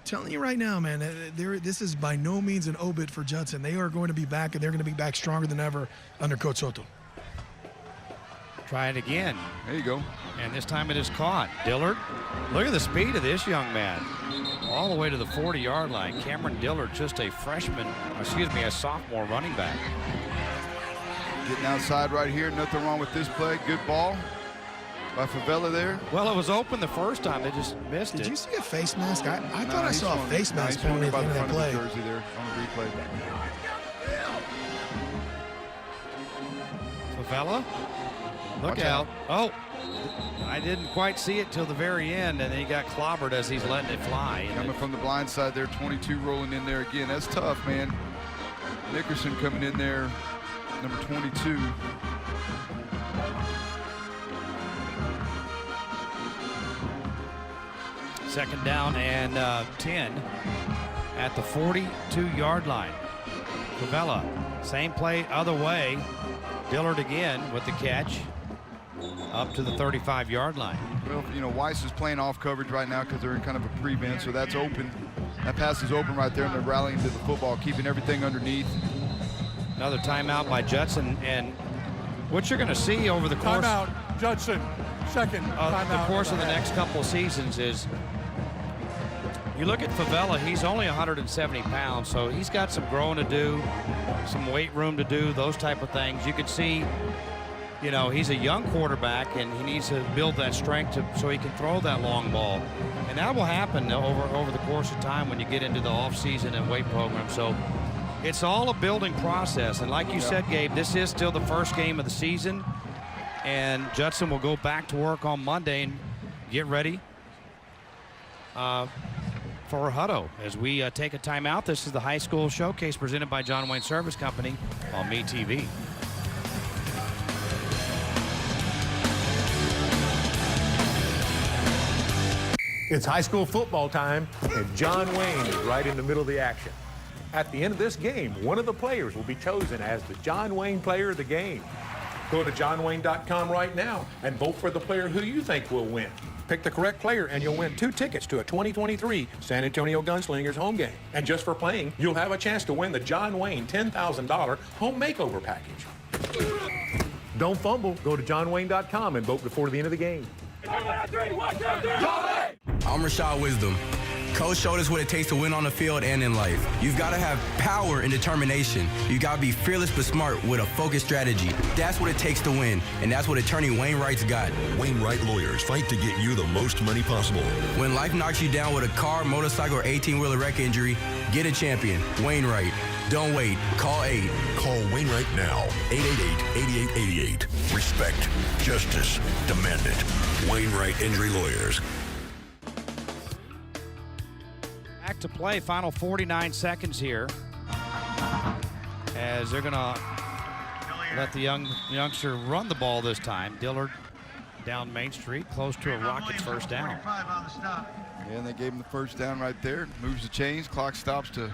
[SPEAKER 19] telling you right now, man, this is by no means an obit for Judson. They are going to be back, and they're going to be back stronger than ever under Coach Soto.
[SPEAKER 17] Try it again.
[SPEAKER 18] There you go.
[SPEAKER 17] And this time it is caught. Dillard, look at the speed of this young man. All the way to the 40-yard line. Cameron Dillard, just a sophomore running back.
[SPEAKER 18] Getting outside right here. Nothing wrong with this play. Good ball by Favela there.
[SPEAKER 17] Well, it was open the first time. They just missed it.
[SPEAKER 19] Did you see a face mask? I thought I saw a face mask penalty at the end of that play.
[SPEAKER 18] Jersey there on the replay.
[SPEAKER 17] Favela, look out. Oh, I didn't quite see it till the very end, and then he got clobbered as he's letting it fly.
[SPEAKER 18] Coming from the blind side there, 22 rolling in there again. That's tough, man. Nickerson coming in there, number 22.
[SPEAKER 17] Second down and 10 at the 42-yard line. Favela, same play, other way. Dillard again with the catch up to the 35-yard line.
[SPEAKER 18] Well, you know, Weiss is playing off coverage right now because they're in kind of a prevent, so that's open. That pass is open right there, and they're rallying to the football, keeping everything underneath.
[SPEAKER 17] Another timeout by Judson, and what you're going to see over the course
[SPEAKER 16] timeout, Judson, second timeout.
[SPEAKER 17] The course of the next couple of seasons is, you look at Favela, he's only 170 pounds, so he's got some growing to do, some weight room to do, those type of things. You could see, you know, he's a young quarterback, and he needs to build that strength so he can throw that long ball. And that will happen over the course of time when you get into the off-season and weight program. So it's all a building process. And like you said, Gabe, this is still the first game of the season, and Judson will go back to work on Monday and get ready for Hutto as we take a timeout. This is the High School Showcase presented by John Wayne Service Company on MeTV.
[SPEAKER 4] It's high school football time, and John Wayne is right in the middle of the action. At the end of this game, one of the players will be chosen as the John Wayne Player of the Game. Go to johnwayne.com right now and vote for the player who you think will win. Pick the correct player and you'll win 2 tickets to a 2023 San Antonio Gunslingers home game. And just for playing, you'll have a chance to win the John Wayne $10,000 home makeover package. Don't fumble. Go to johnwayne.com and vote before the end of the game.
[SPEAKER 5] I'm Rashad Wisdom. Coach showed us what it takes to win on the field and in life. You've got to have power and determination. You got to be fearless but smart with a focused strategy. That's what it takes to win, and that's what attorney Wainwright's got.
[SPEAKER 6] Wainwright Lawyers fight to get you the most money possible.
[SPEAKER 5] When life knocks you down with a car, motorcycle, or 18-wheeler wreck injury, get a champion. Wainwright. Don't wait. Call 8.
[SPEAKER 6] Call Wainwright now. 888-8888. Respect. Justice. Demand it. Wainwright Injury Lawyers.
[SPEAKER 17] Back to play, final 49 seconds here, as they're going to let the youngster run the ball this time. Dillard down Main Street, close to a Rockets first down.
[SPEAKER 18] Yeah, and they gave him the first down right there. Moves the chains, clock stops to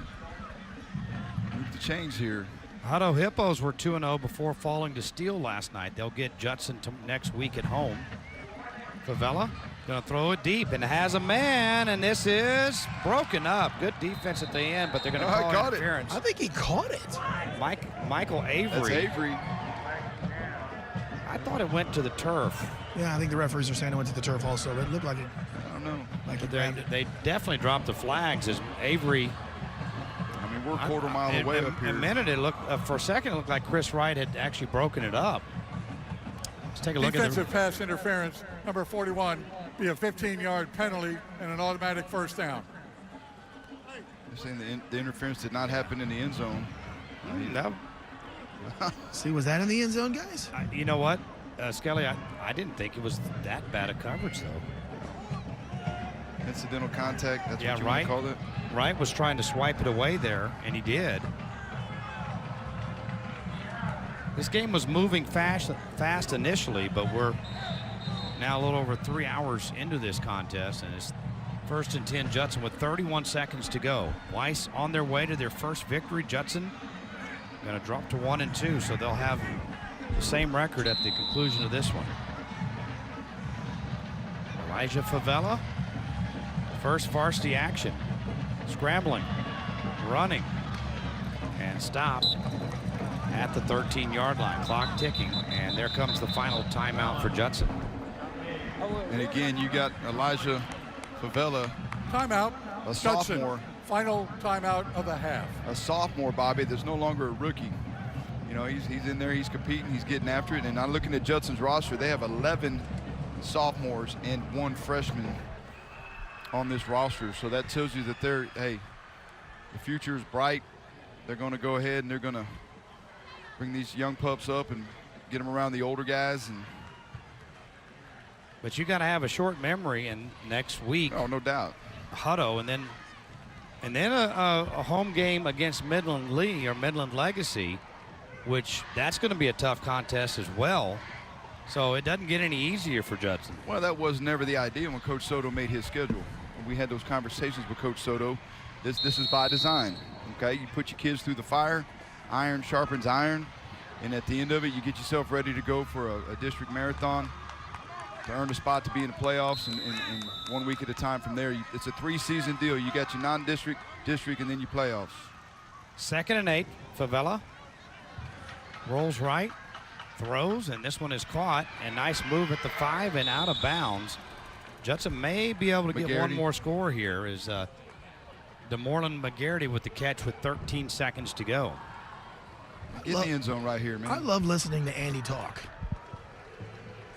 [SPEAKER 18] move the chains here.
[SPEAKER 17] Hutto Hippos were 2-0 before falling to Steele last night. They'll get Judson next week at home. Favela going to throw it deep and has a man, and this is broken up. Good defense at the end, but they're going to call interference.
[SPEAKER 19] I think he caught it.
[SPEAKER 17] Michael Avery.
[SPEAKER 18] That's Avery.
[SPEAKER 17] I thought it went to the turf.
[SPEAKER 19] Yeah, I think the referees are saying it went to the turf also, but it looked like it.
[SPEAKER 18] I don't know.
[SPEAKER 19] Like
[SPEAKER 17] they definitely dropped the flags as Avery.
[SPEAKER 18] I mean, we're a quarter mile away up here.
[SPEAKER 17] A minute, it looked for a second, it looked like Chris Wright had actually broken it up. Let's take a look at
[SPEAKER 16] defensive pass interference, number 41, be a 15-yard penalty and an automatic first down.
[SPEAKER 18] They're saying the interference did not happen in the end zone.
[SPEAKER 17] No.
[SPEAKER 19] See, was that in the end zone, guys?
[SPEAKER 17] You know what, Skelly, I didn't think it was that bad a coverage, though.
[SPEAKER 18] Incidental contact, that's what you
[SPEAKER 17] Wright
[SPEAKER 18] called it?
[SPEAKER 17] Wright was trying to swipe it away there, and he did. This game was moving fast initially, but we're now a little over 3 hours into this contest, and it's 1st and 10 Judson with 31 seconds to go. Weiss on their way to their first victory. Judson going to drop to 1-2, so they'll have the same record at the conclusion of this one. Elijah Favela, first varsity action. Scrambling, running, and stopped at the 13-yard line. Clock ticking, and there comes the final timeout for Judson.
[SPEAKER 18] And again, you got Elijah Favela.
[SPEAKER 16] Timeout.
[SPEAKER 18] A
[SPEAKER 16] Judson.
[SPEAKER 18] sophomore.
[SPEAKER 16] Final timeout of the half.
[SPEAKER 18] A sophomore, Bobby. There's no longer a rookie. You know, he's in there, he's competing, he's getting after it. And I'm looking at Judson's roster. They have 11 sophomores and 1 freshman on this roster. So that tells you that the future is bright. They're going to go ahead and they're going to bring these young pups up and get them around the older guys.
[SPEAKER 17] But you got to have a short memory, and next week.
[SPEAKER 18] Oh, no doubt.
[SPEAKER 17] Hutto, and then a home game against Midland Lee or Midland Legacy, which that's going to be a tough contest as well. So it doesn't get any easier for Judson.
[SPEAKER 18] Well, that was never the idea when Coach Soto made his schedule. When we had those conversations with Coach Soto, this is by design. Okay, you put your kids through the fire, iron sharpens iron, and at the end of it, you get yourself ready to go for a district marathon to earn a spot to be in the playoffs, and 1 week at a time from there. It's a 3-season deal. You got your non-district, district, and then your playoffs.
[SPEAKER 17] 2nd and 8, Favela rolls right, throws, and this one is caught, and nice move at the 5 and out of bounds. Judson may be able to get one more score here as DeMorland McGarity with the catch with 13 seconds to go.
[SPEAKER 18] Get in the end zone right here, man.
[SPEAKER 19] I love listening to Andy talk.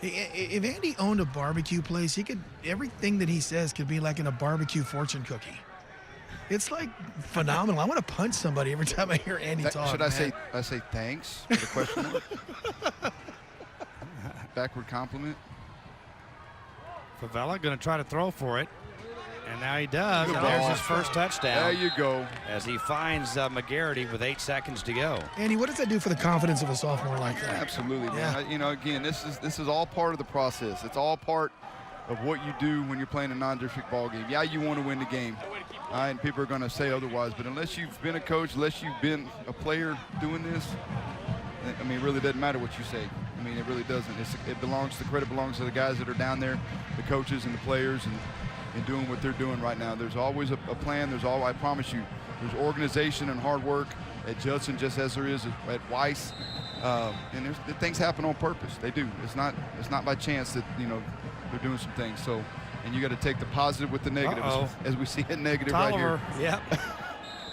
[SPEAKER 19] If Andy owned a barbecue place, everything that he says could be like in a barbecue fortune cookie. It's like phenomenal. I want to punch somebody every time I hear Andy talk.
[SPEAKER 18] Should I say thanks for the question? Backward compliment.
[SPEAKER 17] Favela going to try to throw for it, and now he does. And there's his first touchdown.
[SPEAKER 18] There you go.
[SPEAKER 17] As he finds McGarity with 8 seconds to go.
[SPEAKER 19] Andy, what does that do for the confidence of a sophomore like that?
[SPEAKER 18] Absolutely, man. You know, again, this is all part of the process. It's all part of what you do when you're playing a non-district ball game. Yeah, you want to win the game, and people are going to say otherwise. But unless you've been a coach, unless you've been a player doing this, I mean, it really doesn't matter what you say. I mean, it really doesn't. The credit belongs to the guys that are down there, the coaches and the players, and doing what they're doing right now. There's always a plan. I promise you, there's organization and hard work at Judson, just as there is at Weiss. And things happen on purpose. They do. It's not by chance that they're doing some things. So, and you got to take the positive with the negative, as we see it negative
[SPEAKER 17] Tolliver,
[SPEAKER 18] right here.
[SPEAKER 17] Yep.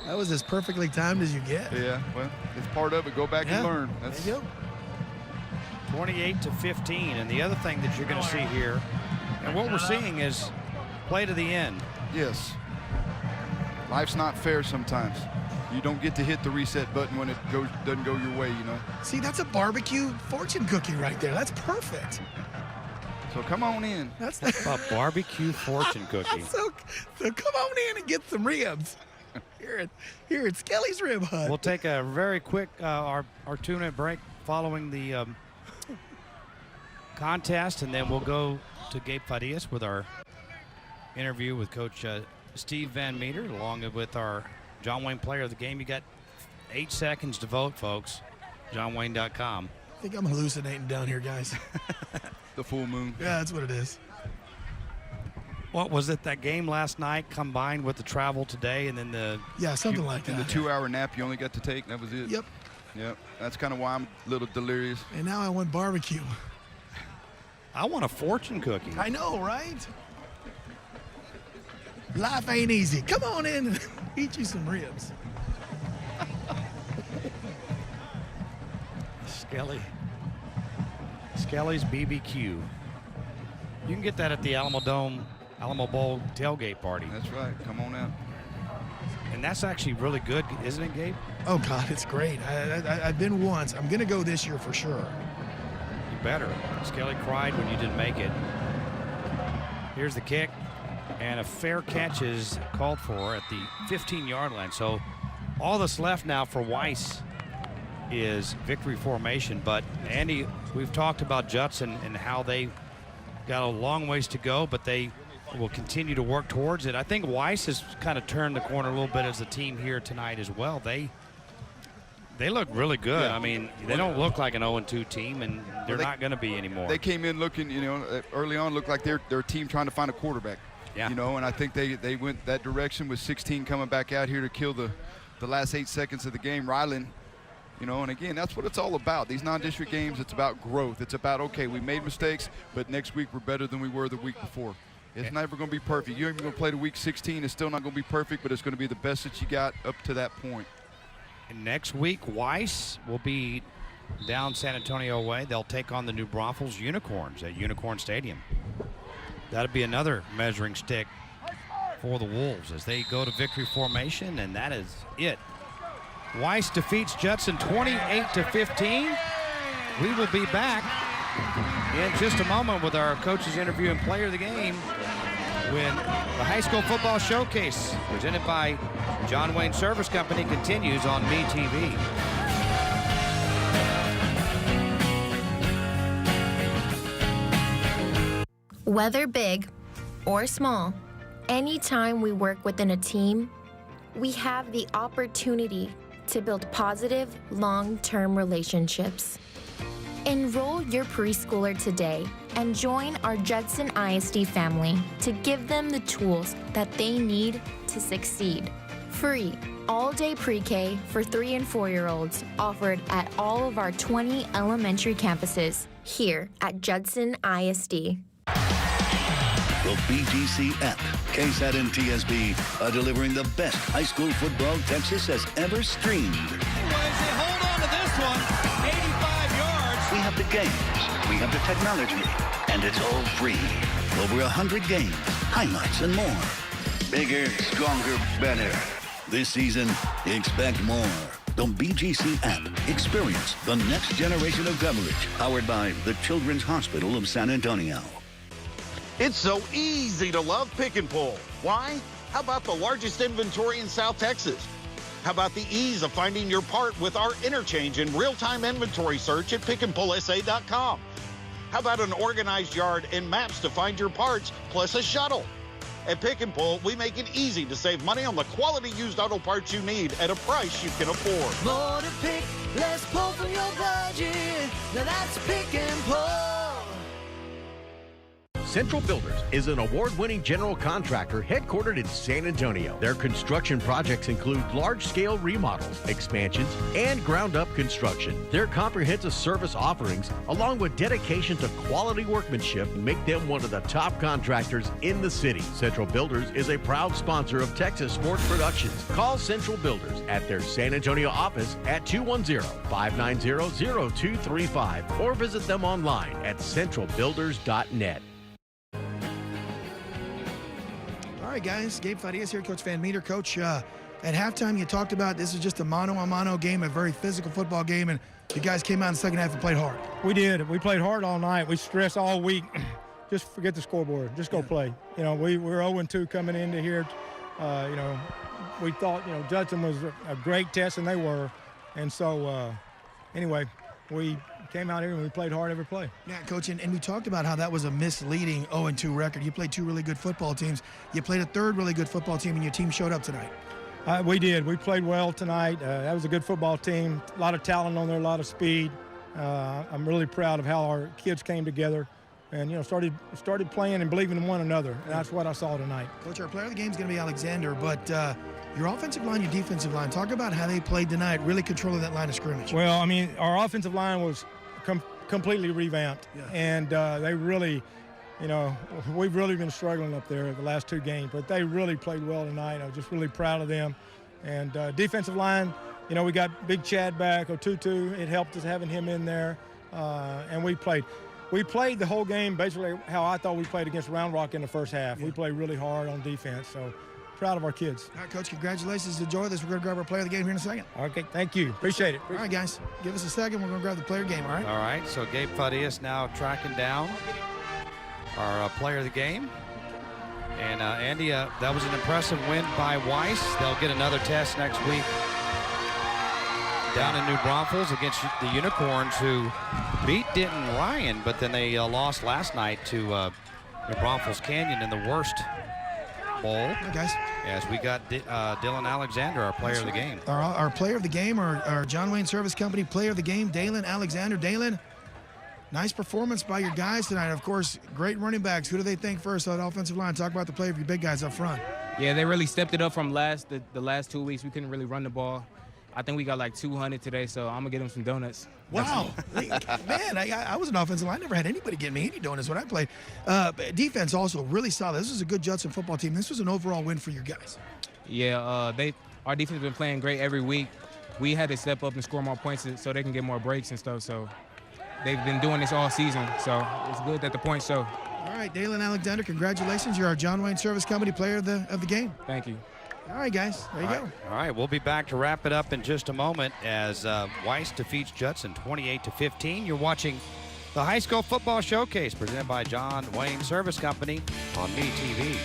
[SPEAKER 19] That was as perfectly timed as you get.
[SPEAKER 18] Yeah, well, it's part of it. Go back and learn.
[SPEAKER 19] There you go.
[SPEAKER 17] 28-15, and the other thing that you're going to see here, and what we're seeing is play to the end.
[SPEAKER 18] Yes. Life's not fair sometimes. You don't get to hit the reset button when it doesn't go your way,
[SPEAKER 19] See, that's a barbecue fortune cookie right there. That's perfect.
[SPEAKER 18] So come on in.
[SPEAKER 19] That's
[SPEAKER 17] a barbecue fortune cookie.
[SPEAKER 19] So come on in and get some ribs. Here at Skelly's Rib Hut.
[SPEAKER 17] We'll take a very quick our 2-minute break following the contest, and then we'll go to Gabe Fadias with our interview with Coach Steve Van Meter, along with our John Wayne Player of the Game. You got 8 seconds to vote, folks. JohnWayne.com.
[SPEAKER 19] I think I'm hallucinating down here, guys.
[SPEAKER 18] The full moon.
[SPEAKER 19] Yeah, that's what it is.
[SPEAKER 17] What was it, that game last night combined with the travel today and then the...
[SPEAKER 19] Yeah, something like that.
[SPEAKER 18] And the 2-hour nap you only got to take, that was it?
[SPEAKER 19] Yep.
[SPEAKER 18] Yep. That's kind of why I'm a little delirious.
[SPEAKER 19] And now I want barbecue.
[SPEAKER 17] I want a fortune cookie.
[SPEAKER 19] I know, right? Life ain't easy. Come on in and eat you some ribs.
[SPEAKER 17] Skelly's BBQ. You can get that at the Alamo Bowl tailgate party.
[SPEAKER 18] That's right. Come on out.
[SPEAKER 17] And that's actually really good, isn't it, Gabe?
[SPEAKER 19] Oh, God, it's great. I've been once. I'm going to go this year for sure.
[SPEAKER 17] You better. Skelly cried when you didn't make it. Here's the kick. And a fair catch is called for at the 15-yard line. So all that's left now for Weiss is victory formation. But Andy, we've talked about Judson and how they got a long ways to go, but they will continue to work towards it. I think Weiss has kind of turned the corner a little bit as a team here tonight as well. They look really good. Yeah. I mean, they don't look like an 0-2 team, and they're not going to be anymore.
[SPEAKER 18] They came in looking, early on looked like they're a team trying to find a quarterback.
[SPEAKER 17] Yeah.
[SPEAKER 18] And I think they went that direction with 16 coming back out here to kill the last 8 seconds of the game. Ryland, and again, that's what it's all about. These non-district games, it's about growth. It's about, okay, we made mistakes, but next week we're better than we were the week before. It's never going to be perfect. You're even going to play the week 16. It's still not going to be perfect, but it's going to be the best that you got up to that point.
[SPEAKER 17] And next week, Weiss will be down San Antonio way. They'll take on the New Braunfels Unicorns at Unicorn Stadium. That'll be another measuring stick for the Wolves as they go to victory formation, and that is it. Weiss defeats Judson 28-15. We will be back in just a moment with our coach's interview and player of the game when the High School Football Showcase presented by John Wayne Service Company continues on MeTV.
[SPEAKER 3] Whether big or small, anytime we work within a team, we have the opportunity to build positive, long-term relationships. Enroll your preschooler today and join our Judson ISD family to give them the tools that they need to succeed. Free, all-day pre-K for 3- and 4-year-olds offered at all of our 20 elementary campuses here at Judson ISD.
[SPEAKER 10] The BGC app, KSAT and TSB are delivering the best high school football Texas has ever streamed.
[SPEAKER 11] Hold on to this one. 85 yards.
[SPEAKER 10] We have the games, we have the technology, and it's all free. Over 100 games, highlights, and more. Bigger, stronger, better. This season, expect more. The BGC app. Experience the next generation of coverage. Powered by the Children's Hospital of San Antonio.
[SPEAKER 20] It's so easy to love Pick and Pull. Why? How about the largest inventory in South Texas? How about the ease of finding your part with our interchange and real-time inventory search at pickandpullsa.com? How about an organized yard and maps to find your parts, plus a shuttle? At Pick and Pull, we make it easy to save money on the quality used auto parts you need at a price you can afford.
[SPEAKER 11] More to pick, less pull from your budget. Now that's Pick and Pull.
[SPEAKER 15] Central Builders is an award-winning general contractor headquartered in San Antonio. Their construction projects include large-scale remodels, expansions, and ground-up construction. Their comprehensive service offerings, along with dedication to quality workmanship, make them one of the top contractors in the city. Central Builders is a proud sponsor of Texas Sports Productions. Call Central Builders at their San Antonio office at 210-590-0235 or visit them online at centralbuilders.net.
[SPEAKER 19] All right, guys. Gabe Farias here, Coach Van Meter. Coach, at halftime, you talked about this is just a mano-a-mano game, a very physical football game, and you guys came out in the second half and played hard.
[SPEAKER 21] We did. We played hard all night. We stressed all week. Just forget the scoreboard. Just go play. We were 0-2 coming into here. We thought, Judson was a great test, and they were. And so, anyway, we came out here and we played hard every play.
[SPEAKER 19] Yeah, Coach, and we talked about how that was a misleading 0-2 record. You played two really good football teams. You played a third really good football team, and your team showed up tonight.
[SPEAKER 21] We did. We played well tonight. That was a good football team. A lot of talent on there, a lot of speed. I'm really proud of how our kids came together and, started playing and believing in one another. And that's what I saw tonight.
[SPEAKER 19] Coach, our player of the game is going to be Alexander, but your offensive line, your defensive line, talk about how they played tonight, really controlling that line of scrimmage.
[SPEAKER 21] Well, our offensive line was completely revamped, and they really, we've really been struggling up there the last two games, but they really played well tonight. I'm just really proud of them. And defensive line, we got Big Chad back, Otutu. It helped us having him in there, and we played the whole game basically how I thought we played against Round Rock in the first half. We played really hard on defense, so proud of our kids.
[SPEAKER 19] All right, Coach, congratulations. Enjoy this. We're going to grab our player of the game here in a second.
[SPEAKER 21] Okay, thank you. Appreciate it.
[SPEAKER 19] All right, guys, give us a second. We're going to grab the player game, all right?
[SPEAKER 17] All right, so Gabe Farias now tracking down our player of the game. And, Andy, that was an impressive win by Weiss. They'll get another test next week down in New Braunfels against the Unicorns, who beat Denton Ryan, but then they lost last night to New Braunfels Canyon in the worst bowl.
[SPEAKER 19] Hi, guys.
[SPEAKER 17] As we got Dylan Alexander, our player of the game.
[SPEAKER 19] Our player of the game, our John Wayne Service Company player of the game, Dalen Alexander. Dalen, nice performance by your guys tonight. Of course, great running backs. Who do they think first on the offensive line? Talk about the play of your big guys up front.
[SPEAKER 14] Yeah, they really stepped it up from the last 2 weeks. We couldn't really run the ball. I think we got like 200 today, so I'm going to get them some donuts.
[SPEAKER 19] Wow. Man, I was an offensive line. I never had anybody get me any donuts when I played. Defense also really solid. This was a good Judson football team. This was an overall win for your guys.
[SPEAKER 14] Yeah, our defense has been playing great every week. We had to step up and score more points so they can get more breaks and stuff. So they've been doing this all season, so it's good that the points show.
[SPEAKER 19] All right, Dalen Alexander, congratulations. You're our John Wayne Service Company player of the game.
[SPEAKER 14] Thank you.
[SPEAKER 19] All right, guys, there you go.
[SPEAKER 17] All right, we'll be back to wrap it up in just a moment as Weiss defeats Judson 28-15. You're watching the High School Football Showcase presented by John Wayne Service Company on MeTV.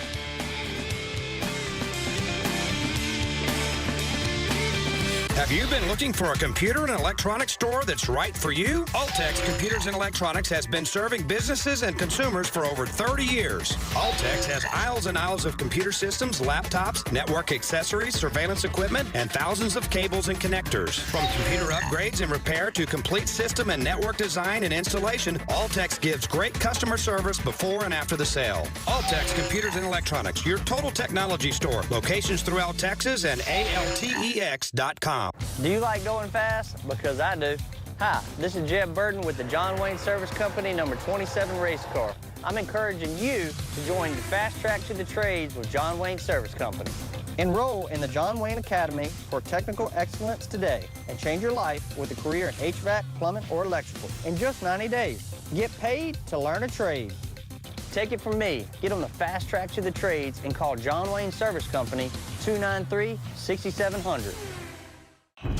[SPEAKER 17] Have you been looking for a computer and electronics store that's right for you? Altex Computers and Electronics has been serving businesses and consumers for over 30 years. Altex has aisles and aisles of computer systems, laptops, network accessories, surveillance equipment, and thousands of cables and connectors. From computer upgrades and repair to complete system and network design and installation, Altex gives great customer service before and after the sale. Altex Computers and Electronics, your total technology store. Locations throughout Texas and altex.com.
[SPEAKER 13] Do you like going fast? Because I do. Hi, this is Jeb Burden with the John Wayne Service Company number 27 race car. I'm encouraging you to join the Fast Track to the Trades with John Wayne Service Company. Enroll in the John Wayne Academy for technical excellence today and change your life with a career in HVAC, plumbing, or electrical in just 90 days. Get paid to learn a trade. Take it from me. Get on the Fast Track to the Trades and call John Wayne Service Company 293-6700.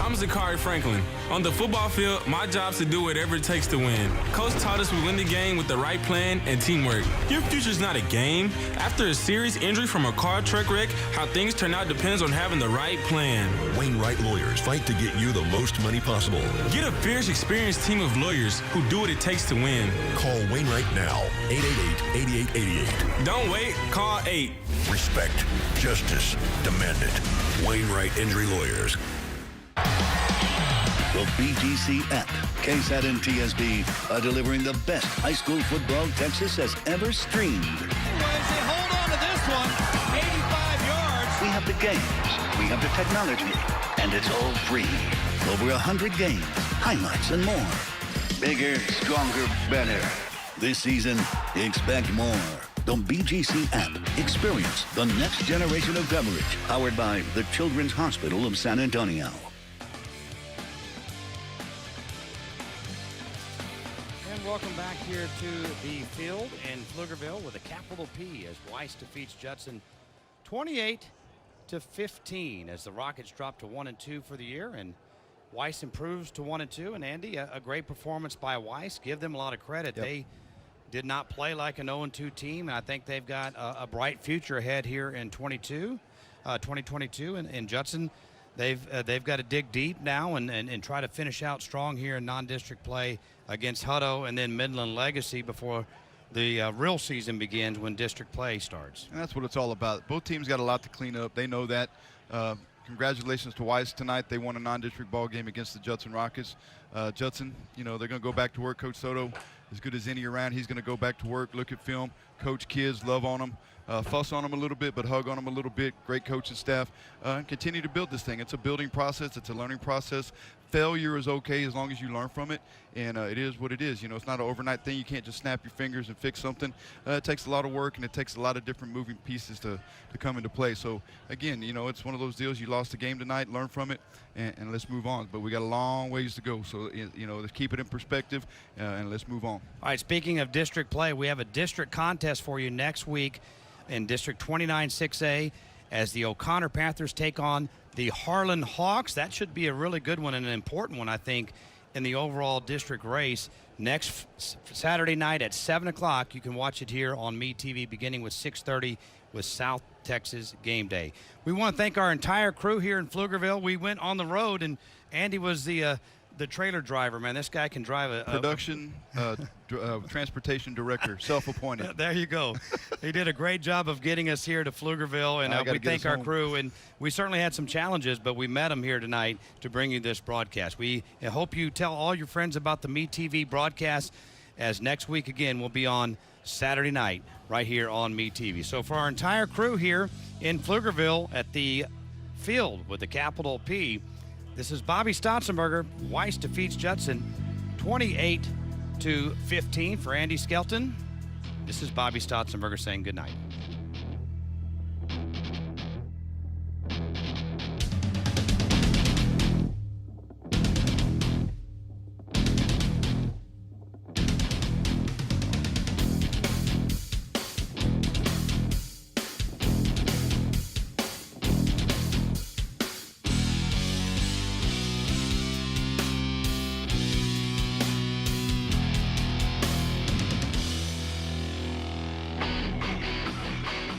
[SPEAKER 5] I'm Zakari Franklin. On the football field, my job's to do whatever it takes to win. Coach taught us we win the game with the right plan and teamwork. Your future's not a game. After a serious injury from a car truck wreck, how things turn out depends on having the right plan.
[SPEAKER 6] Wainwright Lawyers fight to get you the most money possible.
[SPEAKER 5] Get a fierce, experienced team of lawyers who do what it takes to win.
[SPEAKER 6] Call Wainwright now, 888-8888.
[SPEAKER 5] Don't wait, call 8.
[SPEAKER 6] Respect, justice, demand it. Wainwright Injury Lawyers.
[SPEAKER 10] The BGC app, KSAT and TSB are delivering the best high school football Texas has ever streamed.
[SPEAKER 11] Hold on to this one. 85 yards.
[SPEAKER 10] We have the games, we have the technology, and it's all free. Over 100 games, highlights, and more. Bigger, stronger, better. This season, expect more. The BGC app. Experience the next generation of coverage. Powered by the Children's Hospital of San Antonio.
[SPEAKER 17] Welcome back here to the field in Pflugerville with a capital P as Weiss defeats Judson 28-15 as the Rockets drop to 1-2 for the year and Weiss improves to 1-2. And Andy, a great performance by Weiss. Give them a lot of credit. Yep. They did not play like an 0-2 team, and I think they've got a bright future ahead here in 2022. And Judson, they've got to dig deep now and try to finish out strong here in non-district play against Hutto and then Midland Legacy before the real season begins when district play starts.
[SPEAKER 18] And that's what it's all about. Both teams got a lot to clean up. They know that. Congratulations to Weiss tonight. They won a non-district ball game against the Judson Rockets. Judson, they're going to go back to work. Coach Soto, as good as any around, he's going to go back to work, look at film, coach kids, love on them, fuss on them a little bit, but hug on them a little bit. Great coaching staff. Continue to build this thing. It's a building process. It's a learning process. Failure is okay as long as you learn from it, and it is what it is. It's not an overnight thing. You can't just snap your fingers and fix something. It takes a lot of work, and it takes a lot of different moving pieces to come into play. So, again, it's one of those deals. You lost the game tonight, learn from it, and let's move on. But we got a long ways to go. So, let's keep it in perspective, and let's move on.
[SPEAKER 17] All right, speaking of district play, we have a district contest for you next week in District 29 6A as the O'Connor Panthers take on the Harlan Hawks. That should be a really good one and an important one, I think, in the overall district race. Next Saturday night at 7 o'clock, you can watch it here on MeTV beginning with 6:30 with South Texas Game Day. We want to thank our entire crew here in Pflugerville. We went on the road, and Andy was the trailer driver, man. This guy can drive a
[SPEAKER 18] production transportation director, self-appointed.
[SPEAKER 17] There you go. He did a great job of getting us here to Pflugerville, and we thank our crew. And we certainly had some challenges, but we met them here tonight to bring you this broadcast. We hope you tell all your friends about the MeTV broadcast, as next week, again, will be on Saturday night right here on MeTV. So for our entire crew here in Pflugerville at the field with the capital P, this is Bobby Stotzenberger. Weiss defeats Judson 28-15 for Andy Skelton. This is Bobby Stotzenberger saying good night.